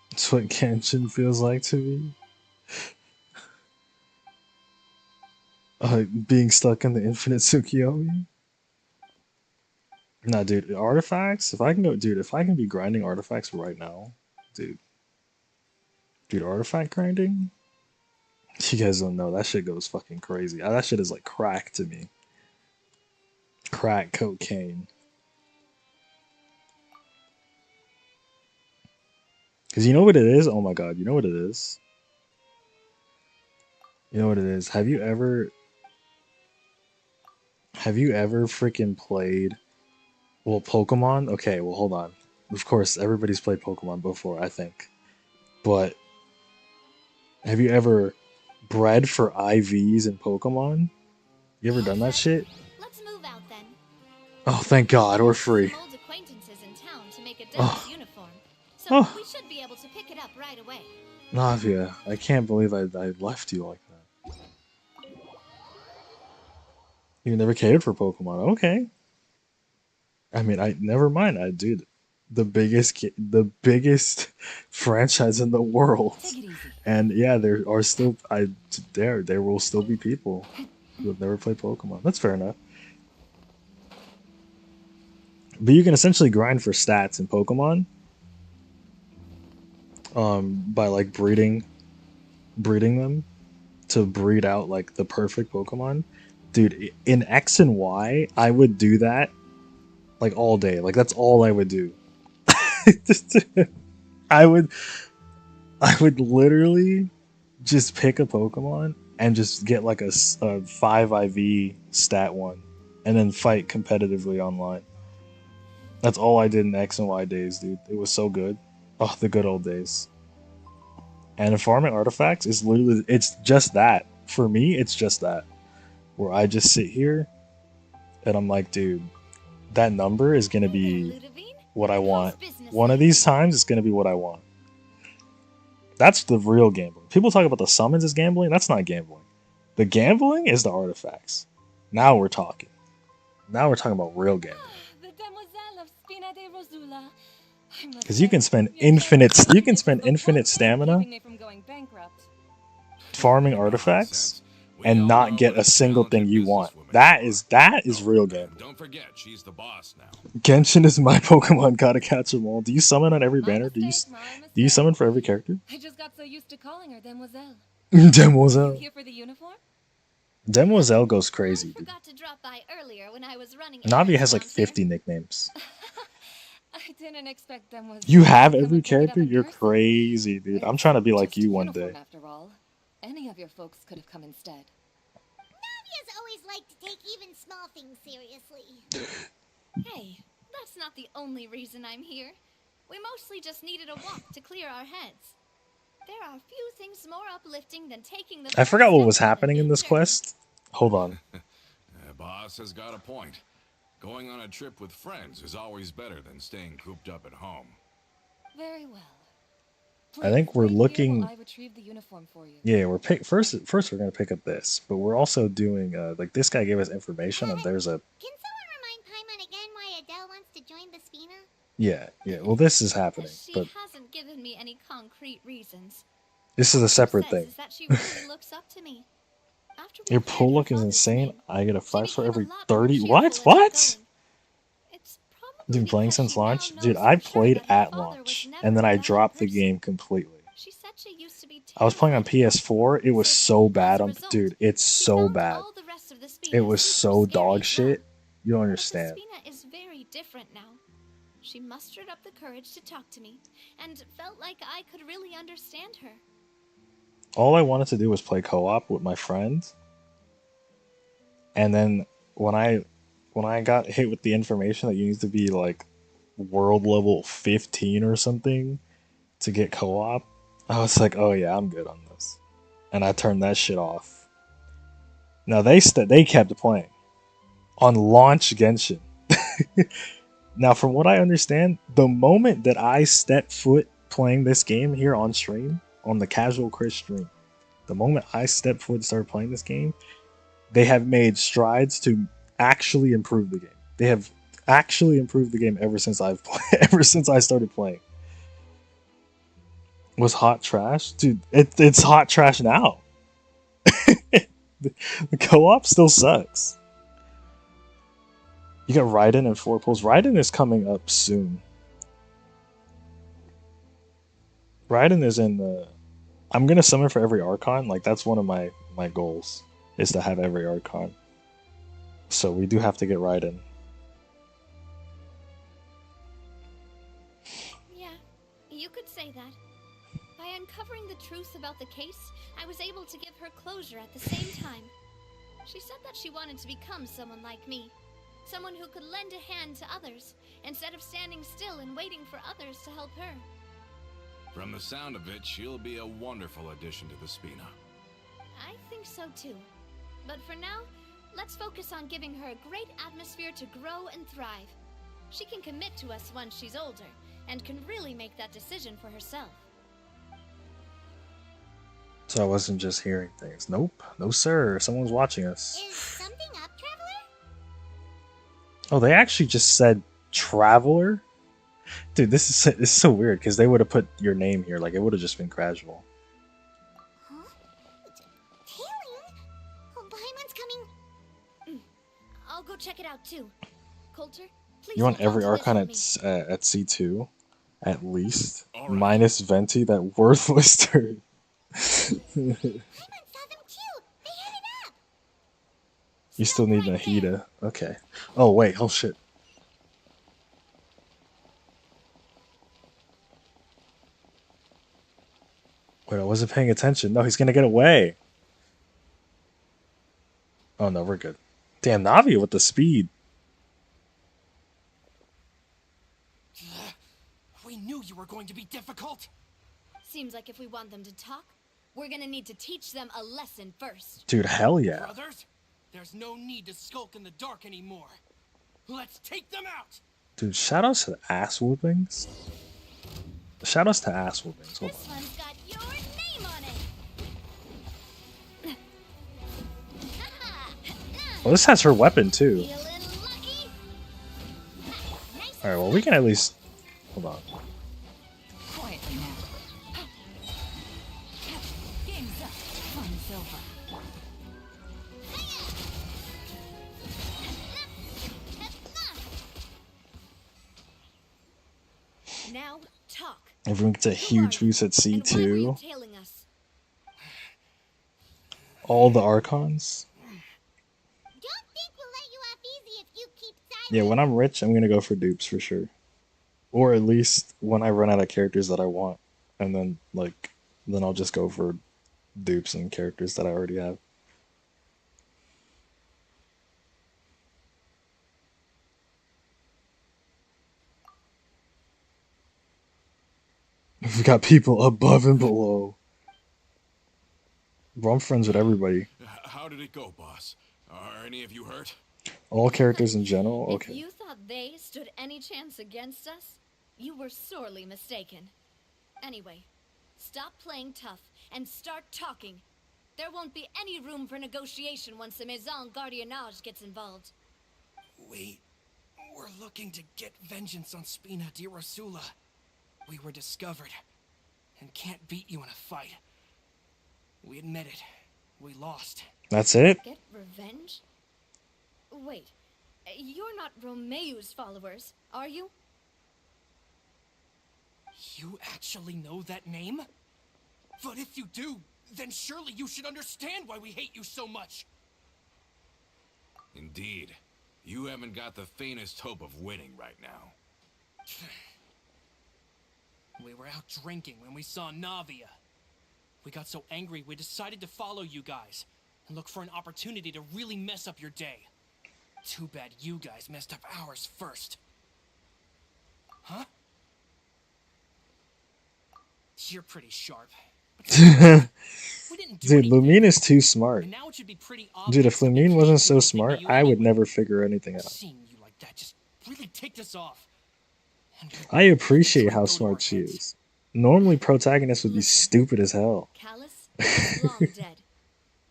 That's what Genshin feels like to me. Being stuck in the infinite Tsukiyomi. Nah, dude, artifacts. If I can go, dude, if I can be grinding artifacts right now, dude, artifact grinding. You guys don't know that shit goes fucking crazy. That shit is like crack to me. Crack cocaine. Cause you know what it is? Oh my god, you know what it is? You know what it is? Have you ever freaking played Pokemon? Okay, well hold on. Of course, everybody's played Pokemon before, I think. But have you ever bred for IVs in Pokemon? You ever done that shit? Let's move out then. Oh, thank God, we're free. Some old acquaintances in town to make a Oh. Devil's uniform, so Oh. we should be able to pick it up right away. Navia, I can't believe I left you like that. You never cared for Pokemon. Okay. I mean, I never mind. I dude, the biggest franchise in the world. And yeah, there are still there will still be people who have never played Pokemon. That's fair enough. But you can essentially grind for stats in Pokemon, by like breeding them to breed out like the perfect Pokemon. Dude, in X and Y, I would do that like all day. Like that's all I would do. I would I would literally just pick a Pokemon and just get like a 5 IV stat one and then fight competitively online. That's all I did in X and Y days, dude. It was so good. Oh, the good old days. And farming artifacts is literally, it's just that. For me, it's just that. where I just sit here and I'm like, dude, that number is gonna be what I want. One of these times, it's gonna be what I want. That's the real gambling. People talk about the summons as gambling. That's not gambling. The gambling is the artifacts. Now we're talking. Now we're talking about real gambling. The Demoiselle of Spina de Rosula. Because you can spend infinite stamina Keeping me from going bankrupt. farming artifacts and not get a single thing you want. That is real gambling. Don't forget, she's the boss now. Genshin is my Pokemon. Gotta catch them all. Do you summon on every banner? Do you summon for every character? I just got so used to calling her Demoiselle. Demoiselle. You here for the uniform? Demoiselle goes crazy, dude. Forgot to drop by earlier when I was running. Navi has like 50 nicknames. I didn't expect Demoiselle. You have every character? You're crazy, dude. I'm trying to be like you one day. After all, any of your folks could have come instead. Navia's always liked to take even small things seriously. Hey, that's not the only reason I'm here. We mostly just needed a walk to clear our heads. There are few things more uplifting than taking the I forgot what was happening in this quest. Hold on. Boss has got a point. Going on a trip with friends is always better than staying cooped up at home. Very well. I think we're looking. I retrieve the uniform for you. Yeah, we're first we're gonna pick up this, but we're also doing like this guy gave us information and there's a. Can someone remind Paimon again why Adele wants to join the Spina? Yeah. Well, this is happening, She but hasn't given me any concrete reasons. this is a separate thing. Is that she really looks up to me. After we Your cleared pull her look is father's insane. name, I get a she 5 for became every a lot more 30. cheerful What? and What? outgoing. It's Been playing because since she now launch, knows dude. for I sure played that her at father was launch never and then a I bad dropped the person. game completely. She said she used to be I was playing on PS4. It was so bad. Dude, it's she so found bad. all the rest of the Spina It was super so scary dog as shit. well. You don't But the understand. Spina is very different now. She mustered up the courage to talk to me, and felt like I could really understand her. All I wanted to do was play co-op with my friends. And then when I got hit with the information that you need to be like world level 15 or something to get co-op, I was like, oh yeah, I'm good on this. And I turned that shit off. Now they kept playing on launch Genshin. Now, from what I understand, the moment that I step foot playing this game here on stream, on the Casual Chris stream, the moment I step foot and start playing this game, they have made strides to actually improve the game. They have actually improved the game ever since ever since I started playing. Was hot trash? Dude, it's hot trash now. The co-op still sucks. You got Raiden and 4 pulls. Raiden is coming up soon. Raiden is in the... I'm going to summon for every Archon. Like, that's one of my goals, is to have every Archon. So we do have to get Raiden. Yeah, you could say that. By uncovering the truth about the case, I was able to give her closure at the same time. She said that she wanted to become someone like me. Someone who could lend a hand to others, instead of standing still and waiting for others to help her. From the sound of it, she'll be a wonderful addition to the Spina. I think so too. But for now, let's focus on giving her a great atmosphere to grow and thrive. She can commit to us once she's older, and can really make that decision for herself. So I wasn't just hearing things. Nope. No, sir. Someone's watching us. Is something up, Traveler? Oh, they actually just said Traveler? Dude, this is so weird, because they would have put your name here. Like, it would have just been casual. Huh? Tailing? Oh, Paimon's coming. I'll go check it out too. Coulter, please. You want hold every on to Archon this at C2? At least? All right. Minus Venti, that worthless turd. Paimon saw them too. They headed up. You still need Nahida. Okay. Oh, wait. Oh, shit. Wait, I wasn't paying attention. No, he's gonna get away. Oh, no, we're good. Damn, Navi with the speed. We knew you were going to be difficult. Seems like if we want them to talk, we're gonna need to teach them a lesson first. Dude, hell yeah. Brothers, There's no need to skulk in the dark anymore. Let's take them out! Dude, shoutouts to ass whoopings. Shoutouts to ass whoopings. Hold This on. one's got your name on it. Well, this has her weapon too. Alright, well, we can at least. Hold on. Quietly now. Game's up. Fun's over. Now talk. Everyone gets a huge boost at C2. Tailing us. All the Archons. Yeah, when I'm rich, I'm gonna go for dupes for sure. Or at least when I run out of characters that I want. And then, like, then I'll just go for dupes and characters that I already have. We've got people above and below. Bro, I'm friends with everybody. How did it go, boss? Are any of you hurt? All characters in general? If Okay. you thought they stood any chance against us, you were sorely mistaken. Anyway, stop playing tough and start talking. There won't be any room for negotiation once the Maison Gardiennage gets involved. We're looking to get vengeance on Spina di Rosula. We were discovered and can't beat you in a fight. We admit it. We lost. That's it? Get revenge? Wait, you're not Romeu's followers, are you? You actually know that name? But if you do, then surely you should understand why we hate you so much. Indeed. You haven't got the faintest hope of winning right now. We were out drinking when we saw Navia. We got so angry we decided to follow you guys and look for an opportunity to really mess up your day. Too bad you guys messed up ours first. Huh? You're pretty sharp. Dude, Lumine is too smart. Dude, if Lumine wasn't so smart, I would never figure anything out. Seeing you like that just really ticked us off. I appreciate how smart she is. Normally, protagonists would be stupid as hell. Callus is long dead.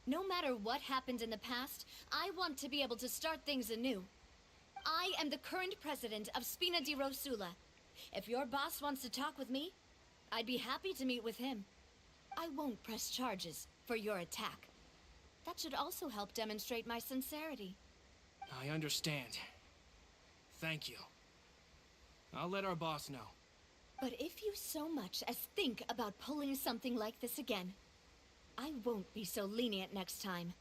No matter what happened in the past, I want to be able to start things anew. I am the current president of Spina di Rosula. If your boss wants to talk with me, I'd be happy to meet with him. I won't press charges for your attack. That should also help demonstrate my sincerity. I understand. Thank you. I'll let our boss know. But if you so much as think about pulling something like this again, I won't be so lenient next time.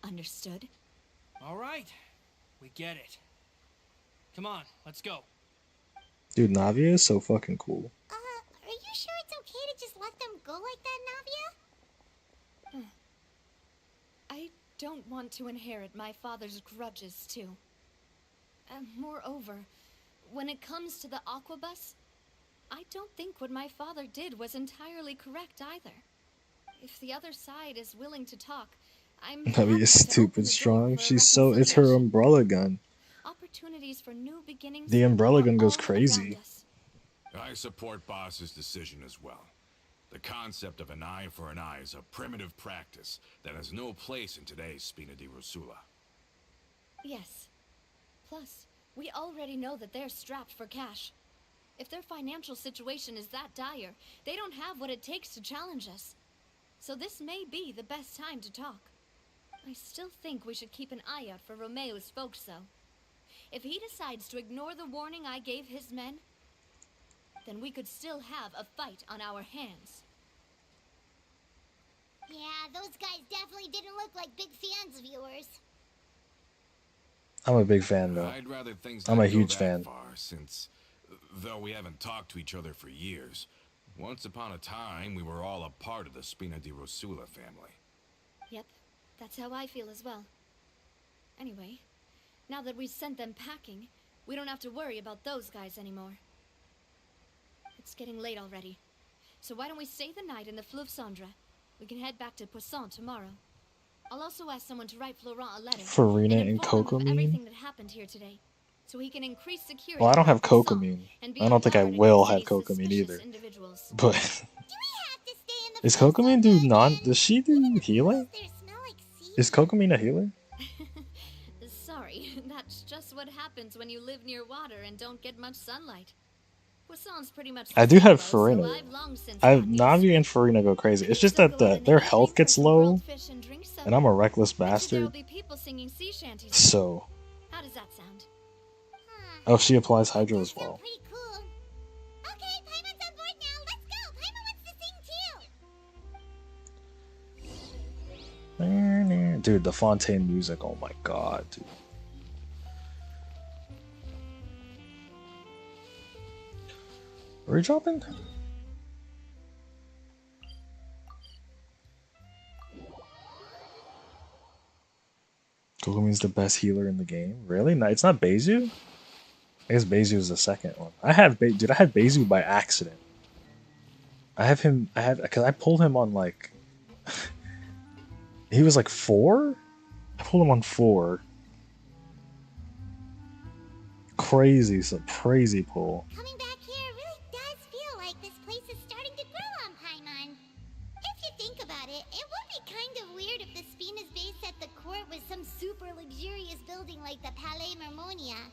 Understood? All right. We get it. Come on, let's go. Dude, Navia is so fucking cool. Are you sure it's okay to just let them go like that, Navia? I don't want to inherit my father's grudges, too. And moreover, when it comes to the Aquabus, I don't think what my father did was entirely correct either. If the other side is willing to talk, I'm Navia is stupid strong. She's so. It's her umbrella gun. Opportunities for new beginnings. The umbrella gun goes crazy. I support Boss's decision as well. The concept of an eye for an eye is a primitive practice that has no place in today's Spina di Rosula. Yes. Plus, we already know that they're strapped for cash. If their financial situation is that dire, they don't have what it takes to challenge us. So this may be the best time to talk. I still think we should keep an eye out for Romeu's folks, though. If he decides to ignore the warning I gave his men, then we could still have a fight on our hands. Yeah, those guys definitely didn't look like big fans of yours. I'm a big fan, though. I'd rather things I'm not a go huge that fan. far, since, though we haven't talked to each other for years, once upon a time we were all a part of the Spina di Rosula family. Yep, that's how I feel as well. Anyway, now that we've sent them packing, we don't have to worry about those guys anymore. It's getting late already, so why don't we stay the night in the Fleuve Cendre? We can head back to Poisson tomorrow. I'll also ask someone to write Florent a letter Farina and and inform him of Cocamine? everything that happened here today, so he can increase security. Well, I don't have around Poisson Cocamine. and be I on don't think I guard will against have any Cocamine suspicious either. individuals. But is Cocamine do non? Does she do healing? Is Cocamine a healer? Sorry, that's just what happens when you live near water and don't get much sunlight. Poisson's pretty much I the do same, have though, so Farina. I've long since I gotten used to Navi it. and Farina go crazy. It's I can just still that go out in the their evening health for gets some low, grilled fish and drinks, and I'm a reckless Bet you there'll bastard. be people singing sea shanties. So, How does that sound? oh, she applies Hydro as well. Pretty cool. Okay, Paimon's on board now. Let's go. Paimon wants to sing too. Dude, the Fontaine music. Oh my god, dude. Are we dropping? Cocamine's the best healer in the game. Really? No, it's not Bezu? I guess Bezu is the second one. I had dude, I had Bezu by accident. I have him. Because I pulled him on like. He was like 4? I pulled him on 4. Crazy, so crazy pull. Coming back here really does feel like this place is starting to grow on Paimon. If you think about it, it would be kind of weird if the Spina's base at the court was some super luxurious building like the Palais Mermonia.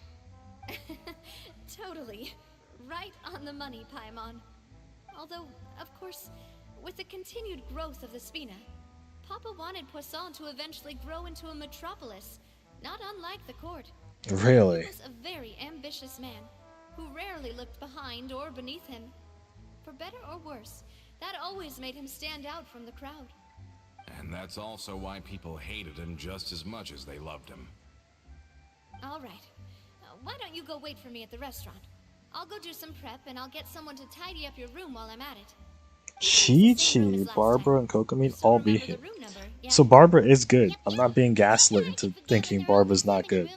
Totally. Right on the money, Paimon. Although, of course, with the continued growth of the Spina, Papa wanted Poisson to eventually grow into a metropolis, not unlike the court. Really? He was a very ambitious man, who rarely looked behind or beneath him. For better or worse, that always made him stand out from the crowd. And that's also why people hated him just as much as they loved him. All right. Why don't you go wait for me at the restaurant? I'll go do some prep and I'll get someone to tidy up your room while I'm at it. Chi-Chi, Barbara, and Cocamine all be hit. So Barbara is good. I'm not being gaslit into thinking Barbara's not good.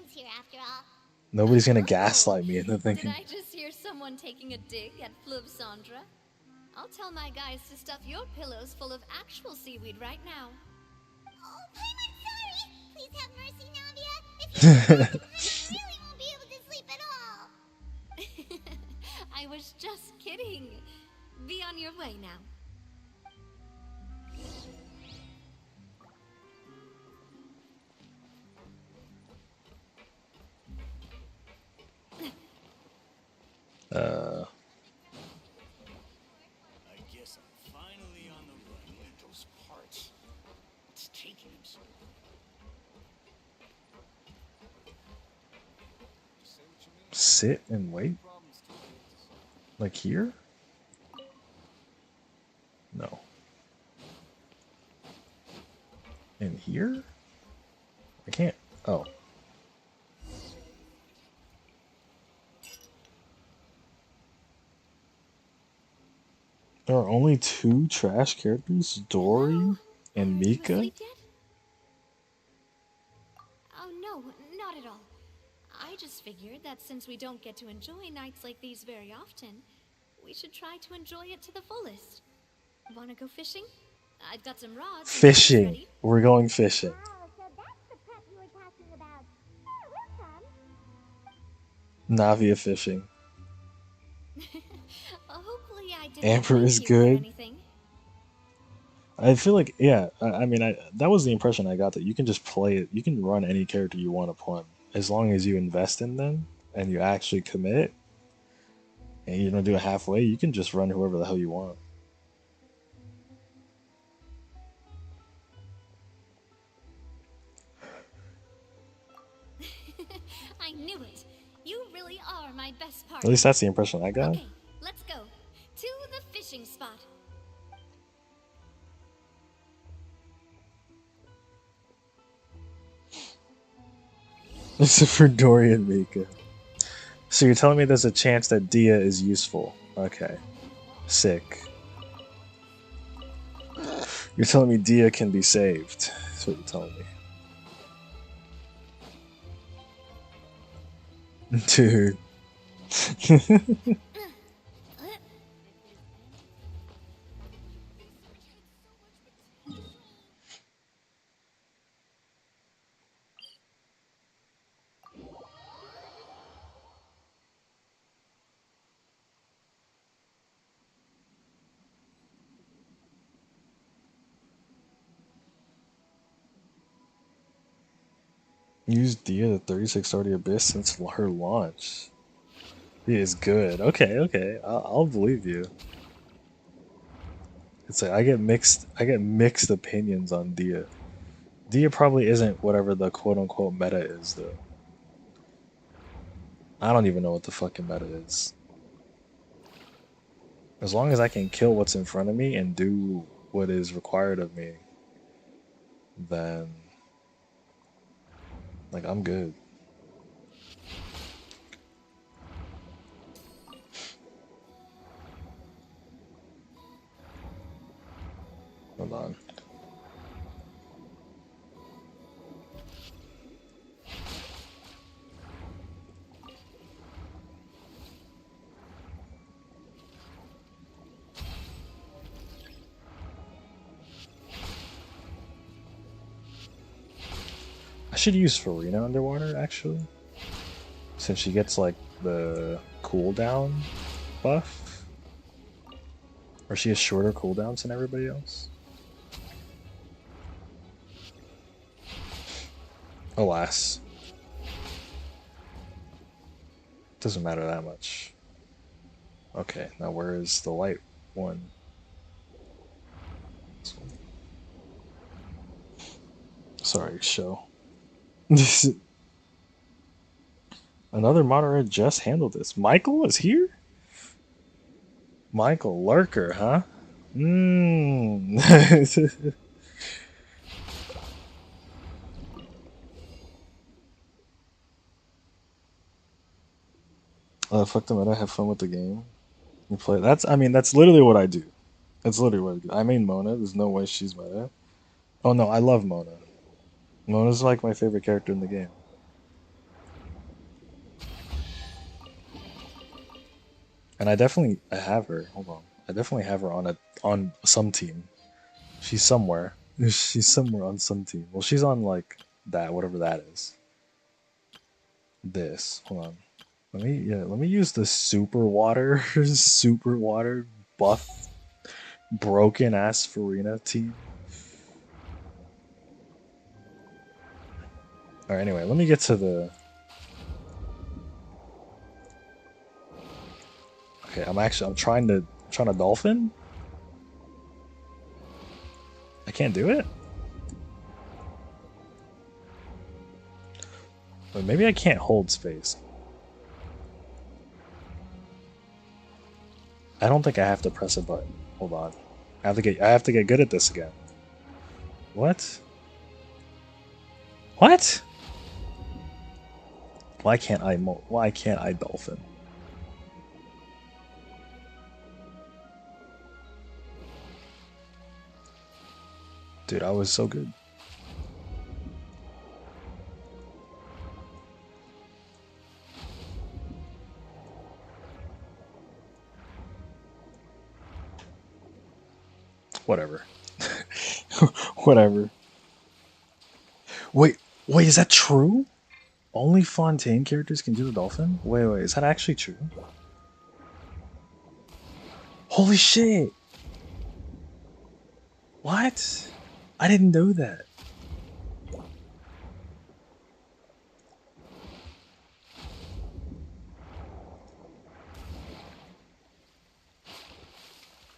Nobody's gonna gaslight me into Did thinking. I just hear someone taking a dig at Fleuve Sandra? I'll tell my guys to stuff your pillows full of actual seaweed right now. Oh, Paimon, sorry! Please have mercy, Navia. If you Paimon really won't be able to sleep at all. I was just kidding. Be on your way now. I guess I'm finally on the run at those parts. What's taking him so long? Sit and wait? Like here? No. In here? I can't. Oh. There are only 2 trash characters, Dory and Mika. Oh no, not at all. I just figured that since we don't get to enjoy nights like these very often, we should try to enjoy it to the fullest. Wanna go fishing? I've got some rods. and nets Fishing. ready. We're going fishing. Navia fishing. Hopefully I didn't Amber wake is you or good. anything. I feel like, yeah, I mean, that was the impression I got, that you can just play it. You can run any character you want to play, as long as you invest in them and you actually commit, and you don't do it halfway. You can just run whoever the hell you want. I knew it. You really are my best part. At least that's the impression I got. Okay, let's go to the fishing spot. Except for Dory and Mika. So you're telling me there's a chance that Dia is useful? Okay. Sick. You're telling me Dia can be saved. That's what you're telling me. Dude. Used Dia the 36 already Abyss since her launch. He is good. Okay, okay. I'll believe you. It's like I get mixed opinions on Dia. Dia probably isn't whatever the quote unquote meta is though. I don't even know what the fucking meta is. As long as I can kill what's in front of me and do what is required of me, then like I'm good. Hold on. I should use Farina underwater actually, since she gets like the cooldown buff, or she has shorter cooldowns than everybody else. Alas, doesn't matter that much. Okay, now where is the light one? Sorry, show. Another moderator just handled this. Michael is here? Michael Lurker, huh? Mmm. Fuck the meta, have fun with the game. You play I mean that's literally what I do. That's literally what I do. I mean Mona, there's no way she's meta. Oh no, I love Mona. Mona's like my favorite character in the game. And I have her. Hold on. I definitely have her on some team. She's somewhere. She's somewhere on some team. Well, she's on like that, whatever that is. This. Hold on. Let me use the super water super water buff broken ass Farina team. Alright, anyway, let me get to the Okay, I'm trying to dolphin. I can't do it? But maybe I can't hold space. I don't think I have to press a button. Hold on. I have to get good at this again. What? What? Why can't I dolphin? Dude, I was so good. Whatever. Whatever. Wait, is that true? Only Fontaine characters can do the dolphin? Wait, is that actually true? Holy shit! What? I didn't know that.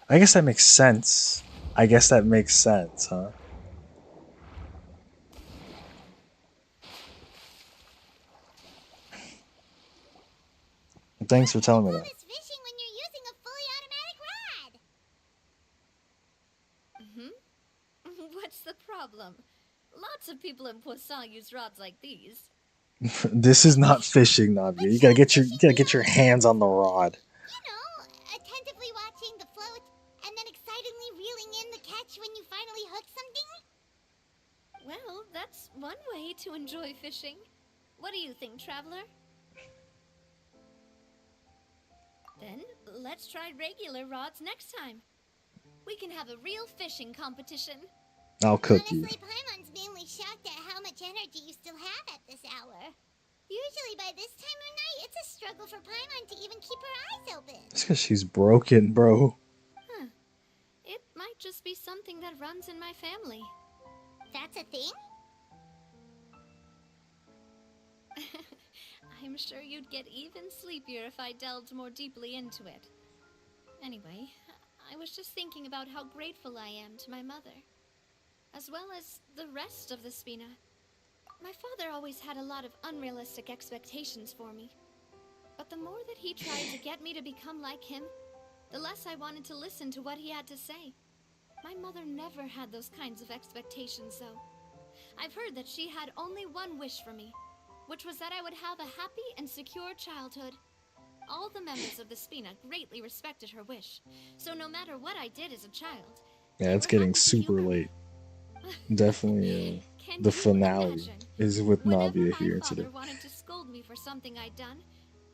I guess that makes sense. I guess that makes sense, huh? Thanks for telling me that. What's the problem? Lots of people in Poisson use rods like these. This is not fishing, Navia. You gotta get your hands on the rod. You know, attentively watching the float and then excitedly reeling in the catch when you finally hook something. Well, that's one way to enjoy fishing. What do you think, Traveler? Then, let's try regular rods next time. We can have a real fishing competition. I'll cook you. Honestly, Paimon's mainly shocked at how much energy you still have at this hour. Usually by this time of night, it's a struggle for Paimon to even keep her eyes open. It's because she's broken, bro. Huh. It might just be something that runs in my family. That's a thing? I'm sure you'd get even sleepier if I delved more deeply into it. Anyway, I was just thinking about how grateful I am to my mother, as well as the rest of the Spina. My father always had a lot of unrealistic expectations for me. But the more that he tried to get me to become like him, the less I wanted to listen to what he had to say. My mother never had those kinds of expectations, though. I've heard that she had only one wish for me, which was that I would have a happy and secure childhood. All the members of the Spina greatly respected her wish, so no matter what I did as a child... Yeah, it's getting super late. Definitely the finale is with Navia here today. Father wanted to scold me for something I'd done,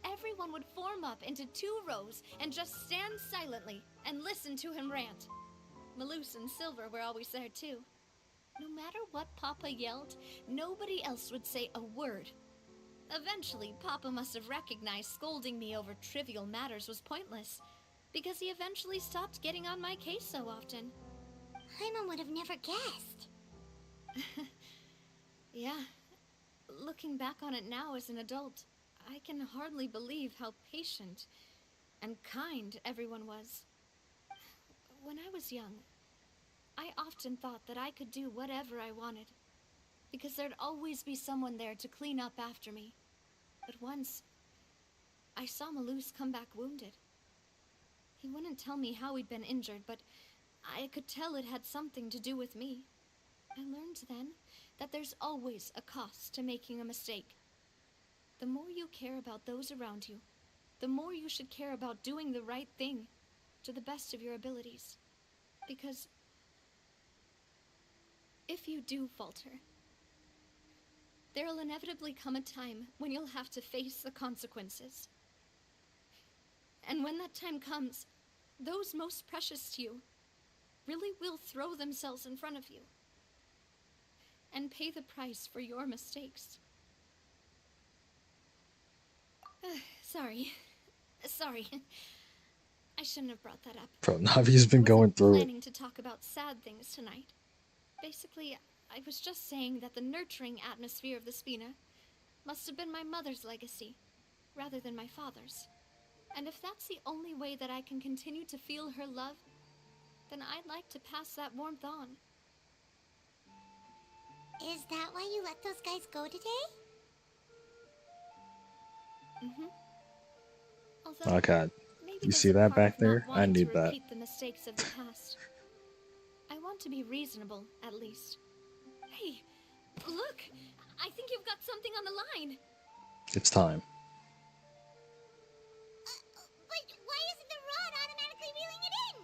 everyone would form up into 2 rows and just stand silently and listen to him rant. Malus and Silver were always there too. No matter what Papa yelled, nobody else would say a word. Eventually, Papa must have recognized scolding me over trivial matters was pointless, because he eventually stopped getting on my case so often. Paimon would have never guessed. Yeah. Looking back on it now as an adult, I can hardly believe how patient and kind everyone was. When I was young, I often thought that I could do whatever I wanted, because there'd always be someone there to clean up after me. But once, I saw Malus come back wounded. He wouldn't tell me how he'd been injured, but I could tell it had something to do with me. I learned then that there's always a cost to making a mistake. The more you care about those around you, the more you should care about doing the right thing to the best of your abilities. Because if you do falter, there'll inevitably come a time when you'll have to face the consequences. And when that time comes, those most precious to you really will throw themselves in front of you and pay the price for your mistakes. Sorry. I shouldn't have brought that up. Bro, Navi's been going through it. Planning to talk about sad things tonight. Basically, I was just saying that the nurturing atmosphere of the Spina must have been my mother's legacy, rather than my father's. And if that's the only way that I can continue to feel her love, then I'd like to pass that warmth on. Is that why you let those guys go today? Oh god. You see that back there? I need that. The mistakes of the past. I want to be reasonable, at least. Hey, look! I think you've got something on the line. It's time. But why isn't the rod automatically reeling it in?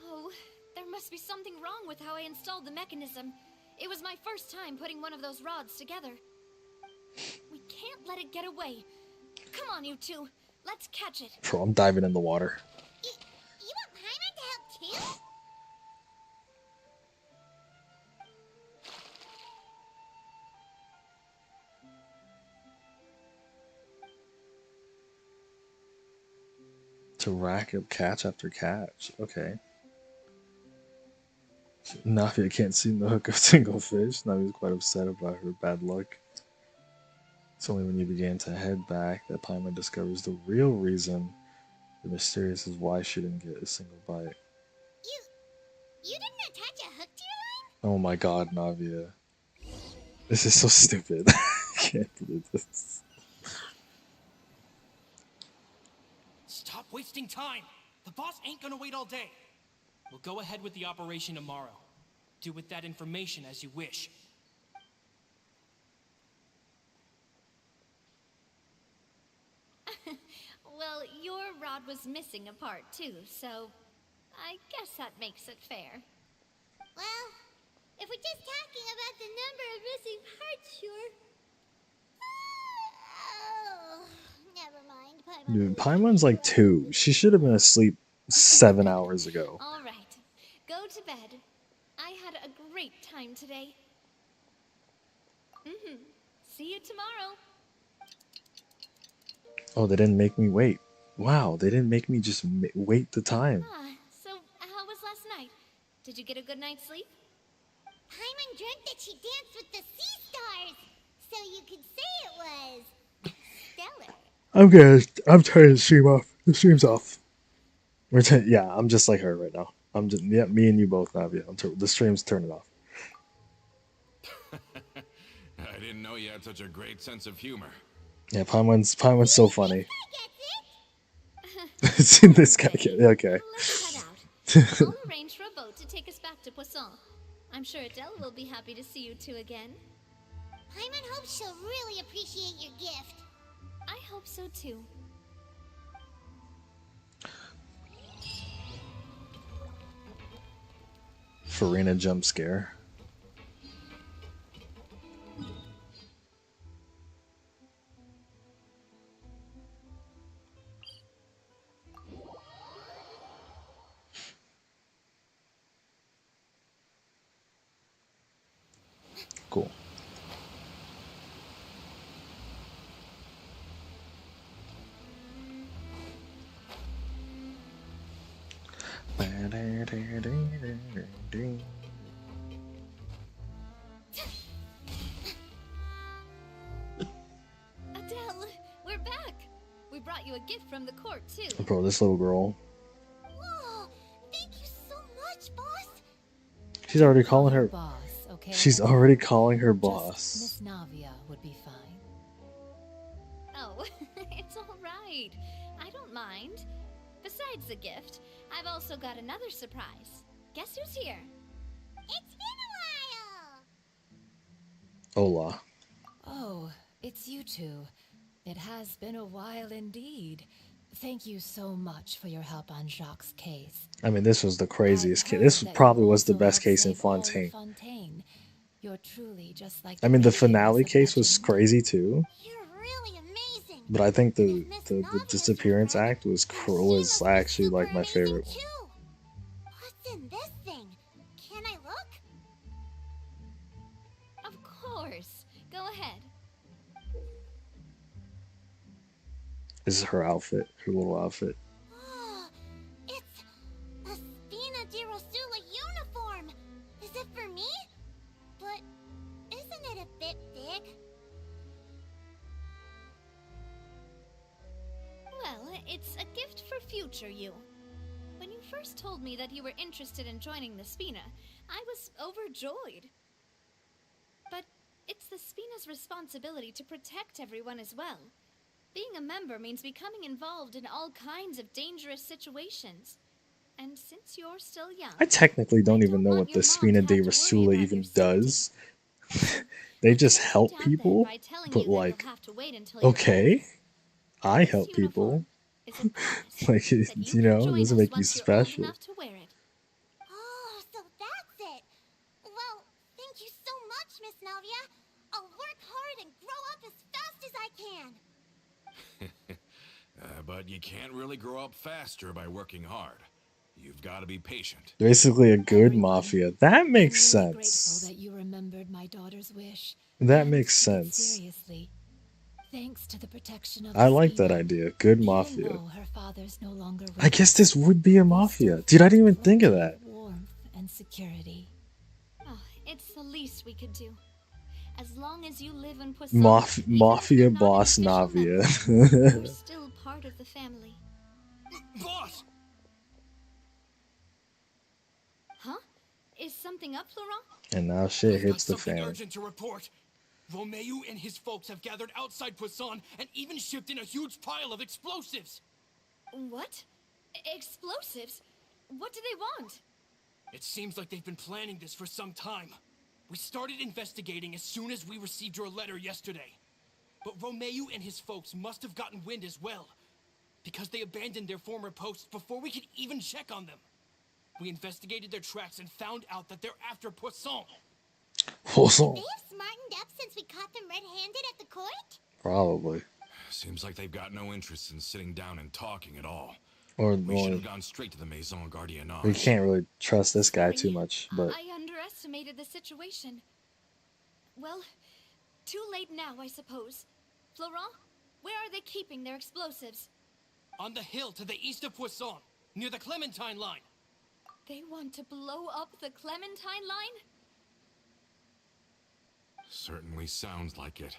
Oh, there must be something wrong with how I installed the mechanism. It was my first time putting one of those rods together. We can't let it get away. Come on, you two. Let's catch it. Bro, I'm diving in the water. You want Paimon to help too? To rack up catch after catch. Okay. Navia can't seem to hook a single fish. Navia's quite upset about her bad luck. It's only when you begin to head back that Paimon discovers the real reason the mysterious is why she didn't get a single bite. You didn't attach a hook to your line? Oh my god, Navia. This is so stupid. I can't believe this. Stop wasting time! The boss ain't gonna wait all day. We'll go ahead with the operation tomorrow. Do with that information as you wish. Well, your rod was missing a part too, so I guess that makes it fair. Well, if we're just talking about the number of missing parts, sure. Oh, never mind. Dude, Paimon's like 2. She should have been asleep 7 hours ago. All right, go to bed. I had a great time today. See you tomorrow. Oh, they didn't make me wait. Wow, they didn't make me just wait the time. So how was last night? Did you get a good night's sleep? Paimon dreamt that she danced with the sea stars, so you could say it was I'm turning the stream off. The stream's off. Yeah, I'm just like her right now. I'm just me and you both, Navia. The stream's turning off. I didn't know you had such a great sense of humor. Yeah, Paimon's so funny. Seen this guy get it. Okay. I'll arrange for a boat to take us back to Poisson. I'm sure Adele will be happy to see you two again. Paimon hopes she'll really appreciate your gift. I hope so too. Farina jump scare. Cool. Adele, we're back. We brought you a gift from the court too. Bro, this little girl. Whoa! Thank you so much, boss. She's already calling her boss, okay? She's already calling her boss. Miss Navia would be fine. Oh, it's all right. I don't mind. Besides the gift, I've also got another surprise. Guess who's here? It's been a while. Hola. Oh, it's you two. It has been a while indeed. Thank you so much for your help on Jacques' case. I mean, this was the craziest case. This probably was the best case in Fontaine. You're truly just like I mean, the finale case was crazy too. You're really amazing. But I think the disappearance act was actually like my favorite one. What's in this thing? Can I look? Of course. Go ahead. This is her outfit, her little outfit. Oh, it's a Spina di Rosula uniform. Is it for me? But isn't it a bit big? Well, it's a gift for future you. When you first told me that you were interested in joining the Spina, I was overjoyed. But it's the Spina's responsibility to protect everyone as well. Being a member means becoming involved in all kinds of dangerous situations. And since you're still young... I technically don't even know what the Spina di Rosula even does. They just help people, but like, okay, I help people. Like, you know, it doesn't make you special. Oh, so that's it. Well, thank you so much, Miss Navia. I'll work hard and grow up as fast as I can. But you can't really grow up faster by working hard. You've got to be patient. Basically a good mafia. That makes sense. That you remembered my daughter's wish. That makes sense. Seriously. Thanks to the protection of I like that idea. Good mafia. Her father's no longer I guess this would be a mafia. Dude, I didn't even think of that. Warmth and security. Oh, it's the least we could do. As long as you live in Poisson, Mafia boss Navia. you're still part of the family. Boss! Huh? Is something up, Florent? And now shit hits the Something fan. urgent to report. Romeu and his folks have gathered outside Poisson and even shipped in a huge pile of explosives. What? Explosives? What do they want? It seems like they've been planning this for some time. We started investigating as soon as we received your letter yesterday. But Romeu and his folks must have gotten wind as well, because they abandoned their former posts before we could even check on them. We investigated their tracks and found out that they're after Poisson. Poisson. They have smartened up since we caught them red-handed at the court? Probably. Seems like they've got no interest in sitting down and talking at all. Or we should have gone straight to the Maison Gardiennage. We can't really trust this guy too much, but I underestimated the situation. Well, too late now, I suppose. Florent, where are they keeping their explosives? On the hill to the east of Poisson, near the Clementine line. They want to blow up the Clementine line? Certainly sounds like it.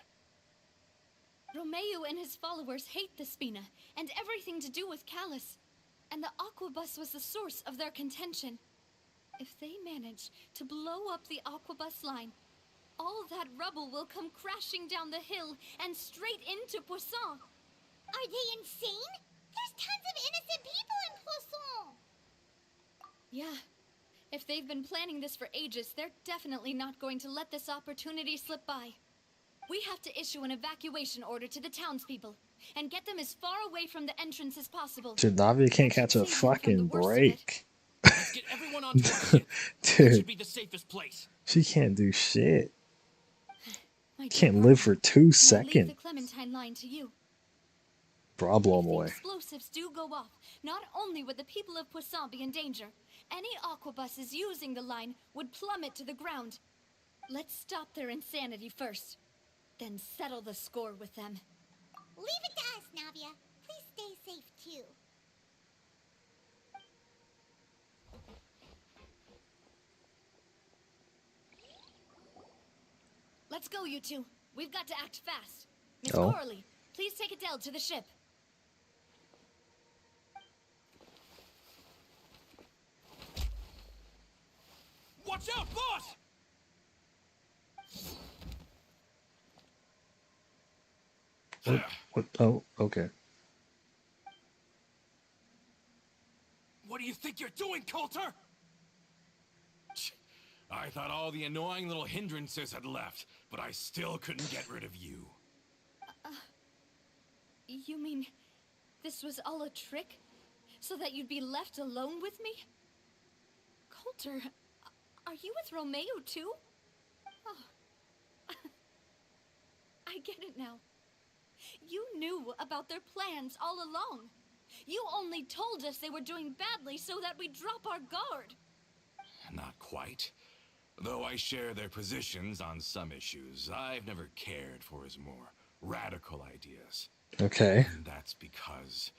Romeo and his followers hate the Spina and everything to do with Callus. And the Aquabus was the source of their contention. If they manage to blow up the Aquabus line, all that rubble will come crashing down the hill and straight into Poisson. Are they insane? There's tons of innocent people in Poisson. Yeah. If they've been planning this for ages, they're definitely not going to let this opportunity slip by. We have to issue an evacuation order to the townspeople and get them as far away from the entrance as possible. Dude, Navia can't catch a fucking break. Let's get everyone onto our ship. That Dude, should be the safest place. she can't do shit. My dear Can't partner, live for 2 can I leave the seconds. Clementine line to you? Problem If boy. explosives do go off, not only would the people of Poisson be in danger, any aquabuses using the line would plummet to the ground. Let's stop their insanity first, then settle the score with them. Leave it to us, Navia. Please stay safe, too. Let's go, you two. We've got to act fast. Miss Oh. Coralie, please take Adele to the ship. Watch out, boss! What? Oh, okay. What do you think you're doing, Coulter? I thought all the annoying little hindrances had left, but I still couldn't get rid of you. You mean this was all a trick? So that you'd be left alone with me? Coulter, are you with Romeo too? Oh. I get it now. You knew about their plans all along. You only told us they were doing badly so that we'd drop our guard. Not quite. Though I share their positions on some issues, I've never cared for his more radical ideas. Okay. And that's because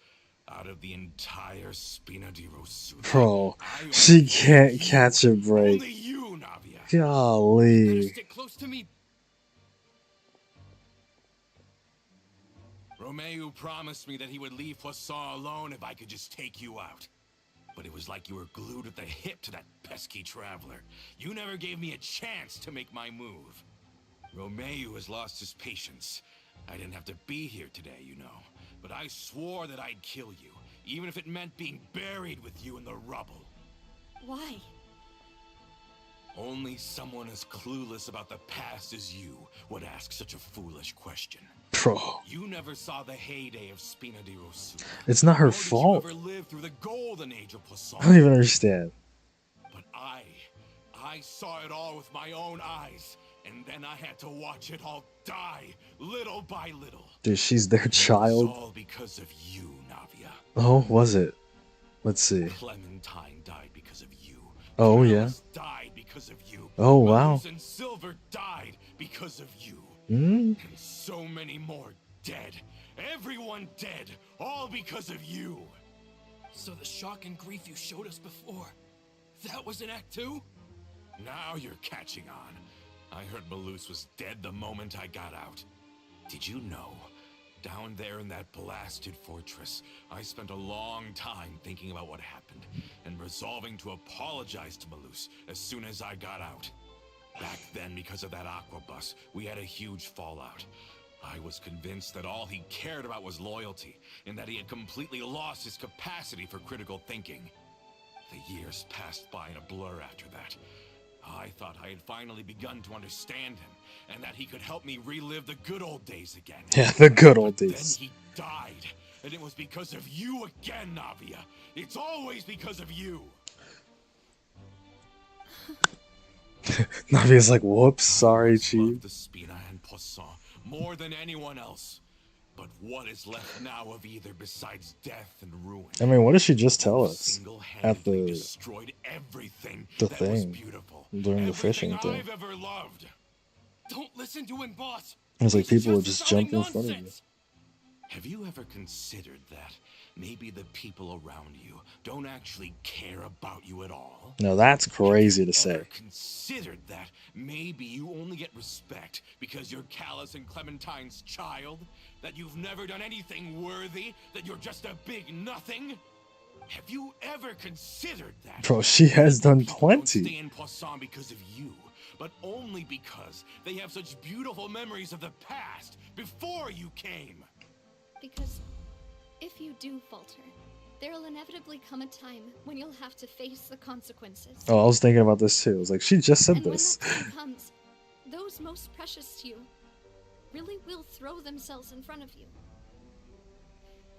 out of the entire Spina di Rossula, Bro, she can't catch a break. only you, Navia. Golly. Better stick close to me. Romeo promised me that he would leave Poisson alone if I could just take you out. But it was like you were glued at the hip to that pesky traveler. You never gave me a chance to make my move. Romeo has lost his patience. I didn't have to be here today, you know. But I swore that I'd kill you, even if it meant being buried with you in the rubble. Why? Only someone as clueless about the past as you would ask such a foolish question. Bro. You never saw the heyday of Spina di Rossula. It's not her Nor did fault. you ever live through the golden age of Poisson. I don't even understand. But I saw it all with my own eyes, and then I had to watch it all die, little by little. Dude, she's their child. It's all because of you, Navia. Oh, was it? Let's see. Clementine died because of you. Oh, yeah. Callus died because of you. Oh, wow. Melus and Silver died because of you. Hmm? And so many more dead. Everyone dead, all because of you. So the shock and grief you showed us before, that was in Act 2? Now you're catching on. I heard Melus was dead the moment I got out. Did you know? Down there in that blasted fortress, I spent a long time thinking about what happened and resolving to apologize to Melus as soon as I got out. Back then, because of that aquabus, we had a huge fallout. I was convinced that all he cared about was loyalty, and that he had completely lost his capacity for critical thinking. The years passed by in a blur after that. I thought I had finally begun to understand him, and that he could help me relive the good old days again. Yeah, the good old days. Then he died, and it was because of you again, Navia. It's always because of you. Navia's like, whoops, sorry, Love Chief. the Spina and Poisson more than anyone else. But what is left now of either besides death and ruin? I mean, what did she just tell us at Single-handedly destroyed everything the that was thing beautiful, during the fishing everything thing? I've ever loved. Don't listen to him, boss. It was like He's people would just jump in front of you. nonsense. Have you ever considered that maybe the people around you don't actually care about you at all? No, that's crazy to say. Ever considered that maybe you only get respect because you're Callus and Clementine's child? That you've never done anything worthy? That you're just a big nothing? Have you ever considered that? Bro, she has done Don't stay plenty. in Poisson because of you, but only because they have such beautiful memories of the past before you came. Because if you do falter, there'll inevitably come a time when you'll have to face the consequences. Oh, I was thinking about this too. I was like, she just said And when this. that time comes, those most precious to you really will throw themselves in front of you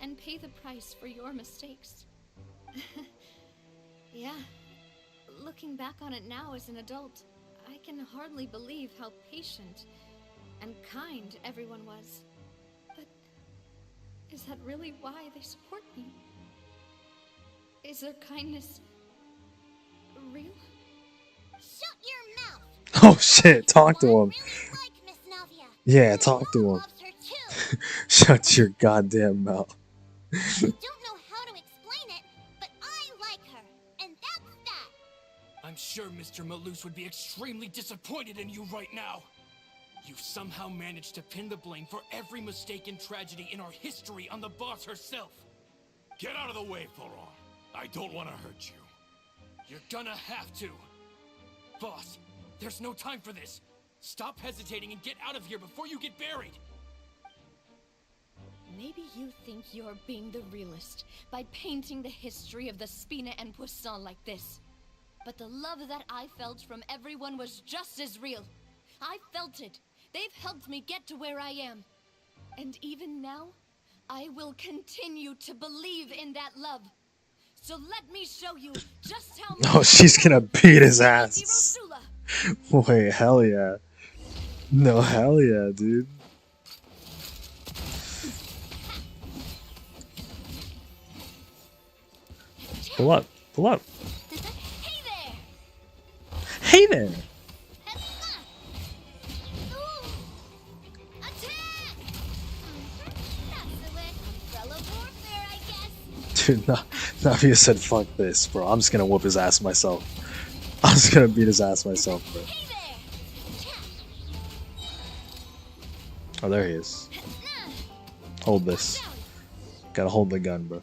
and pay the price for your mistakes. Yeah, looking back on it now as an adult, I can hardly believe how patient and kind everyone was. But is that really why they support me? Is their kindness real? Shut your mouth! Oh shit, talk to him. Like Miss Navia. Yeah, talk to him. Shut your goddamn mouth. I don't know how to explain it, but I like her, and that's that. I'm sure Mr. Malus would be extremely disappointed in you right now. You've somehow managed to pin the blame for every mistake and tragedy in our history on the boss herself. Get out of the way, Florent. I don't want to hurt you. You're gonna have to. Boss, there's no time for this. Stop hesitating and get out of here before you get buried. Maybe you think you're being the realist by painting the history of the Spina and Poisson like this. But the love that I felt from everyone was just as real. I felt it. They've helped me get to where I am. And even now, I will continue to believe in that love. So let me show you just how much. Oh, she's gonna beat his ass. Wait, hell yeah. No, hell yeah, dude. Pull up, pull up. Hey there! Dude, Navia said, fuck this, bro. I'm just gonna whoop his ass myself. I'm just gonna beat his ass myself, bro. Oh, there he is. Hold this. Gotta hold the gun, bro.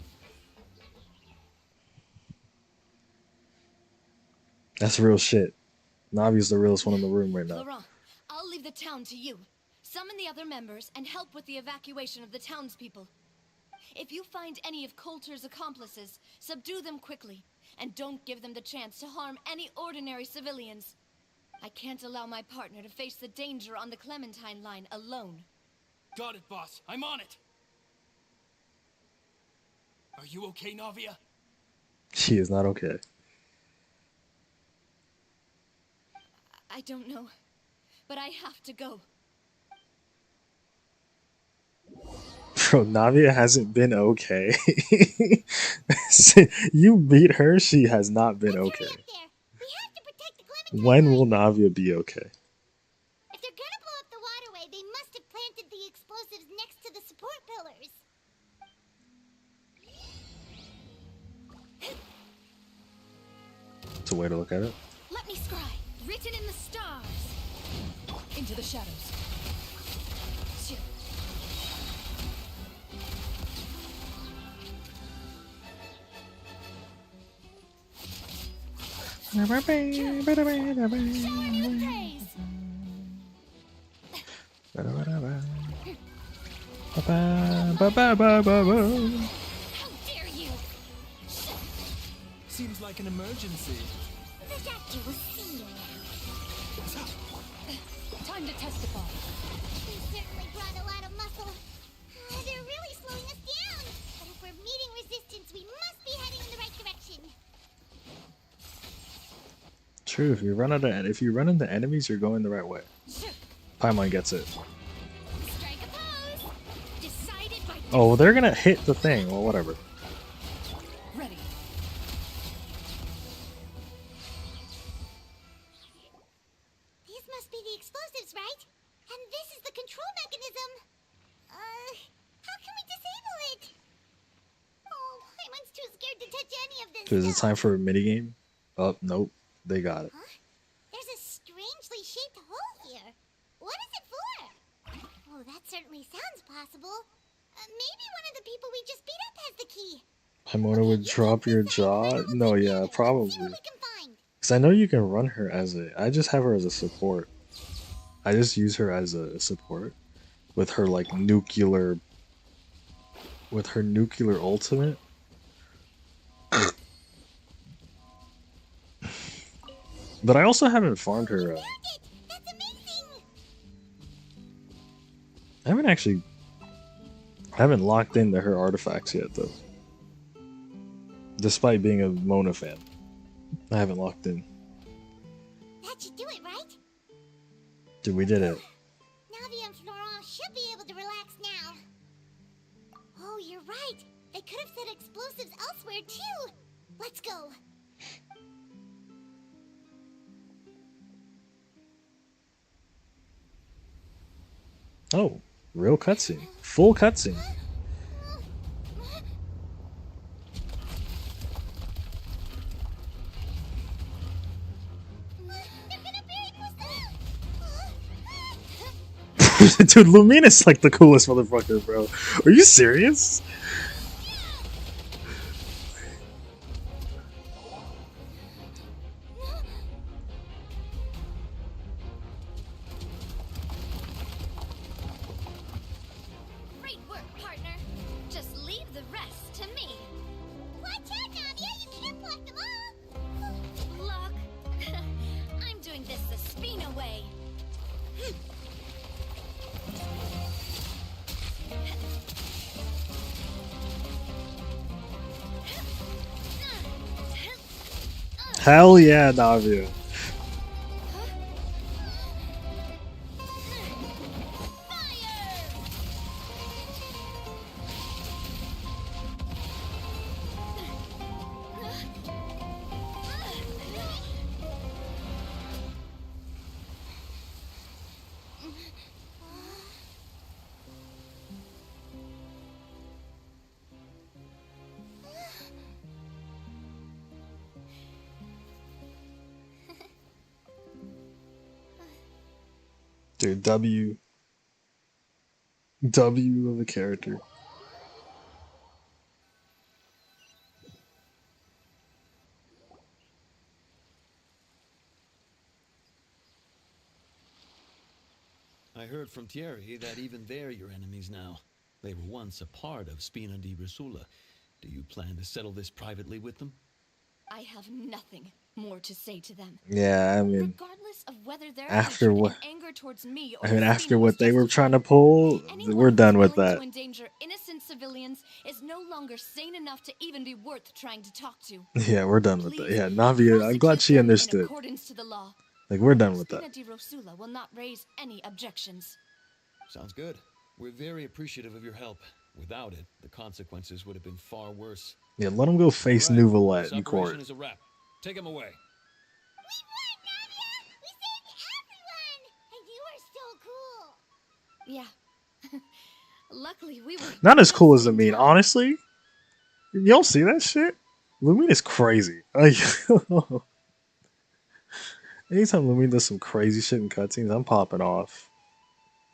That's real shit. Navi's the realest one in the room right now. Laurent, I'll leave the town to you. Summon the other members and help with the evacuation of the townspeople. If you find any of Coulter's accomplices, subdue them quickly, and don't give them the chance to harm any ordinary civilians. I can't allow my partner to face the danger on the Clementine line alone. Got it, boss. I'm on it. Are you okay, Navia? She is not okay. I don't know, but I have to go. Bro, Navia hasn't been okay. You beat her, she has not been okay. When will Navia be okay? If they're gonna blow up the waterway, they must have planted the explosives next to the support pillars. It's a way to look at it. Let me scry. Written in the stars. Into the shadows. Shit. Seems like an emergency. The doctor will see you now. Time to testify. They certainly brought a lot of muscle. They're really slowing us down. But if we're meeting resistance, we must be heading in the right direction. True, if you run into enemies, you're going the right way. Paimon gets it. Oh, well, they're gonna hit the thing. Well, whatever. Ready. These must be the explosives, right? And this is the control mechanism. How can we disable it? Oh, He's too scared to touch any of this So is it stuff. time for a minigame? Oh, nope. They got it. Huh? There's a strangely shaped hole here. What is it for? Oh, that certainly sounds possible. Maybe one of the people we just beat up has the key. Hamona would drop your jaw? No, yeah, probably. Because I know you can run her as a... I just have her as a support. I just use her as a support. With her, like, nuclear... With her nuclear ultimate. But I also haven't farmed her... I haven't actually... I haven't locked into her artifacts yet, though. Despite being a Mona fan. I haven't locked in. That should do it, right? Dude, we did it. Navi and Florent should be able to relax now. Oh, you're right. They could have set explosives elsewhere, too. Let's go. Oh, real cutscene. Full cutscene. Dude, Lumina's like the coolest motherfucker, bro. Are you serious? Great work, partner. Just leave the rest to me. Watch out, Nadia. You can't block them all. Look, I'm doing this the Spina way. Hell yeah, Navia. Dude, W of a character. I heard from Thierry that even they're your enemies now. They were once a part of Spina di Rosula. Do you plan to settle this privately with them? I have nothing more to say to them. Yeah, I mean, Regardless of whether their after hatred what, and anger towards me or I mean, the after Spina was what they were trying to justified, pull, anyone we're who's done with willing that. to endanger innocent civilians is no longer sane enough to even be worth trying to talk to. Yeah, we're done with that. Please Yeah, Navia, I'm glad she in understood. accordance to the law. Like, we're done with that. Spina di Rosula will not raise any objections. Sounds good. We're very appreciative of your help. Without it, the consequences would have been far worse. Yeah, let him go face All right, Nouvelette this in operation court. is a wrap. Take him away. And you are so cool. Yeah. Luckily, we were Not as cool as the mean, honestly. You don't see that shit? Lumina's crazy. Like, anytime Lumina does some crazy shit in cutscenes, I'm popping off.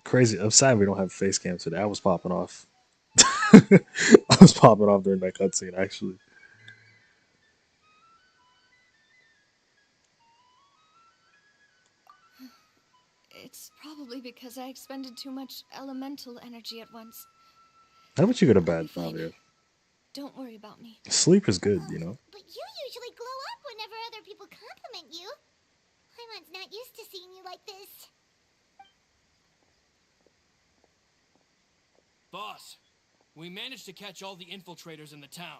Crazy. I'm sad we don't have face cam today. I was popping off. I was popping off during that cutscene, actually. It's probably because I expended too much elemental energy at once. How about you go to bed, Navia? Don't worry about me. Sleep is good, you know? But you usually glow up whenever other people compliment you. Paimon's not used to seeing you like this. Boss, we managed to catch all the infiltrators in the town.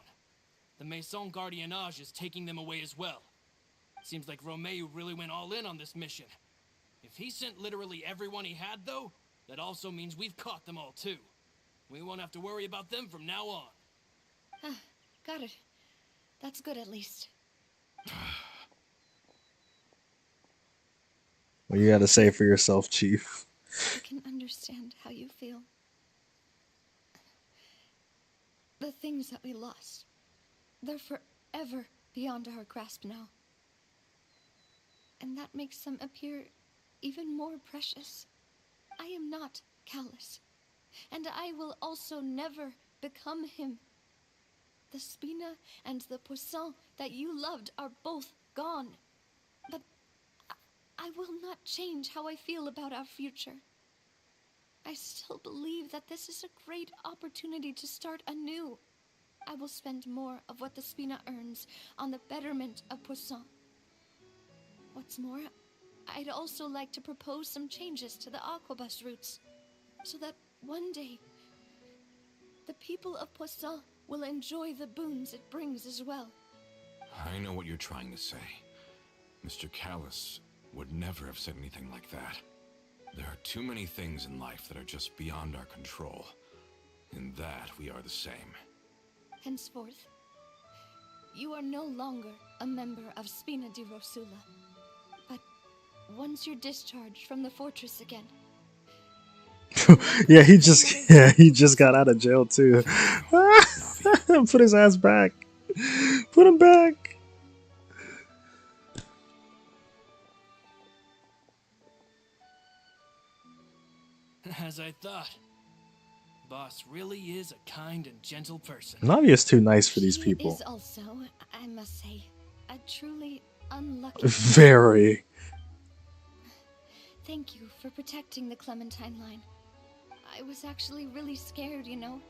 The Maison Gardiennage is taking them away as well. Seems like Romeu really went all in on this mission. If he sent literally everyone he had, though, that also means we've caught them all, too. We won't have to worry about them from now on. Got it. That's good, at least. What you gotta say for yourself, Chief? I can understand how you feel. The things that we lost. They're forever beyond our grasp now. And that makes them appear even more precious. I am not callous, and I will also never become him. The Spina and the Poisson that you loved are both gone. But I will not change how I feel about our future. I still believe that this is a great opportunity to start anew. I will spend more of what the Spina earns on the betterment of Poisson. What's more, I'd also like to propose some changes to the Aquabus routes, so that one day, the people of Poisson will enjoy the boons it brings as well. I know what you're trying to say. Mr. Callus would never have said anything like that. There are too many things in life that are just beyond our control. In that, we are the same. Henceforth, you are no longer a member of Spina di Rosula. But once you're discharged from the fortress again... Yeah, he just got out of jail too. Put his ass back. Put him back. As I thought. Boss really is a kind and gentle person. Navia's too nice for these people. He is also, I must say, a truly unlucky... Very. Thank you for protecting the Clementine line. I was actually really scared, you know.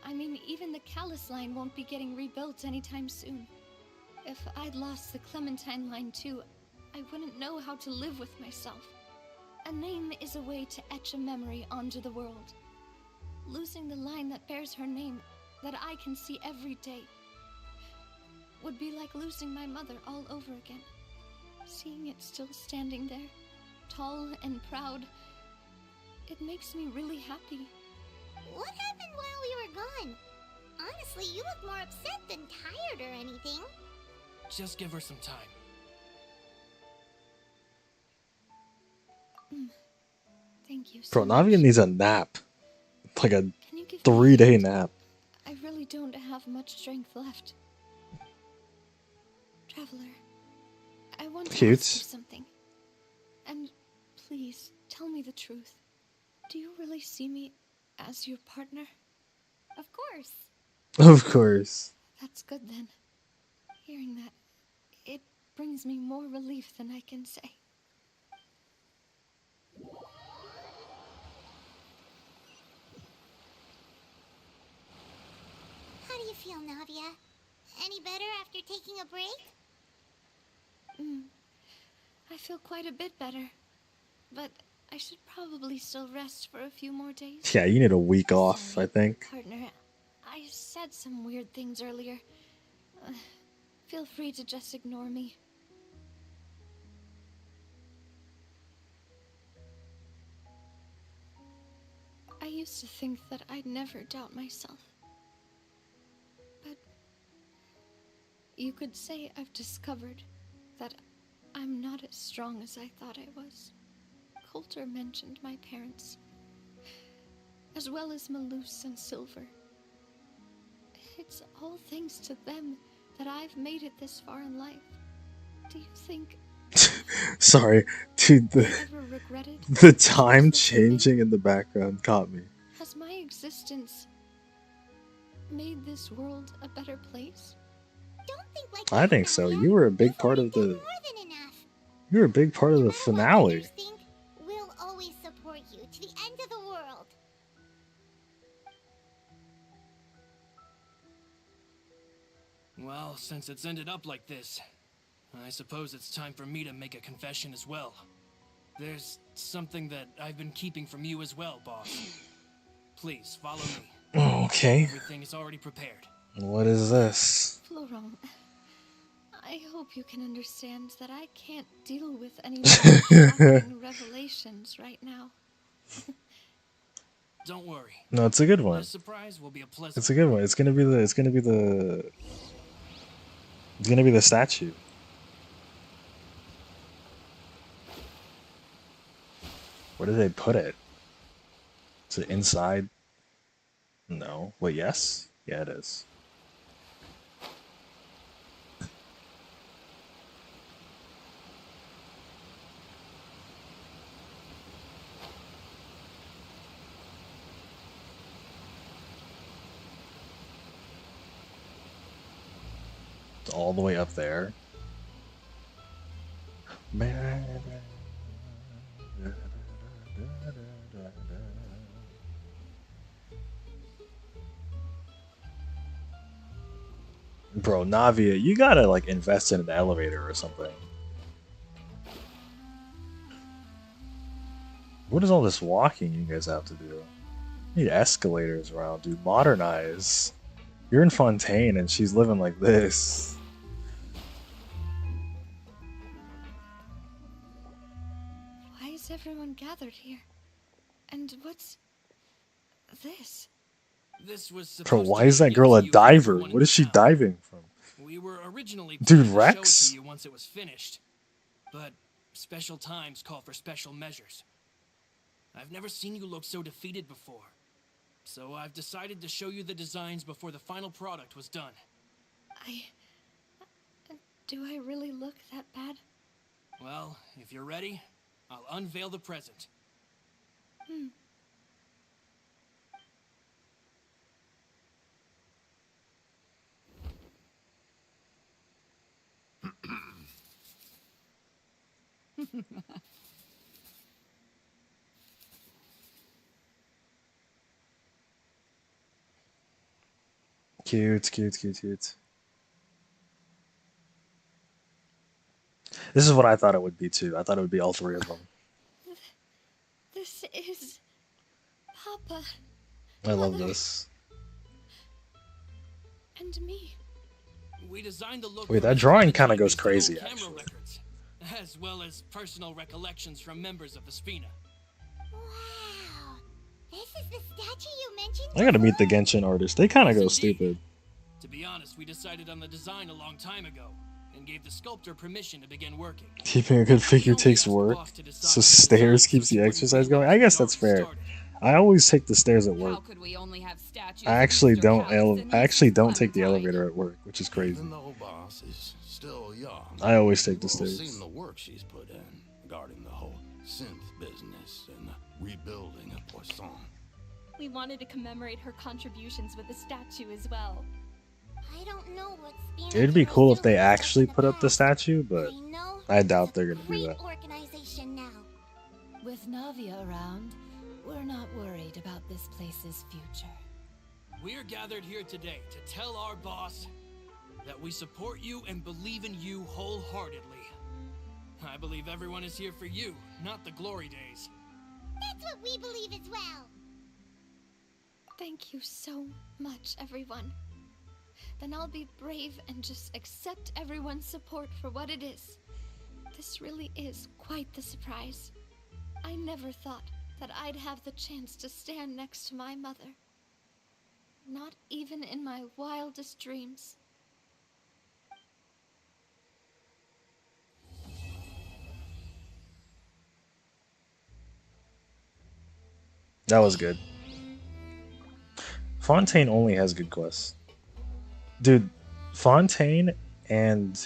I mean, even the Callus line won't be getting rebuilt anytime soon. If I'd lost the Clementine line too, I wouldn't know how to live with myself. A name is a way to etch a memory onto the world. Losing the line that bears her name, that I can see every day, would be like losing my mother all over again. Seeing it still standing there, tall and proud, it makes me really happy. What happened while we were gone? Honestly, you look more upset than tired or anything. Just give her some time. Thank you so Bro, much. Navia needs a nap. Like a 3-day nap. I really don't have much strength left. Traveler, I want to Cute. ask you something. And please, tell me the truth. Do you really see me as your partner? Of course. Of course. That's good then. Hearing that, it brings me more relief than I can say. How do you feel, Navia? Any better after taking a break? I feel quite a bit better. But I should probably still rest for a few more days. Yeah, you need a week off, I think. Partner, I said some weird things earlier. Feel free to just ignore me. I used to think that I'd never doubt myself. But you could say I've discovered that I'm not as strong as I thought I was. Coulter mentioned my parents, as well as Malus and Silver. It's all thanks to them that I've made it this far in life. Do you think... Sorry, dude, the time changing in the background caught me. Has my existence made this world a better place? Don't think like I think so. You were a big part of the... You were a big part of the finale. Think we'll always support you to the end of the world. Well, since it's ended up like this, I suppose it's time for me to make a confession as well. There's something that I've been keeping from you as well, boss. Please, follow me. Okay. Everything is already prepared. What is this? Florent, I hope you can understand that I can't deal with any more shocking revelations right now. Don't worry. No, it's a good one. The surprise will be a pleasant It's a good one. It's gonna be the statue. Where did they put it? Is it inside? No. Wait, yes? Yeah, it is. It's all the way up there. Bro, Navia, you gotta like invest in an elevator or something. What is all this walking you guys have to do? You need escalators around, dude. Modernize. You're in Fontaine and she's living like this. Why is everyone gathered here? And what's this? This was Bro, supposed why to is be a that girl a gift to you from diver? everyone What in is she town. diving from? We were originally Dude, planning to show it Rex? to you once it was finished, but special times call for special measures. I've never seen you look so defeated before, so I've decided to show you the designs before the final product was done. Do I really look that bad? Well, if you're ready, I'll unveil the present. Hmm. Cute, cute, cute, cute. This is what I thought it would be too. I thought it would be all three of them. This is Papa I love this. and me. We designed the look Wait, for that each drawing of the kind of time goes based on old crazy, camera actually. records, as well as personal recollections from members of the Spina. Wow. This is the statue you mentioned? I gotta meet the Genshin artist. They kind of go stupid. To be honest, we decided on the design a long time ago, and gave the sculptor permission to begin working. Keeping a good figure takes work, so stairs keeps the exercise going. I guess that's fair. I always take the stairs at work. I actually don't. I actually don't take the elevator at work, which is crazy. Even though Boss is still young, I always take the we've all stairs. seen the work she's put in regarding the whole synth business and the rebuilding of Poisson. We wanted to commemorate her contributions with a statue as well. I don't know what's being It'd be cool if they actually put up the statue, but I doubt they're gonna do that. organization now. With Navia around, we're not worried about this place's future. We're gathered here today to tell our boss that we support you and believe in you wholeheartedly. I believe everyone is here for you, not the glory days. That's what we believe as well. Thank you so much, everyone. Then I'll be brave and just accept everyone's support for what it is. This really is quite the surprise. I never thought that I'd have the chance to stand next to my mother. Not even in my wildest dreams. That was good. Fontaine only has good quests. Dude, Fontaine and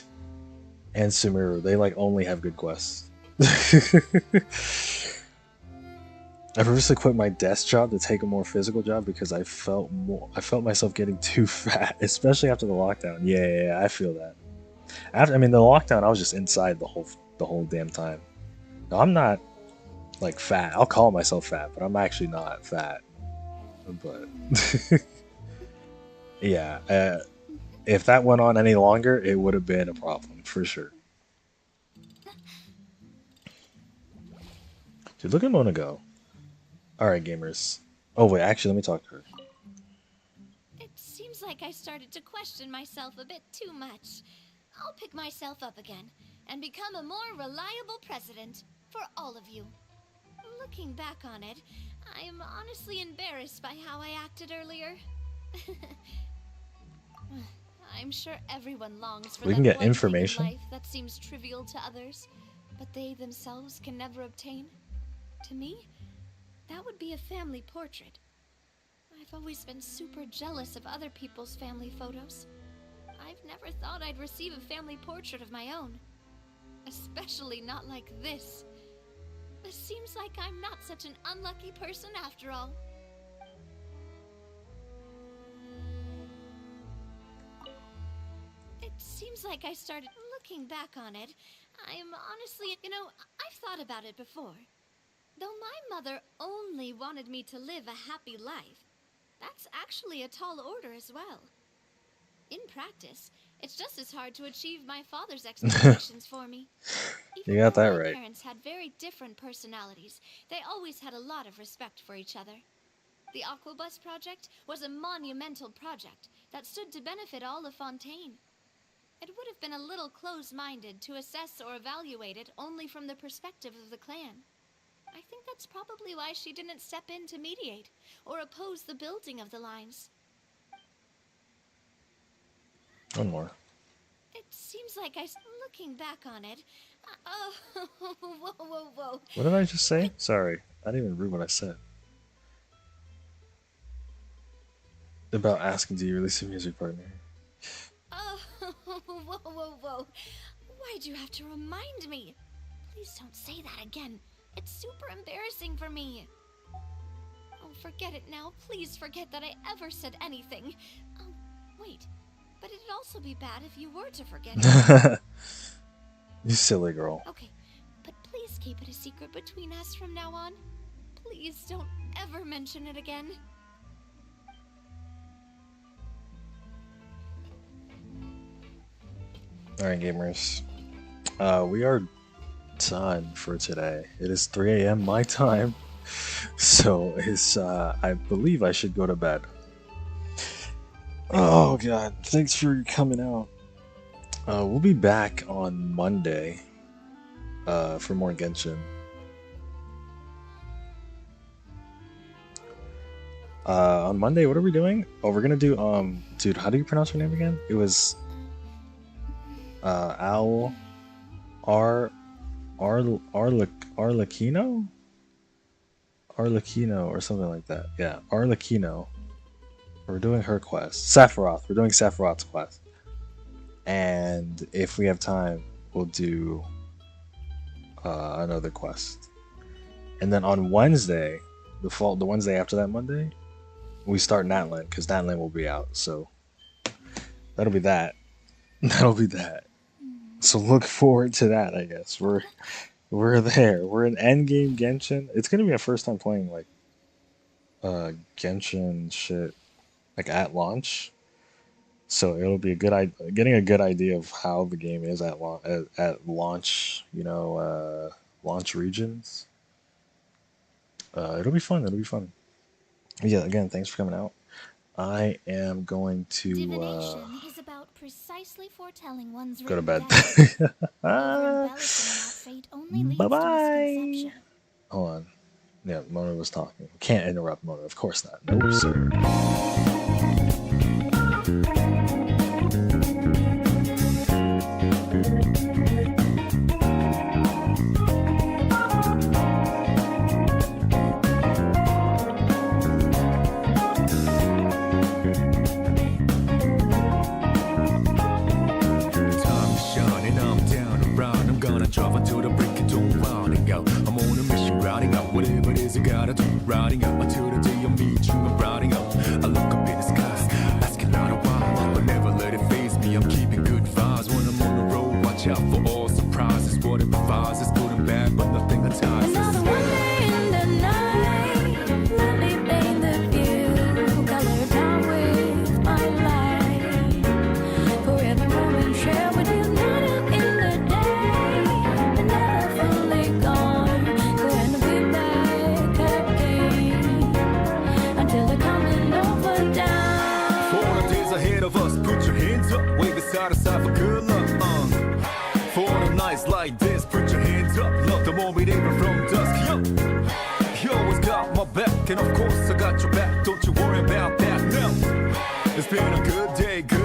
Sumeru, they like only have good quests. I purposely quit my desk job to take a more physical job because I felt myself getting too fat, especially after the lockdown. Yeah, I feel that. The lockdown, I was just inside the whole damn time. No, I'm not like fat. I'll call myself fat, but I'm actually not fat. But yeah, if that went on any longer, it would have been a problem for sure. Dude, look at Mona go. Alright, gamers. Oh, wait, actually, let me talk to her. It seems like I started to question myself a bit too much. I'll pick myself up again and become a more reliable president for all of you. Looking back on it, I'm honestly embarrassed by how I acted earlier. I'm sure everyone longs for We can that get one thing in information. life that seems trivial to others, but they themselves can never obtain. To me, that would be a family portrait. I've always been super jealous of other people's family photos. I've never thought I'd receive a family portrait of my own. Especially not like this. It seems like I'm not such an unlucky person after all. It seems like I started looking back on it. I'm honestly, I've thought about it before. Though my mother only wanted me to live a happy life, that's actually a tall order as well. In practice, it's just as hard to achieve my father's expectations for me. You got that My right. parents had very different personalities. They always had a lot of respect for each other. The Aquabus project was a monumental project that stood to benefit all of Fontaine. It would have been a little close-minded to assess or evaluate it only from the perspective of the clan. I think that's probably why she didn't step in to mediate or oppose the building of the lines. One more. It seems like looking back on it. Oh, whoa. What did I just say? Sorry, I didn't even read what I said. About asking to you release a music partner. Oh, whoa. Why'd you have to remind me? Please don't say that again. It's super embarrassing for me. Oh, forget it now. Please forget that I ever said anything. Oh, wait. But it'd also be bad if you were to forget it. You silly girl. Okay, but please keep it a secret between us from now on. Please don't ever mention it again. Alright, gamers. We are done for today. It is 3 a.m. my time. So it's I believe I should go to bed. Oh god, thanks for coming out. We'll be back on Monday for more Genshin. On Monday, what are we doing? Oh, we're gonna do dude, how do you pronounce her name again? It was Arlecchino or something like that. Yeah, Arlecchino. We're doing her quest. Sephiroth. We're doing Sephiroth's quest. And if we have time, we'll do another quest. And then on Wednesday, the Wednesday after that Monday, we start Natlan because Natlan will be out. So that'll be that. That'll be that. So look forward to that. I guess we're there. We're in Endgame Genshin. It's gonna be our first time playing like Genshin shit like at launch. So it'll be getting a good idea of how the game is at launch. Launch regions. It'll be fun. It'll be fun. Yeah. Again, thanks for coming out. I am going to Divination is about precisely foretelling one's go to bed. Bye bye. Hold on. Yeah, Mona was talking. Can't interrupt Mona. Of course not. No, sir. Drive until the break of dawn, rounding out. I'm on a mission, routing out whatever it is I gotta do. Routing out until the day I meet you. I'm routing out. I look up in the skies, asking out a while, but never let it faze me. I'm keeping good vibes when I'm on the road. Watch out for all surprises. What it provides is good and bad, but nothing ties. Another one day in the night. Let me paint the view, colored down with my light. For every moment share with you, not in the day. Side to side for good luck, For the nights like this, put your hands up. Love the moment even from dusk, yo. You always got my back, and of course I got your back. Don't you worry about that, no. It's been a good day, good